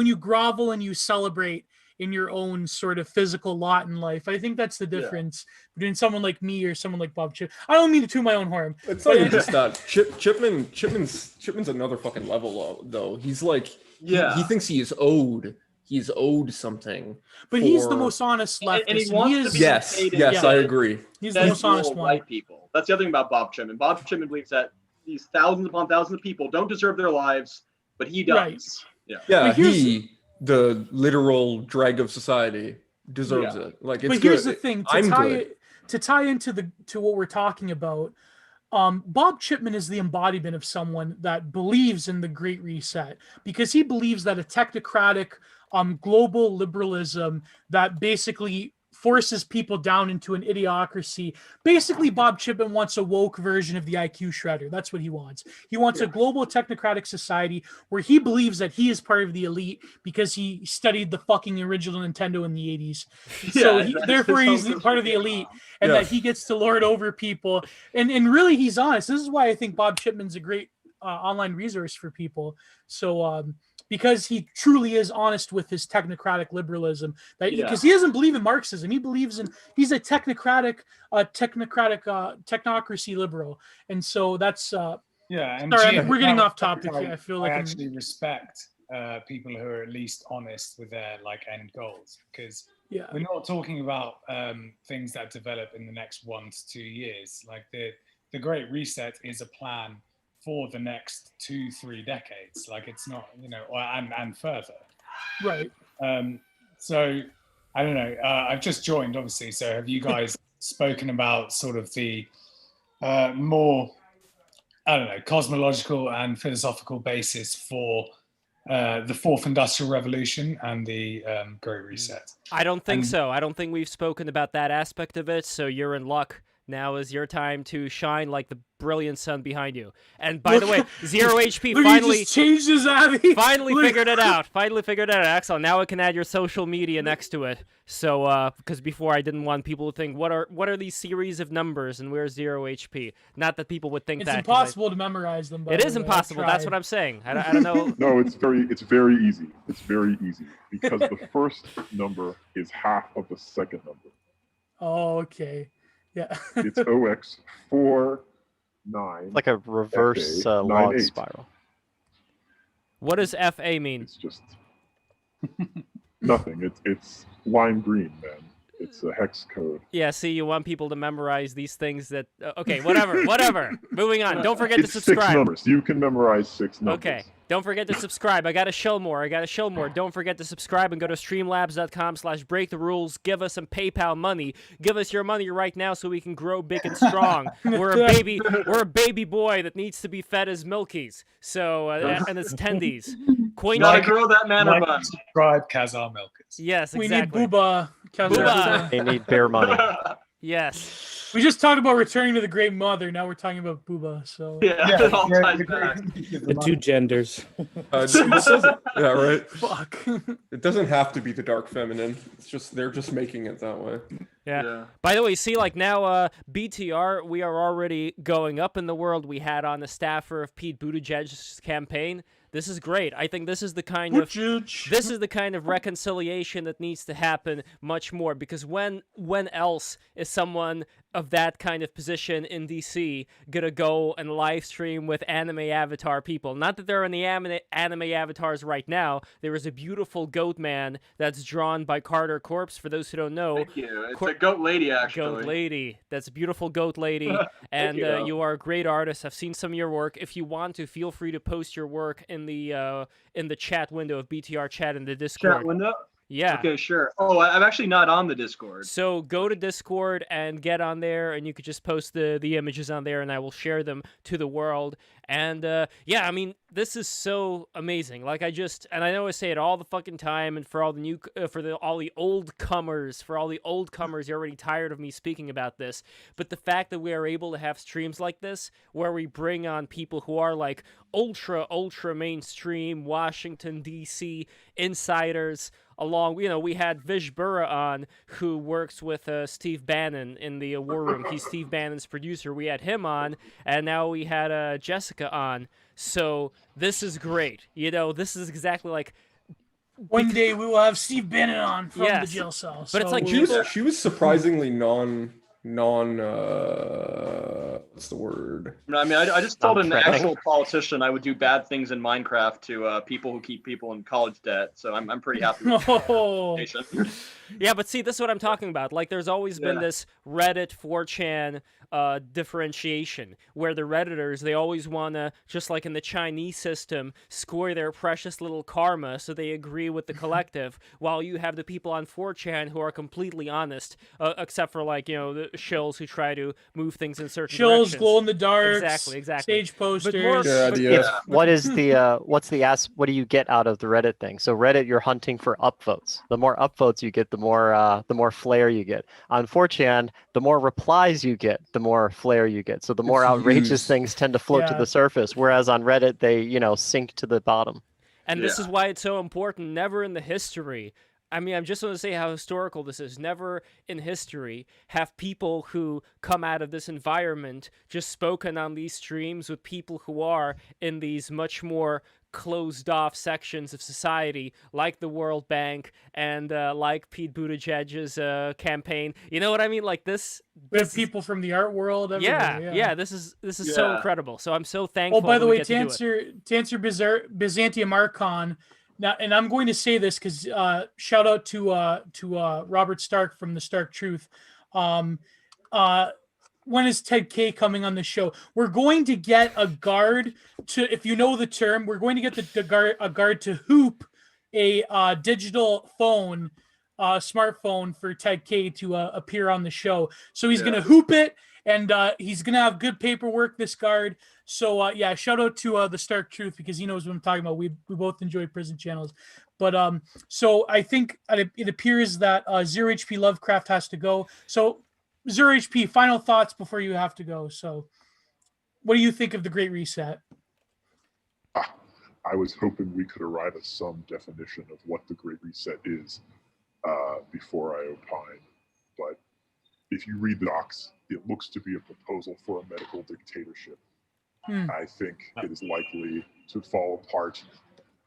you grovel and you celebrate in your own sort of physical lot in life, I think that's the difference between someone like me or someone like Bob Chipman. I don't mean to toot my own horn. It's not even just that. Chipman's another fucking level though. He's like, he thinks he's owed something. But he's the most honest leftist. And he wants to be yes, I agree. He's the most honest one. White people. That's the other thing about Bob Chipman. Bob Chipman believes that these thousands upon thousands of people don't deserve their lives, but he does. Right. Yeah, the literal drag of society, deserves it. Like, it's here's the thing: to tie into what we're talking about, Bob Chipman is the embodiment of someone that believes in the Great Reset, because he believes that a technocratic, global liberalism that basically forces people down into an idiocracy. Basically, Bob Chipman wants a woke version of the IQ shredder. That's what he wants. He wants a global technocratic society where he believes that he is part of the elite because he studied the fucking original Nintendo in the 80s. So therefore he's part of the elite, and that he gets to lord over people. And really, he's honest. This is why I think Bob Chipman's a great online resource for people. So because he truly is honest with his technocratic liberalism, because he doesn't believe in Marxism. He's a technocracy liberal. And so that's and we're getting off topic here. I feel like I actually respect people who are at least honest with their end goals, because we're not talking about things that develop in the next 1 to 2 years. Like the Great Reset is a plan for the next 2-3 decades. Like, it's not, and further. Right. So I don't know. I've just joined, obviously. So have you guys spoken about sort of the more, cosmological and philosophical basis for the Fourth Industrial Revolution and the Great Reset? I don't think so. I don't think we've spoken about that aspect of it. So you're in luck Now is your time to shine like the brilliant sun behind you. And by the way, 0 HP Look, finally he just changed his Abby. finally Look. figured it out. Finally figured it out. Excellent. Now I can add your social media next to it. So, because before I didn't want people to think, what are these series of numbers and where's 0 HP? Not that people would think It's that. 'cause impossible to memorize them. by It the is way. I've impossible. That's what tried. I'm saying. I don't know. No, it's very easy. It's very easy because the first number is half of the second number. Oh, okay. Yeah. It's 0x49. Like a reverse FA, log 98. spiral. What does FA mean? It's just nothing. It's lime green, man. It's a hex code. Yeah, see, you want people to memorize these things that... okay, whatever. Moving on. Don't forget It's to subscribe. 6 numbers. You can memorize 6 numbers. Okay. Don't forget to subscribe. I got to show more. Don't forget to subscribe and go to streamlabs.com/breaktherules. Give us some PayPal money. Give us your money right now so we can grow big and strong. We're a baby boy that needs to be fed as milkies. So, and it's tendies. Coin Gotta grow that mana Like bun. and subscribe, Kazar Milkers. Yes, We exactly. need Booba. Booba. They need bear money. Yes. We just talked about returning to the Great Mother. Now we're talking about Booba. So Yeah, it all ties back. The two genders. This doesn't, yeah, right. fuck. It doesn't have to be the dark feminine. It's just they're just making it that way. Yeah. By the way, see, like now, BTR, we are already going up in the world. We had on the staffer of Pete Buttigieg's campaign. This is great. I think this is the kind of reconciliation that needs to happen much more, because when else is someone of that kind of position in DC gonna go and live stream with anime avatar people? Not that there are any anime avatars right now. There is a beautiful goat man that's drawn by Carter Corpse. For those who don't know, Thank you. It's a goat lady, actually. Goat lady. That's a beautiful goat lady. And you are a great artist. I've seen some of your work. If you want to, feel free to post your work in the chat window of btr-chat in the Discord. Chat window? Yeah. Okay, sure. Oh, I'm actually not on the Discord. So go to Discord and get on there, and you could just post the images on there, and I will share them to the world. And yeah, I mean, this is so amazing. Like I know I say it all the fucking time, and for all the new, all the old comers, you're already tired of me speaking about this. But the fact that we are able to have streams like this, where we bring on people who are like ultra mainstream Washington D.C. insiders. Along, we had Vish Burra on, who works with Steve Bannon in the War Room. He's Steve Bannon's producer. We had him on, and now we had Jessica on. So this is great. This is exactly like... One day we will have Steve Bannon on from the jail cell. But it's like she was surprisingly what's the word? I mean, I just told an actual politician I would do bad things in Minecraft to people who keep people in college debt. So I'm pretty happy with that. Yeah, but see, this is what I'm talking about. Like, there's always been this Reddit 4chan differentiation, where the Redditors, they always want to, just like in the Chinese system, score their precious little karma so they agree with the collective, while you have the people on 4chan who are completely honest, except for, like, the shills who try to move things in certain directions. Glow in the dark. Exactly. Stage posters. What do you get out of the Reddit thing? So Reddit, you're hunting for upvotes. The more upvotes you get, the more flair you get. On 4chan, the more replies you get, the more flair you get. So the more outrageous things tend to float to the surface, whereas on Reddit they, sink to the bottom. And this is why it's so important. Never in the history, I mean, I'm just going to say how historical this is. Never in history have people who come out of this environment just spoken on these streams with people who are in these much more closed off sections of society, like the World Bank and like Pete Buttigieg's campaign. You know what I mean? Like this. We have people from the art world. Yeah. This is so incredible. So I'm so thankful. Oh, by the way, to answer Byzantium Archon. Now, and I'm going to say this because shout out to Robert Stark from the Stark Truth. When is Ted K coming on the show? We're going to get a guard to, if you know the term, we're going to get a guard to hoop a digital phone, smartphone for Ted K to appear on the show. So he's going to hoop it, and he's going to have good paperwork, this guard. So shout out to the Stark Truth, because he knows what I'm talking about. We both enjoy prison channels. But so I think it appears that 0 HP Lovecraft has to go. So Zero HP, final thoughts before you have to go. So, what do you think of the Great Reset? I was hoping we could arrive at some definition of what the Great Reset is before I opine. But if you read the docs, it looks to be a proposal for a medical dictatorship. I think it is likely to fall apart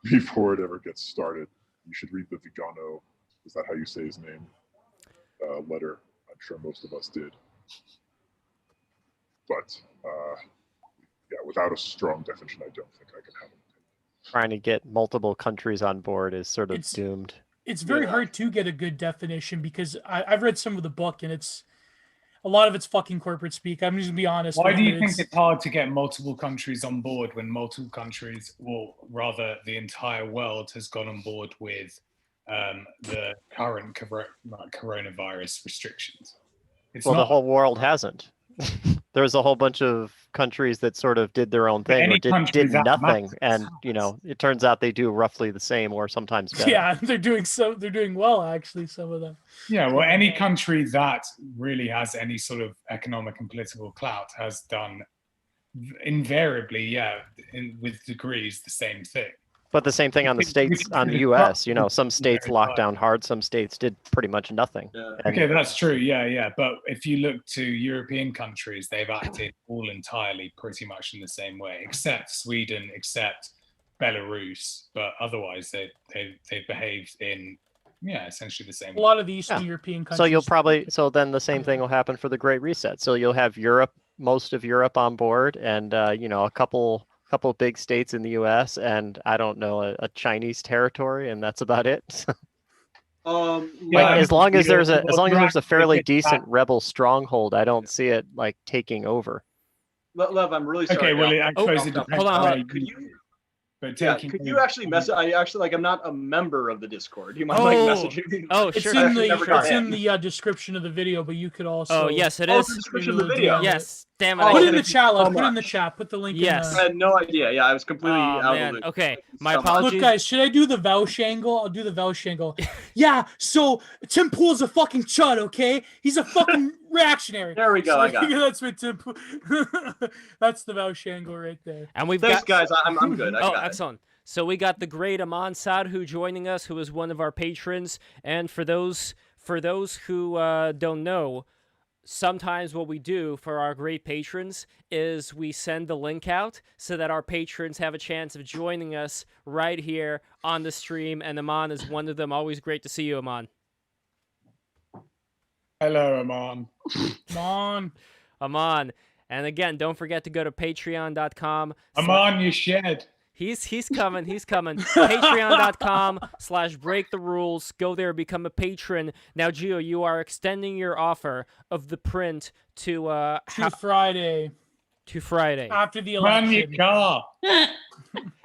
before it ever gets started. You should read the Vigano, is that how you say his name? Letter. I'm sure most of us did. But yeah, without a strong definition, I don't think I can have it. Trying to get multiple countries on board is sort of doomed. It's very hard to get a good definition because I've read some of the book and it's a lot of it's fucking corporate speak. I'm just gonna be honest. Why do you think it's hard to get multiple countries on board when multiple countries, or rather the entire world, has gone on board with the current coronavirus restrictions? Well, the whole world hasn't. There's a whole bunch of countries that sort of did their own thing or did nothing, and it turns out they do roughly the same or sometimes better. Yeah, they're doing well actually, some of them. Yeah, well, any country that really has any sort of economic and political clout has done invariably, with degrees, the same thing. But the same thing on the states, on the U.S. Some states locked down hard, some states did pretty much nothing. Okay, that's true. Yeah. But if you look to European countries, they've acted all entirely pretty much in the same way, except Sweden, except Belarus. But otherwise, they've behaved in essentially the same way. A lot of the Eastern European countries. So then the same thing will happen for the Great Reset. So you'll have most of Europe on board, and a couple big states in the U.S. and I don't know a Chinese territory, and that's about it. As long as there's a fairly decent rebel stronghold, I don't see it like taking over. Lev, I'm really sorry. Okay, well, I suppose it depends. Hold on. Could you actually message? I actually I'm not a member of the Discord. Do you mind messaging me? Oh, sure. It's in the description of the video, but you could also. Oh, yes, it is. The description of the video. Yes. Damn it. Put it in the chat. Put it in the chat. Put the link. Yes. I had no idea. Yeah, I was completely out of the loop. Okay, my apologies. Look, guys, should I do the Vouch angle? I'll do the Vouch angle. Yeah. So Tim Pool's a fucking chud. Okay, he's a fucking reactionary. There we go. So I got it. That's what Tim Pool. That's the Vouch angle right there. And Thanks, guys. I'm good. Excellent. So we got the great Aman Sadhu joining us, who is one of our patrons. And for those who don't know, sometimes what we do for our great patrons is we send the link out so that our patrons have a chance of joining us right here on the stream. And Aman is one of them. Always great to see you, Aman. Hello, Aman. Aman. And again, don't forget to go to patreon.com. Aman, you shed. He's coming. Patreon.com/breaktherules. Go there, become a patron. Now, Gio, you are extending your offer of the print to Friday. To Friday. After the election. Run your car.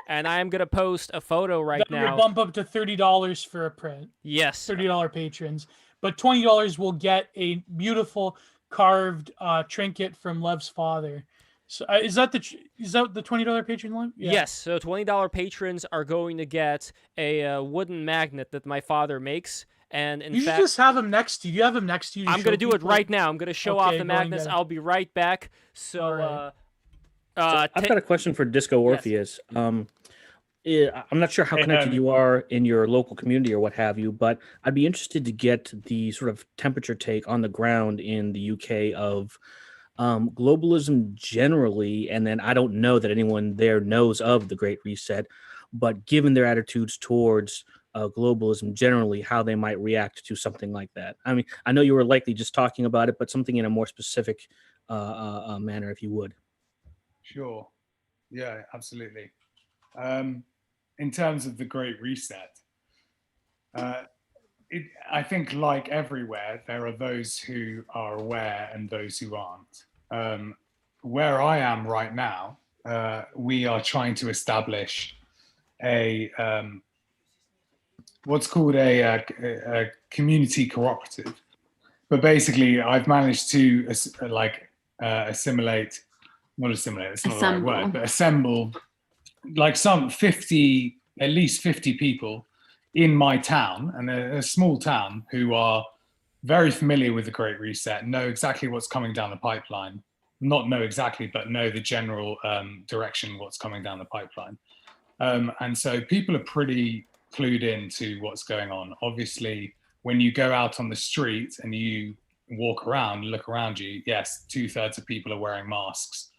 And I am going to post a photo right now. We'll bump up to $30 for a print. Yes. $30 patrons. But $20 will get a beautiful carved trinket from Lev's father. So is that the $20 patron line? Yeah. Yes. So $20 patrons are going to get a wooden magnet that my father makes, and in fact, should just have him next to you. Do you have him next to you? I'm going to do it right now. I'm going to show off the magnets. I'll be right back. So, I've got a question for Disco Orpheus. Yes. I'm not sure how connected you are in your local community or what have you, but I'd be interested to get the sort of temperature take on the ground in the UK of globalism generally, and then I don't know that anyone there knows of the Great Reset, but given their attitudes towards globalism generally, how they might react to something like that. I mean, I know you were likely just talking about it, but something in a more specific manner, if you would. Sure. Yeah, absolutely. In terms of the Great Reset, I think, like everywhere, there are those who are aware and those who aren't. Where I am right now, we are trying to establish a what's called a community cooperative. But basically, I've managed to assimilate, not assimilate, it's not the right word, but assemble like at least 50 people in my town, and a small town, who are very familiar with the Great Reset, know exactly what's coming down the pipeline. Not know exactly, but know the general direction what's coming down the pipeline. And so people are pretty clued in to what's going on. Obviously, when you go out on the street and you walk around, look around you, yes, 2/3 of people are wearing masks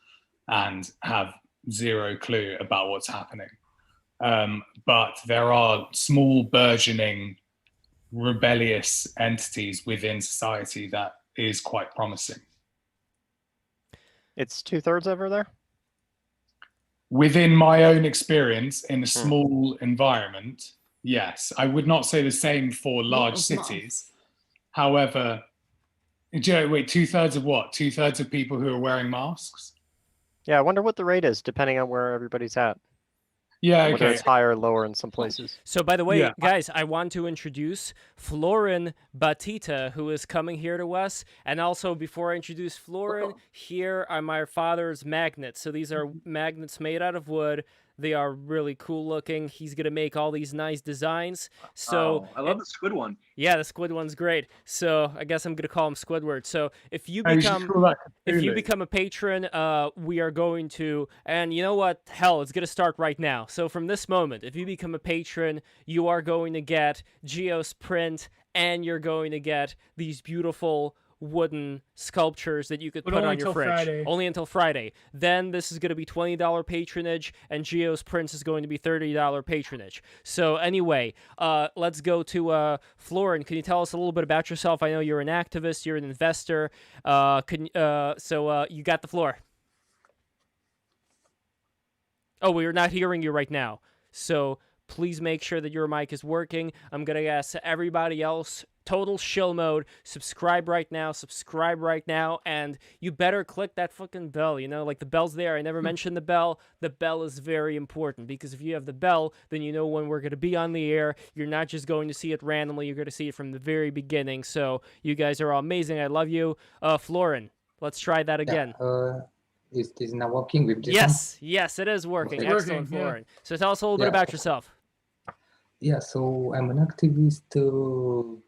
and have zero clue about what's happening. But there are small burgeoning rebellious entities within society that is quite promising. It's 2/3 over there? Within my own experience in a small environment, yes. I would not say the same for large cities. However, wait, 2/3 of what? 2/3 of people who are wearing masks? Yeah, I wonder what the rate is depending on where everybody's at. Yeah, okay. Whether it's higher or lower in some places. So, by the way, guys, I want to introduce Florin Batita, who is coming here to us. And also, before I introduce Florin, here are my father's magnets. So these are magnets made out of wood. They are really cool looking. He's going to make all these nice designs. So I love the squid one. Yeah, the squid one's great. So I guess I'm going to call him Squidward. So if you become a patron, we are going to, and you know what? Hell, it's going to start right now. So from this moment, if you become a patron, you are going to get Geo's print, and you're going to get these beautiful wooden sculptures that you could put on your fridge. Friday. Only until Friday. Then this is going to be $20 patronage, and Geo's Prince is going to be $30 patronage. So anyway, let's go to Florin. Can you tell us a little bit about yourself? I know you're an activist, you're an investor. So you got the floor. Oh, we're not hearing you right now. So please make sure that your mic is working. I'm going to ask everybody else, total shill mode, subscribe right now, and you better click that fucking bell, you know, like the bell's there. I never mentioned the bell. The bell is very important, because if you have the bell, then you know when we're going to be on the air. You're not just going to see it randomly, you're going to see it from the very beginning. So you guys are all amazing. I love you. Florin, let's try that again. Is this now working with this Yes, it is working. Okay. Excellent, Florin. So tell us a little bit about yourself. Yeah, so I'm an activist.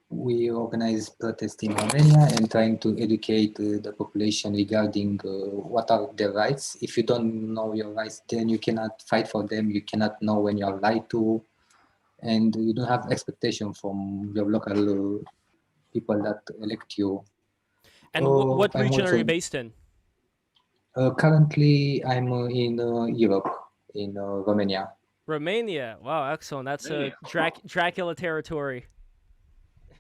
We organize protests in Romania and trying to educate the population regarding what are their rights. If you don't know your rights, then you cannot fight for them. You cannot know when you are lied to, and you don't have expectation from your local people that elect you. And what region are you based in? Currently, I'm in Europe, in Romania. Romania. Wow, excellent. That's Dracula territory.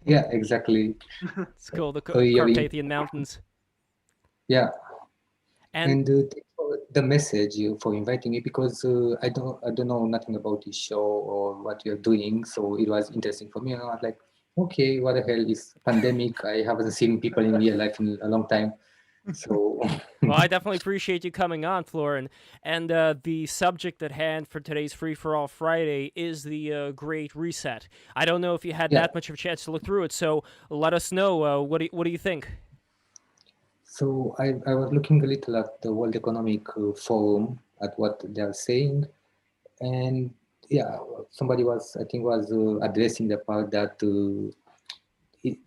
Yeah, exactly. It's cool. The Carpathian Mountains. Yeah. And thanks for the message for inviting me, because I don't know nothing about this show or what you're doing, so it was interesting for me. And I was like, okay, what the hell is pandemic? I haven't seen people in real life in a long time. So well, I definitely appreciate you coming on, Florin. And the subject at hand for today's Free for All Friday is the Great Reset. I don't know if you had that much of a chance to look through it, so let us know. What do you think? So I was looking a little at the World Economic Forum, at what they are saying, and yeah, somebody was addressing the part that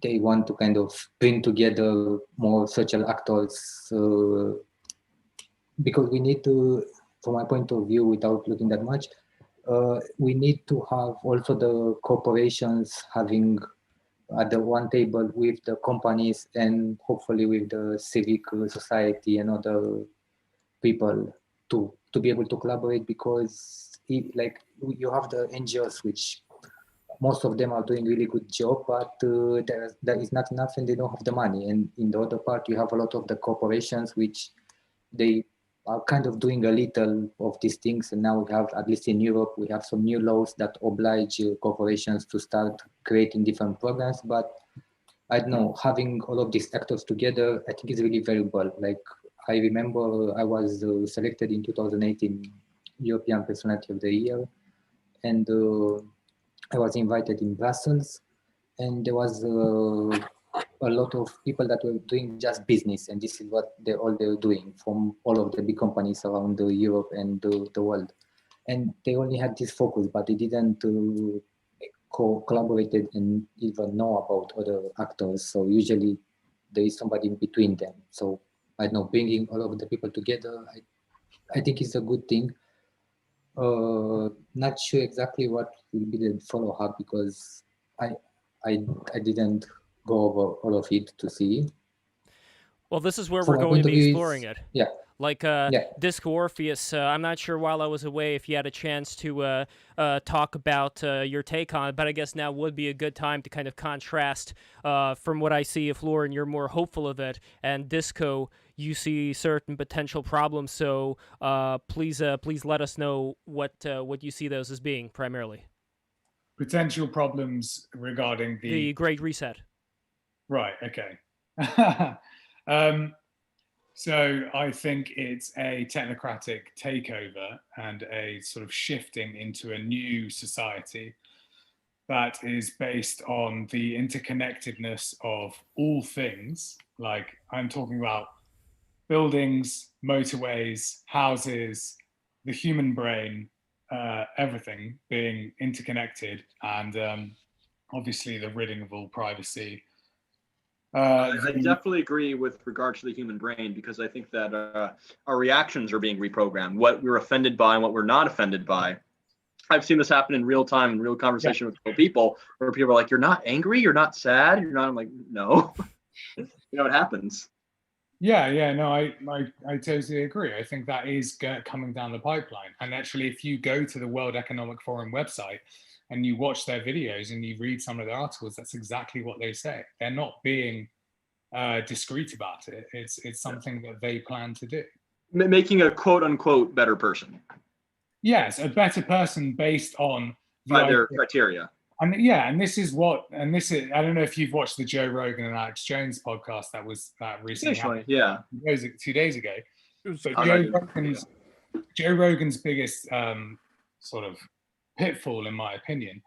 they want to kind of bring together more social actors, because we need to, from my point of view, without looking that much, we need to have also the corporations having at the one table with the companies, and hopefully with the civic society and other people to be able to collaborate, because you have the NGOs, which most of them are doing really good job, but there is not enough, and they don't have the money. And in the other part, you have a lot of the corporations, which they are kind of doing a little of these things. And now we have, at least in Europe, we have some new laws that oblige corporations to start creating different programs. But I don't know, having all of these actors together, I think is really valuable. Like, I remember I was selected in 2018 European Personality of the Year, and I was invited in Brussels, and there was a lot of people that were doing just business, and this is what they're doing from all of the big companies around Europe and the world. And they only had this focus, but they didn't collaborated and even know about other actors. So usually there is somebody in between them. So I don't know, bringing all of the people together, I think it's a good thing. Not sure exactly what will be the follow-up because I didn't go over all of it to see. Well, this is where From we're my going point to of be view, exploring it. yeah. Like Yeah. Disco Orpheus, I'm not sure while I was away if you had a chance to talk about your take on it, but I guess now would be a good time to kind of contrast from what I see of Lauren, you're more hopeful of it, and Disco, you see certain potential problems. So please let us know what you see those as being primarily. Potential problems regarding the Great Reset. Right. Okay. So I think it's a technocratic takeover and a sort of shifting into a new society that is based on the interconnectedness of all things. Like I'm talking about buildings, motorways, houses, the human brain, everything being interconnected, and obviously the ridding of all privacy. I definitely agree with regard to the human brain, because I think that our reactions are being reprogrammed. What we're offended by and what we're not offended by. I've seen this happen in real time, in real conversation with real people, where people are like, "You're not angry, you're not sad, you're not." I'm like, "No," you know, it happens. Yeah, no, I totally agree. I think that is coming down the pipeline. And actually, if you go to the World Economic Forum website and you watch their videos and you read some of their articles, that's exactly what they say. They're not being discreet about it. It's something that they plan to do. Making a quote unquote better person. Yes, a better person based on by their criteria. And yeah, and this is I don't know if you've watched the Joe Rogan and Alex Jones podcast that recently happened, yeah, 2 days ago. But Oh, Joe Rogan's biggest sort of pitfall, in my opinion,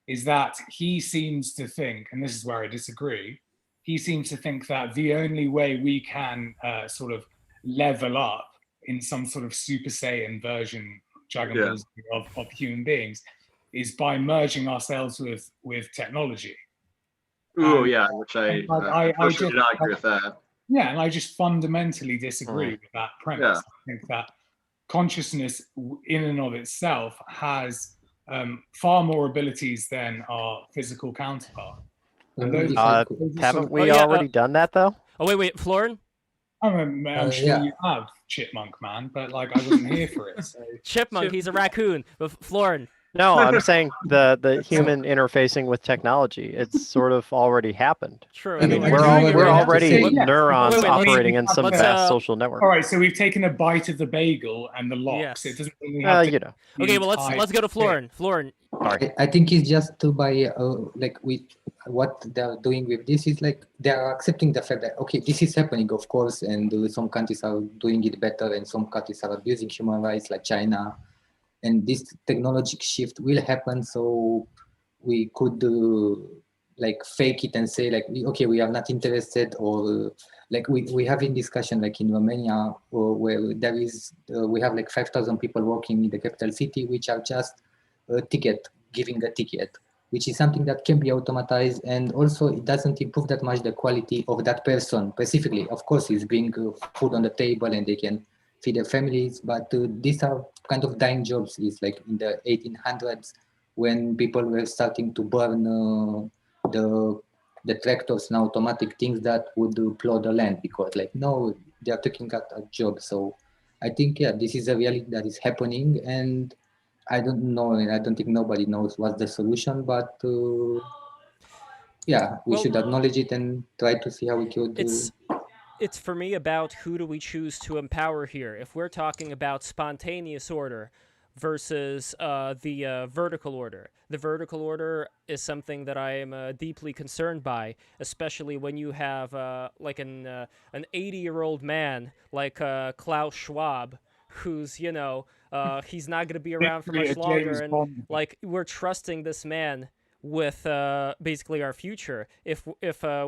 is that he seems to think, and this is where I disagree, he seems to think that the only way we can sort of level up in some sort of Super Saiyan version, Dragon Ball Z of human beings, is by merging ourselves with technology. Oh yeah, which I do not agree with that. Yeah, and I just fundamentally disagree with that premise. Yeah. I think that consciousness in and of itself has far more abilities than our physical counterpart. And those haven't we already done that though? Oh wait, Florin? I'm sure you have, Chipmunk Man, but like I wasn't here for it. So. Chipmunk, he's a raccoon. But Florin. No, I'm saying the human interfacing with technology. It's sort of already happened. True. I mean, we're already neurons operating in some vast social network. All right, so we've taken a bite of the bagel and the locks. It doesn't really have to. You know. Okay, well let's go to Florin. Florin. I think it's just to by like with what they're doing with this is like they're accepting the fact that okay, this is happening, of course, and some countries are doing it better, and some countries are abusing human rights, like China. And this technology shift will happen, so we could like fake it and say like, okay, we are not interested, or like we have in discussion like in Romania where there is we have like 5,000 people working in the capital city, which are just giving a ticket, which is something that can be automatized, and also it doesn't improve that much the quality of that person specifically. Of course, he's bring food on the table and they can feed their families, but these are kind of dying jobs. Is like in the 1800s when people were starting to burn the tractors and automatic things that would plow the land, because like no, they are taking out a job. So I think this is a reality that is happening, and I don't know, and I don't think nobody knows what's the solution, but we should acknowledge it and try to see how we could It's for me about who do we choose to empower here. If we're talking about spontaneous order versus the vertical order. The vertical order is something that I am deeply concerned by, especially when you have like an 80-year-old man like Klaus Schwab, who's, he's not going to be around for much longer. And like we're trusting this man with basically our future. If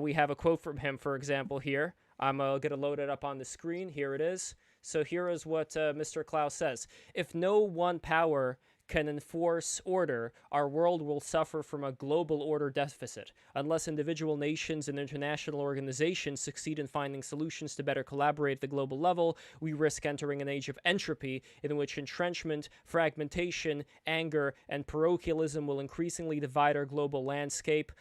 we have a quote from him, for example, here, I'm going to load it up on the screen. Here it is. So here is what Mr. Klaus says. If no one power can enforce order, our world will suffer from a global order deficit. Unless individual nations and international organizations succeed in finding solutions to better collaborate at the global level, we risk entering an age of entropy in which entrenchment, fragmentation, anger, and parochialism will increasingly divide our global landscape,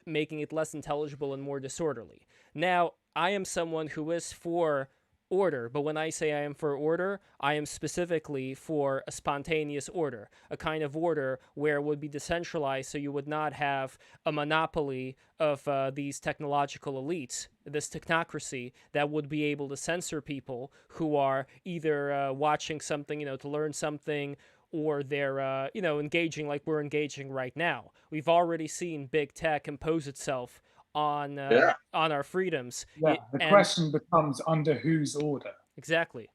making it less intelligible and more disorderly. Now, I am someone who is for order, but when I say I am for order, I am specifically for a spontaneous order, a kind of order where it would be decentralized so you would not have a monopoly of these technological elites, this technocracy that would be able to censor people who are either watching something, to learn something, or they're, engaging like we're engaging right now. We've already seen big tech impose itself on our freedoms. Yeah, the question becomes under whose order? Exactly.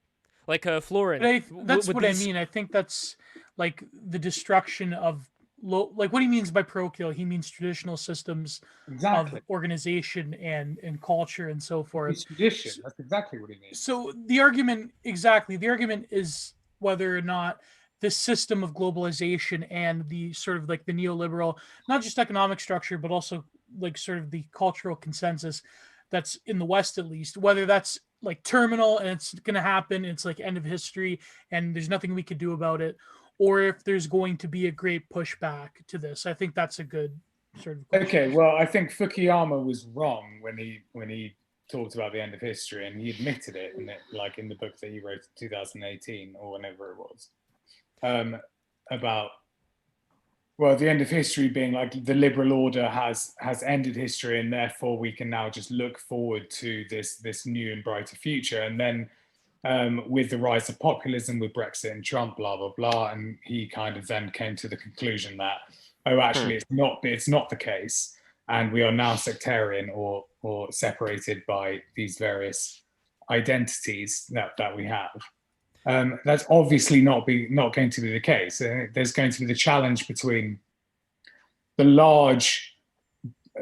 Like Florin. That's what I mean. I think that's like the destruction of like what he means by parochial. He means traditional systems of organization and culture and so forth. It's tradition. That's exactly what he means. So the argument is whether or not this system of globalization and the sort of like the neoliberal, not just economic structure, but also like sort of the cultural consensus that's in the West, at least, whether that's like terminal and it's going to happen, it's like end of history and there's nothing we could do about it, or if there's going to be a great pushback to this. I think that's a good sort of question. Okay, well, I think Fukuyama was wrong when he talked about the end of history, and he admitted it in the book that he wrote in 2018 or whenever it was, about the end of history being like the liberal order has ended history, and therefore we can now just look forward to this new and brighter future. And then with the rise of populism, with Brexit and Trump, blah blah blah, and he kind of then came to the conclusion that actually it's not the case, and we are now sectarian or separated by these various identities that we have. That's obviously not going to be the case. There's going to be the challenge between the large,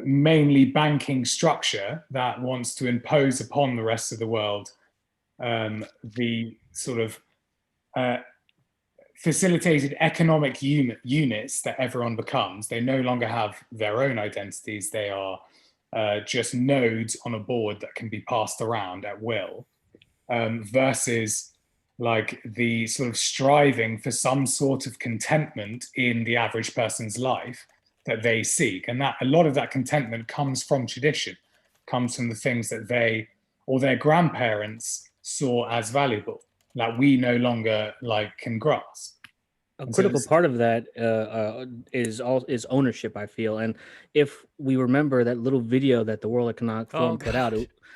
mainly banking structure that wants to impose upon the rest of the world the sort of facilitated economic units that everyone becomes. They no longer have their own identities. They are just nodes on a board that can be passed around at will, versus like the sort of striving for some sort of contentment in the average person's life that they seek. And that a lot of that contentment comes from tradition, comes from the things that they or their grandparents saw as valuable, that we no longer like can grasp. A critical part of that is ownership, I feel. And if we remember that little video that the World Economic Forum put out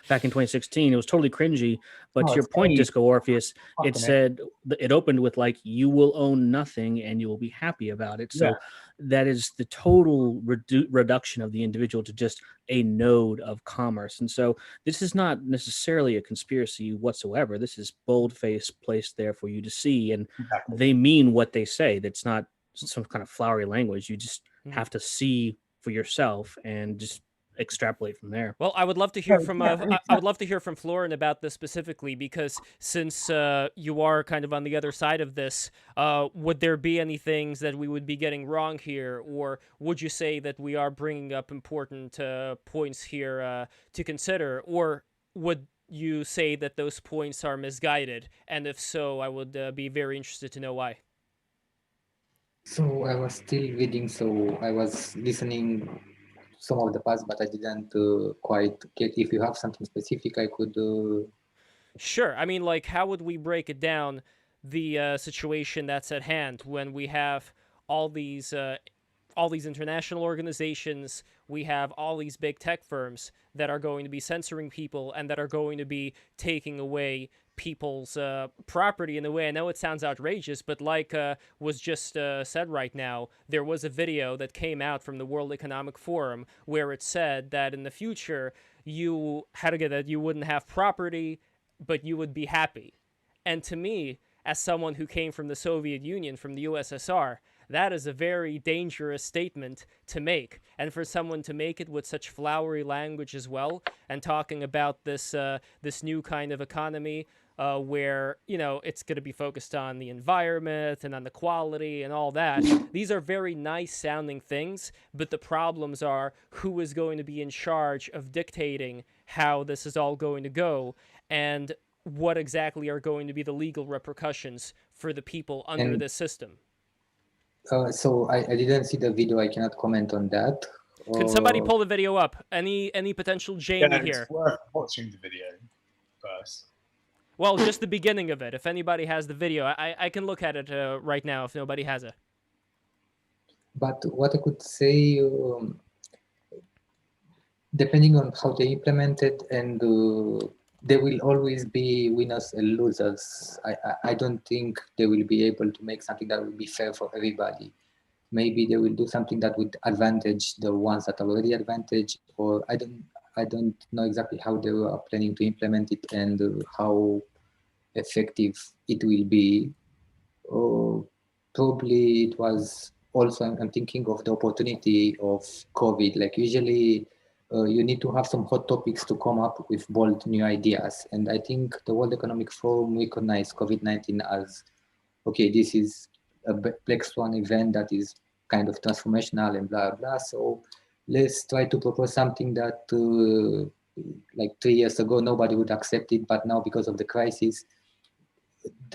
back in 2016, it was totally cringy. But to your point, Disco Orpheus, it said, it opened with like, you will own nothing and you will be happy about it. So that is the total reduction of the individual to just a node of commerce. And so this is not necessarily a conspiracy whatsoever. This is bold-faced placed there for you to see. And they mean what they say. That's not some kind of flowery language. You just have to see for yourself and just extrapolate from there. Well, I would love to hear from I would love to hear from Florin about this specifically, because since you are kind of on the other side of this, would there be any things that we would be getting wrong here, or would you say that we are bringing up important points here to consider, or would you say that those points are misguided? And if so, I would be very interested to know why. So I was still reading, so I was listening some of the parts, but I didn't quite get. If you have something specific, I could. Sure. I mean, like, how would we break it down, the situation that's at hand when we have all these international organizations, we have all these big tech firms that are going to be censoring people and that are going to be taking away people's property in a way. I know it sounds outrageous, but like was just said right now, there was a video that came out from the World Economic Forum where it said that in the future you wouldn't have property, but you would be happy. And to me, as someone who came from the Soviet Union, from the USSR, that is a very dangerous statement to make. And for someone to make it with such flowery language as well, and talking about this new kind of economy, where, you know, it's going to be focused on the environment and on the quality and all that. These are very nice sounding things, but the problems are who is going to be in charge of dictating how this is all going to go, and what exactly are going to be the legal repercussions for the people under And this system. so I didn't see the video. I cannot comment on that. Can somebody pull the video up? Any potential Jamie Yeah, here? it's worth watching the video first. Well, just the beginning of it. If anybody has the video, I can look at it right now if nobody has it. But what I could say, depending on how they implement it, and there will always be winners and losers. I don't think they will be able to make something that will be fair for everybody. Maybe they will do something that would advantage the ones that are already advantaged, or I don't know exactly how they are planning to implement it and how effective it will be. Probably it was also, I'm thinking of the opportunity of COVID. Like usually you need to have some hot topics to come up with bold new ideas. And I think the World Economic Forum recognized COVID-19 as, okay, this is a black swan event that is kind of transformational and blah, blah. So let's try to propose something that like 3 years ago, nobody would accept it. But now because of the crisis,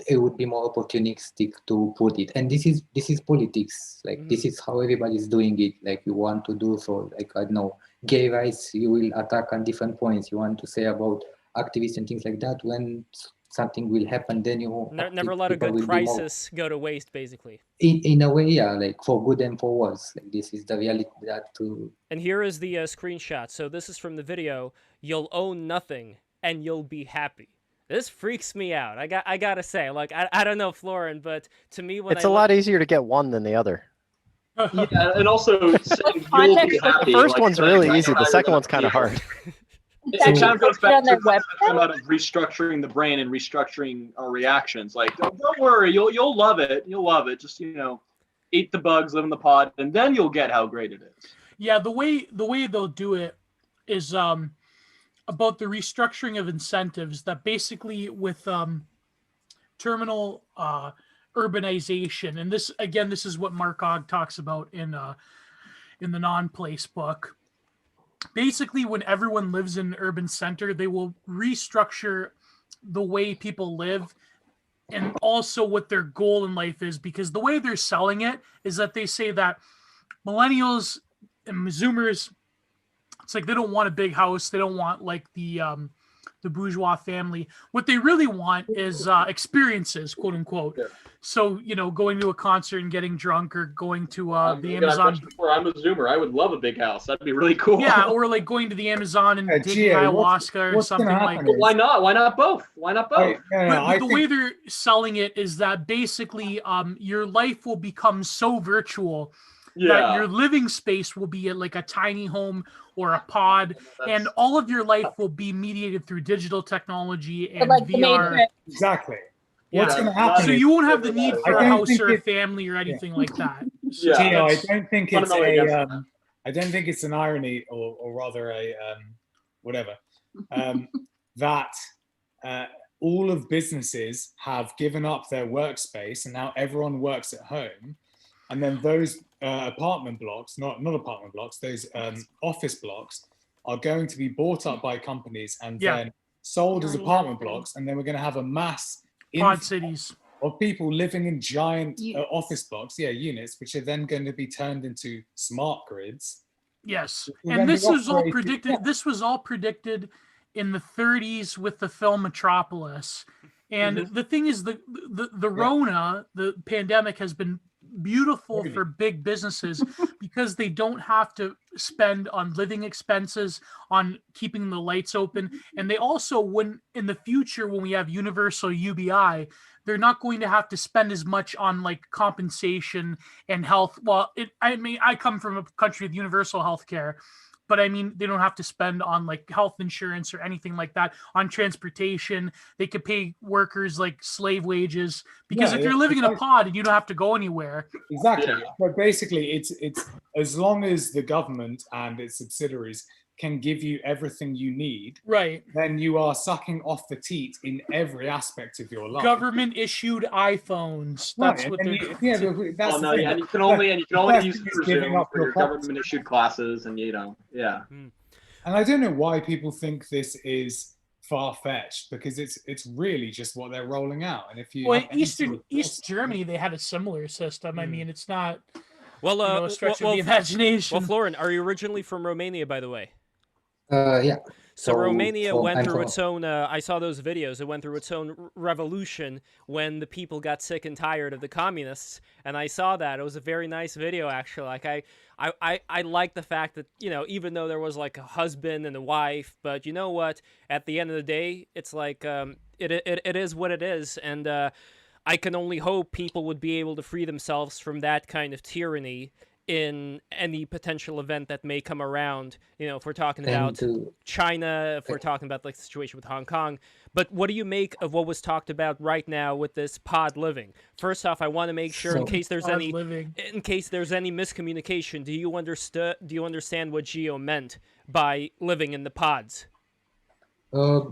it would be more opportunistic to put it. And this is politics. Like this is how everybody's doing it. Like you want to do so, like, I don't know, gay rights, you will attack on different points. You want to say about activists and things like that. When something will happen, then you never let a good crisis go to waste, basically. In a way, yeah, like for good and for worse. Like this is the reality that And here is the screenshot. So this is from the video. You'll own nothing and you'll be happy. This freaks me out. I gotta say, like, I don't know, Florin, but to me, when it's a lot easier to get one than the other. Yeah, and also saying you'll be happy. The first one's really easy. The second one's kind of hard. It kind of goes back to the about of restructuring the brain and restructuring our reactions. Like, don't worry, you'll love it. You'll love it. Just, you know, eat the bugs, live in the pod, and then you'll get how great it is. Yeah, the way they'll do it is about the restructuring of incentives that basically with terminal urbanization, and this is what Mark Ogg talks about in the Non-Place book. Basically, when everyone lives in an urban center, they will restructure the way people live and also what their goal in life is, because the way they're selling it is that they say that millennials and Zoomers, it's like they don't want a big house. They don't want like the bourgeois family. What they really want is experiences, quote unquote. Yeah. So, you know, going to a concert and getting drunk, or going to the Amazon. Before I'm a Zoomer, I would love a big house. That'd be really cool. Yeah, or like going to the Amazon and taking ayahuasca or something like. But why not? Why not both? Why not both? But the way they're selling it is that basically, your life will become so virtual. Yeah. That your living space will be like a tiny home or a pod, and all of your life will be mediated through digital technology and like VR. Exactly. Yeah. What's going to happen? So you won't have the need for a house or a family or anything like that. So Gino, I don't think it's I don't think it's an irony, or rather a whatever, that all of businesses have given up their workspace and now everyone works at home. And then those apartment blocks, not apartment blocks, those office blocks are going to be bought up by companies and then sold as apartment blocks. And then we're going to have a mass pod cities of people living in giant office blocks, units, which are then going to be turned into smart grids. Yes. And this was all predicted. Yeah. This was all predicted in the 30s with the film Metropolis. And the thing is, the Rona, the pandemic, has been beautiful for big businesses because they don't have to spend on living expenses, on keeping the lights open. And they also, when in the future, when we have universal UBI, they're not going to have to spend as much on like compensation and health. Well, I mean, I come from a country with universal health care, but I mean, they don't have to spend on like health insurance or anything like that. On transportation, they could pay workers like slave wages, because if you're living in a pod and you don't have to go anywhere. Exactly. Yeah. But basically, it's as long as the government and its subsidiaries can give you everything you need, right, then you are sucking off the teat in every aspect of your life. government issued iPhones. That's Right, what and they're. that's the thing. And you can only First use thing is giving Zoom up for your your property. government issued classes, and yeah. And I don't know why people think this is far-fetched, because it's really just what they're rolling out. And if you Well, have any sort of East Germany, they had a similar system. I mean, it's not Well, a stretch of the imagination. Well, Florin, are you originally from Romania, by the way? Yeah. So Romania went I'm through from- its own. I saw those videos. It went through its own revolution when the people got sick and tired of the communists, and I saw that. It was a very nice video, actually. Like I like the fact that, you know, even though there was like a husband and a wife, but you know what? At the end of the day, it's like it is what it is, and I can only hope people would be able to free themselves from that kind of tyranny in any potential event that may come around. You know, if we're talking about China, if we're talking about like the situation with Hong Kong. But what do you make of what was talked about right now with this pod living? First off, I want to make sure, in case there's any miscommunication, do you understand what Gio meant by living in the pods?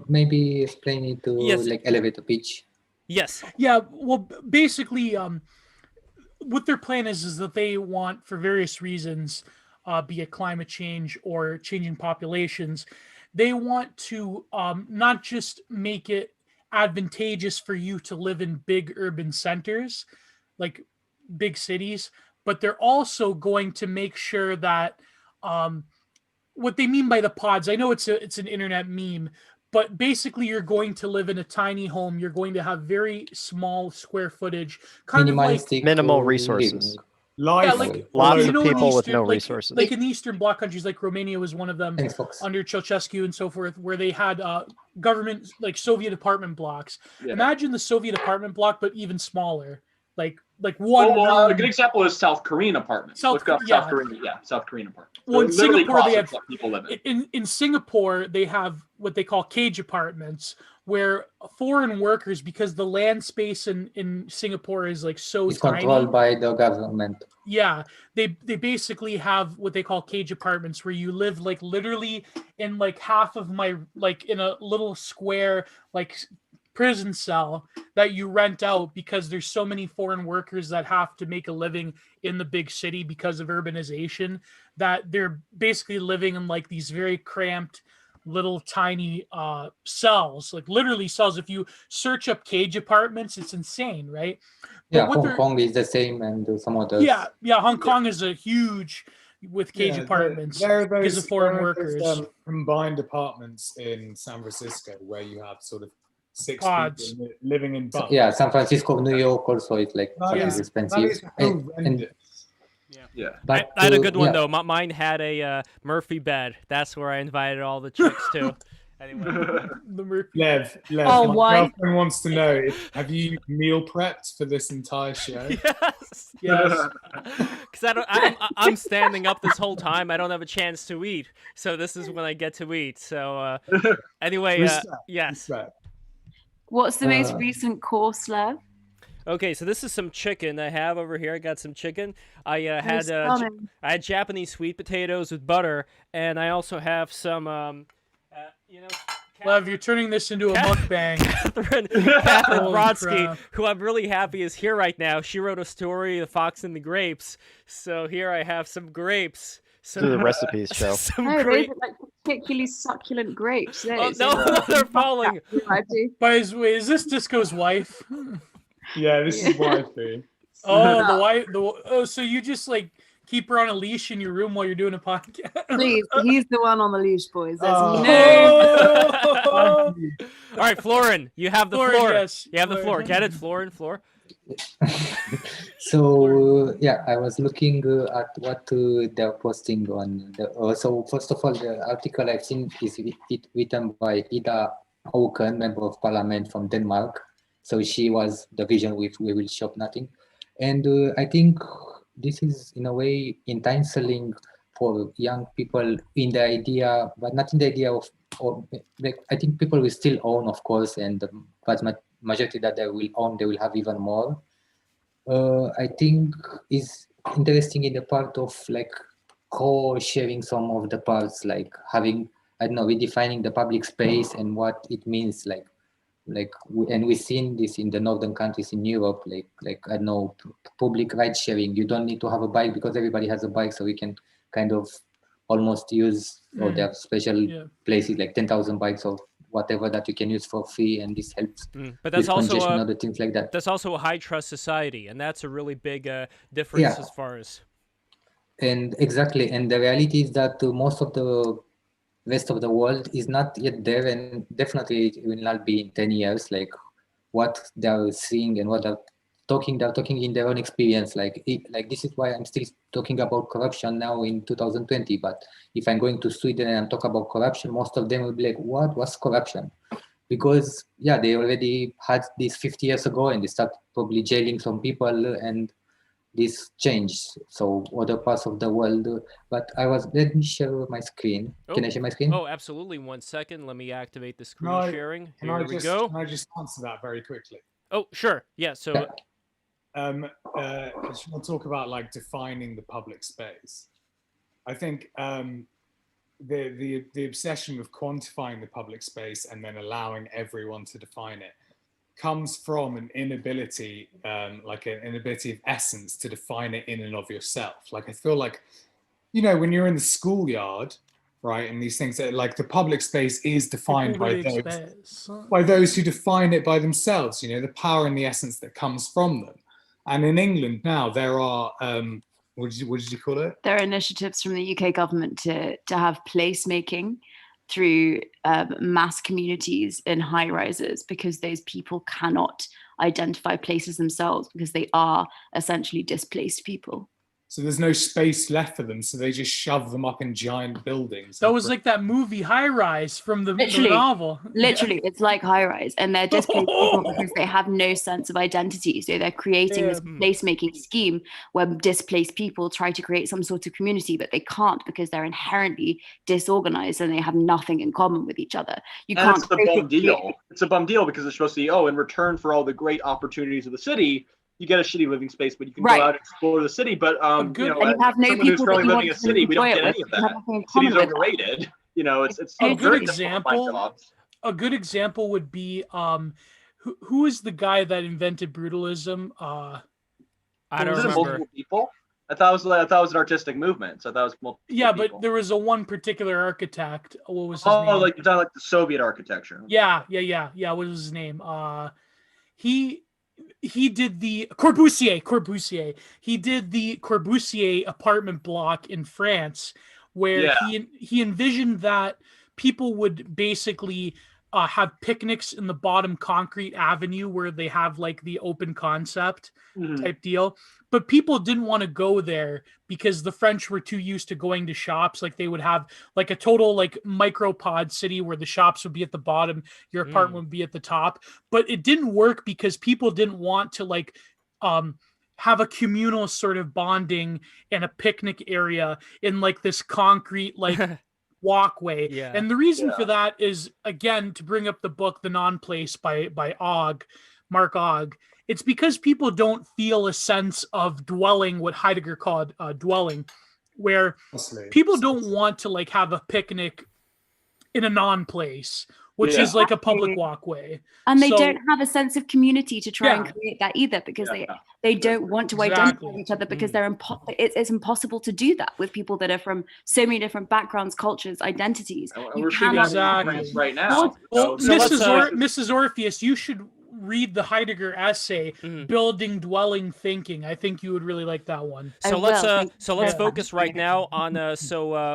Maybe explain it to like elevator pitch. Yes. Yeah. Well, basically, what their plan is that they want, for various reasons, be it climate change or changing populations, they want to not just make it advantageous for you to live in big urban centers, like big cities, but they're also going to make sure that what they mean by the pods, I know it's an internet meme, but basically you're going to live in a tiny home. You're going to have very small square footage, kind of like minimal resources. Yeah, like lots you know, of people in with Eastern, no like, resources. like in the Eastern Bloc countries, like Romania was one of them under Ceausescu and so forth, where they had government, like Soviet apartment blocks. Yeah. Imagine the Soviet apartment block, but even smaller. Like one. A good example is South Korean apartments. Look up South Korean apartments. Well, in Literally Singapore, they have closets that people live in Singapore they have what they call cage apartments, where foreign workers, because the land space in Singapore is like so It's tiny. controlled by the government. Yeah, they basically have what they call cage apartments, where you live like literally in like half of my, like in a little square like prison cell that you rent out, because there's so many foreign workers that have to make a living in the big city because of urbanization, that they're basically living in like these very cramped little tiny cells, like literally cells. If you search up cage apartments, it's insane, right? Yeah, Hong Kong is the same, and some others. Yeah, Hong Kong is a huge with cage apartments because of foreign workers. Combined apartments in San Francisco where you have sort of 6 pods people living in bunks. Yeah, San Francisco, New York also is like expensive. Yeah, I had a good one though. Mine had a Murphy bed. That's where I invited all the chicks to. Anyway, Lev, Oh, my why? girlfriend wants to know, have you meal prepped for this entire show? Yes. Because I'm standing up this whole time. I don't have a chance to eat, so this is when I get to eat. So anyway, yes. What's the most recent course, Lev? Okay, so this is some chicken I have over here. I got some chicken. I had stunning. I had Japanese sweet potatoes with butter, and I also have some Lev, you're turning this into a mukbang. Catherine Holy Brodsky, crap. who I'm really happy is here right now. She wrote a story, The Fox and the Grapes. So here I have some grapes. Do the recipes show. Some No, those grape. are like particularly succulent grapes. Oh, no, they're falling. I do. By his way, is this Disco's wife? Yeah, this is wifey. Oh, the wife. Oh, so you just like keep her on a leash in your room while you're doing a podcast? Please, he's the one on the leash, boys. There's Oh. no. All right, Florin, you have the Florin, floor. yes, You have the floor. Florin. Get it, Florin, floor. So yeah, I was looking at what they're posting on the. So first of all, the article I've seen is written by Ida Auken, member of parliament from Denmark. So she was the vision with "We Will Shop Nothing," and I think this is in a way intentionally for young people in the idea, but not in the idea of. Or, like, I think people will still own, of course, and the vast majority that they will own, they will have even more. I think is interesting in the part of like co-sharing some of the parts, like having, I don't know, redefining the public space and what it means, and we've seen this in the northern countries in Europe, like I don't know, public ride sharing. You don't need to have a bike because everybody has a bike, so we can kind of almost use, or there are special places like 10,000 bikes or whatever that you can use for free, and this helps but that's with also congestion, other things like that. That's also a high trust society, and that's a really big difference as far as. And exactly, and the reality is that most of the rest of the world is not yet there, and definitely it will not be in 10 years. Like what they're seeing and what they're talking in their own experience. Like this is why I'm still talking about corruption now in 2020. But if I'm going to Sweden and I'm talking about corruption, most of them will be like, what's corruption? Because they already had this 50 years ago, and they start probably jailing some people, and this changed. So other parts of the world, but let me share my screen. Can I share my screen? Oh, absolutely. 1 second. Let me activate the screen sharing. Here we go. Can I just answer that very quickly? Oh, sure. Yeah. So, I just want to talk about like defining the public space. I think the obsession with quantifying the public space and then allowing everyone to define it comes from an inability, like an inability of essence to define it in and of yourself. Like I feel like, when you're in the schoolyard, right, and these things, like the public space is defined by those who define it by themselves. The power and the essence that comes from them. And in England now there are what did you call it? There are initiatives from the UK government to have placemaking through mass communities in high rises, because those people cannot identify places themselves because they are essentially displaced people. So there's no space left for them, so they just shove them up in giant buildings. That was like that movie High Rise from the novel. Literally, it's like High Rise, and they're displaced people because they have no sense of identity. So they're creating this placemaking scheme where displaced people try to create some sort of community, but they can't because they're inherently disorganized and they have nothing in common with each other. It's a bum deal. It's a bum deal because it's supposed to be, in return for all the great opportunities of the city, you get a shitty living space, but you can go out and explore the city. But and you have no someone who's currently living in a city, we don't get any of that. City's overrated. It's a good example. A good example would be who is the guy that invented brutalism? I don't remember. Multiple people. I thought it was an artistic movement. So I thought it was multiple people. But there was a one particular architect. What was his name? Like you're talking like the Soviet architecture. Yeah. What was his name? He did the Corbusier. He did the Corbusier apartment block in France, where he envisioned that people would basically have picnics in the bottom concrete avenue where they have like the open concept type deal. But people didn't want to go there because the French were too used to going to shops. Like they would have like a total like micropod city where the shops would be at the bottom, your apartment would be at the top. But it didn't work because people didn't want to like have a communal sort of bonding and a picnic area in like this concrete like walkway. And the reason for that is, again, to bring up the book The Non-Place by Mark Ogg. It's because people don't feel a sense of dwelling, what Heidegger called dwelling, where people don't want to like have a picnic in a non-place, which is like a public walkway. And they don't have a sense of community to try and create that either, because they don't want to identify with each other, because it's impossible to do that with people that are from so many different backgrounds, cultures, identities. We're seeing that right now. Well, Mrs. Orpheus, you should read the Heidegger essay, Building Dwelling Thinking. I think you would really like that one. So let's focus right now on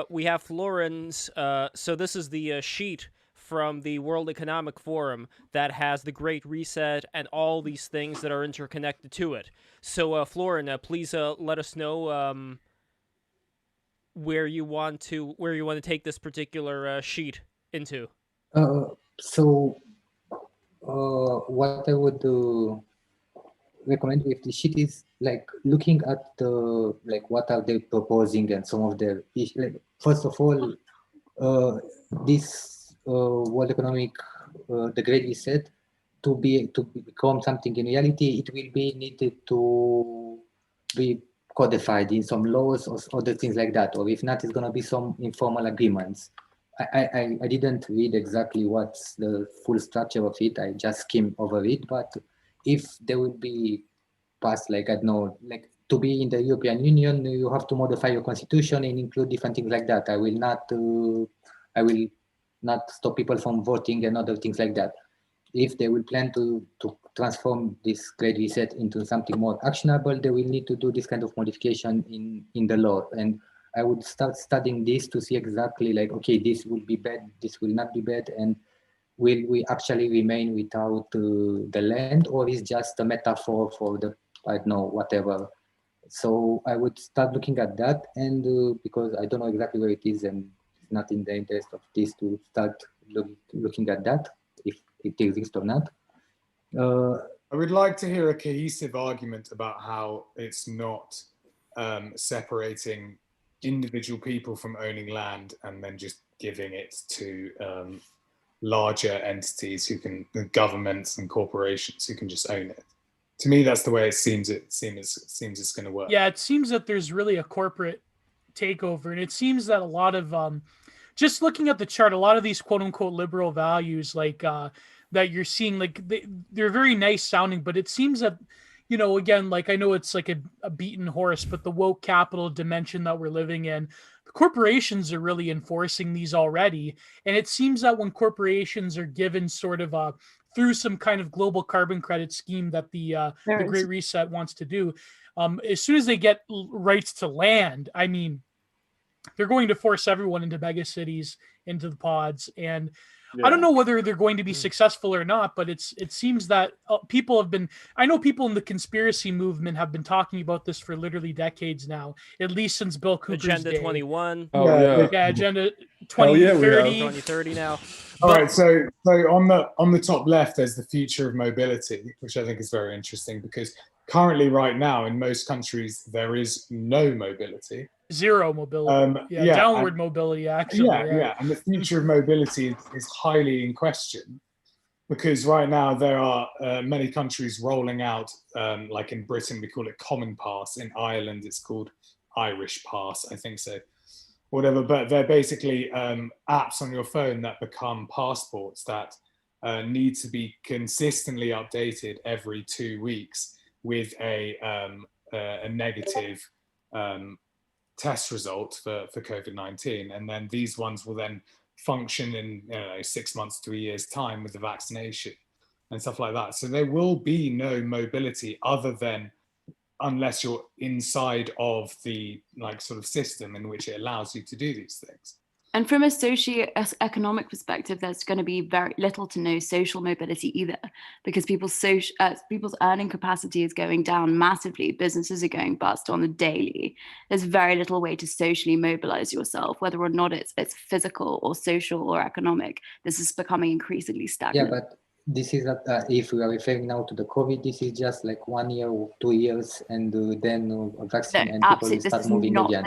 we have Florin's so this is the sheet from the World Economic Forum that has the Great Reset and all these things that are interconnected to it. So Florin, please let us know where you want to take this particular sheet into. What I would recommend with the sheet is like looking at what are they proposing and some of their issues. First of all, this World Economic, the Great Reset, to become something in reality, it will be needed to be codified in some laws or other things like that, or if not, it's going to be some informal agreements. I didn't read exactly what's the full structure of it. I just skimmed over it. But if there will be passed, like, I don't know, like to be in the European Union, you have to modify your constitution and include different things like that. I will not stop people from voting and other things like that. If they will plan to transform this great reset into something more actionable, they will need to do this kind of modification in the law. And I would start studying this to see exactly like, okay, this will be bad, this will not be bad, and will we actually remain without the land, or is just a metaphor for the, I don't know, whatever. So I would start looking at that, and because I don't know exactly where it is, and it's not in the interest of this to start looking at that, if it exists or not. I would like to hear a cohesive argument about how it's not separating individual people from owning land and then just giving it to larger entities who can, governments and corporations who can just own it. To me, that's the way it seems it's going to work. Yeah, it seems that there's really a corporate takeover, and it seems that a lot of just looking at the chart, a lot of these quote unquote liberal values, like that you're seeing, like they're very nice sounding, but it seems that, you know, again, like I know it's like a beaten horse, but the woke capital dimension that we're living in, the corporations are really enforcing these already. And it seems that when corporations are given sort of through some kind of global carbon credit scheme that the Great Reset wants to do, as soon as they get rights to land, I mean, they're going to force everyone into mega cities, into the pods. And I don't know whether they're going to be successful or not, but it seems that people have been, I know people in the conspiracy movement have been talking about this for literally decades now, at least since Bill Cooper's Agenda day. 21. Yeah, Agenda 2030. 2030 now. All right, so on the top left, there's the future of mobility, which I think is very interesting because currently, right now, in most countries, there is no mobility. Zero mobility. Downward mobility, actually. Yeah. And the future of mobility is highly in question because right now there are many countries rolling out, like in Britain, we call it Common Pass. In Ireland, it's called Irish Pass, I think so. Whatever, but they're basically apps on your phone that become passports that need to be consistently updated every 2 weeks with a negative test result for COVID-19. And then these ones will then function in 6 months to a year's time with the vaccination and stuff like that. So there will be no mobility other than unless you're inside of the like sort of system in which it allows you to do these things. And from a socio-economic perspective, there's going to be very little to no social mobility either, because people's earning capacity is going down massively. Businesses are going bust on the daily. There's very little way to socially mobilize yourself, whether or not it's physical or social or economic. This is becoming increasingly stagnant. Yeah, but this is if we are referring now to the COVID, this is just like 1 year or 2 years, and then a vaccine, and people will start moving again.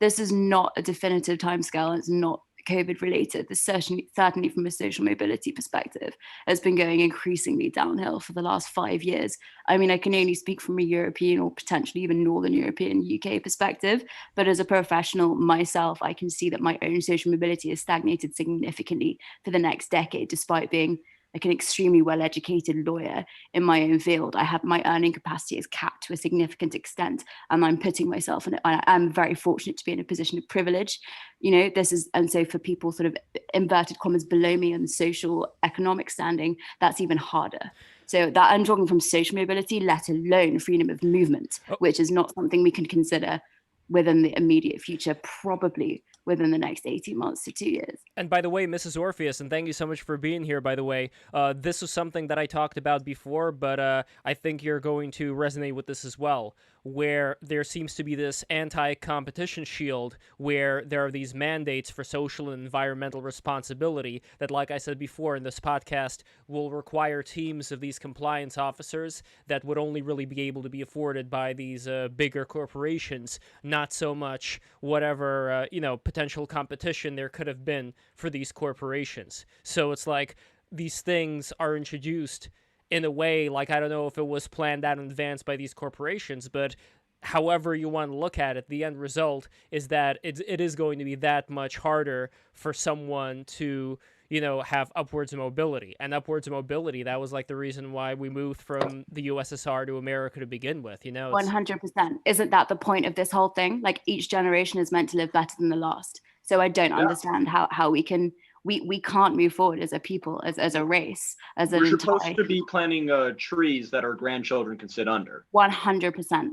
This is not a definitive timescale. It's not COVID related. This certainly from a social mobility perspective has been going increasingly downhill for the last 5 years. I mean, I can only speak from a European or potentially even Northern European UK perspective, but as a professional myself, I can see that my own social mobility has stagnated significantly for the next decade, despite being like an extremely well-educated lawyer in my own field. I have my earning capacity is capped to a significant extent, and I'm putting myself in it. I'm very fortunate to be in a position of privilege. You know, and so for people sort of inverted commas below me on the social economic standing, that's even harder. So that I'm talking from social mobility, let alone freedom of movement, which is not something we can consider within the immediate future, probably within the next 18 months to 2 years. And by the way, Mrs. Orpheus, and thank you so much for being here, by the way. This was something that I talked about before, but I think you're going to resonate with this as well, where there seems to be this anti-competition shield, where there are these mandates for social and environmental responsibility that, like I said before in this podcast, will require teams of these compliance officers that would only really be able to be afforded by these bigger corporations, not so much whatever, potential competition there could have been for these corporations. So it's like these things are introduced in a way, like, I don't know if it was planned out in advance by these corporations, but however you want to look at it, the end result is that it is going to be that much harder for someone to, you know, have upwards mobility. And upwards mobility, that was like the reason why we moved from the USSR to America to begin with, you know? 100%. Isn't that the point of this whole thing? Like, each generation is meant to live better than the last. So I don't understand how we can, we can't move forward as a people, as a race, as an We're entire... supposed to be planting trees that our grandchildren can sit under. 100%.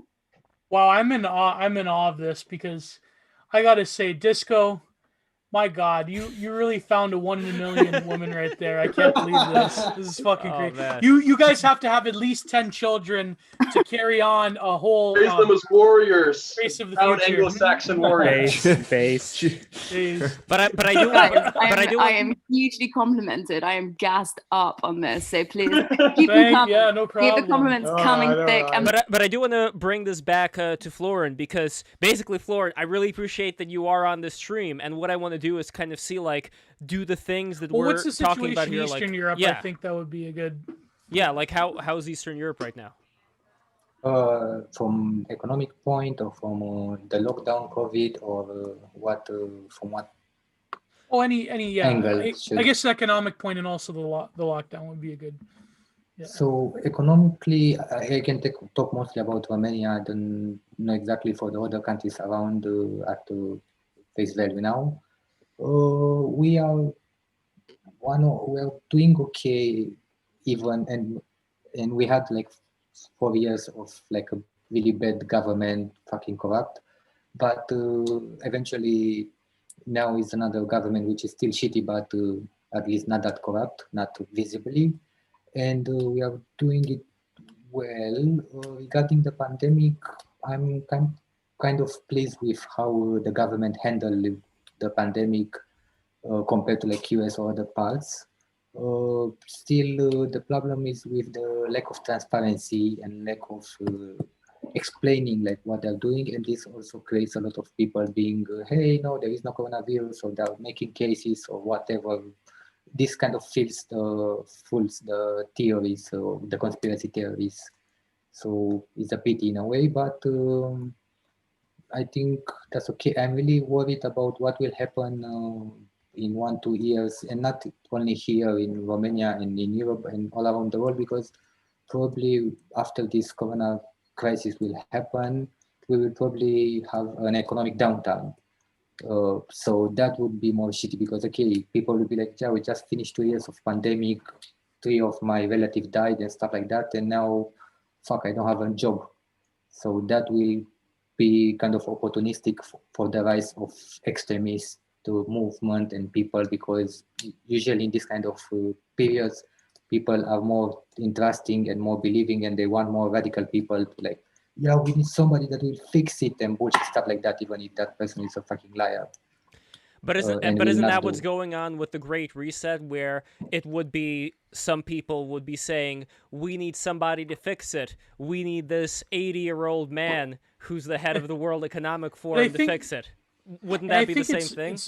Wow, I'm in awe of this, because I gotta say, Disco, my God, you really found a 1 in a million woman right there. I can't believe this. This is fucking great. Man. You guys have to have at least 10 children to carry on a whole Raise them as warriors. race of the Proud future. Anglo-Saxon warriors. Base. But I do. I am hugely complimented. I am gassed up on this. So please keep them coming. Yeah, no Keep problem. the compliments coming thick. But I do want to bring this back to Florin, because basically, Florin, I really appreciate that you are on this stream, and what I want to do is kind of see, like, do the things that we're what's the talking about situation here, in Eastern like, Europe? yeah, I think that would be a good. yeah, like how's Eastern Europe right now? From economic point, or from the lockdown, COVID, or what? From what? Oh, any yeah. Angle I guess the economic point, and also the lockdown would be a good. Yeah. So economically, I can talk mostly about Romania. I don't know exactly for the other countries around at face value now. We are doing okay, even, and we had like 4 years of like a really bad government, fucking corrupt, but eventually now is another government which is still shitty, but at least not that corrupt, not visibly, and we are doing it well. Regarding the pandemic, I'm kind of pleased with how the government handled the pandemic compared to like US or other parts. Still, the problem is with the lack of transparency and lack of explaining like what they're doing, and this also creates a lot of people being, hey, no, there is no coronavirus, or they're making cases or whatever. This kind of fools the theories, the conspiracy theories. So it's a pity in a way, but I think that's okay. I'm really worried about what will happen in 1-2 years, and not only here in Romania and in Europe and all around the world, because probably after this corona crisis will happen, we will probably have an economic downturn. So that would be more shitty, because okay, people will be like, yeah, we just finished 2 years of pandemic, 3 of my relatives died and stuff like that, and now, fuck, I don't have a job. So that will be kind of opportunistic for the rise of extremists to movement and people, because usually in this kind of periods, people are more interesting and more believing, and they want more radical people to like, yeah, we need somebody that will fix it and bullshit stuff like that, even if that person is a fucking liar. But isn't that what's going on with the Great Reset, where it would be, some people would be saying, we need somebody to fix it. We need this 80-year-old man who's the head of the World Economic Forum to fix it. Wouldn't that be the same thing?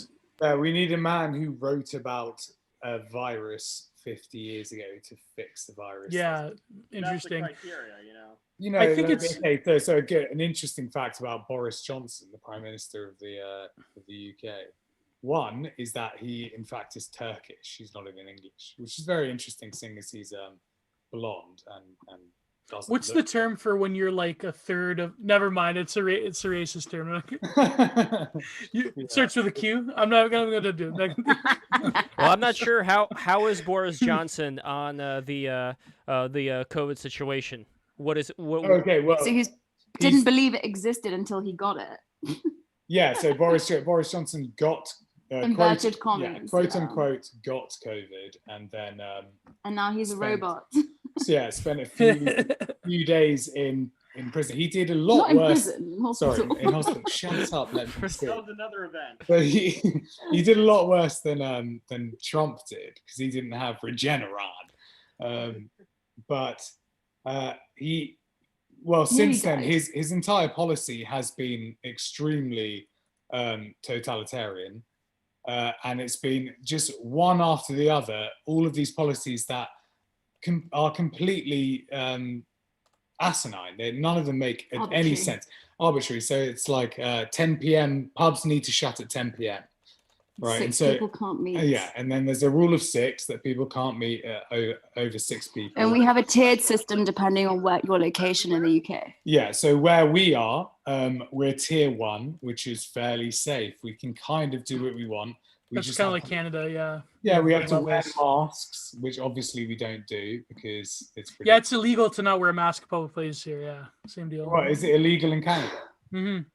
We need a man who wrote about a virus 50 years ago to fix the virus. Yeah, interesting. That's the criteria, you know. You know, I think it's okay. So again, an interesting fact about Boris Johnson, the Prime Minister of the UK. One is that he, in fact, is Turkish. He's not even English, which is very interesting, seeing as he's blonde and doesn't. What's the term for when you're like a third of? Never mind. It's a racist term. Starts with a Q. I'm not gonna do it. Well, I'm not sure how is Boris Johnson on the COVID situation. Okay, well, so he didn't believe it existed until he got it. Yeah, so Boris Johnson got inverted commas, quote unquote, got COVID, and then and now he's a robot. So yeah, spent a few days in prison. He did a lot worse. In hospital. In hospital. Shut up. That was another event. But he did a lot worse than Trump did, because he didn't have Regeneron. But since then, his entire policy has been extremely totalitarian, and it's been just one after the other. All of these policies that are completely asinine. None of them make any sense. arbitrary. So it's like 10 p.m. pubs need to shut at 10 p.m. Right, and so people can't meet. Yeah, and then there's a rule of 6 that people can't meet over 6 people. And we have a tiered system depending on where your location in the UK. Yeah, so where we are, we're tier 1, which is fairly safe. We can kind of do what we want. That's kind of like Canada, yeah. Yeah, we have to wear masks, which obviously we don't do because it's pretty... Yeah, it's illegal to not wear a mask in public places here. Yeah, same deal. What, is it illegal in Canada?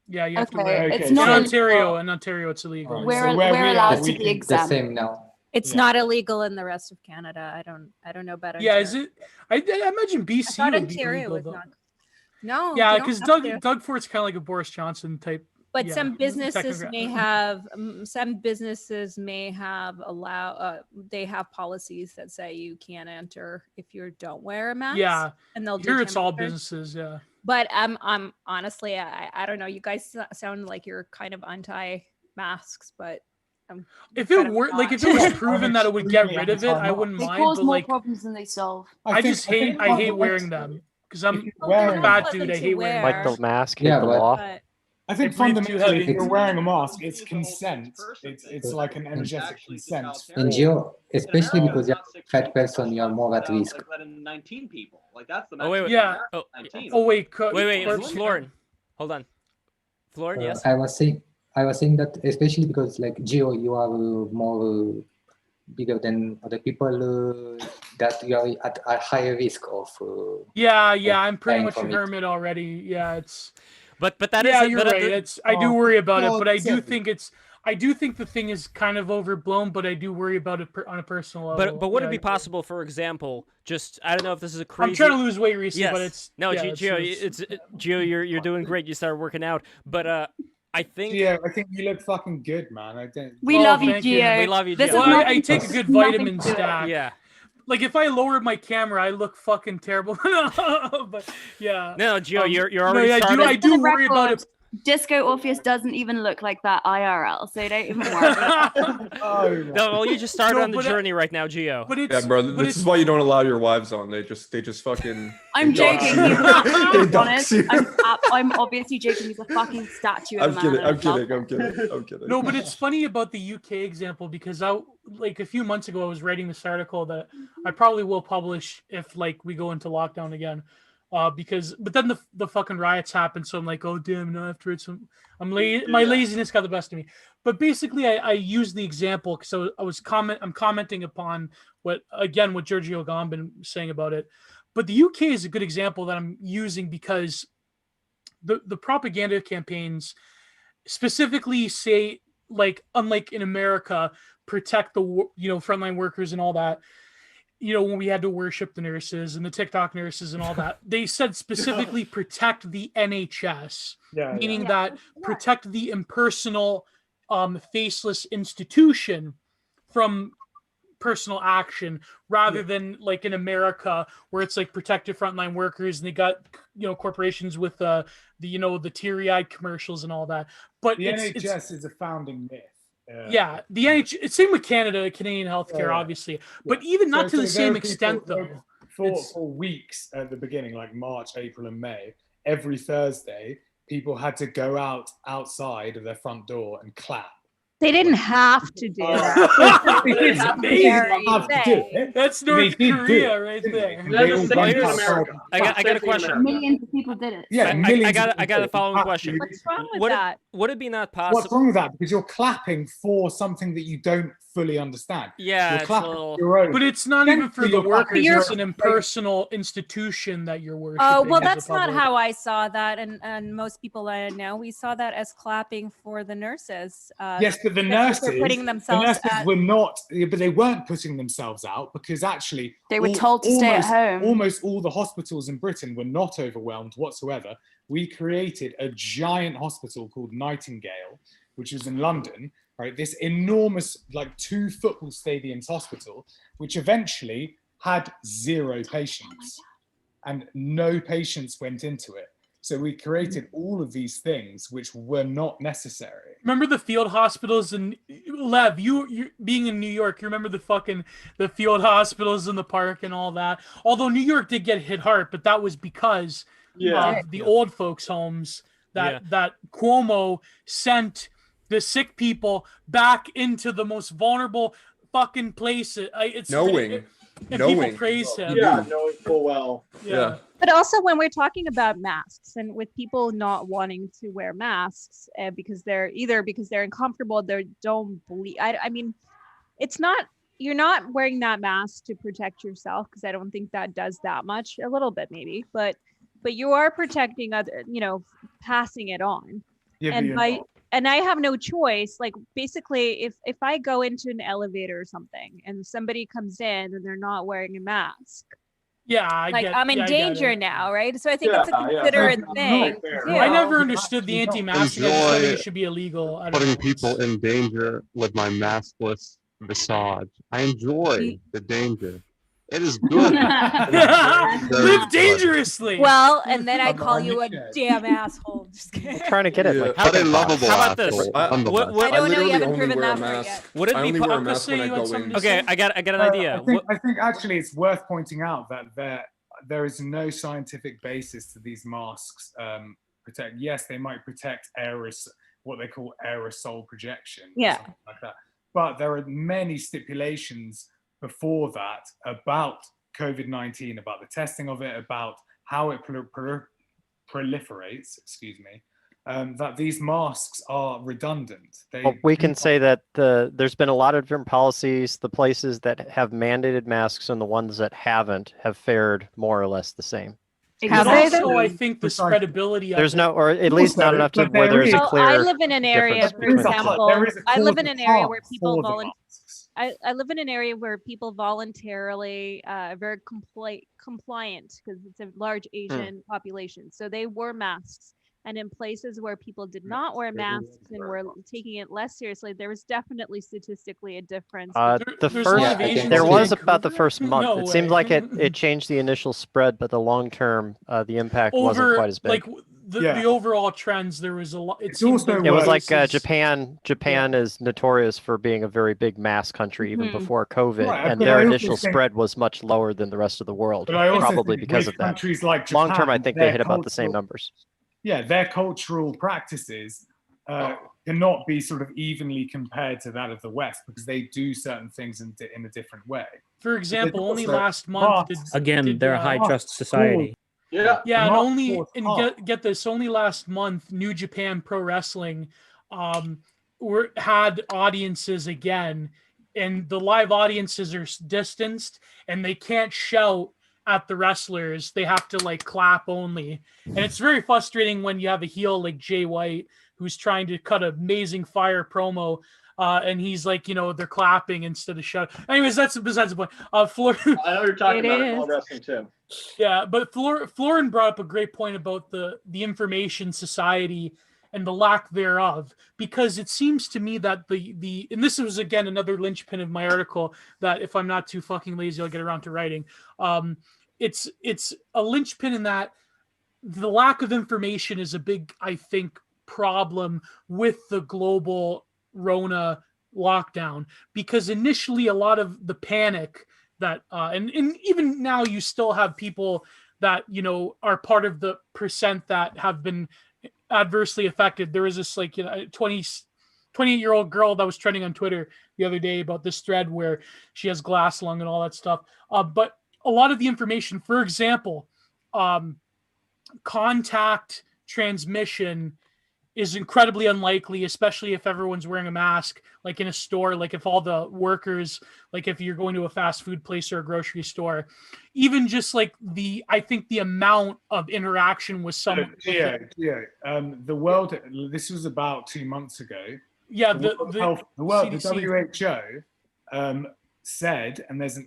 Yeah, you have to wear. It's not in Ontario. In Ontario, it's illegal. We're allowed to be exempt. The same now. It's not illegal in the rest of Canada. I don't know about Ontario. Yeah, is it? I imagine BC would be Ontario illegal, was though. not. No. Yeah, because Doug Fort's kind of like a Boris Johnson type. But yeah, some businesses technocrat. may have they have policies that say you can't enter if you don't wear a mask. Yeah, and they'll do here it's all temperature. businesses. Yeah, But I'm honestly, I don't know. You guys sound like you're kind of anti-masks, but if it were like if it was proven that it would get rid of it, I wouldn't They mind. cause But more like, problems than they solve. I hate wearing them because I'm a bad dude. I hate wearing Like the mask, hate Yeah, the but- law. I think breathe too fundamentally, heavy. if you're wearing a mask, it's consent. It's like an energetic consent. And Gio, especially because you're a fat person, you're more at risk. Like letting 19 people. Like that's the Oh, wait, wait. Yeah. Oh, 19. Oh wait, wait, Florin. Hold on. Florin, yes? I was saying that especially because like Gio, you are more bigger than other people, that you are at a higher risk of. Yeah, I'm pretty dying much a from it. hermit already. Yeah, it's. But that yeah, is you're right. It's I do worry about it, but I do think the thing is kind of overblown. But I do worry about it on a personal level. But would Yeah, it be possible, for example, just I don't know if this is a crazy. I'm trying to lose weight recently, Yes. but it's no, yeah, Gio, Gio, you're doing great. You started working out, but I think. Yeah, I think you look fucking good, man. I don't. We love you, thank you. Gio. We love you, This Gio. is Well, I nothing- take a good nothing vitamin to it. stack. Yeah. Like if I lowered my camera, I look fucking terrible. But yeah. No, Gio, you're already no, yeah, started. I For the do worry about record, it. Disco Orpheus doesn't even look like that IRL, so don't even worry. Oh, No, well, you just started No, on the but journey right now, Gio. But it's Yeah, bro. but This it's, is why you don't allow your wives on. They just fucking. I'm they dox joking. you. They He's dox honest. you. I'm obviously joking. He's a fucking statue of I'm a man. kidding. and I love him. I'm kidding. no, but it's funny about the UK example because like a few months ago I was writing this article that I probably will publish if like we go into lockdown again. But then the fucking riots happened, so I'm like, oh damn, no, afterwards my laziness got the best of me. But basically, I used the example because I'm commenting upon what Giorgio Gambin was saying about it. But the UK is a good example that I'm using because the propaganda campaigns specifically say, like, unlike in America, protect the frontline workers and all that. When we had to worship the nurses and the TikTok nurses and all that, they said specifically protect the NHS, meaning that protect the impersonal, faceless institution from personal action rather than like in America where it's like protected frontline workers and they got corporations with the teary-eyed commercials and all that. But the NHS is a founding myth. Yeah, the NHS. It's same with Canadian healthcare, obviously, but even not to the same extent though. For weeks at the beginning, like March, April, and May, every Thursday, people had to go outside of their front door and clap. They didn't have to do that. It's amazing. That's North Korea right there. I got a question. Millions of people did it. Yeah, I got a following question. What's wrong with that? Would it be not possible? What's wrong with that? Because you're clapping for something that you don't fully understand. Yeah, you're it's clapping a little... for your own. But it's not even for the You're workers. clapping. It's an impersonal institution that you're worshiping. Oh, well, as a that's not public. how I saw that. And most people I know, we saw that as clapping for the nurses. Yes, but the because they're nurses, putting themselves at- were not, but they weren't putting themselves out because actually They were told to stay at home. Almost all the hospitals in Britain were not overwhelmed whatsoever. We created a giant hospital called Nightingale, which was in London, right? This enormous, like 2 football stadiums hospital, which eventually had 0 patients and no patients went into it. So we created all of these things which were not necessary. Remember the field hospitals and Lev, you being in New York, you remember the field hospitals in the park and all that. Although New York did get hit hard, but that was because of the old folks' homes that Cuomo sent the sick people back into the most vulnerable fucking places. And people praise him. Yeah, knowing full well. Yeah. But also when we're talking about masks and with people not wanting to wear masks because they're uncomfortable, they don't believe. I mean, it's not, you're not wearing that mask to protect yourself, because I don't think that does that much. A little bit maybe, but you are protecting other, passing it on. And I have no choice. Like basically, if I go into an elevator or something and somebody comes in and they're not wearing a mask, I'm in danger now, right? So I think it's a considerate thing. I never understood the anti-masking. I just thought it should be illegal. Putting people in danger with my maskless visage. I enjoy the danger. It is good. Live dangerously. Well, and then I call you a damn asshole. Just kidding. I'm trying to get it. Like, but a lovable how about this? I don't know. You haven't proven that part yet. Would it I be only wear a mask when I go in. Okay, I got an idea. I think actually it's worth pointing out that there is no scientific basis to these masks protect. Yes, they might protect what they call aerosol projection, or something like that. But there are many stipulations before that about COVID-19, about the testing of it, about how it proliferates, that these masks are redundant. We can say that there's been a lot of different policies. The places that have mandated masks and the ones that haven't have fared more or less the same. Also, I think the spreadability. There's no, or at least not enough to where there's a clear. I live in an area, for example. I live in an area where people I live in an area where people voluntarily are very compliant, because it's a large Asian population. So they wore masks. And in places where people did not wear masks and were taking it less seriously, there was definitely statistically a difference. There was about the first month. It seemed like it changed the initial spread, but the long term, the impact wasn't quite as big. Like the overall trends, there was a lot. It was like Japan. Japan is notorious for being a very big mask country even before COVID, and their initial spread was much lower than the rest of the world, probably because of that. Like long term, I think they hit about the same numbers. Yeah, their cultural practices cannot be sort of evenly compared to that of the West, because they do certain things in a different way. For example, only last month they're a high trust society. And get this, only last month, New Japan Pro Wrestling had audiences again, and the live audiences are distanced, and they can't shout at the wrestlers. They have to clap only, and it's very frustrating when you have a heel like Jay White who's trying to cut an amazing fire promo, and he's they're clapping instead of shouting. Anyways, that's besides the point. I know you're talking about it all wrestling too. Yeah, but Florin brought up a great point about the information society and the lack thereof, because it seems to me that and this was again another linchpin of my article that if I'm not too fucking lazy, I'll get around to writing. It's a linchpin in that the lack of information is a big, I think, problem with the global Rona lockdown, because initially a lot of the panic that and even now you still have people that are part of the percent that have been adversely affected. There was this 28-year-old girl that was trending on Twitter the other day about this thread where she has glass lung and all that stuff. But a lot of the information, for example, contact transmission is incredibly unlikely, especially if everyone's wearing a mask, like in a store, like if all the workers, like if you're going to a fast food place or a grocery store, even just I think the amount of interaction with someone. The world, this was about 2 months ago. Yeah. The WHO said, and there's a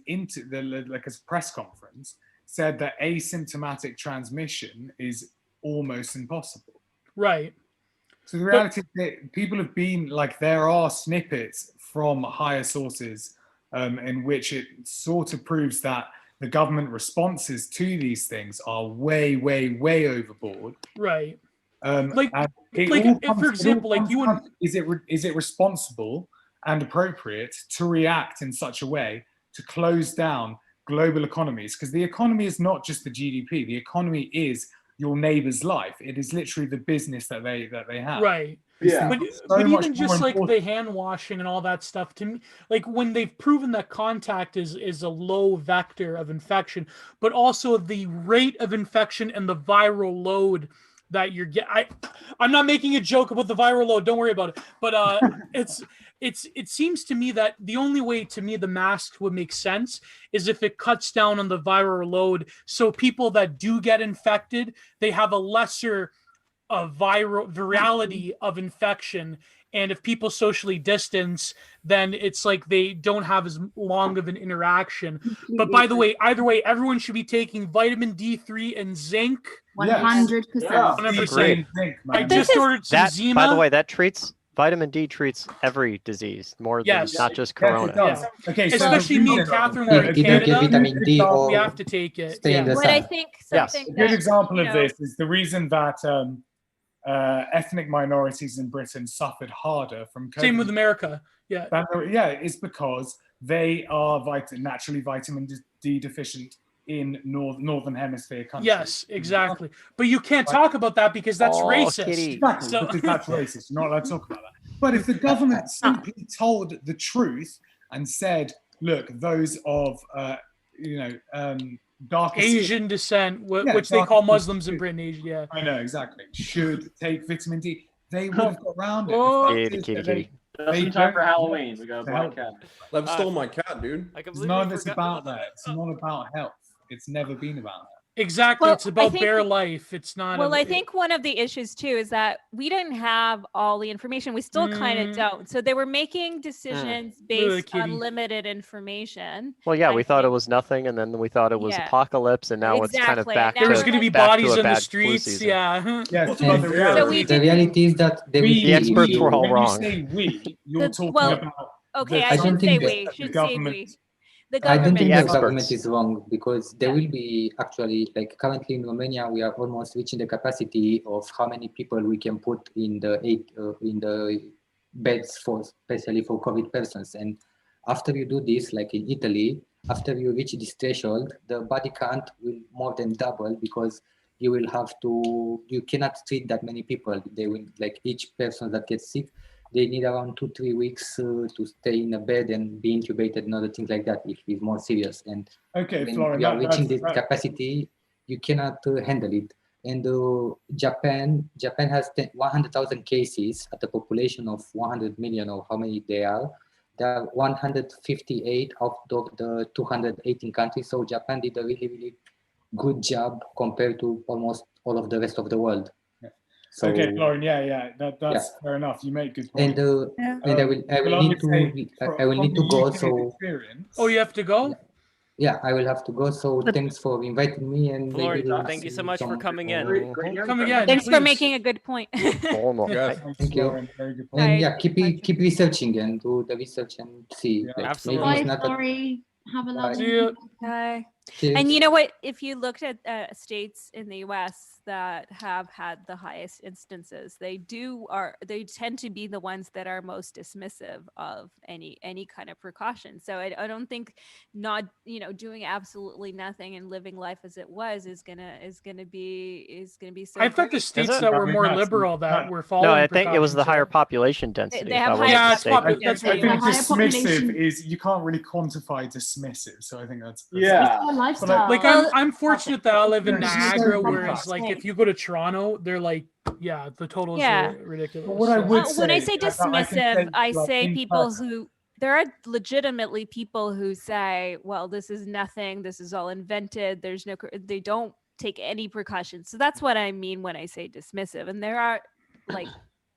press conference, said that asymptomatic transmission is almost impossible. Right. So the reality is that people have been there are snippets from higher sources in which it sort of proves that the government responses to these things are way, way, way overboard. Right. For example, is it responsible and appropriate to react in such a way to close down global economies? Because the economy is not just the GDP. The economy is your neighbor's life. It is literally the business that they have. Right. Yeah. But even just like the hand washing and all that stuff, to me, like when they've proven that contact is a low vector of infection, but also the rate of infection and the viral load that you're I'm not making a joke about the viral load. Don't worry about it. But it seems to me that the only way to me the mask would make sense is if it cuts down on the viral load, so people that do get infected, they have a lesser virality of infection, and if people socially distance, then it's like they don't have as long of an interaction. But by the way, either way, everyone should be taking vitamin D3 and zinc. 100%. 100%. I just ordered some That, Zima. by the way, that treats vitamin D treats every disease, more than not just corona. Yeah. Okay, especially me and Catherine, we're in Either get vitamin Canada. D or We have to take it. stay in the What sun. I think something A good that, example you of know, this is the reason that ethnic minorities in Britain suffered harder from COVID. Same with America. Yeah. It's because they are naturally vitamin D deficient in northern hemisphere countries. Yes, exactly. But you can't talk about that because that's racist. Exactly, So- because that's racist. You're not allowed to talk about that. But if the government simply told the truth and said, look, those of darker Asian descent, Yeah, which they darker call people Muslims in Britain, Asia. Yeah. I know, exactly. Should take vitamin D. They would have got around it. Oh. The fact is that they Just in time for Halloween. We got a black cat. I've stolen my cat, dude. None of it's about that. It's not about health. It's never been about that. Exactly. Well, it's I about think- bare life. It's not. Well, I think one of the issues too is that we didn't have all the information. We still kind of don't. So they were making decisions based kitty. on limited information. Well, yeah, I we thought it was nothing, and then we thought it was Yeah. apocalypse, and now it's kind of Exactly. back Now to There's going to be back bodies to a in the bad flu streets. season. Yeah. Yes, And but the reality, the reality is that there will we, be The experts if you- were all when wrong. you say we, you're talking well, about Okay, the I I don't should say think we. that- Should say government. we. The I don't government. think The the experts. government is wrong, because there will be actually, like currently in Romania, we are almost reaching the capacity of how many people we can put in the beds for, especially for COVID persons. And after you do this, like in Italy, after you reach this threshold, the body count will more than double, because you cannot treat that many people. They will, like each person that gets sick, they need around 2-3 weeks to stay in a bed and be intubated and other things like that if it's more serious. And Okay, when Florian, you are reaching that's- this capacity, you cannot handle it. And Japan has 100,000 cases at a population of 100 million, or how many they are. There are 158 out of the 218 countries. So Japan did a really, really good job compared to almost all of the rest of the world. So, okay, Florian, that's fair enough. You make good and points. and I will need to go. So Oh, you have to go? yeah, I will have to go. So thanks for inviting me, and Florian, maybe we'll thank you see so much for some- coming in. Come again. Thanks for please. making a good point. Thank you. Very good And yeah, keep researching and do the research and see. Like, Absolutely. maybe Bye, it's not a- Flori. Have a lovely See ya. Hi. Cheers. And you know what? If you looked at states in the U.S. that have had the highest instances, they tend to be the ones that are most dismissive of any kind of precaution. So I don't think not doing absolutely nothing and living life as it was is gonna be so. I thought the great. states that were more liberal that were following. No, I think it was the precautions, higher yeah. population density. They if have I wasn't Yeah, it's mistaken. that's I what. think higher dismissive population- is, you can't really quantify dismissive. So I think that's Yeah. It's our lifestyle. Like I'm fortunate that I live in There's just Niagara, no whereas like if you go to Toronto, they're like, yeah, the totals Yeah. are ridiculous. But what I So- would When I say say, I can dismissive, say, I like, say in people person. who there are legitimately people who say, well, this is nothing, this is all invented, they don't take any precautions. So that's what I mean when I say dismissive. And there are like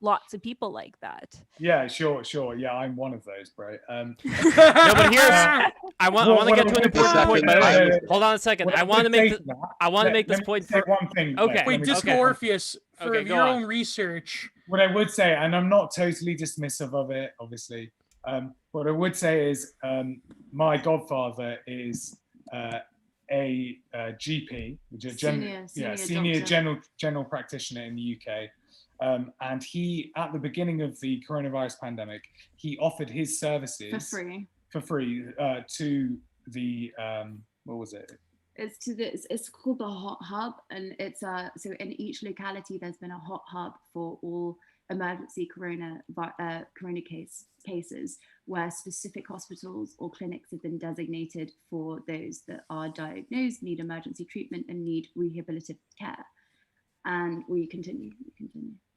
lots of people like that. Yeah, sure. Yeah, I'm one of those, bro. No, but here's I want to get to an important point. By the way, hold on a second. I want to make this point. Say one thing. Okay. Wait, Disco okay. Orpheus, for Okay, go your on. own research. What I would say, and I'm not totally dismissive of it, obviously. What I would say is, my godfather is a GP, which is senior general practitioner in the UK. And he, at the beginning of the coronavirus pandemic, he offered his services for free. to the what was it? It's called the Hot Hub, and it's so in each locality there's been a hot hub for all emergency corona cases, where specific hospitals or clinics have been designated for those that are diagnosed, need emergency treatment, and need rehabilitative care. And we continue.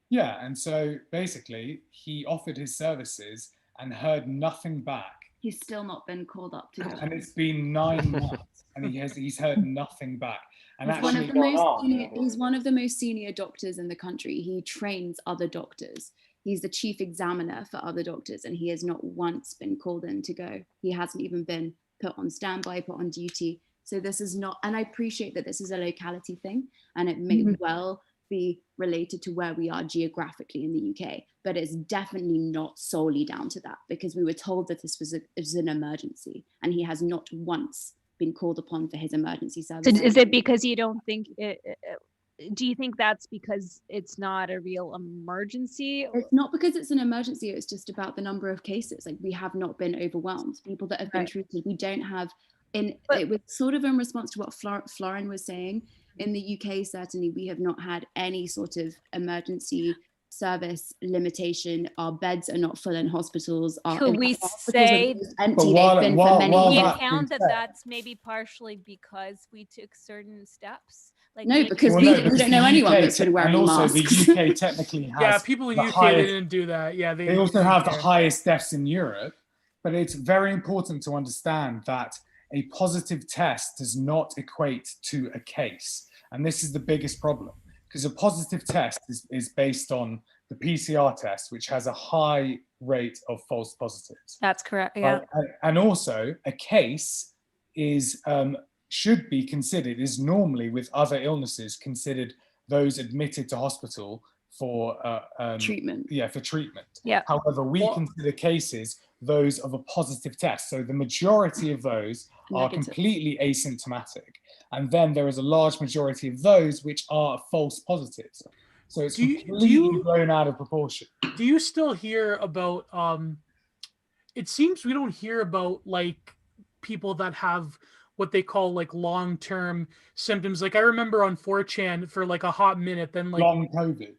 Yeah, and so basically he offered his services and heard nothing back. He's still not been called up to go. And it's been 9 months, and he's heard nothing back. And He's one of the most senior doctors in the country. He trains other doctors. He's the chief examiner for other doctors, and he has not once been called in to go. He hasn't even been put on standby, put on duty. So this is not, and I appreciate that this is a locality thing, and it may well be related to where we are geographically in the UK, but it's definitely not solely down to that, because we were told that this was an emergency, and he has not once been called upon for his emergency service. So is it because you don't think do you think that's because it's not a real emergency? It's not because it's an emergency, it's just about the number of cases. Like, we have not been overwhelmed. People that have been treated, we don't have, it was sort of in response to what Florin was saying. In the UK, certainly, we have not had any sort of emergency service limitation. Our beds are not full in hospitals. Could we say empty? They've been for many years. Do you count that that's maybe partially because we took certain steps? Like, no, because we don't know anyone that's been wearing masks. And also the UK technically has people in UK didn't do that. Yeah, they also have the highest deaths in Europe. But it's very important to understand that a positive test does not equate to a case. And this is the biggest problem, because a positive test is based on the PCR test, which has a high rate of false positives. That's correct, yeah. And also a case is should be considered, is normally with other illnesses considered those admitted to hospital for treatment. Yeah, for treatment. Yeah. However, we consider cases those of a positive test. So the majority of those are completely asymptomatic. And then there is a large majority of those which are false positives. So it's completely blown out of proportion. Do you still hear about, it seems we don't hear about like people that have what they call like long-term symptoms. Like I remember on 4chan for like a hot minute, then like long COVID.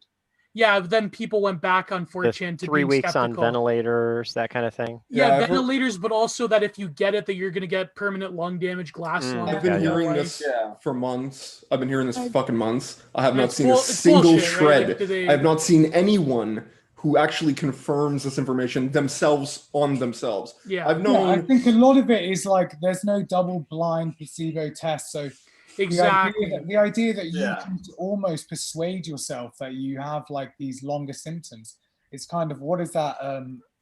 Yeah, then people went back on 4chan to 3 weeks skeptical. on ventilators, that kind of thing. Yeah, ventilators, but also that if you get it, that you're going to get permanent lung damage, glass lung. I've been hearing this for months. I've been hearing this for fucking months. I have not seen a single bullshit, shred. Right? Like, I have not seen anyone who actually confirms this information themselves on themselves. Yeah, I've known. I think a lot of it is like there's no double-blind placebo test, so. Exactly. The idea that you can almost persuade yourself that you have like these longer symptoms. It's kind of, what is that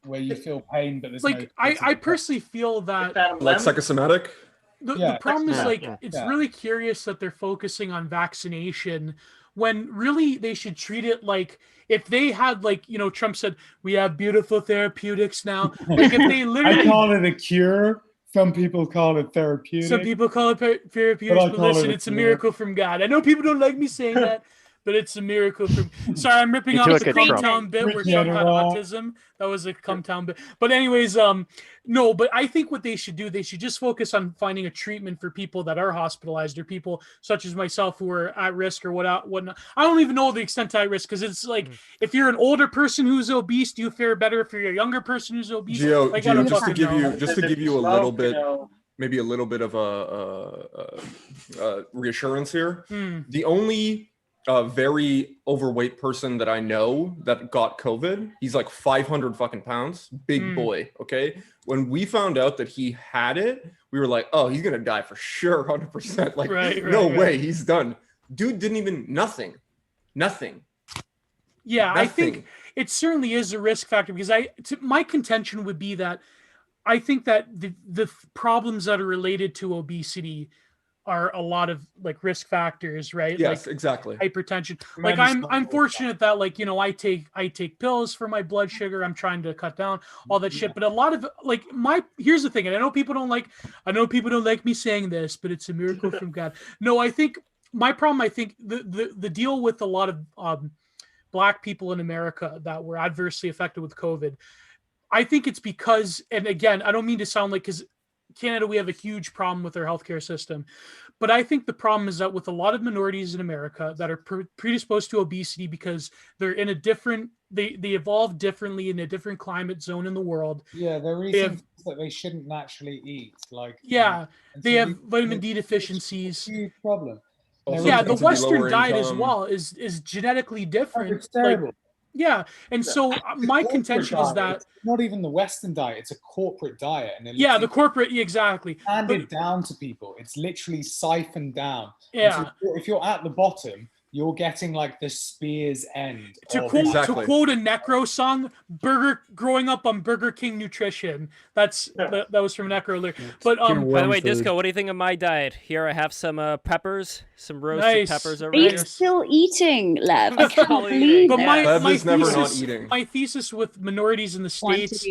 where you feel pain but there's like no I personally feel that like psychosomatic. The problem is like it's really curious that they're focusing on vaccination when really they should treat it like if they had like, you know, Trump said we have beautiful therapeutics now. Like if they literally I call it a cure. Some people call it therapeutic. Some people call it therapeutic, but listen, it's a miracle from God. I know people don't like me saying that, but it's a miracle from. Sorry, I'm ripping off the Cumtown bit where Trump had autism. That was a Cumtown bit. But anyways, no. But I think what they should do, they should just focus on finding a treatment for people that are hospitalized or people such as myself who are at risk or whatnot. I don't even know the extent to at risk because it's like if you're an older person who's obese, do you fare better if you're a younger person who's obese? Gio, like, just to give you a little bit, maybe a little bit of a reassurance here. The only very overweight person that I know that got COVID, he's like 500 fucking pounds, big boy. Okay, when we found out that he had it, we were like, oh, he's gonna die for sure, 100%. Like, no way, he's done. Dude didn't even nothing. Yeah, I think it certainly is a risk factor because my contention would be that I think that the problems that are related to obesity are a lot of like risk factors, right? Yes, like exactly. Hypertension. Like I'm fortunate that like, you know, I take pills for my blood sugar. I'm trying to cut down all that shit. But a lot of like here's the thing, and I know people don't like me saying this, but it's a miracle from God. No, I think my problem, I think the deal with a lot of Black people in America that were adversely affected with COVID, I think it's because, and again, I don't mean to sound like, because Canada, we have a huge problem with our healthcare system, But I think the problem is that with a lot of minorities in America that are predisposed to obesity because they're in a different, they evolve differently in a different climate zone in the world. Yeah, they're eating things that they shouldn't naturally eat. Like they have vitamin D deficiencies. Huge problem. Yeah, the Western diet as well is genetically different. It's terrible. Yeah, and so my contention is that it's not even the Western diet; it's a corporate diet, and the corporate exactly handed down to people. It's literally siphoned down. Yeah, so if you're at the bottom, you're getting like the spear's end. To quote a Necro song, growing up on Burger King nutrition. That was from Necro lyric. But by the way, Disco, what do you think of my diet? Here I have some peppers, some roasted peppers over Are you here. still eating, Lev? I can't believe But that. my thesis with minorities in the States,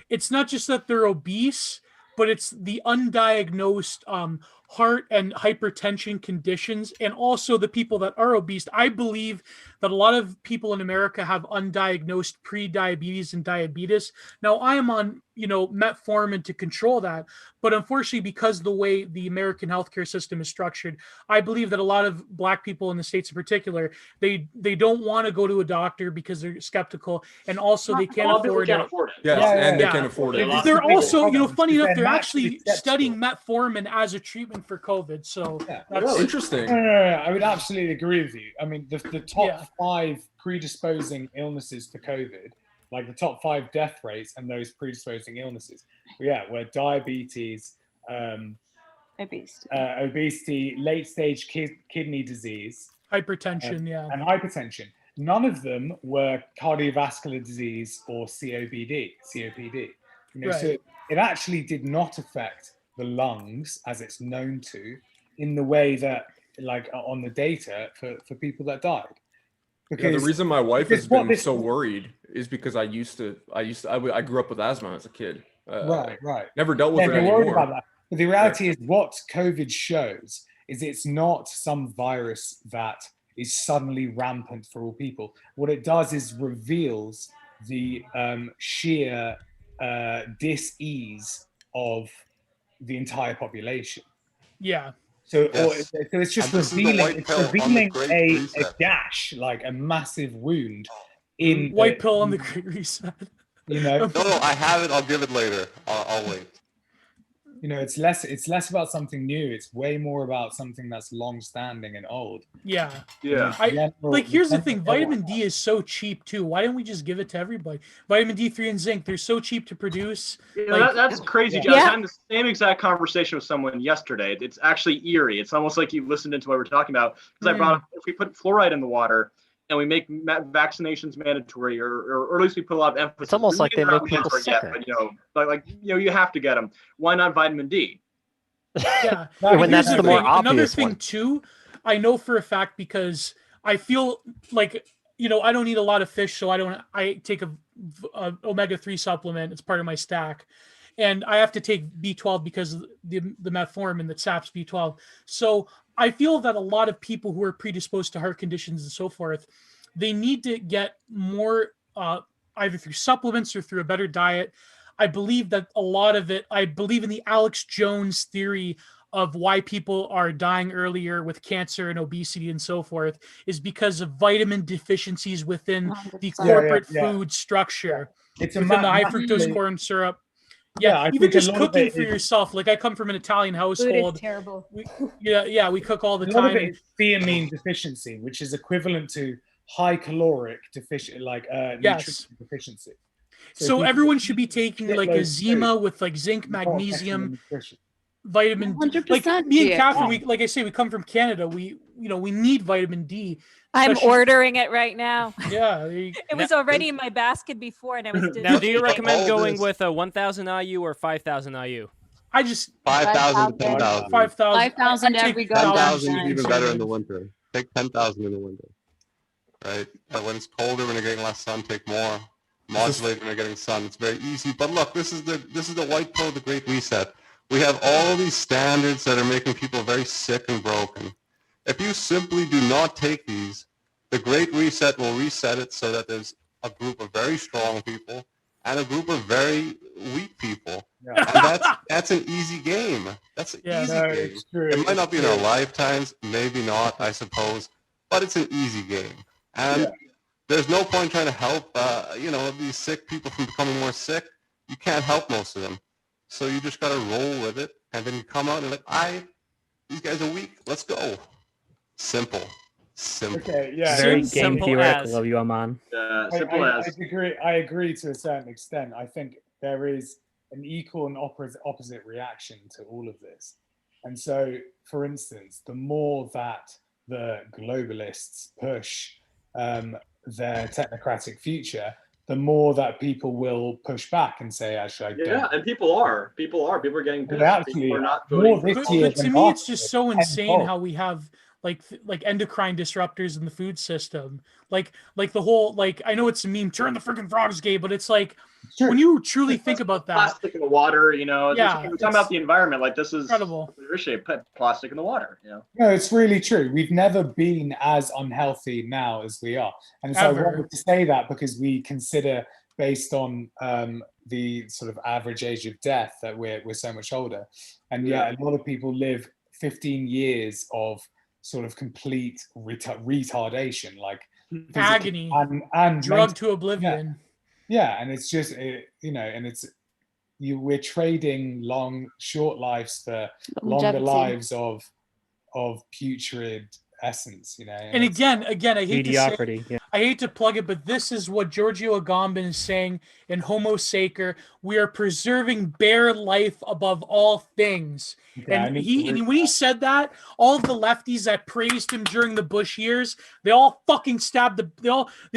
it's not just that they're obese, but it's the undiagnosed heart and hypertension conditions, and also the people that are obese. I believe that a lot of people in America have undiagnosed pre-diabetes and diabetes. Now, I am on, metformin to control that, but unfortunately, because the way the American healthcare system is structured, I believe that a lot of Black people in the States in particular, they don't want to go to a doctor because they're skeptical, and also they can't afford it. They can't afford it. They're also, funny enough, they're actually studying metformin as a treatment for COVID. So that's interesting. No, I would absolutely agree with you. I mean, the top 5 predisposing illnesses for COVID, like the top 5 death rates and those predisposing illnesses, were diabetes, obesity, late stage kidney disease, hypertension, and hypertension. None of them were cardiovascular disease or COPD. So it actually did not affect the lungs as it's known to in the way that, like, on the data for people that died. Because the reason my wife has been so worried is because I grew up with asthma as a kid. Right. Never dealt with it anymore. About that. But the reality is, what COVID shows is it's not some virus that is suddenly rampant for all people. What it does is reveals the sheer dis-ease of the entire population. Yeah. So it's just revealing a gash, like a massive wound in white pill on the Great Reset. No, I have it. I'll give it later. I'll wait. It's less about something new. It's way more about something that's long-standing and old. Yeah. Here's the thing: vitamin D is so cheap too. Why don't we just give it to everybody? Vitamin D3 and zinc, they're so cheap to produce. That's crazy, Josh. I had the same exact conversation with someone yesterday. It's actually eerie. It's almost like you've listened into what we're talking about. Because I brought up, if we put fluoride in the water and we make vaccinations mandatory, or at least we put a lot of emphasis. It's almost like they make people sicker. But you have to get them. Why not vitamin D? Yeah. When that's the more obvious Another thing one. too, I know for a fact because I feel like I don't eat a lot of fish, so I take a omega-3 supplement. It's part of my stack. And I have to take B12 because of the metformin that saps B12. So I feel that a lot of people who are predisposed to heart conditions and so forth, they need to get more either through supplements or through a better diet. I believe that a lot of it, I believe in the Alex Jones theory of why people are dying earlier with cancer and obesity and so forth is because of vitamin deficiencies within the corporate food structure. It's within the high fructose corn syrup. I even think just a lot of cooking it for is- yourself. Like I come from an Italian household. Food is terrible. We cook all the A lot of time. it is thiamine deficiency, which is equivalent to high caloric deficient, like nutrition deficiency. So people everyone should be taking like a shitloads of Zima with like zinc, not getting the magnesium, nutrition. vitamin D. Like 100%, me and yeah. Catherine, we come from Canada. We need vitamin D. I'm especially- ordering it right now. Yeah. It was already in my basket before, and I was. Now, do you disappointed. recommend going with a 1,000 IU or 5,000 IU? I just 5,000 to 10,000. 5,000. 5,000 every go. 10,000 is even better in the winter. Take 10,000 in the winter. Right? And when it's colder, when you're getting less sun, take more. Modulate when you're getting sun. It's very easy. But look, this is the white pill, the Great Reset. We have all these standards that are making people very sick and broken. If you simply do not take these, the Great Reset will reset it so that there's a group of very strong people and a group of very weak people. And that's an easy game. That's an easy game. It's true. It might not be in our lifetimes, maybe not, I suppose, but it's an easy game. And there's no point trying to help, these sick people from becoming more sick. You can't help most of them. So you just got to roll with it. And then you come out and like, these guys are weak. Let's go. Simple. Okay, yeah. Very game theoretical of you, Aman. I agree to a certain extent. I think there is an equal and opposite reaction to all of this. And so, for instance, the more that the globalists push their technocratic future, the more that people will push back and say, actually, I don't. And people are getting pissed. Actually, people are not more voting. this year But to than me, last it's just year. so insane Tenfold. how we have like endocrine disruptors in the food system. Like the whole, like, I know it's a meme, turn the freaking frogs gay, but it's like, when you truly think about that, Plastic in the water, we're talking about the environment. Like, this is incredible. Plastic in the water, No, it's really true. We've never been as unhealthy now as we are. And so I wanted to say that because we consider, based on the sort of average age of death, that we're so much older. And a lot of people live 15 years of sort of complete retardation, like agony, and drug to oblivion. And it's just, and it's, we're trading short lives for longer lives of putrid essence, And again, I hate mediocrity. I hate to plug it, but this is what Giorgio Agamben is saying in Homo Sacer. We are preserving bare life above all things. And when he said that, all of the lefties that praised him during the Bush years, they all fucking stabbed they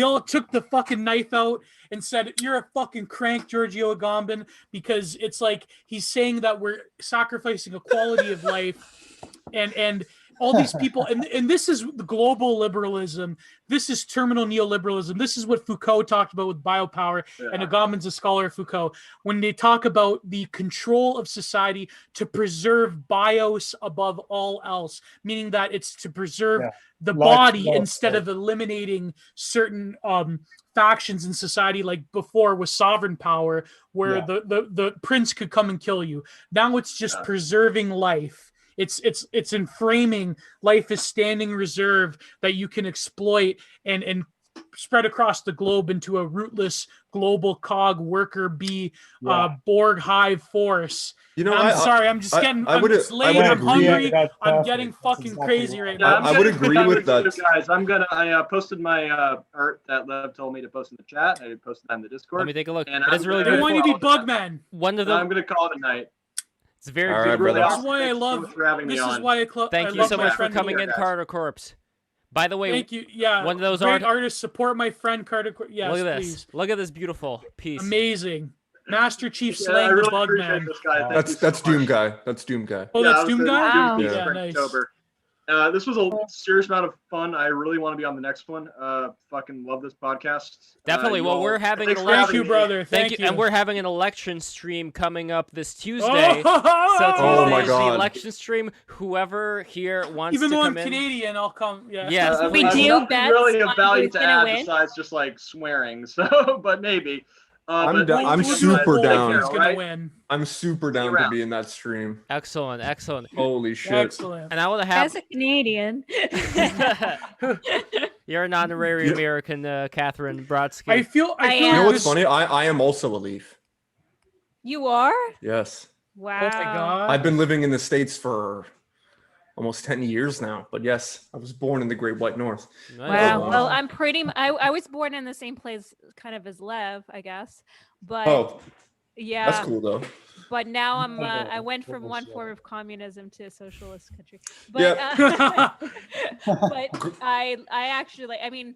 all took the fucking knife out and said, "You're a fucking crank, Giorgio Agamben," because it's like he's saying that we're sacrificing a quality of life, and all these people, and this is the global liberalism. This is terminal neoliberalism. This is what Foucault talked about with biopower, and Agamben's a scholar of Foucault. When they talk about the control of society to preserve bios above all else, meaning that it's to preserve the body instead of eliminating certain factions in society, like before with sovereign power, where the prince could come and kill you. Now it's just preserving life. It's in framing life as standing reserve that you can exploit and spread across the globe into a rootless global cog worker bee Borg hive force. I'm sorry, I'm just getting I'm late, I'm hungry, I'm getting fucking crazy right now. I would agree with that. Guys, I posted my art that Lev told me to post in the chat. I posted that in the Discord. Let me take a look. And It's really they want you to be Bugman. One of them. I'm gonna call it a night. It's very good. Right, this is why I love. This is why I Thank you so much for coming in, Carter Corpse. By the way, thank you. Yeah, one of those great artists support my friend Carter. Yes, look at this. Please. Look at this beautiful piece. Amazing. Master Chief slaying the Bugman. That's Doom Guy. That's Doom Guy. Oh, that's Doom Guy. Wow. Yeah, nice. This was a serious amount of fun. I really want to be on the next one. Fucking love this podcast. Definitely. Well, we're having an election. Thank you, brother. Thank you. And we're having an election stream coming up this Tuesday. So Tuesday is the election stream. Whoever here wants Even to though come I'm in. Canadian, I'll come. Yeah. Yes. We do bets really of value to add win. besides just like swearing. So, but maybe. I'm super down. Win. I'm super down to be in that stream. Excellent. Holy shit. Excellent. And I want to have. As a Canadian. You're an honorary American, Catherine Brodsky. I feel. You know what's funny? I am also a Leaf. You are? Yes. Wow. Oh my God. I've been living in the States for almost 10 years now. But yes, I was born in the Great White North. Wow. Well, I'm I was born in the same place kind of as Lev, I guess. But yeah. That's cool though. But now I went from one form of communism to a socialist country. But but I actually, I mean,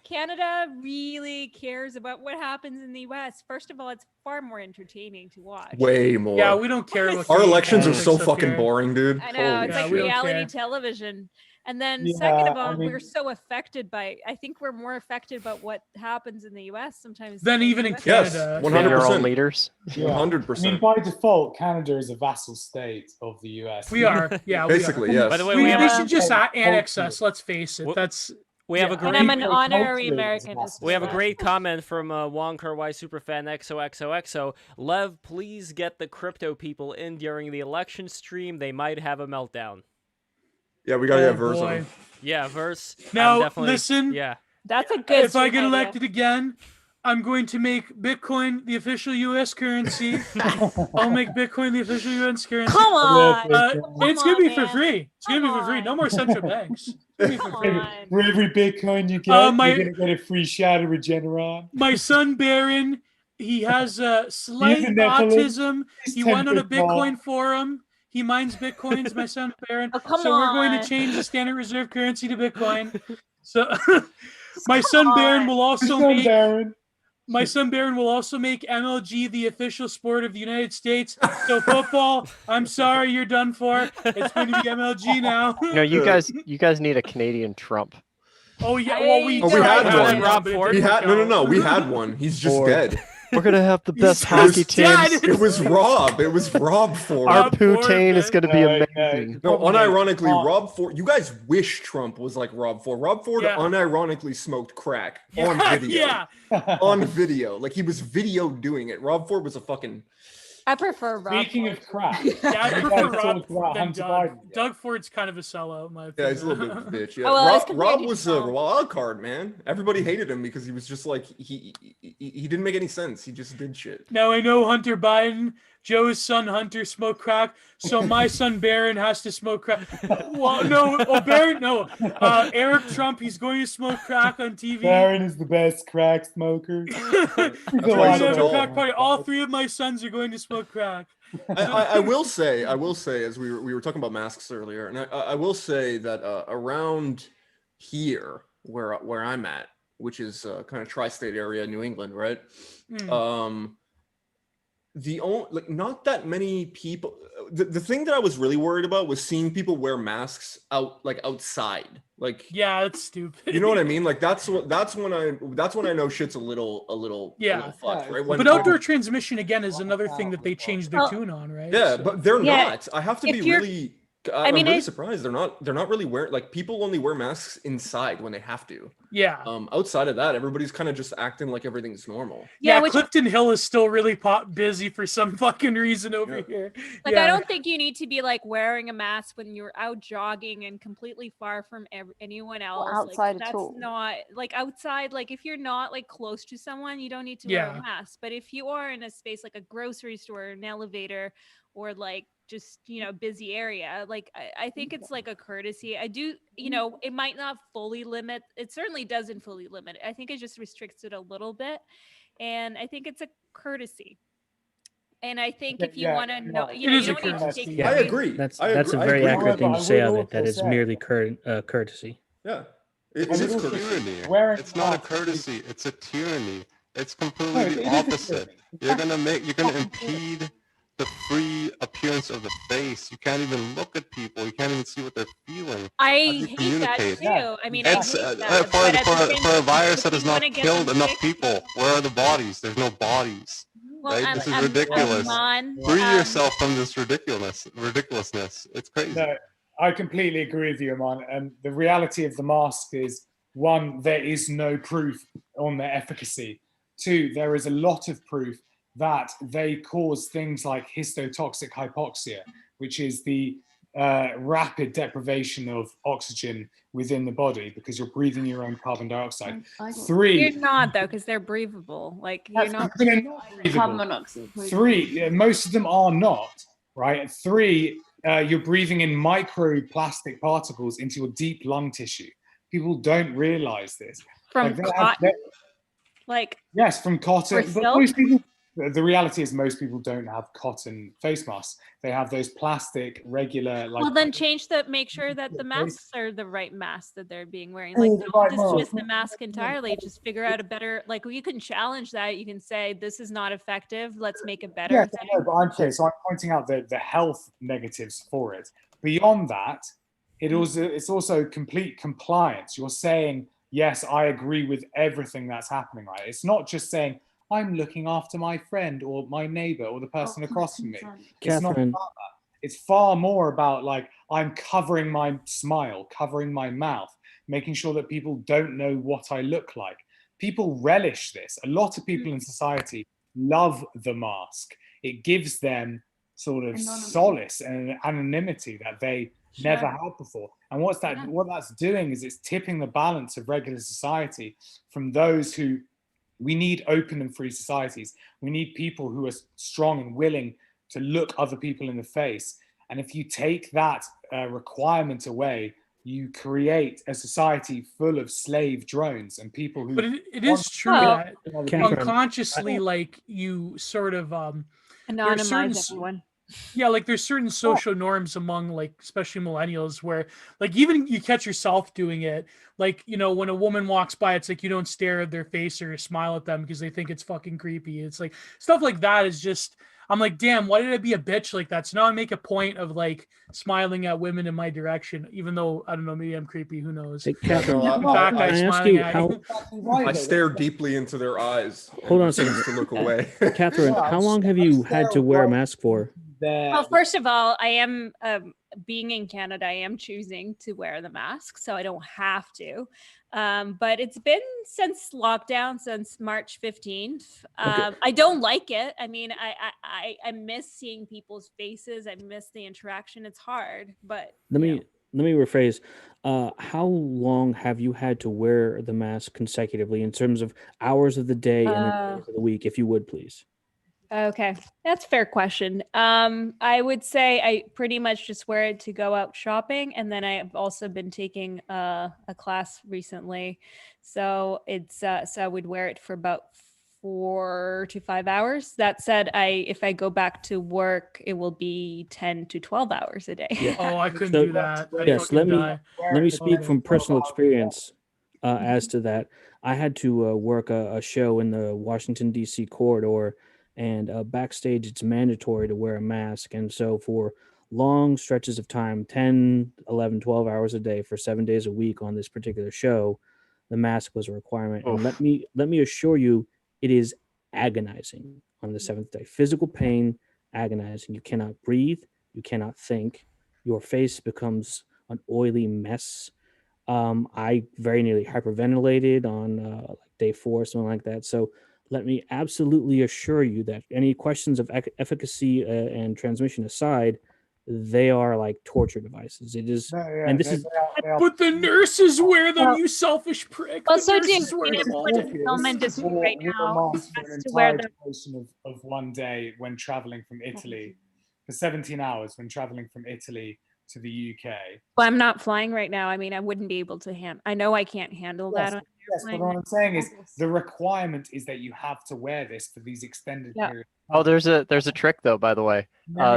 Canada really cares about what happens in the US. First of all, it's far more entertaining to watch. Way more. Yeah, we don't care about our elections are so fucking boring, dude. I know. It's like reality television. And then second of all, we're so affected by, I think we're more affected by what happens in the US sometimes than even in Canada. Yes, 100% leaders. 100%. I mean, by default, Canada is a vassal state of the US. We are. Yeah, basically, yes. By the way, they should just annex us. Let's face it. That's We have a great. And I'm an honorary Americanist. We have a great comment from Wong Kar-wai Superfan XOXOXO. Lev, please get the crypto people in during the election stream. They might have a meltdown. Yeah, we gotta get Verse boy. on. Yeah, Verse. Now, definitely, listen. Yeah. That's a good. If I get idea. elected again, I'm going to make Bitcoin the official U.S. currency. I'll make Bitcoin the official U.S. currency. Come on. It's going to be for free. It's going to be for free. No more central banks. For every Bitcoin you get, you're going to get a free shot of Regeneron. My son Baron, he has a slight He's a Nephilim. autism. He's He went on a 10 feet tall. Bitcoin forum. He mines Bitcoins, my son Baron. come so we're going on. to change the standard reserve currency to Bitcoin. So my son Baron will also make my son Baron will also make MLG the official sport of the United States. So football, I'm sorry, you're done for. It's going to be MLG now. You know, you guys need a Canadian Trump. Oh yeah, well we had one. Rob Ford. We had no. We had one. He's just dead. We're gonna have the best hockey teams. It was Rob. It was Rob Ford. Our Poutine is gonna be amazing. No, unironically, Rob Ford. You guys wish Trump was like Rob Ford. Rob Ford unironically smoked crack on video. On video, like he was video doing it. Rob Ford was a fucking. I prefer Rob. Speaking of crack, I prefer Rob about than Hunter Doug. Biden. Doug Ford's kind of a sellout, in my opinion. Yeah, he's a little bit of a bitch. Yeah, Oh, well, Rob was a wild card, man. Everybody hated him because he was just like he didn't make any sense. He just did shit. Now I know Hunter Biden, Joe's son Hunter smoked crack, so my son Barron has to smoke crack. Well, no, Barron, no. Eric Trump, he's going to smoke crack on TV. Barron is the best crack smoker. We're going to have a crack party. All three of my sons are going to smoke crack. I will say, as we were talking about masks earlier, and I will say that around here, where I'm at, which is kind of tri-state area, New England, right? Not that many people. The thing that I was really worried about was seeing people wear masks outside. Like, yeah, that's stupid. You know what I mean? Like that's when I know shit's a little fucked, right? But outdoor transmission again is another thing that they changed their tune on, right? Yeah, So- but they're not. I have to be you're- really. I'm really surprised they're not really wearing, like, people only wear masks inside when they have to. Yeah. Outside of that, everybody's kind of just acting like everything's normal. Yeah, Clifton Hill is still really busy for some fucking reason over here. Like, I don't think you need to be like wearing a mask when you're out jogging and completely far from anyone else. outside like, at all. That's not like outside. Like, if you're not like close to someone, you don't need to wear a mask. But if you are in a space like a grocery store, an elevator, or like just, busy area, like I think it's like a courtesy. I do, it might not fully limit. It certainly doesn't fully limit. I think it just restricts it a little bit. And I think it's a courtesy. And I think if you want to know, you don't need to take. I agree. That's I a agree. very I accurate agree. thing to say of it. That also is say- merely courtesy. Yeah, It's is a courtesy. tyranny. Wearing It's not a masks courtesy. It's a tyranny. It's completely No, it the is a opposite. You're gonna impede the free appearance of the face. You can't even look at people. You can't even see what they're feeling. I How do you hate that communicate? too. I mean, It's I hate that. But at the same for a time, virus if that has you not wanna get killed them enough fixed- people. Where are the bodies? There's no bodies. Well, Right? I'm- This is I'm- ridiculous. I'm Free on, yourself from this ridiculousness. It's crazy. No, I completely agree with you, Aman. And the reality of the mask is, one, there is no proof on their efficacy. Two, there is a lot of proof that they cause things like histotoxic hypoxia, which is the rapid deprivation of oxygen within the body because you're breathing your own carbon dioxide. Three, You're not though, because they're breathable. Like you're not. they're not breathable. Carbon monoxide. Three, most of them are not, right? Three, you're breathing in microplastic particles into your deep lung tissue. People don't realize this. From they have- cotton? Like yes, from cotton. Or But silk? most people, the reality is most people don't have cotton face masks. They have those plastic, regular, like. well, then make sure that the masks are the right masks that they're being wearing. Oh, Like the right don't dismiss mask. the mask entirely. Just figure out a better. Like you can challenge that. You can say this is not effective. Let's make it better. Yes, I know, but I'm pointing out the health negatives for it. Beyond that, it's also complete compliance. You're saying, yes, I agree with everything that's happening, right? It's not just saying, I'm looking after my friend or my neighbor or the person across from me. It's not Catherine. about that. It's far more about, like, I'm covering my smile, covering my mouth, making sure that people don't know what I look like. People relish this. A lot of people in society love the mask. It gives them sort of solace and anonymity that they never had before. And what that's doing is it's tipping the balance of regular society from those who, we need open and free societies. We need people who are strong and willing to look other people in the face. And if you take that requirement away, you create a society full of slave drones and people who. But it is true that unconsciously, like, you sort of anonymize everyone. Yeah, like there's certain social norms among, like, especially millennials, where, like, even you catch yourself doing it. Like, you know, when a woman walks by, it's like you don't stare at their face or smile at them because they think it's fucking creepy. It's like stuff like that is just, I'm like, damn, why did I be a bitch like that? So now I make a point of, like, smiling at women in my direction, even though, I don't know, maybe I'm creepy, who knows? Hey, Catherine, In fact, I'm smiling at you. I stare deeply into their eyes. Hold on a second. To look away. Catherine, how long have you had to wear a mask for? Well, first of all, I am being in Canada, I am choosing to wear the mask, so I don't have to. But it's been since lockdown, since March 15th. I don't like it. I mean, I miss seeing people's faces. I miss the interaction. It's hard, but Let me rephrase. How long have you had to wear the mask consecutively in terms of hours of the day and then days of the week, if you would, please? Okay, that's a fair question. I would say I pretty much just wear it to go out shopping, and then I've also been taking a class recently, so it's so I would wear it for about 4 to 5 hours. That said, if I go back to work, it will be 10 to 12 hours a day. Yeah. Oh, I couldn't do that. Yes, let me speak from personal experience as to that. I had to work a show in the Washington, D.C. corridor, and backstage it's mandatory to wear a mask. And so for long stretches of time, 10, 11, 12 hours a day for 7 days a week on this particular show, the mask was a requirement. And let me assure you, it is agonizing on the 7th day. Physical pain, agonizing. You cannot breathe, you cannot think, your face becomes an oily mess. I very nearly hyperventilated on like day 4, something like that. So let me absolutely assure you that any questions of efficacy and transmission aside, they are like torture devices. It is, and this is. But the nurses wear them, you selfish prick. Well, The so do nurses wear them all day. Film industry right now has to wear them. Of one day when traveling from Italy, for 17 hours when traveling from Italy to the UK. Well, I'm not flying right now. I mean, I wouldn't be able to I know I can't handle that. Yes, but what I'm saying is the requirement is that you have to wear this for these extended periods. Oh, there's a trick though, by the way.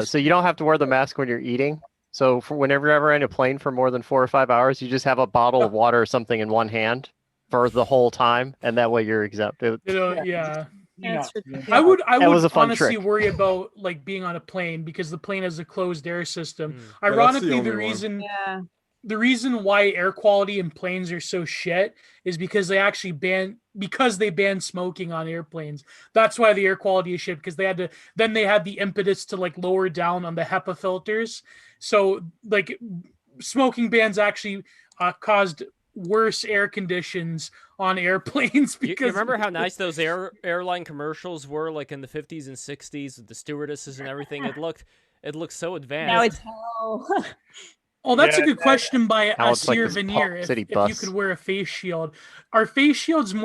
So you don't have to wear the mask when you're eating. So for whenever you're ever in a plane for more than 4 or 5 hours, you just have a bottle of water or something in one hand for the whole time, and that way you're exempt. Yeah. That's I would was a fun honestly trick. worry about like being on a plane because the plane has a closed air system. that's the Ironically, only the reason why air quality in planes are so shit is because they actually banned smoking on airplanes. That's why the air quality is shit, because they had the impetus to like lower down on the HEPA filters. So like smoking bans actually caused worse air conditions on airplanes because you remember how nice those airline commercials were, like in the 50s and 60s with the stewardesses and everything. It looked so advanced. Now it's hell. Oh, that's a good question by Now it's like Asir this Veneer. Pop If City you bus. could wear a face shield, are face shields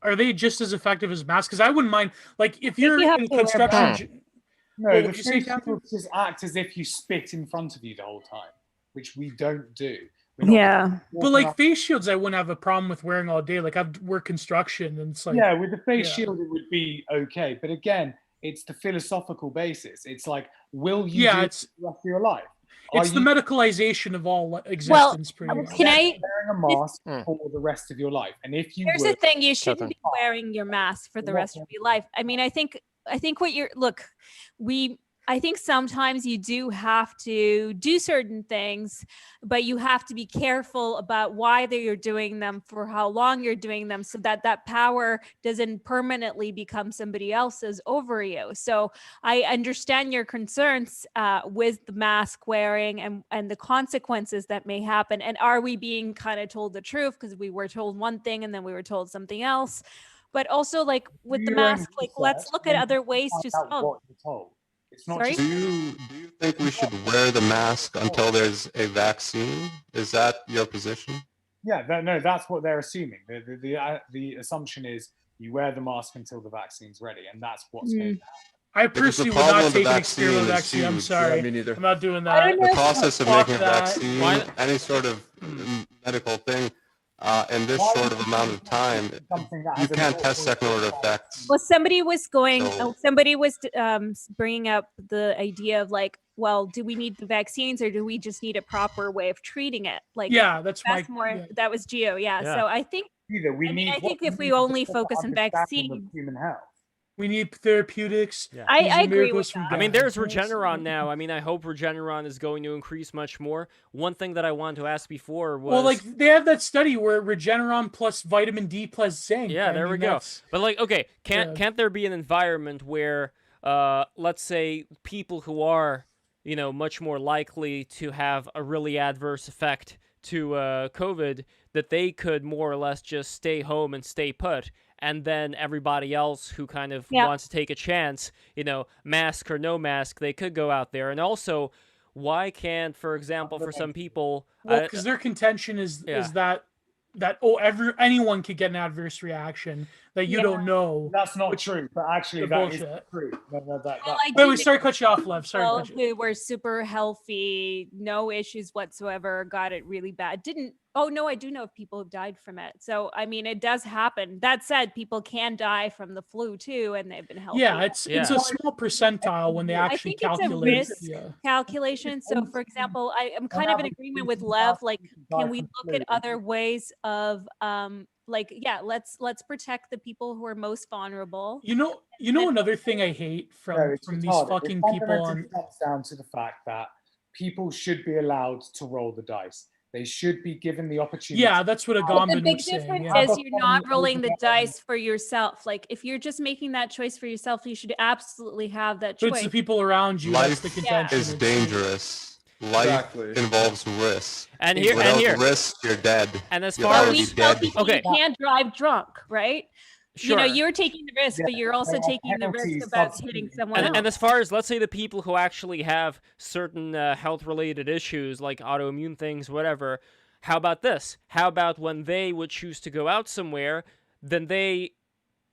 are they just as effective as masks? Because I wouldn't mind, like, if you're you have in to wear construction. No, What the would you say, face Catherine? shields just act as if you spit in front of you the whole time, which we don't do. Yeah. But like face shields, I wouldn't have a problem with wearing all day. Like I've worked construction, and it's like Yeah, with the face shield, it would be okay. But again, it's the philosophical basis. It's like, will you do it the rest of your life? It's the medicalization of all existence. Pretty much. Wearing a mask for the rest of your life, and if you Here's would, the thing: you shouldn't be wearing your mask for the rest of your life. I mean, I think what you're I think sometimes you do have to do certain things, but you have to be careful about why you're doing them, for how long you're doing them, so that that power doesn't permanently become somebody else's over you. So I understand your concerns with the mask wearing and the consequences that may happen. And are we being kind of told the truth because we were told one thing and then we were told something else? But also, like with the mask, like let's look at other ways to solve. What you're told. It's not Sorry? just Do you think we should wear the mask until there's a vaccine? Is that your position? Yeah, no, that's what they're assuming. The assumption is you wear the mask until the vaccine's ready, and that's what's going to happen. I Because the personally would problem not with the take an vaccine experimental is vaccine. I'm huge. sorry. Yeah, me neither. I'm not doing that. The process of Fuck making a that. vaccine, any sort of medical thing, in this short of amount of time, you can't test second order effects. Well, somebody was So- bringing up the idea of like, well, do we need the vaccines or do we just need a proper way of treating it? Like, Yeah, that's more. yeah. That was Gio. Yeah. Yeah. So I think either I think if we only focus on vaccine, human health. We need therapeutics. I agree with from I mean, God. there's Regeneron now. I mean, I hope Regeneron is going to increase much more. One thing that I wanted to ask before was... Well, like, they have that study where Regeneron plus vitamin D plus zinc. Yeah, I there we mean, go. that's- But like, okay, can't there be an environment where, let's say, people who are, you know, much more likely to have a really adverse effect to COVID, that they could more or less just stay home and stay put, and then everybody else who kind of wants to take a chance, you know, mask or no mask, they could go out there. And also, why can't, for example, for some people... Well, because their contention is that anyone could get an adverse reaction that you don't know. That's not true, but actually the that is bullshit. true. Wait, we sorry to cut you off, Lev. Sorry to cut you. who were super healthy, no issues whatsoever, got it really bad. Oh no, I do know of people who've died from it. So I mean, it does happen. That said, people can die from the flu too, and they've been healthy. Yeah, it's a small percentile when they actually I think calculate. it's a risk calculation. So, for example, I'm kind of in agreement with Lev. Like, can we look at other ways of let's protect the people who are most vulnerable. You know another thing I hate from these fucking people on. It comes down to the fact that people should be allowed to roll the dice. They should be given the opportunity. Yeah, that's what The big was saying. difference Yeah. is you're not rolling the dice for yourself. Like, if you're just making that choice for yourself, you should absolutely have that choice. But it's the people around you. That's the Life contention. is dangerous. Life involves risk. And here, Without risk, you're dead. And as You're far already as dead. You can't drive drunk, right? You know, Sure. you're taking the risk, but you're also taking the risk about hitting someone else. And as far as, let's say, the people who actually have certain health-related issues, like autoimmune things, whatever, how about this? How about when they would choose to go out somewhere, then they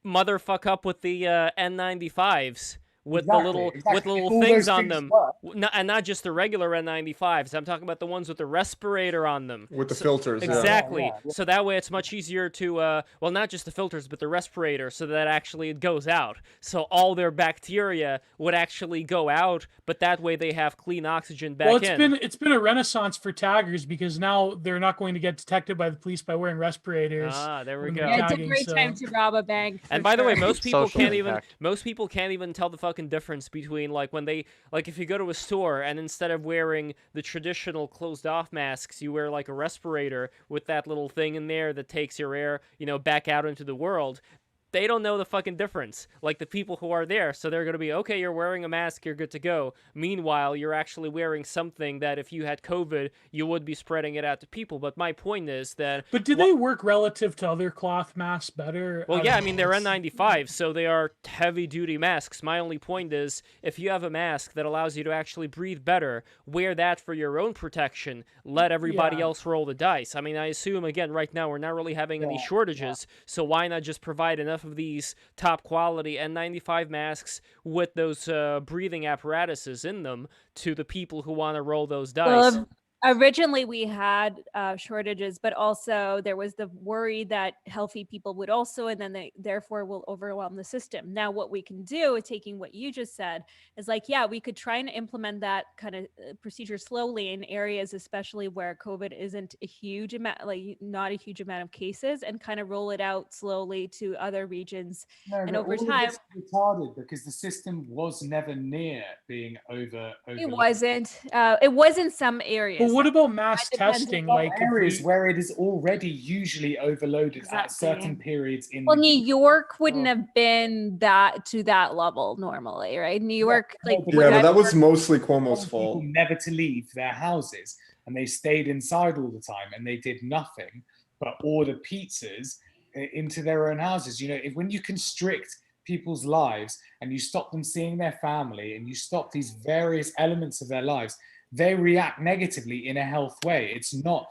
motherfuck up with the N95s with the little All things those on things them, work. and not just the regular N95s. I'm talking about the ones with the respirator on them, with the filters. yeah. Exactly. Yeah. So that way it's much easier to well, not just the filters, but the respirator, so that actually it goes out. So all their bacteria would actually go out, but that way they have clean oxygen back Well, in. it's been a renaissance for taggers because now they're not going to get detected by the police by wearing respirators. Ah, there we when go. they're Yeah, it's a tagging, great so- time to rob a bank. And for by the way, sure. most people Social can't impact. even tell the fucking difference between, like, when they, like, if you go to a store and instead of wearing the traditional closed off masks, you wear like a respirator with that little thing in there that takes your air, you know, back out into the world. They don't know the fucking difference, like the people who are there. So they're going to be, okay, you're wearing a mask, you're good to go. Meanwhile, you're actually wearing something that if you had COVID, you would be spreading it out to people. But my point is that... But do they work relative to other cloth masks better? Well, I yeah, I don't mean, know. they're N95, so they are heavy-duty masks. My only point is, if you have a mask that allows you to actually breathe better, wear that for your own protection. Let everybody Yeah. else roll the dice. I mean, I assume, again, right now, we're not really having any shortages, so why not just provide enough of these top-quality N95 masks with those breathing apparatuses in them to the people who want to roll those dice? Well, Originally, we had shortages, but also there was the worry that healthy people would also, and then they therefore will overwhelm the system. Now, what we can do, taking what you just said, is like, yeah, we could try and implement that kind of procedure slowly in areas, especially where COVID isn't a huge amount, like not a huge amount of cases, and kind of roll it out slowly to other regions. No, and but over all time, of this is retarded because the system was never near being over. it wasn't. It was in some areas. But what about mass That depends testing? Some Like areas where it is already usually overloaded at certain periods in Well, the New York wouldn't have been that to that level normally, right? New York, like Yeah, but that was mostly Cuomo's fault. people never to leave their houses, and they stayed inside all the time, and they did nothing but order pizzas into their own houses. You know, when you constrict people's lives and you stop them seeing their family and you stop these various elements of their lives, they react negatively in a health way. It's not.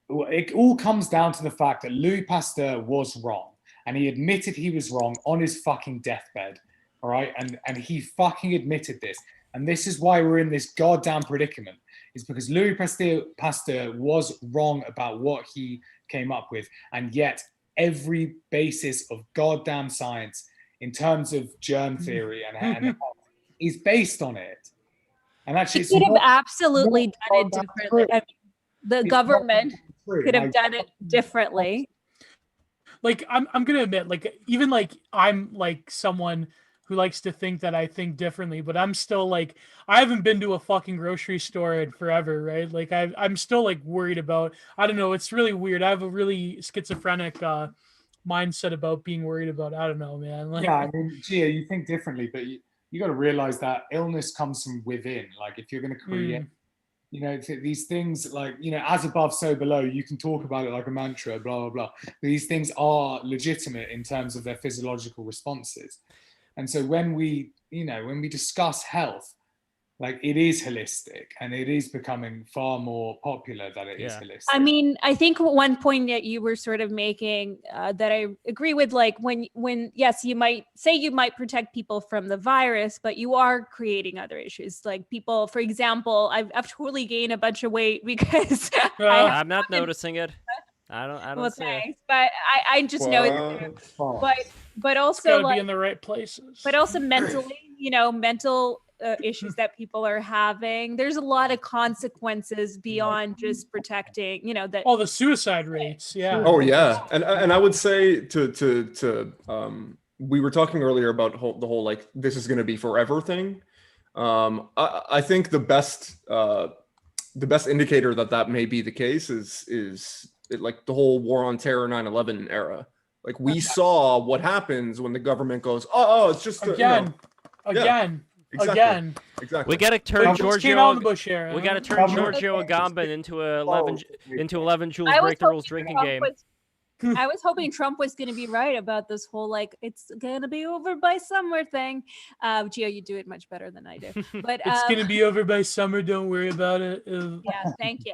It all comes down to the fact that Louis Pasteur was wrong, and he admitted he was wrong on his fucking deathbed. All right, and he fucking admitted this, and this is why we're in this goddamn predicament. Is because Louis Pasteur was wrong about what he came up with, and yet every basis of goddamn science in terms of germ theory and is based on it. And actually, he could have absolutely done it differently. I mean, the government could have done it differently. Like I'm gonna admit, like even like I'm like someone who likes to think that I think differently, but I'm still like I haven't been to a fucking grocery store in forever, right? Like I'm still like worried about. I don't know. It's really weird. I have a really schizophrenic mindset about being worried about. I don't know, man. Like, yeah, I mean, Gia, you think differently, but you got to realize that illness comes from within. Like if you're going to create, you know, these things like, you know, as above, so below, you can talk about it like a mantra, blah, blah, blah. But these things are legitimate in terms of their physiological responses. And so when we, you know, when we discuss health, like it is holistic and it is becoming far more popular that it is holistic. I mean, I think one point that you were sort of making that I agree with, like when yes, you might say you might protect people from the virus, but you are creating other issues. Like people, for example, I've totally gained a bunch of weight because I'm not noticing it. I don't see it. But I just know it's but also gotta like be in the right places. but also mentally, you know, mental issues that people are having. There's a lot of consequences beyond just protecting, you know, that all the suicide rates. Yeah. Oh yeah, and I would say to we were talking earlier about the whole like this is going to be forever thing. I think the best indicator that may be the case is like the whole war on terror 9/11 era. Like we saw what happens when the government goes, oh, it's just again. Exactly. We got to turn Giorgio. Bush era. We got to turn Giorgio Agamben into 11 Jules Break the Rules drinking game. I was hoping Trump was going to be right about this whole like it's going to be over by summer thing. Gio, you do it much better than I do. But it's going to be over by summer. Don't worry about it. Yeah, thank you.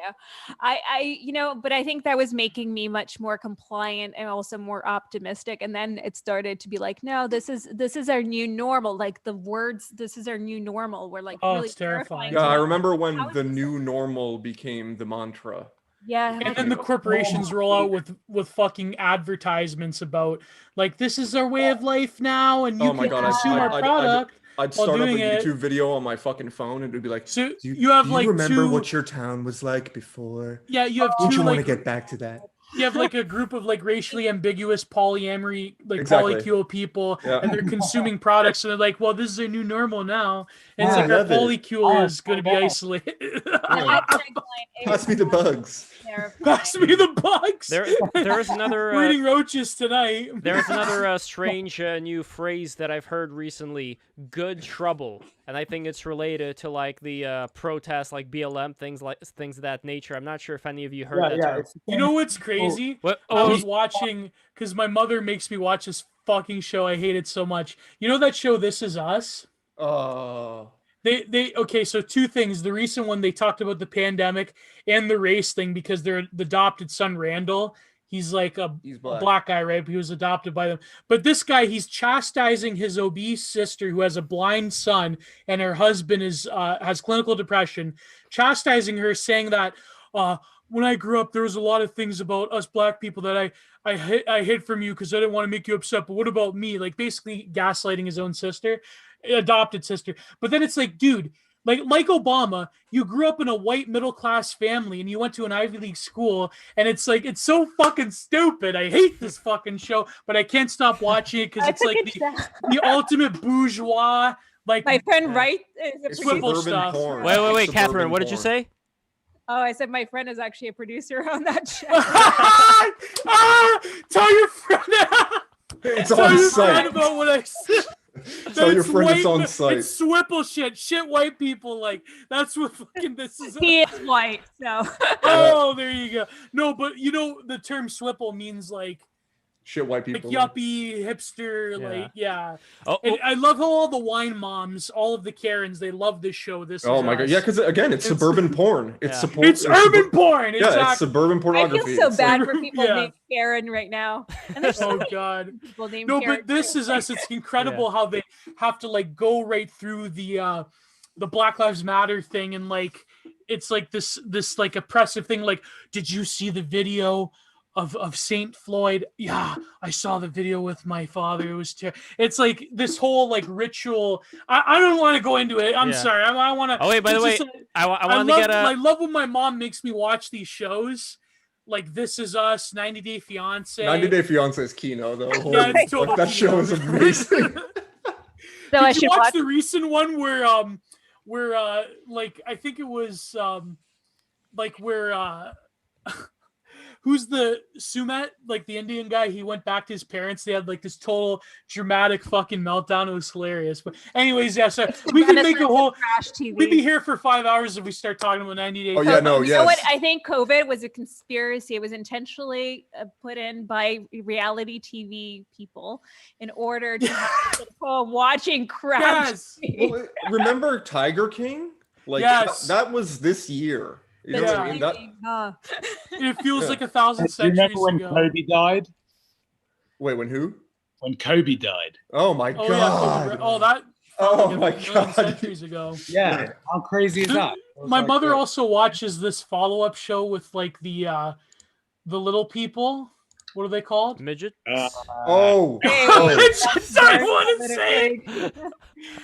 I you know, but I think that was making me much more compliant and also more optimistic. And then it started to be like, no, this is our new normal. Like the words, this is our new normal. We're like, really it's terrifying. Yeah, I remember when the new normal became the mantra. Yeah, and then the corporations roll out with fucking advertisements about like this is our way of life now, and you can consume our product. I'd start up a YouTube video on my fucking phone, and it'd be like, so do you have like remember what your town was like before? Yeah, you have Don't two. you want to like, get back to that? You have like a group of like racially ambiguous polyamory, like polycule people, and they're consuming products, and they're like, "Well, this is a new normal now." And it's like our polycule is going to be isolated. Pass me the bugs. Pass me the bugs. There is another. We're eating roaches tonight. There's another strange new phrase that I've heard recently: "good trouble," and I think it's related to like the protests, like BLM things of that nature. I'm not sure if any of you heard that term. You know what's crazy? I was watching because my mother makes me watch this fucking show. I hate it so much. You know that show This Is Us? They okay, so two things. The recent one, they talked about the pandemic and the race thing because they're the adopted son Randall. He's like a black guy, right? He was adopted by them. But this guy, he's chastising his obese sister who has a blind son, and her husband is has clinical depression, chastising her, saying that, when I grew up, there was a lot of things about us black people that I hid from you because I didn't want to make you upset. But what about me? Like basically gaslighting his own sister, adopted sister. But then it's like, dude, like Obama, you grew up in a white middle class family and you went to an Ivy League school, and it's like it's so fucking stupid. I hate this fucking show, but I can't stop watching it because it's like the ultimate bourgeois. Like my friend Wright is a swivel producer. stuff. Wait, Catherine, what did you say? Oh, I said my friend is actually a producer on that show. Tell your friend. It's Tell on your site. friend about what I said. Tell your friend it's on site. It's Swipple shit white people like. That's what fucking this is. He is white, so. Oh, there you go. No, but you know the term Swipple means like shit white people. Like yuppie, hipster, like Oh, and I love how all the wine moms, all of the Karens, they love this show. This. Oh Is my Us. god, yeah, because again, it's suburban porn. It's It's urban porn. Yeah, Exactly. it's suburban I pornography. feel so It's bad like- for people named Karen right now. And there's so Oh many god. people named No, Karen. but this is us. It's incredible how they have to like go right through the Black Lives Matter thing, and like it's like this like oppressive thing. Like, did you see the video of Saint Floyd? Yeah, I saw the video with my father. It was it's like this whole like ritual. I don't want to go into it. I'm Yeah. sorry. I want to. Oh wait, by the way, I wanted to get a. I love when my mom makes me watch these shows. Like This Is Us, 90 Day Fiance. 90 Day Fiance is Kino though. Yeah, Holy it's fuck, total that show Kino. is amazing. So I Did you should watch watch the recent one where like I think it was like where who's the Sumet, like the Indian guy, he went back to his parents. They had like this total dramatic fucking meltdown. It was hilarious. But anyways, yeah, so we can make a whole trash TV. we'd be here for 5 hours if we start talking about 90 Days. Oh, yeah, no, You know what? yes. I think COVID was a conspiracy. It was intentionally put in by reality TV people in order to have people at home watching crap. Yes. Well, remember Tiger King? Like Yes. that was this year. You know what I mean? That, It feels Yeah. like 1,000 Do you remember centuries when ago. Kobe died? wait, when who? When Kobe died. Oh my Oh god. yeah, Kobe Bryant. Oh that. Oh felt like my 1,000 God. Centuries ago. Yeah. How crazy is that? It was My like, mother yeah. also watches this follow-up show with like the little people. What are they called? Midget. Oh. I just don't want to say.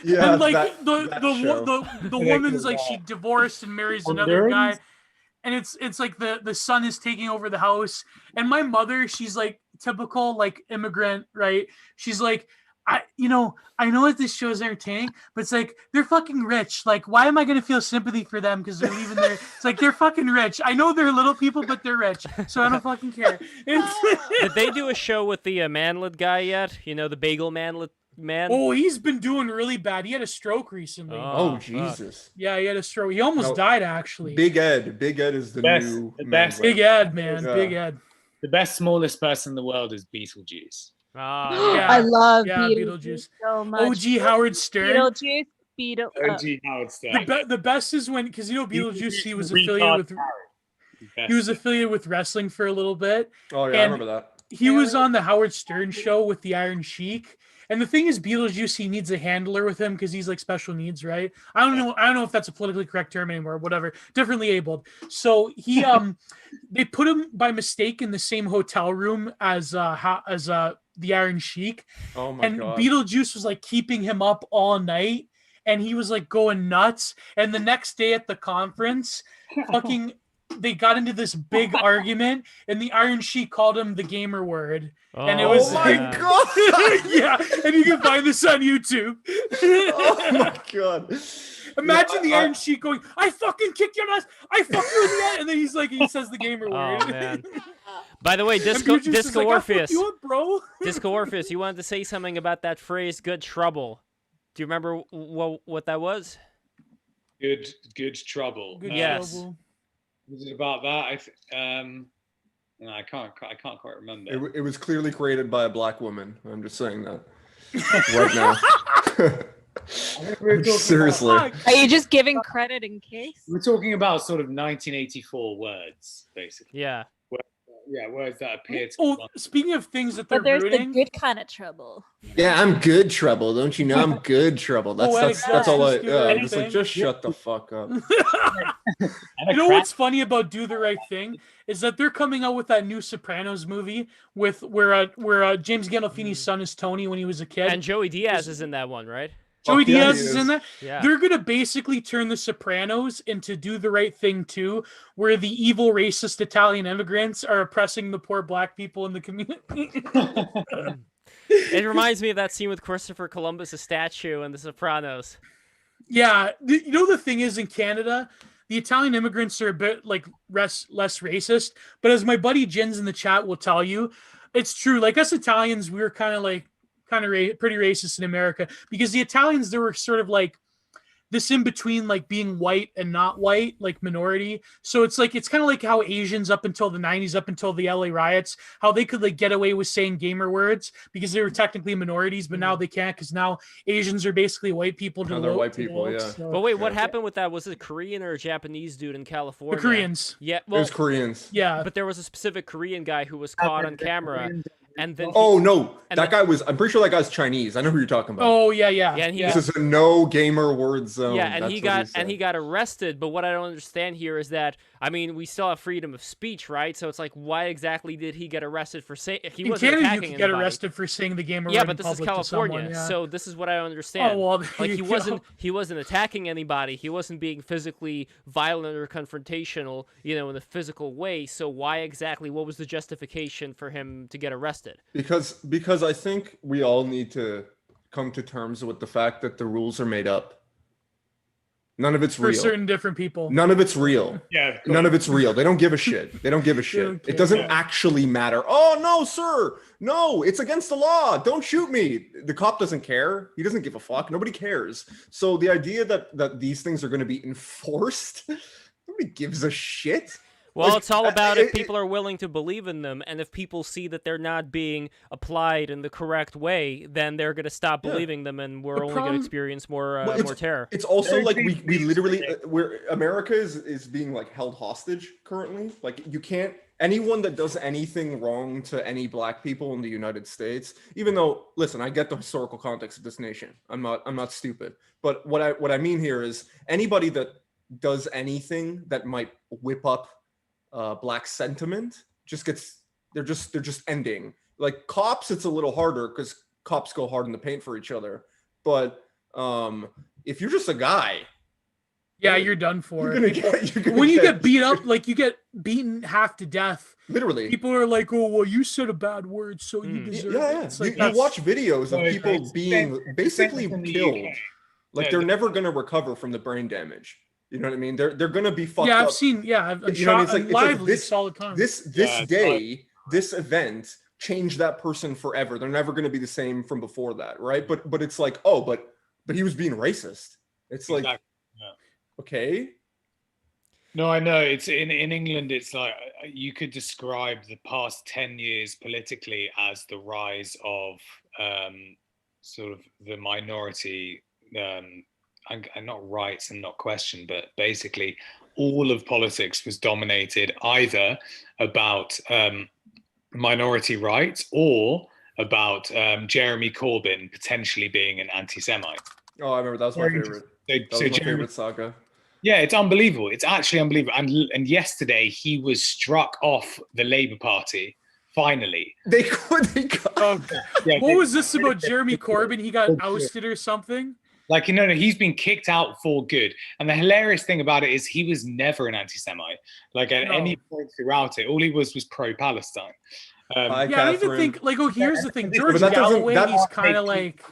Yeah, And like that show. the woman's like she divorced and marries another guy, and it's like the son is taking over the house. And my mother, she's like typical like immigrant, right? She's like, I know that this show is entertaining, but it's like they're fucking rich. Like, why am I gonna feel sympathy for them because they're leaving their? It's like they're fucking rich. I know they're little people, but they're rich, so I don't fucking care. Did they do a show with the manlet guy yet? You know, the bagel manlet man. Oh, he's been doing really bad. He had a stroke recently. Oh Jesus. Yeah, he had a stroke. He almost No. died actually. Big Ed. Big Ed is the new the man best. Big Ed, man. Yeah. Big Ed. The best smallest person in the world is Beetlejuice. Yeah. I love Yeah, Beetlejuice so much. OG Howard Stern. Beetlejuice, OG Howard Stern. The best is when, because you know Beetlejuice, he was Retard affiliated with Best. he was affiliated with wrestling for a little bit. Oh yeah, I And remember that. He was on the Howard Stern show with the Iron Sheik. And the thing is, Beetlejuice, he needs a handler with him because he's like special needs, right? I don't know if that's a politically correct term anymore, whatever. Differently abled. So he they put him by mistake in the same hotel room as the Iron Sheik. Oh my And god. Beetlejuice was like keeping him up all night, and he was like going nuts. And the next day at the conference, fucking they got into this big argument, and the Iron Sheik called him the gamer word. And it was Oh my god. Yeah, and you can find this on YouTube. Oh my god. Imagine the Iron Sheik going, I fucking kick your ass, I fuck you in the ass, and then he's like, he says the gamer word. Oh man. By the way, And Disco Beetlejuice is like, "I fuck Orpheus. you up, bro." Disco Orpheus, you wanted to say something about that phrase "good trouble." Do you remember what that was? Good trouble. Good Yes. trouble. Was it about that? No, I can't quite remember. It was clearly created by a black woman. I'm just saying that right now. Seriously. Are you just giving credit in case? We're talking about sort of 1984 words, basically. Yeah. words that appear to. Oh, speaking of things that they're But there's rooting, the good kind of trouble. Yeah, I'm good trouble. Don't you know I'm good trouble? That's Poetic that's all I. justice, do the right Just like thing. just shut the fuck up. You know what's funny about Do the Right Thing is that they're coming out with that new Sopranos movie with where James Gandolfini's son is Tony when he was a kid, And Joey Diaz is in that one, right? Joey Diaz is in that. Yeah. They're gonna basically turn The Sopranos into Do the Right Thing too, where the evil racist Italian immigrants are oppressing the poor black people in the community. It reminds me of that scene with Christopher Columbus' statue in The Sopranos. Yeah, you know the thing is in Canada, the Italian immigrants are a bit like less racist, but as my buddy Jins in the chat will tell you, it's true. Like us Italians, we were kind of pretty racist in America because the Italians, they were sort of like this in between, like being white and not white, like minority. So it's kind of like how Asians up until the 90s, up until the LA riots, how they could like get away with saying gamer words because they were technically minorities, but now they can't because now Asians are basically white people. Now they're white people, yeah. But wait, what happened with that? Was it a Korean or a Japanese dude in California? The Koreans. Yeah, It was Koreans. Yeah, but there was a specific Korean guy who was caught on camera, and then that guy was. I'm pretty sure that guy's Chinese. I know who you're talking about. Oh yeah. Yeah, and This is a no gamer word zone. Yeah, and That's he got arrested. But what I don't understand here is that we still have freedom of speech, right? So it's like, why exactly did he get arrested for saying he in wasn't Canada, attacking you could get anybody? arrested for saying the gamer Yeah, word but in this is public to California, someone, yeah. so this is what I don't understand. Oh, well, there like you he wasn't attacking anybody. He wasn't being physically violent or confrontational, in a physical way. So why exactly? What was the justification for him to get arrested? Because I think we all need to come to terms with the fact that the rules are made up. None of it's for real. certain different people. None of it's real. Yeah. None of it's real. They don't give a shit. They don't give a shit. It doesn't actually matter. Oh, no, sir. No, it's against the law. Don't shoot me. The cop doesn't care. He doesn't give a fuck. Nobody cares. So the idea that these things are going to be enforced, nobody gives a shit. Well, it's all about if people are willing to believe in them, and if people see that they're not being applied in the correct way, then they're going to stop believing them, and we're only going to experience more terror. It's also like we literally, where America is being like held hostage currently. Like anyone that does anything wrong to any black people in the United States, even though, listen, I get the historical context of this nation. I'm not stupid. But what I mean here is anybody that does anything that might whip up black sentiment they're just ending. Like cops, it's a little harder because cops go hard in the paint for each other. But if you're just a guy, you're done for. When you get beat up, like you get beaten half to death. Literally, people are like, "Oh, well, you said a bad word, so you deserve it." It's like, you watch videos of people being basically killed. Like they're never gonna recover from the brain damage. You know what I mean? They're gonna be fucked up. I've seen. Yeah, I've you know what I mean? It's like this solid time. This event changed that person forever. They're never gonna be the same from before that, right? But it's like, oh, but he was being racist. It's like, okay. No, I know. It's in England. It's like you could describe the past 10 years politically as the rise of sort of the minority. And not rights and not question, but basically all of politics was dominated either about minority rights or about Jeremy Corbyn potentially being an anti-Semite. Oh, I remember that was my favorite. That was my favorite saga. Yeah, it's unbelievable. It's actually unbelievable. And yesterday he was struck off the Labour Party. Finally, what was this about Jeremy Corbyn? He got ousted or something? Like, no, he's been kicked out for good. And the hilarious thing about it is he was never an anti-Semite. Like at any point throughout it, all he was pro-Palestine. I don't even think, like, here's the thing. George Galloway, he's kind of like...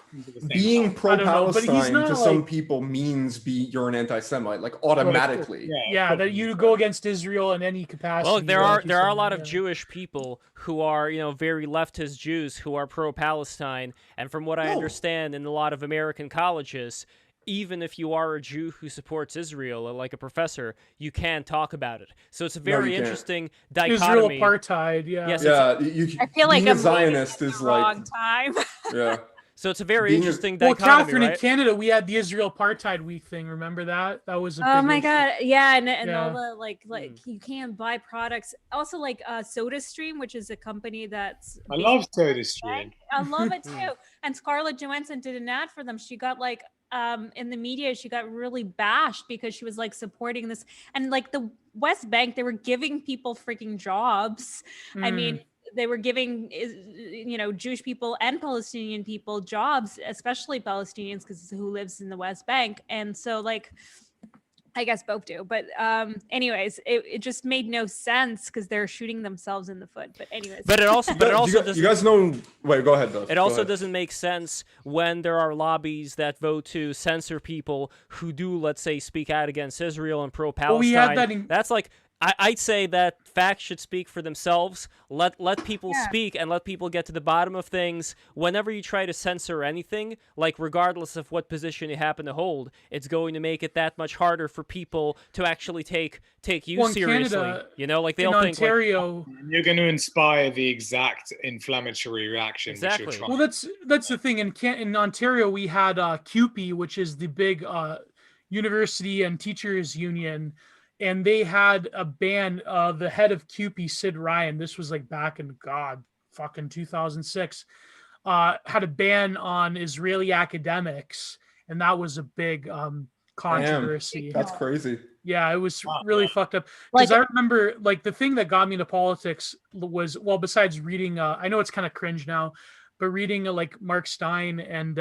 Being pro-Palestine to some people means you're an anti-Semite, like automatically. Yeah, that you go against Israel in any capacity. Well, there are a lot of Jewish people who are, very leftist Jews who are pro-Palestine. And from what I understand in a lot of American colleges, even if you are a Jew who supports Israel, like a professor, you can talk about it. So it's a very interesting dichotomy. Israel apartheid, yeah. Yes, I feel like being a Zionist is wrong like time. Yeah. So it's a very Being a- interesting Well, dichotomy, Catherine, in right? Canada, we had the Israel Apartheid Week thing. Remember that? That was a Oh big my issue. god, yeah, and all Yeah. the like you can't buy products. Also, like SodaStream, which is a company that's I based love on SodaStream. I love it too. And Scarlett Johansson did an ad for them. She got like in the media, she got really bashed because she was like supporting this. And like the West Bank, they were giving people freaking jobs. I mean, they were giving Jewish people and Palestinian people jobs, especially Palestinians, because who lives in the West Bank. And so like I guess both do, but anyways, it just made no sense because they're shooting themselves in the foot. But anyways, But it also doesn't. You guys know? Wait, go ahead, Bev. It Go also ahead. doesn't make sense when there are lobbies that vote to censor people who do, let's say, speak out against Israel and pro-Palestine. Well, we had that in- That's like I'd say that facts should speak for themselves. Let people speak and let people get to the bottom of things. Whenever you try to censor anything, like regardless of what position you happen to hold, it's going to make it that much harder for people to actually take you Well, in seriously. Canada, Like in they'll think Ontario, You're going to inspire the exact inflammatory reaction. Exactly. Which you're well, that's the thing. In Ontario, we had CUPE, which is the big university and teachers union, and they had a ban. The head of CUPE, Sid Ryan, this was like back in fucking 2006, had a ban on Israeli academics, and that was a big controversy. Damn, that's crazy. Yeah, it was really fucked up. Because I remember, like, the thing that got me into politics was, well, besides reading, I know it's kind of cringe now, but reading like Mark Stein and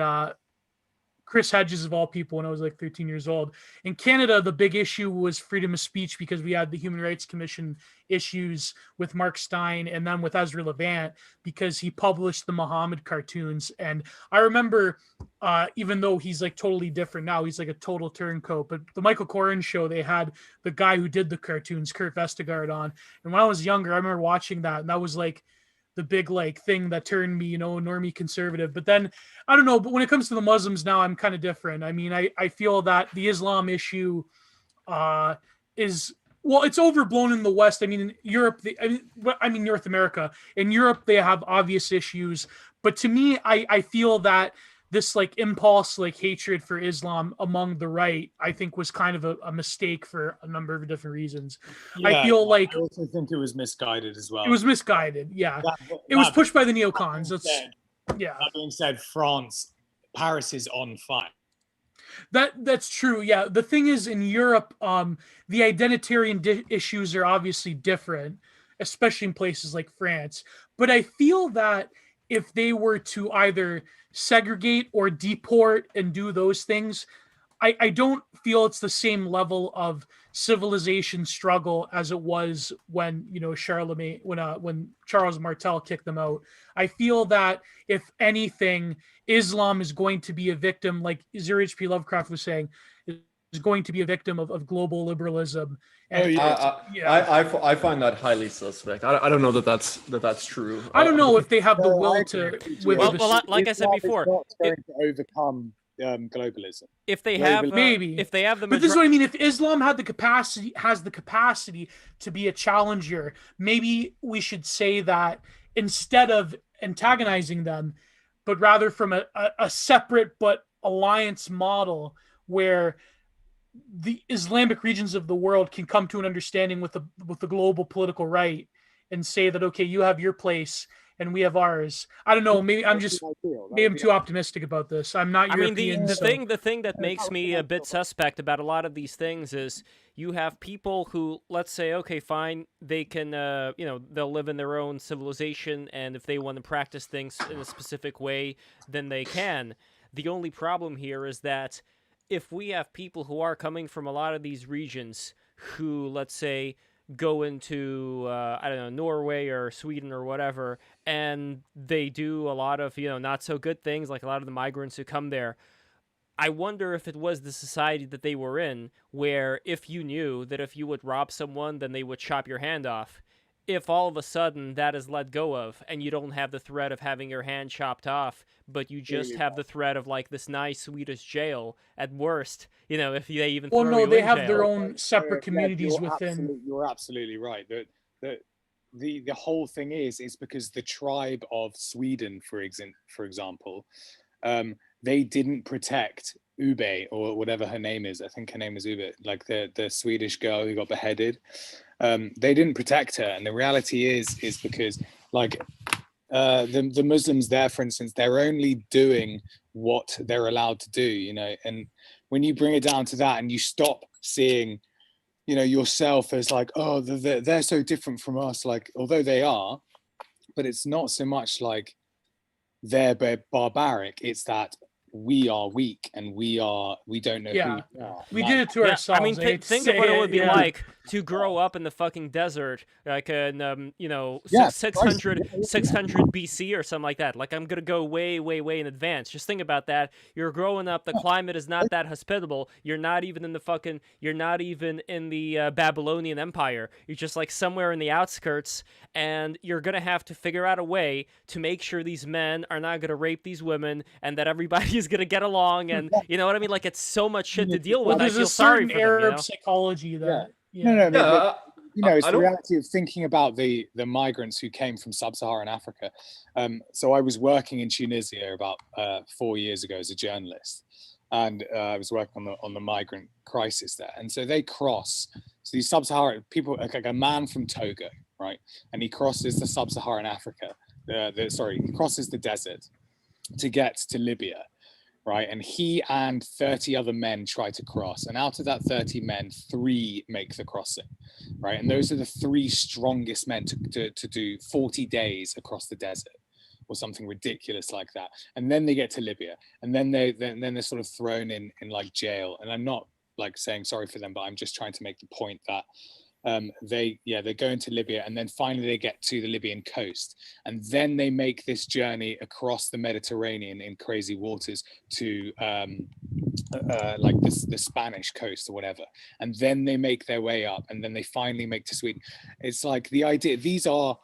Chris Hedges of all people when I was like 13 years old. In Canada, the big issue was freedom of speech because we had the Human Rights Commission issues with Mark Stein and then with Ezra Levant because he published the Muhammad cartoons. And I remember, even though he's like totally different now, he's like a total turncoat, but the Michael Corrin show, they had the guy who did the cartoons, Kurt Vestergaard, on. And when I was younger, I remember watching that, and that was like the big like thing that turned me, normie conservative. But then I don't know, but when it comes to the Muslims now, I'm kind of different. I mean, I feel that the Islam issue is, well, it's overblown in the West. I mean, in Europe, I mean North America. In Europe, they have obvious issues. But to me, I feel that this like impulse, like hatred for Islam among the right, I think was kind of a mistake for a number of different reasons. I feel like I also think it was misguided as well. it was misguided. Yeah, it was pushed by the neocons. Yeah. That being said, Paris is on fire. That's true. Yeah. The thing is, in Europe, the identitarian issues are obviously different, especially in places like France. But I feel that if they were to either segregate or deport and do those things, I don't feel it's the same level of civilization struggle as it was when Charlemagne, when Charles Martel kicked them out. I feel that if anything, Islam is going to be a victim, like Zero H.P. Lovecraft was saying, is going to be a victim of global liberalism. And I find that highly suspect. I don't know that that's true. I don't know if they have the will to. Like I said before, it's not going to overcome globalism. If they have maybe, if they have the but this is what I mean. If Islam has the capacity to be a challenger, maybe we should say that instead of antagonizing them, but rather from a separate but alliance model where the Islamic regions of the world can come to an understanding with the global political right and say that, okay, you have your place and we have ours. I don't know. Maybe I'm too optimistic about this. I'm not European. I mean, the thing that makes me a bit suspect about a lot of these things is you have people who, let's say, okay, fine, they can, they'll live in their own civilization, and if they want to practice things in a specific way, then they can. The only problem here is that if we have people who are coming from a lot of these regions who, let's say, go into, Norway or Sweden or whatever, and they do a lot of, not so good things, like a lot of the migrants who come there, I wonder if it was the society that they were in, where if you knew that if you would rob someone, then they would chop your hand off. If all of a sudden that is let go of, and you don't have the threat of having your hand chopped off, but you just have the threat of like this nice Swedish jail at worst, if they even throw you they in have jail. their own separate communities within. You're absolutely right. The whole thing is because the tribe of Sweden, for example, they didn't protect Ube, or whatever her name is. I think her name is Ube, like the Swedish girl who got beheaded. They didn't protect her, and the reality is because like the Muslims there, for instance, they're only doing what they're allowed to do, you know. And when you bring it down to that, and you stop seeing, you know, yourself as like, oh, they're so different from us, like, although they are, but it's not so much like they're barbaric. It's that we are weak, and we don't know who we are. We did it to ourselves. I mean, think of what it would be like to grow up in the fucking desert, like in, you know, 600 BC or something like that. Like, I'm gonna go way, way, way in advance. Just think about that. You're growing up. The climate is not that hospitable. You're not even in the Babylonian Empire. You're just like somewhere in the outskirts, and you're gonna have to figure out a way to make sure these men are not gonna rape these women, and that everybody is gonna get along. And you know what I mean? Like, it's so much shit to deal with. Well, there's I feel a sorry certain for them, Arab you know? psychology that. No, you know, it's the reality of thinking about the migrants who came from sub-Saharan Africa. So I was working in Tunisia about 4 years ago as a journalist, and I was working on the migrant crisis there. And so they cross. So these sub-Saharan people, like a man from Togo, right, and he crosses the sub-Saharan Africa. He crosses the desert to get to Libya. Right, and he and 30 other men try to cross, and out of that 30 men, 3 make the crossing, right? And those are the 3 strongest men to do 40 days across the desert, or something ridiculous like that. And then they get to Libya, and then they're sort of thrown in like jail. And I'm not like saying sorry for them, but I'm just trying to make the point that they go into Libya, and then finally they get to the Libyan coast, and then they make this journey across the Mediterranean in crazy waters to like the Spanish coast or whatever, and then they make their way up, and then they finally make to Sweden. It's like the idea, these are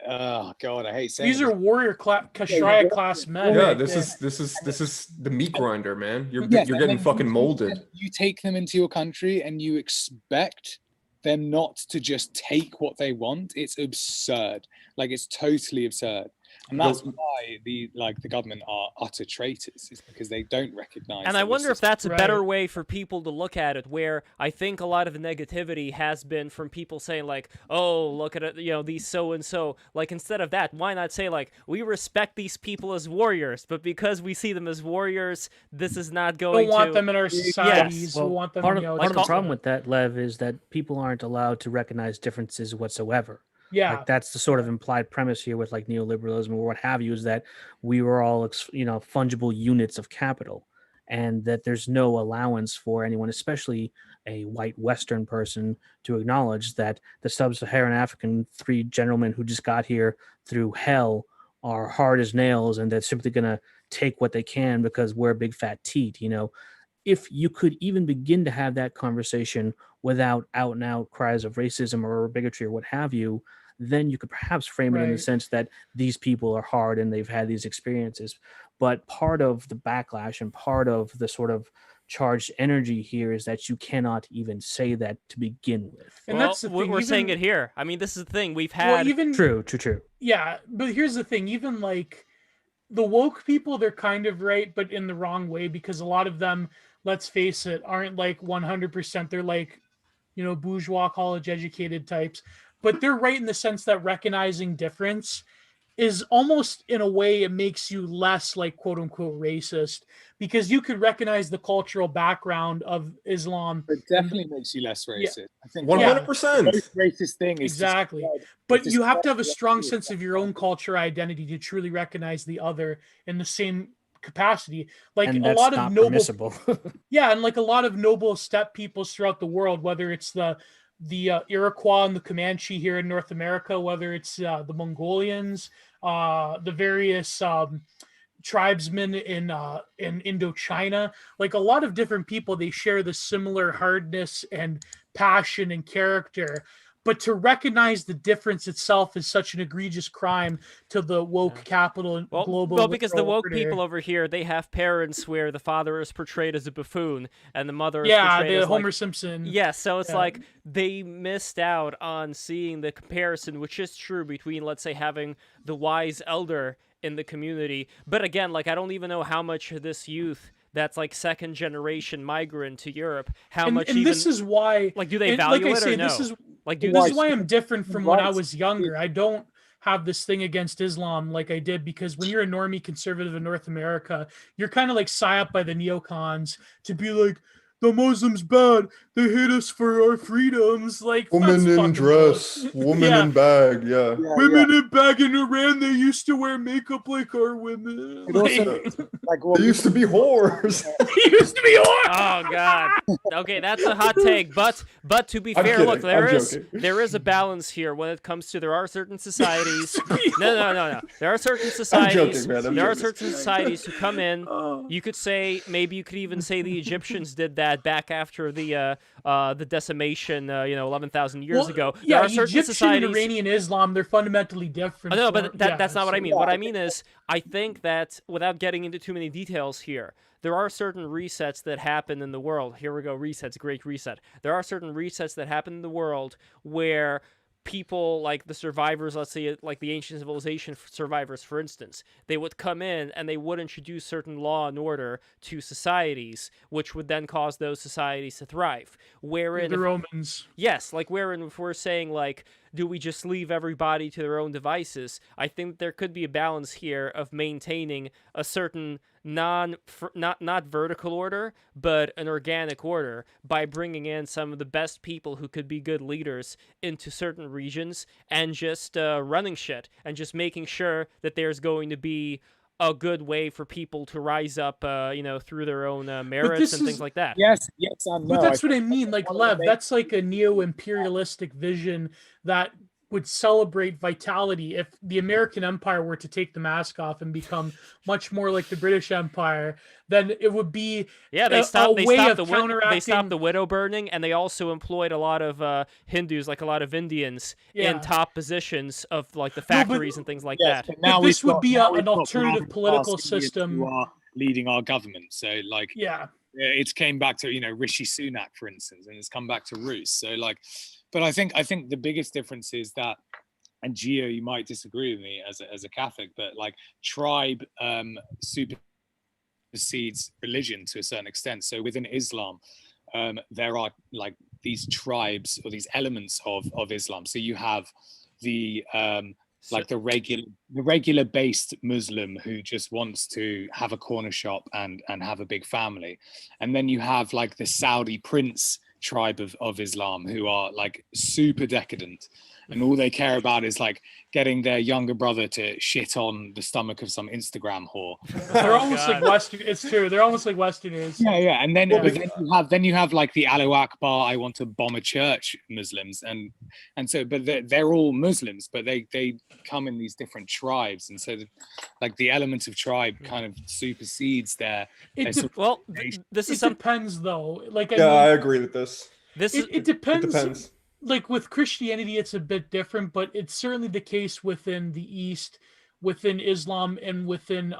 oh god, I hate saying these are warrior Kashraya class men. Yeah, right this there. is the meat grinder, man. You're getting fucking molded. You take them into your country and you expect them not to just take what they want. It's absurd. Like, it's totally absurd. And that's why the government are utter traitors, is because they don't recognize. And I wonder if that's a better way for people to look at it, where I think a lot of the negativity has been from people saying like, oh, look at it, you know, these so-and-so. Like, instead of that, why not say like, we respect these people as warriors, but because we see them as warriors, this is not going to... We don't want them in our societies. Yes. Well, we want them, part of the problem with that, Lev, is that people aren't allowed to recognize differences whatsoever. Yeah, like that's the sort of implied premise here with like neoliberalism or what have you, is that we were all, you know, fungible units of capital, and that there's no allowance for anyone, especially a white Western person, to acknowledge that the sub-Saharan African 3 gentlemen who just got here through hell are hard as nails, and they're simply going to take what they can because we're big fat teat, you know. If you could even begin to have that conversation without out and out cries of racism or bigotry or what have you, then you could perhaps frame it in the sense that these people are hard and they've had these experiences. But part of the backlash and part of the sort of charged energy here is that you cannot even say that to begin with. And that's the thing. We're saying it here. I mean, this is the thing. We've had... True. Yeah, but here's the thing. Even like the woke people, they're kind of right, but in the wrong way, because a lot of them, let's face it, aren't like 100%. They're like, you know, bourgeois, college educated types. But they're right in the sense that recognizing difference is almost, in a way, it makes you less like quote unquote racist, because you could recognize the cultural background of Islam. It definitely makes you less racist. Yeah. I think 100%. The most racist thing is exactly. But you have to have a strong sense of your own culture identity to truly recognize the other in the same capacity. Like and a lot of noble permissible. Yeah, and like a lot of noble steppe peoples throughout the world, whether it's the Iroquois and the Comanche here in North America, whether it's the Mongolians, the various tribesmen in Indochina, like a lot of different people, they share the similar hardness and passion and character. But to recognize the difference itself is such an egregious crime to the woke capital and global. Well, because the woke people over here, they have parents where the father is portrayed as a buffoon and the mother is portrayed as Homer like, Simpson. Yeah, so it's like they missed out on seeing the comparison, which is true, between, let's say, having the wise elder in the community. But again, like I don't even know how much of this youth that's like second generation migrant to Europe, how much and even this is why, like do they and value like I it say, or no? this is Like do this is why I'm different from when I was younger. I don't have this thing against Islam like I did, because when you're a normie conservative in North America, you're kind of like psyoped by the neocons to be like, the Muslims bad, they hate us for our freedoms. Like, Woman that's in fucking dress, bullshit. woman Yeah. in bag, yeah. Women in bag in Iran, they used to wear makeup like our women. It also, like what They used to be whores. They used to be whores. Oh God. Okay, that's a hot take, but to be I'm fair, kidding, look, there I'm is joking. there is a balance here when it comes to there are certain societies. No. There are certain societies. joking, man, I'm there are joking. certain societies who come in. You could say maybe you could even say the Egyptians did that back after the decimation, 11,000 years ago. There Yeah, are certain Egyptian and societies. Iranian Islam, they're fundamentally different. No, but that's not what I mean. Yeah. What I mean is, I think that without getting into too many details here, there are certain resets that happen in the world. Here we go, resets, great reset. There are certain resets that happen in the world where people like the survivors, let's say like the ancient civilization survivors, for instance, they would come in and they would introduce certain law and order to societies, which would then cause those societies to thrive. Wherein The Romans. Yes, like wherein if we're saying like, do we just leave everybody to their own devices? I think there could be a balance here of maintaining a certain not vertical order, but an organic order by bringing in some of the best people who could be good leaders into certain regions and just running shit and just making sure that there's going to be a good way for people to rise up, through their own merits and things like that. Yes, and no. But that's what I mean. Like, Lev, that's like a neo-imperialistic vision that would celebrate vitality. If the American Empire were to take the mask off and become much more like the British Empire, then it would be they a stopped way of the counteracting. they stopped the widow burning, and they also employed a lot of Hindus, like a lot of Indians, in top positions of like the factories and things like that. But this would be an alternative Brahmin political class Indians system. who are leading our government. So, like, it's came back to Rishi Sunak, for instance, and it's come back to Roos. So, like, but I think the biggest difference is that, and Gio, you might disagree with me as a Catholic, but like tribe supersedes religion to a certain extent. So within Islam, there are like these tribes or these elements of Islam. So you have the like the regular based Muslim who just wants to have a corner shop and have a big family, and then you have like the Saudi prince tribe of Islam who are like super decadent, and all they care about is like getting their younger brother to shit on the stomach of some Instagram whore. They're almost like Western. It's true. They're almost like Westerners. Yeah. And then, but then you have like the Allahu Akbar, I want to bomb a church Muslims, and so, but they're all Muslims, but they come in these different tribes, and so like the element of tribe kind of supersedes their. This is depends though. Like I agree with this. It depends. It depends. Like with Christianity, it's a bit different, but it's certainly the case within the East, within Islam, and within,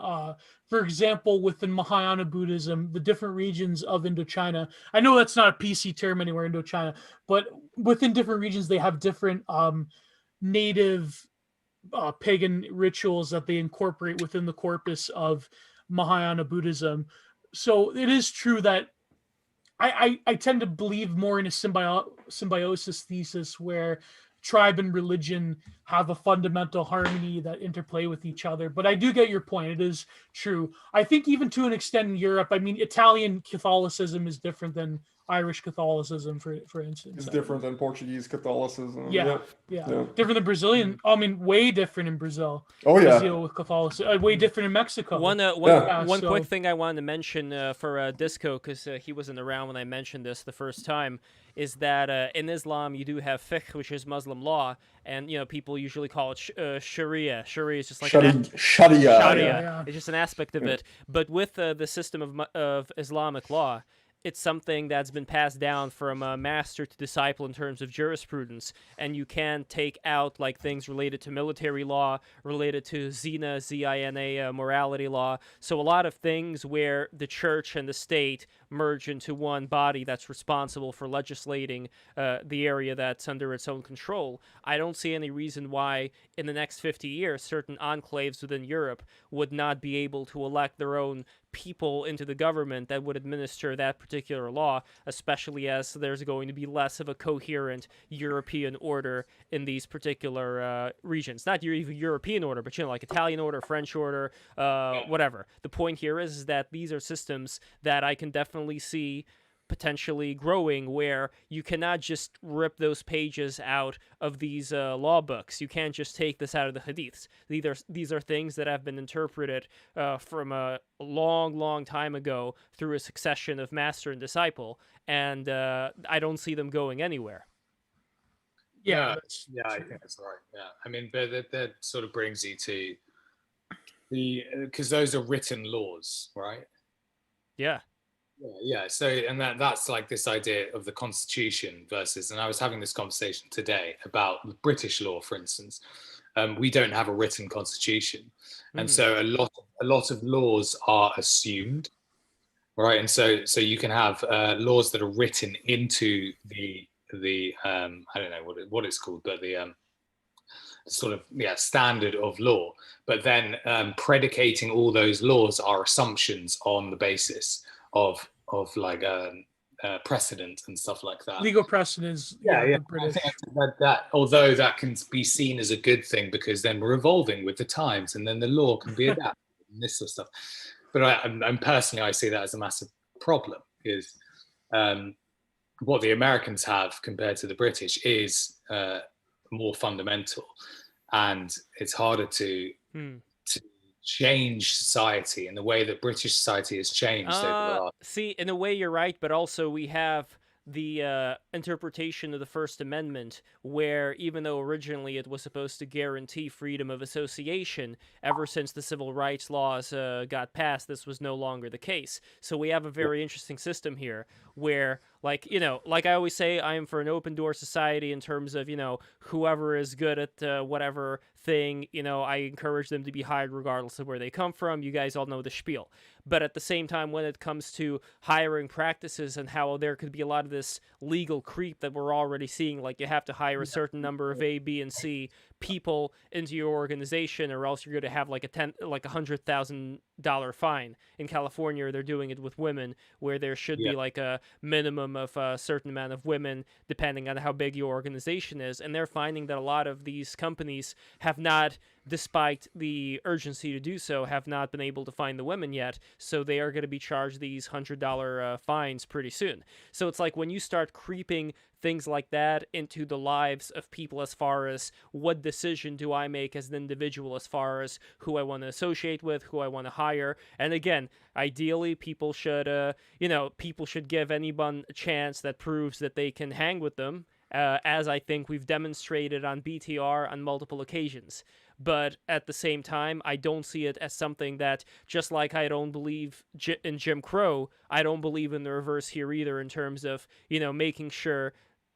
for example, within Mahayana Buddhism, the different regions of Indochina. I know that's not a PC term anywhere, Indochina, but within different regions, they have different native pagan rituals that they incorporate within the corpus of Mahayana Buddhism. So it is true that I tend to believe more in a symbiosis thesis where tribe and religion have a fundamental harmony that interplay with each other. But I do get your point. It is true. I think even to an extent in Europe, I mean, Italian Catholicism is different than Irish Catholicism, for instance. It's different than Portuguese Catholicism. Yeah. Different than Brazilian. I mean, way different in Brazil. Oh, yeah. Brazil with Catholicism. Way different in Mexico. One quick thing I wanted to mention for Disco, because he wasn't around when I mentioned this the first time, is that in Islam you do have fiqh, which is Muslim law, and people usually call it Sharia. Sharia is just like Sharia. Yeah. It's just an aspect of it. But with the system of Islamic law, it's something that's been passed down from master to disciple in terms of jurisprudence, and you can take out like things related to military law, related to Zina, morality law. So a lot of things where the church and the state merge into one body that's responsible for legislating the area that's under its own control, I don't see any reason why in the next 50 years certain enclaves within Europe would not be able to elect their own people into the government that would administer that particular law, especially as there's going to be less of a coherent European order in these particular regions. Not even European order, but like Italian order, French order, whatever. The point here is that these are systems that I can definitely see potentially growing, where you cannot just rip those pages out of these law books. You can't just take this out of the hadiths. These are things that have been interpreted from a long time ago through a succession of master and disciple, and I don't see them going anywhere. Yeah, I think that's right. Yeah, I mean, but that sort of brings you to because those are written laws, right? Yeah. Yeah. So, and that's like this idea of the Constitution versus, and I was having this conversation today about British law, for instance. We don't have a written constitution, and so a lot of laws are assumed, right? And so you can have laws that are written into the I don't know what it's called, but the sort of standard of law, but then predicating all those laws are assumptions on the basis of like precedent and stuff like that. Legal precedents. The British. I think that although that can be seen as a good thing because then we're evolving with the times and then the law can be adapted and this sort of stuff. But I'm personally, I see that as a massive problem, because what the Americans have compared to the British is more fundamental, and it's harder to change society in the way that British society has changed over the last. See, in a way you're right, but also we have the interpretation of the First Amendment, where even though originally it was supposed to guarantee freedom of association, ever since the civil rights laws got passed, this was no longer the case. So we have a very interesting system here where, like I always say, I am for an open door society in terms of, whoever is good at whatever thing, I encourage them to be hired regardless of where they come from. You guys all know the spiel. But at the same time, when it comes to hiring practices and how there could be a lot of this legal creep that we're already seeing, like you have to hire a certain number of A, B, and C people into your organization, or else you're going to have like $100,000 fine. In California, they're doing it with women, where there should be like a minimum of a certain amount of women, depending on how big your organization is. And they're finding that a lot of these companies have not, despite the urgency to do so, have not been able to find the women yet. So they are going to be charged these $100 fines pretty soon. So it's like when you start creeping things like that into the lives of people, as far as what decision do I make as an individual, as far as who I want to associate with, who I want to hire. And again, ideally, people should give anyone a chance that proves that they can hang with them, as I think we've demonstrated on BTR on multiple occasions. But at the same time, I don't see it as something that, just like I don't believe in Jim Crow, I don't believe in the reverse here either, in terms of, making sure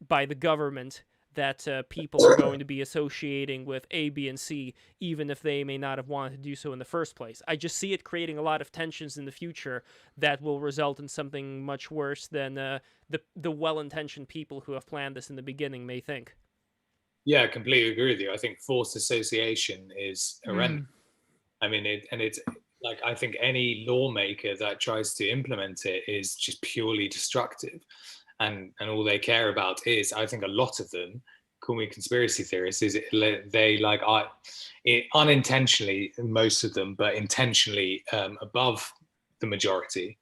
by the government that people are going to be associating with A, B, and C, even if they may not have wanted to do so in the first place. I just see it creating a lot of tensions in the future that will result in something much worse than the well-intentioned people who have planned this in the beginning may think. Yeah, I completely agree with you. I think forced association is horrendous. I mean, it's like, I think any lawmaker that tries to implement it is just purely destructive. And all they care about is, I think a lot of them, call me conspiracy theorists, is they unintentionally, most of them, but intentionally above the majority,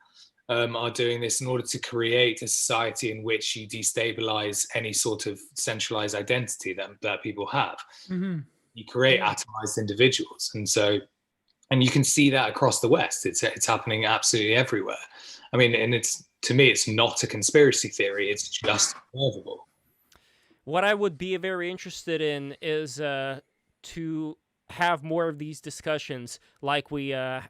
are doing this in order to create a society in which you destabilize any sort of centralized identity that people have. You create atomized individuals. And you can see that across the West. It's happening absolutely everywhere. I mean, and to me, it's not a conspiracy theory. It's just observable. What I would be very interested in is to have more of these discussions, like we had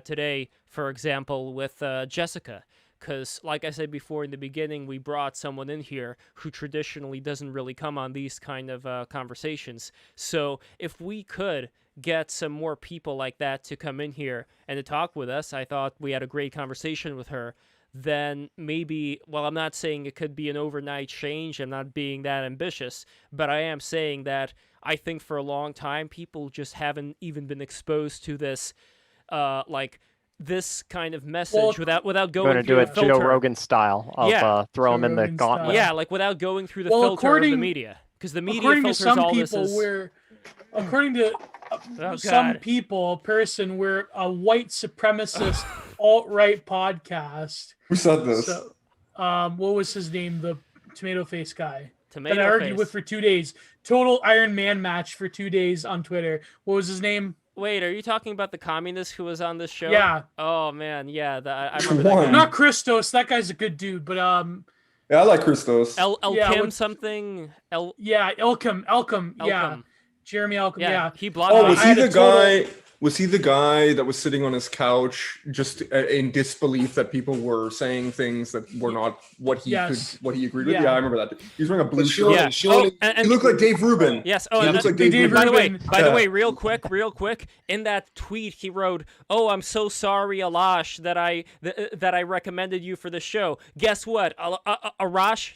today, for example, with Jessica. Because, like I said before in the beginning, we brought someone in here who traditionally doesn't really come on these kind of conversations. So if we could get some more people like that to come in here and to talk with us, I thought we had a great conversation with her, then maybe, well, I'm not saying it could be an overnight change. I'm not being that ambitious, but I am saying that I think for a long time, people just haven't even been exposed to this, like, this kind of message without going through a the filter. Joe Rogan style of throw them in the gauntlet. Yeah, like without going through the filter of the media, because the media filters all this as... According to some people, a person, we're a white supremacist alt-right podcast. Who said this? So, what was his name? The tomato face guy that I argued with for 2 days. Total Iron Man match for 2 days on Twitter. What was his name? Wait, are you talking about the communist who was on this show? Yeah. Oh man, yeah. I remember that guy. Not Christos. That guy's a good dude, but yeah, I like Christos. Elkim something. Elkim. Yeah. Jeremy Elkim. Yeah. He blocked. Oh, was he the guy? Was he the guy that was sitting on his couch just in disbelief that people were saying things that were not what he what he agreed with? Yeah, I remember that. He was wearing a blue shirt. He looked like Dave Rubin. Yes. He looks like Dave Rubin. By the way, real quick, in that tweet he wrote, "Oh, I'm so sorry, Alash, that I recommended you for the show. Guess what? Arash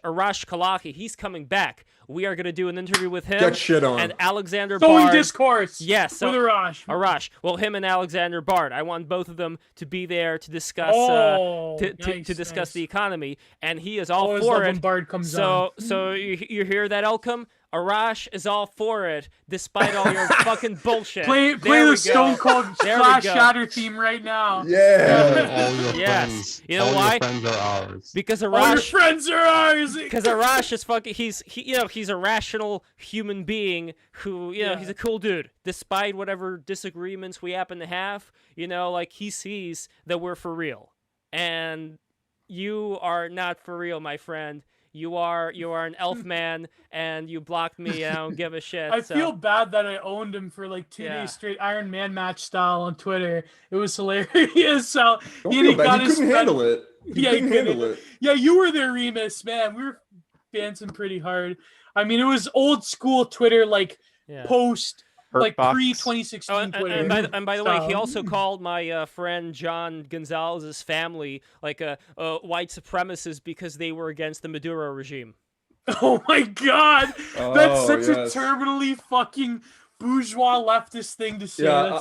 Kalaki, he's coming back. We are going to do an interview with him. Get shit on. And Alexander Bard. Discourse. Yes. So, with Arash. Well, him and Alexander Bard. I want both of them to be there to discuss to discuss the economy. And he is all for it. Bard comes on. So you hear that, Elkim? Arash is all for it, despite all your fucking bullshit. Play the Stone Cold Splash Shatter theme right now. Yeah. All your friends. You know all why? Your friends are ours. Because Arash. All your friends are ours. Because Arash is fucking. He's a rational human being who he's a cool dude. Despite whatever disagreements we happen to have, like he sees that we're for real, and you are not for real, my friend. You are an elf man, and you blocked me, and I don't give a shit. I feel bad that I owned him for like 2 days straight, Iron Man match style on Twitter. It was hilarious. So he couldn't handle it. He couldn't handle it. Yeah, you were there, Remus, man. We were dancing pretty hard. I mean, it was old school Twitter, like post. Like pre-2016 Twitter. And by the way, he also called my friend John Gonzalez's family like a white supremacist because they were against the Maduro regime. Oh my God, that's such a terminally fucking bourgeois leftist thing to say. Yeah,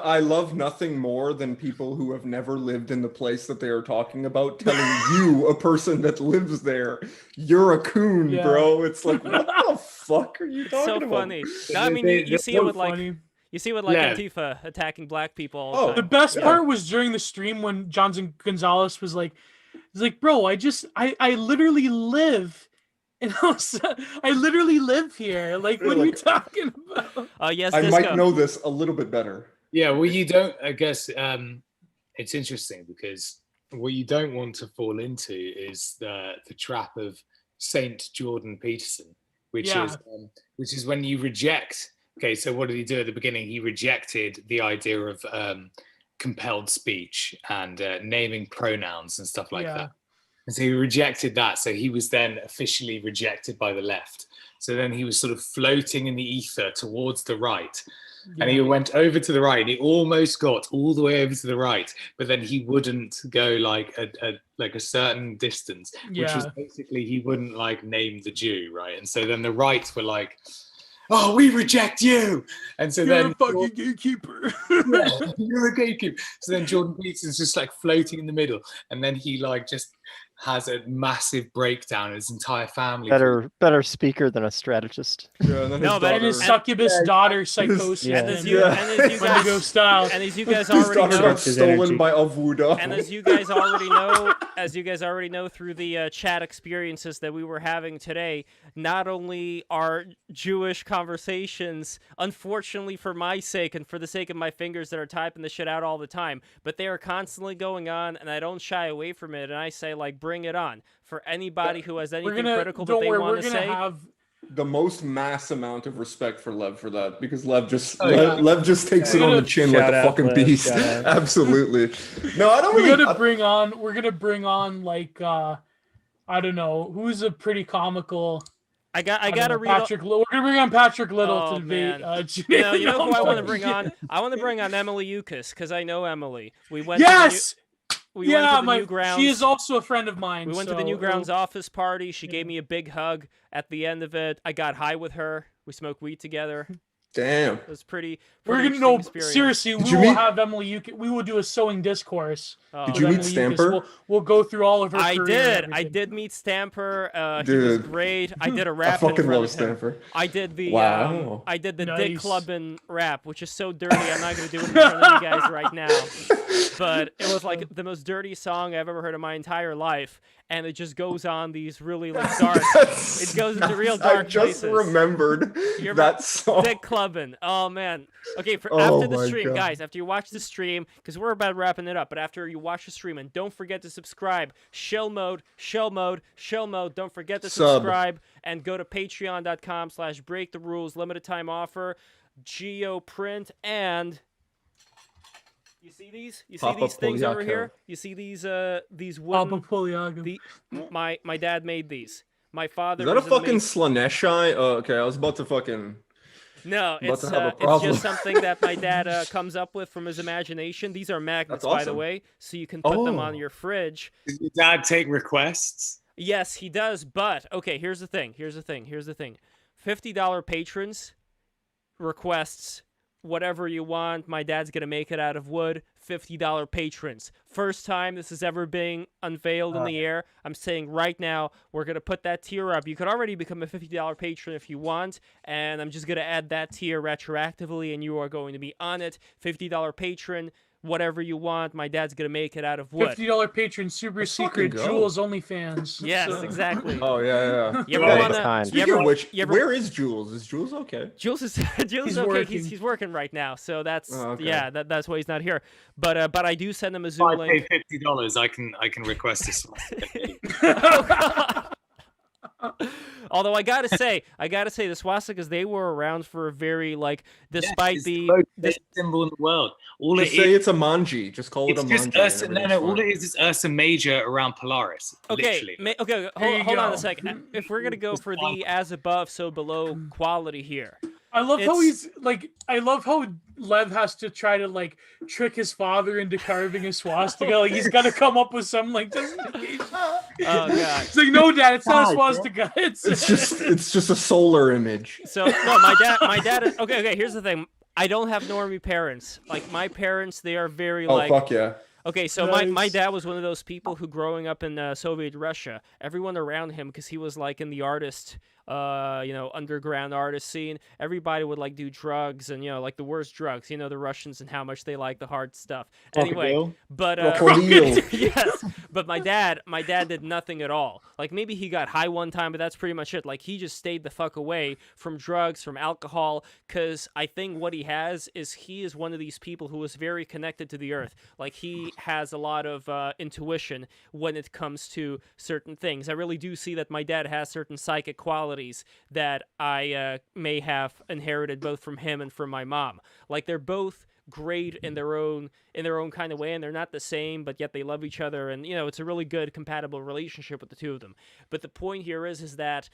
I love nothing more than people who have never lived in the place that they are talking about telling you, a person that lives there, you're a coon, bro. It's like, what the fuck are you talking about? So funny. No, I mean, you see it with Antifa attacking black people all the time. The best part was during the stream when Johnson Gonzalez was like, bro, I literally live. And I literally live here. Like, what are you talking about? Yes, I might know this a little bit better. Yeah, well, you don't. I guess it's interesting because what you don't want to fall into is the trap of Saint Jordan Peterson, which is when you reject. Okay, so what did he do at the beginning? He rejected the idea of compelled speech and naming pronouns and stuff like that. And so he rejected that. So he was then officially rejected by the left. So then he was sort of floating in the ether towards the right. And he went over to the right. He almost got all the way over to the right, but then he wouldn't go like a certain distance, which was basically he wouldn't like name the Jew, right? And so then the right were like, "Oh, we reject you," and so you're a fucking gatekeeper. You're a gatekeeper. So then Jordan Peterson's just like floating in the middle, and then he like just has a massive breakdown. His entire family. Better speaker than a strategist. Yeah, and his succubus daughter psychosis. And as you guys style. And as you guys already know, got stolen by Avuda. And as you guys already know through the chat experiences that we were having today, not only are Jewish conversations, unfortunately for my sake and for the sake of my fingers that are typing the shit out all the time, but they are constantly going on, and I don't shy away from it. And I say, like, bring it on for anybody who has anything critical that they want to say. Have the most mass amount of respect for Lev for that, because Lev just takes it on the chin like a fucking beast. Absolutely. No, I don't. We're gonna bring on like I don't know who's a pretty comical I gotta read. Patrick. We're gonna bring on Patrick Little Oh, to debate. man. You know who I want to bring on? I want to bring on Emily Eucas because I know Emily. We went. Yes. We went to the Newgrounds. She is also a friend of mine. We went to the Newgrounds office party. She gave me a big hug at the end of it. I got high with her. We smoked weed together. Damn. It was pretty. We're gonna know. Seriously, we will have Emily. We will do a sewing discourse. Did you meet Stamper? We'll go through all of her. I career did. and I did meet Stamper. He Dude. was great. I did a rap. I fucking in front love of him. Stamper. I did the. Wow. I did the Nice. dick clubbing rap, which is so dirty. I'm not gonna do it in front of you guys right now. But it was like the most dirty song I've ever heard in my entire life, and it just goes on these really like dark. It goes into real dark I just places. remembered that song. Dick clubbing. Oh man. Okay, Oh, after the my stream, God. guys, after you watch the stream, because we're about wrapping it up, but after you watch the stream, and don't forget to subscribe. Shell mode. Don't forget to Sub. subscribe and go to patreon.com/break the rules, limited time offer, geoprint, and you see these? You see Papa these things over Poliaco. here? You see these Papa wooden Poliaco. my dad made these. My father Is that a was an fucking amazing- Slaneshi? Oh, okay. I was about to fucking. No, about it's to have a it's problem. just something that my dad comes up with from his imagination. These are magnets, That's by the awesome. way, so you can put them on Oh. your fridge. Does your dad take requests? Yes, he does. But okay, here's the thing. $50 patrons requests whatever you want. My dad's gonna make it out of wood. $50 patrons. First time this is ever being unveiled in the air. I'm saying right now we're gonna put that tier up. You could already become a $50 patron if you want, and I'm just gonna add that tier retroactively, and you are going to be on it. $50 patron. Whatever you want, my dad's gonna make it out of wood. $50 patron, super Let's secret, fucking go. Jules OnlyFans. Yes, So- exactly. Oh yeah. You ever Right. wanna? Kind. You Speaking ever, of which, you ever, where is Jules? Is Jules okay? Jules is Jules He's is okay. working. He's working right now, so that's Oh, okay. yeah. That's why he's not here. But I do send him a If Zoom I link. pay $50, I can request this. Although I gotta say, the swastikas, they were around for a very like, despite it's the most basic symbol in the world. All Just it say is, it's a manji. Just call it a it's just manji. Ursa. No. All it is Ursa Major around Polaris. okay, Literally. okay, There you hold on go. a second. If we're gonna go for the as above, so below quality here, I love how It's- he's like. I love how Lev has to try to like trick his father into carving a swastika. Like he's got to come up with some like. oh god. It's like, no, Dad, it's not a Why, bro? swastika. It's just a solar image. So no, my dad is okay. Here's the thing. I don't have normie parents. Like my parents, they are very Oh like. fuck yeah. Okay, so my Nice. dad was one of those people who, growing up in Soviet Russia, everyone around him, because he was like in the artist, underground artist scene, everybody would like do drugs and like the worst drugs. The Russians and how much they like the hard stuff. Anyway, Crocodile? but Crocodile. yes, but my dad did nothing at all. Like maybe he got high one time, but that's pretty much it. Like he just stayed the fuck away from drugs, from alcohol, because I think what he has is he is one of these people who is very connected to the earth. Like he has a lot of intuition when it comes to certain things. I really do see that my dad has certain psychic qualities that I may have inherited both from him and from my mom. Like they're both great in their own kind of way, and they're not the same, but yet they love each other, and it's a really good compatible relationship with the two of them. But the point here is that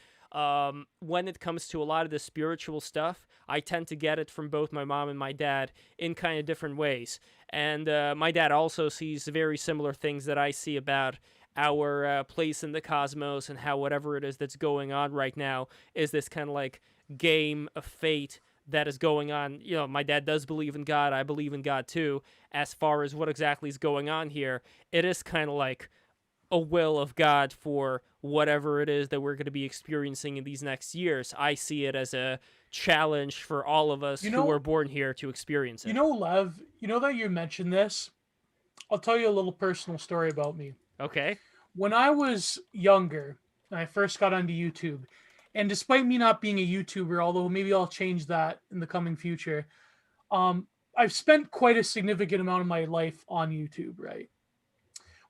when it comes to a lot of the spiritual stuff, I tend to get it from both my mom and my dad in kind of different ways. And my dad also sees very similar things that I see about our place in the cosmos, and how whatever it is that's going on right now is this kind of like game of fate that is going on. My dad does believe in God. I believe in God too. As far as what exactly is going on here, it is kind of like a will of God for whatever it is that we're going to be experiencing in these next years. I see it as a challenge for all of us who were born here to experience it. Lev, that you mentioned this, I'll tell you a little personal story about me. Okay. When I was younger, and I first got onto YouTube, and despite me not being a YouTuber, although maybe I'll change that in the coming future, I've spent quite a significant amount of my life on YouTube, right?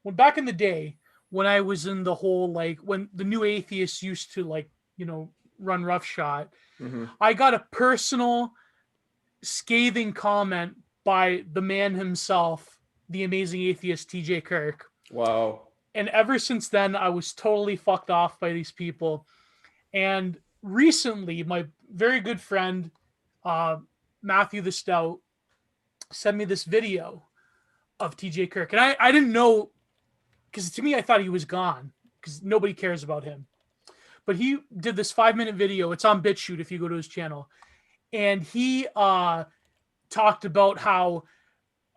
When back in the day, when I was in the whole, like, when the new atheists used to, like, run roughshod, I got a personal scathing comment by the man himself, the amazing atheist TJ Kirk. Wow. And ever since then, I was totally fucked off by these people. And recently, my very good friend, Matthew the Stout, sent me this video of TJ Kirk. And I didn't know, because to me, I thought he was gone because nobody cares about him. But he did this 5-minute video. It's on BitChute if you go to his channel. And he talked about how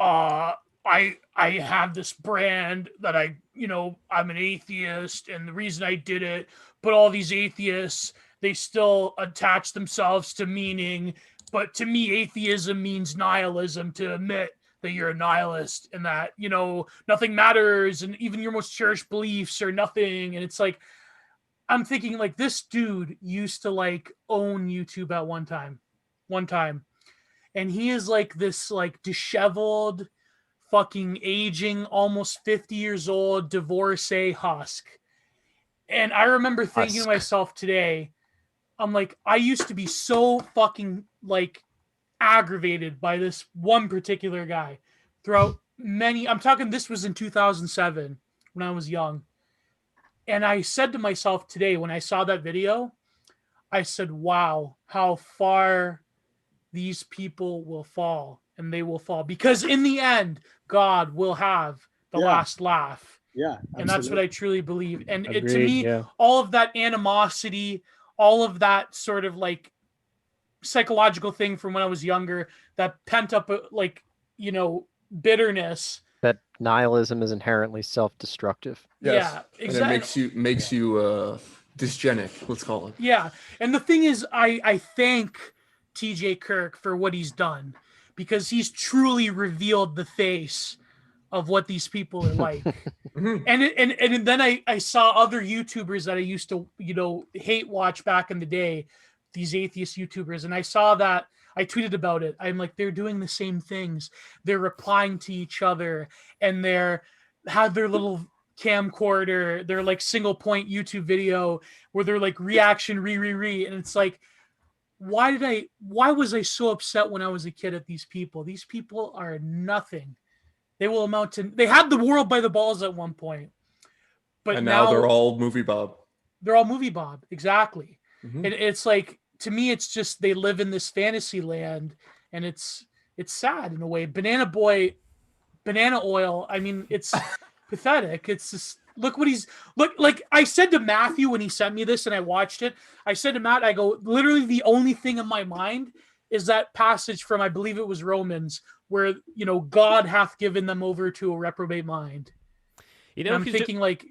I have this brand that I'm an atheist, and the reason I did it, but all these atheists, they still attach themselves to meaning. But to me, atheism means nihilism, to admit that you're a nihilist and that, nothing matters, and even your most cherished beliefs are nothing. And it's like, I'm thinking like this dude used to like own YouTube at one time. And he is like this like disheveled, fucking aging, almost 50 years old divorcee husk. And I remember thinking to myself today, I'm like, I used to be so fucking like aggravated by this one particular guy throughout I'm talking, this was in 2007 when I was young. And I said to myself today, when I saw that video, I said, wow, how far these people will fall, and they will fall, because in the end, God will have the last laugh. Yeah. And that's what I truly believe. And to Agreed, me, yeah. all of that animosity, all of that sort of like psychological thing from when I was younger, that pent up bitterness. That nihilism is inherently self-destructive. Yes. Yeah, And exactly. it makes you dysgenic, let's call it. Yeah. And the thing is, I thank TJ Kirk for what he's done, because he's truly revealed the face of what these people are like. and then I saw other YouTubers that I used to, hate watch back in the day, these atheist YouTubers. And I saw that, I tweeted about it. I'm like, they're doing the same things. They're replying to each other, and have their little camcorder, their like single point YouTube video where they're like reaction, and it's like, why was I so upset when I was a kid at these people? These people are nothing. They will amount to, they had the world by the balls at one point, but and now they're all movie Bob. They're all movie Bob, exactly. Mhm. And it's like, to me, it's just they live in this fantasy land, and it's sad in a way. Banana oil. I mean, it's pathetic. It's just, look like I said to Matthew when he sent me this and I watched it. I said to Matt, I go, literally the only thing in my mind is that passage from, I believe it was Romans, where God hath given them over to a reprobate mind. And I'm thinking like,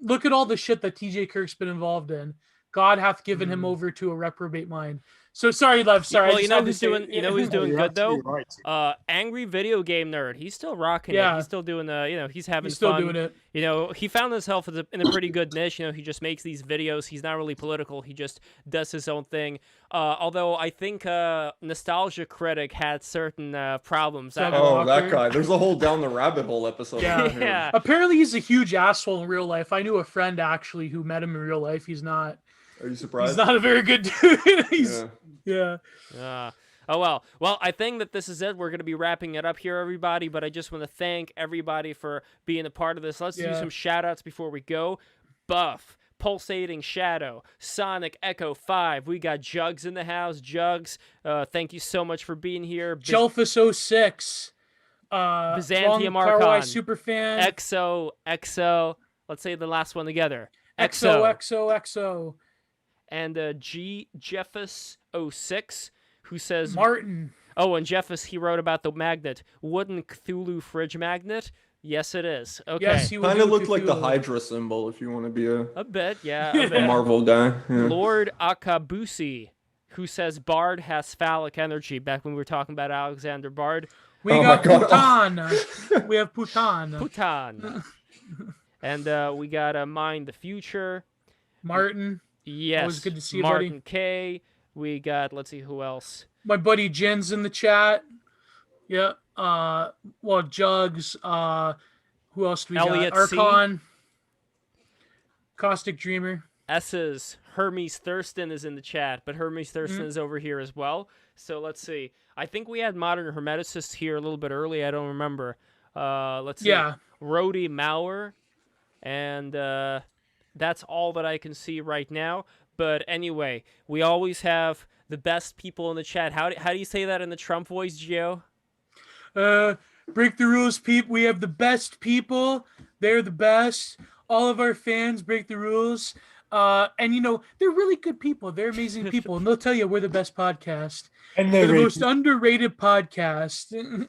look at all the shit that TJ Kirk's been involved in. God hath given him over to a reprobate mind. So sorry, Lev. Sorry. Well, who's doing good though? Right. Angry Video Game Nerd. He's still rocking Yeah. it. He's still doing he's having He's still fun. doing it. He found himself in a pretty good niche. He just makes these videos. He's not really political. He just does his own thing. Although I think Nostalgia Critic had certain problems. That guy. There's a whole down the rabbit hole episode. Yeah. Apparently he's a huge asshole in real life. I knew a friend actually who met him in real life. He's not. Are you surprised? He's not a very good dude. Yeah. Oh, well. Well, I think that this is it. We're going to be wrapping it up here, everybody. But I just want to thank everybody for being a part of this. Let's do some shout-outs before we go. Buff, Pulsating Shadow, Sonic Echo 5. We got Jugs in the house. Jugs, thank you so much for being here. Jelphus 06. Byzantium Long Archon. Superfan. EXO. Let's say the last one together. EXO. And Jeffus 06, who says Martin. Oh, and Jeffus, he wrote about the magnet. Wooden Cthulhu fridge magnet? Yes, it is. Okay. Yes, he kind of looked like the Hydra symbol if you want to be a bit, yeah. A Marvel guy. Yeah. Lord Akabusi, who says Bard has phallic energy, back when we were talking about Alexander Bard. We got Putan. We have Putan. Putan. And we got Mind the Future. Martin. Yes. Always good to see you, Martin buddy. K. We got, let's see who else. My buddy Jen's in the chat. Yeah. Well, Jugs. Who else do we Elliot got? C. Archon. Caustic Dreamer. S's Hermes Thurston is in the chat, but Hermes Thurston is over here as well. So let's see. I think we had Modern Hermeticist here a little bit early. I don't remember. Let's see. Yeah. Rhodey Maurer. And that's all that I can see right now. But anyway, we always have the best people in the chat. How do you say that in the Trump voice, Gio? Break the rules, people. We have the best people. They're the best. All of our fans break the rules. And, you know, they're really good people. They're amazing people. And they'll tell you we're the best podcast. And they're the most underrated podcast.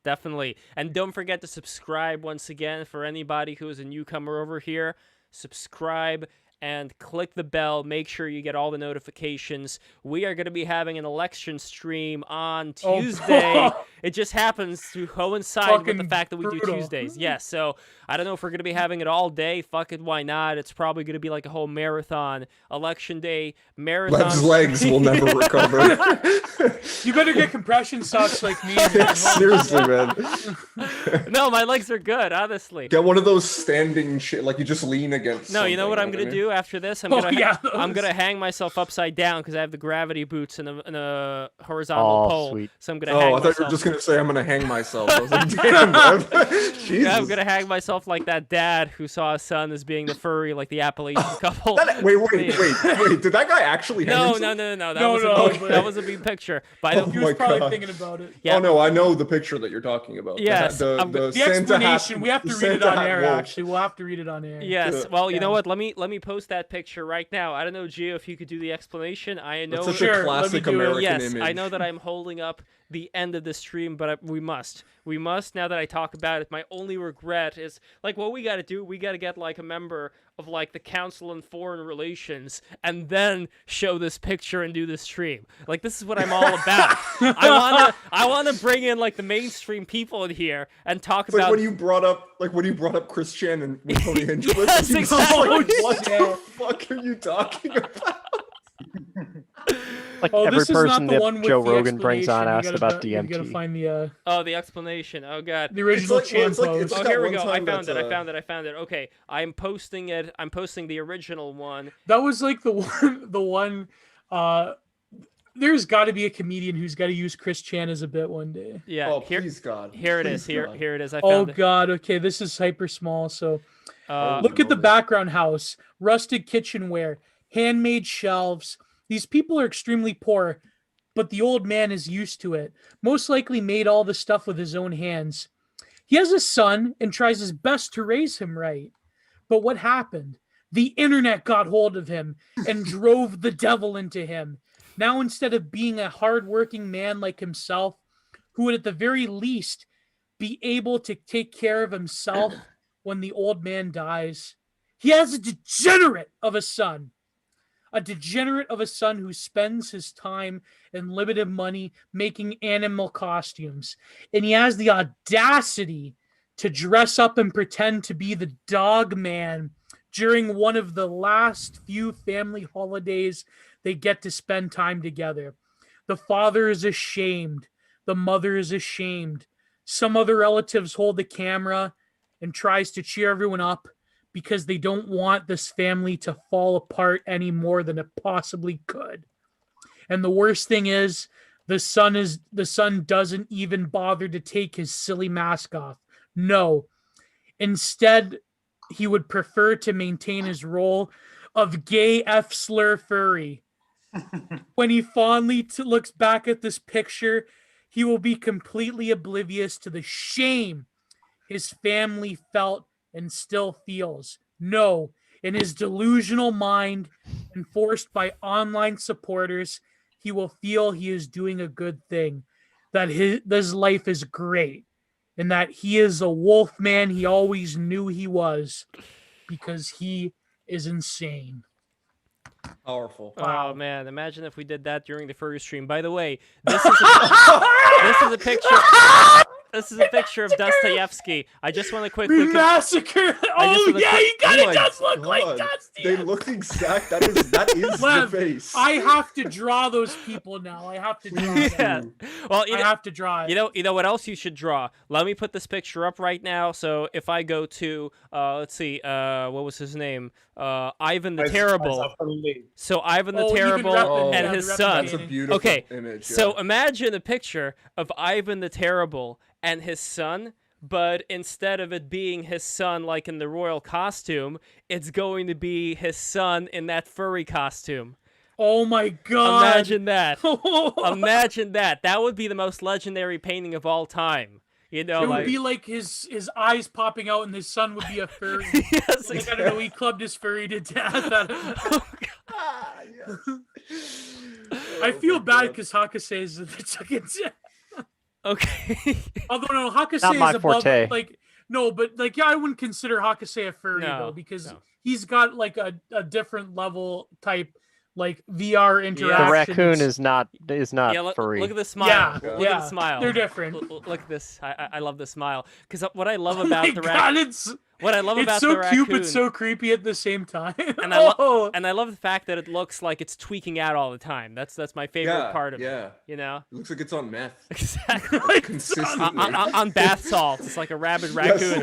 Definitely. And don't forget to subscribe once again for anybody who is a newcomer over here. Subscribe and click the bell. Make sure you get all the notifications. We are going to be having an election stream on Tuesday. It just happens to coincide with the fact that we do Tuesdays. Yes, so I don't know if we're going to be having it all day. Fuck it, why not? It's probably going to be like a whole marathon. Election day marathon. Lev's legs will never recover. You better get compression socks like me. Seriously, man. No, my legs are good, honestly. Get one of those standing shit, like you just lean against. No, you know what I'm gonna do after this? I'm gonna hang myself upside down because I have the gravity boots and a horizontal pole. Sweet. So I'm gonna. Hang I thought myself. you were just gonna say I'm gonna hang myself. I was like, damn, man. Yeah, I'm gonna hang myself like that dad who saw his son as being the furry, like the Appalachian couple. Wait. Did that guy actually hang himself? No. That was a big picture. He was probably thinking about it. Yeah. Oh no, I know the picture that you're talking about. Yes. The explanation. We have to read it on air. Actually, we'll have to read it on air. Yes. Well, you know what? Let me post that picture right now. I don't know, Gio, if you could do the explanation. I know. That's such a classic American image. Yes, I know that I'm holding up the end of the stream, but we must. Now that I talk about it, my only regret is like what we got to do. We got to get like a member of like the Council on Foreign Relations and then show this picture and do the stream. Like this is what I'm all about. I want to bring in like the mainstream people in here and talk it's about. Like when you brought up Chris Chan and Tony Hinchcliffe. Yes, exactly. Like, what the fuck are you talking about? Like every person that Joe Rogan brings on asked about DMT. You gotta find the the explanation. Oh god. The original Chan post. Oh, here we go. I found it. Okay. I'm posting it. I'm posting the original one. That was like the one there's got to be a comedian who's got to use Chris Chan as a bit one day. Yeah. Oh, please God. Here it is. Please God. Here it is. I found it. God. Okay, this is hyper small. So look at the background house, rusted kitchenware, handmade shelves. These people are extremely poor, but the old man is used to it. Most likely made all the stuff with his own hands. He has a son and tries his best to raise him right. But what happened? The internet got hold of him and drove the devil into him. Now, instead of being a hardworking man like himself, who would at the very least be able to take care of himself when the old man dies, he has a degenerate of a son. A degenerate of a son who spends his time and limited money making animal costumes. And he has the audacity to dress up and pretend to be the dog man during one of the last few family holidays they get to spend time together. The father is ashamed. The mother is ashamed. Some other relatives hold the camera and tries to cheer everyone up because they don't want this family to fall apart any more than it possibly could. And the worst thing is, the son doesn't even bother to take his silly mask off. No. Instead, he would prefer to maintain his role of gay F-slur furry. When he fondly looks back at this picture, he will be completely oblivious to the shame his family felt and still feels. No, in his delusional mind, enforced by online supporters, he will feel he is doing a good thing, that his life is great, and that he is a wolf man he always knew he was, because he is insane. Powerful. Oh man, imagine if we did that during the furry stream. By the way, this is a picture. This is a picture of Dostoevsky. I just want to quickly massacre. Oh yeah, he kind of does look like Dostoevsky. They look exact. That is the face. I have to draw those people now. I have to draw them. Well, I have to draw it. You know what else you should draw? Let me put this picture up right now. So if I go to let's see, what was his name? Ivan the Terrible. So Ivan the Terrible and his son. That's a beautiful okay, image. Yeah. So imagine a picture of Ivan the Terrible and his son but instead of it being his son like in the royal costume, it's going to be his son in that furry costume. Oh my god. Imagine that. Imagine that. That would be the most legendary painting of all time. You know, it would be like his eyes popping out, and his son would be a furry. Yes, like, I don't know. He clubbed his furry to death. I feel bad because Hakase is the second. Okay. Although no, Hakase Not my is above. forte. Like no, but like yeah, I wouldn't consider Hakase a furry No, though because no. he's got like a different level type like VR interaction. The raccoon is not Yeah, furry. look at the smile. Yeah, Look at the smile. They're different. Look at this. I love this smile because what I love about the God, raccoon. What I love it's about so the raccoon. cute, but so creepy at the same time. And I love the fact that it looks like it's tweaking out all the time. That's my favorite part of it. You know, it looks like it's on meth. Exactly. Consistently on bath salts. It's like a rabid raccoon.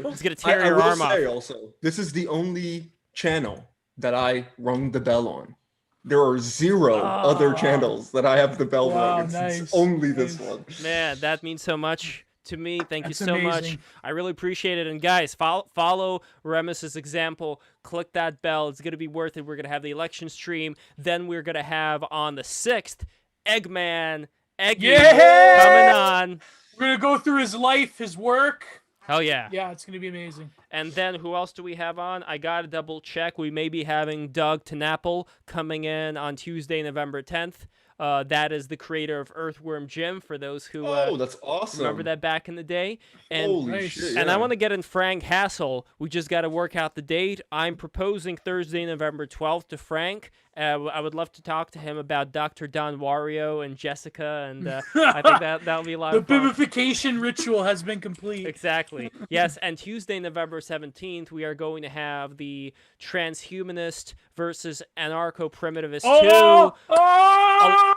It's gonna tear your arm off. I will say also, this is the only channel that I rung the bell on. There are zero other channels that I have the bell rung. It's only this one. Man, that means so much to me. Thank you That's so much. amazing. I really appreciate it. And guys, follow Remus's example. Click that bell. It's going to be worth it. We're going to have the election stream. Then we're going to have on the 6th, Eggman, coming on. We're going to go through his life, his work. Hell yeah. Yeah, it's going to be amazing. And then who else do we have on? I got to double check. We may be having Doug Tenapple coming in on Tuesday, November 10th. That is the creator of Earthworm Jim, for those who that's awesome. Remember that back in the day. And, Holy shit, and yeah. I want to get in Frank Hassel. We just got to work out the date. I'm proposing Thursday, November 12th to Frank. I would love to talk to him about Dr. Don Wario and Jessica, and I think that'll be a lot of fun. The bibification ritual has been complete. Exactly. Yes, and Tuesday, November 17th, we are going to have the transhumanist versus anarcho-primitivist 2.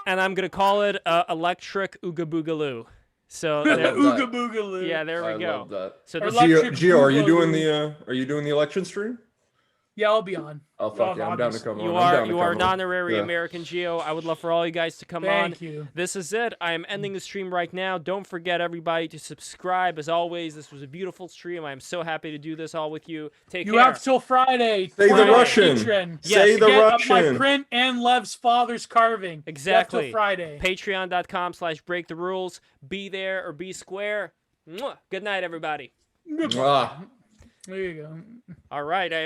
And I'm going to call it Electric Ooga Boogaloo. So Ooga Boogaloo. Yeah, there we I go. love that. So Gio, are you doing the election stream? Yeah, I'll be on. Oh fuck yeah, I'm down to come on. You are an honorary American Geo. I would love for all you guys to come on. Thank you. This is it. I am ending the stream right now. Don't forget, everybody, to subscribe. As always, this was a beautiful stream. I am so happy to do this all with you. Take care. You have till Friday. Say the Russian. Say the Russian. My print and Lev's father's carving. Exactly. Till Friday. Patreon.com/breaktherules. Be there or be square. Mwah. Good night, everybody. There you go. All right. I have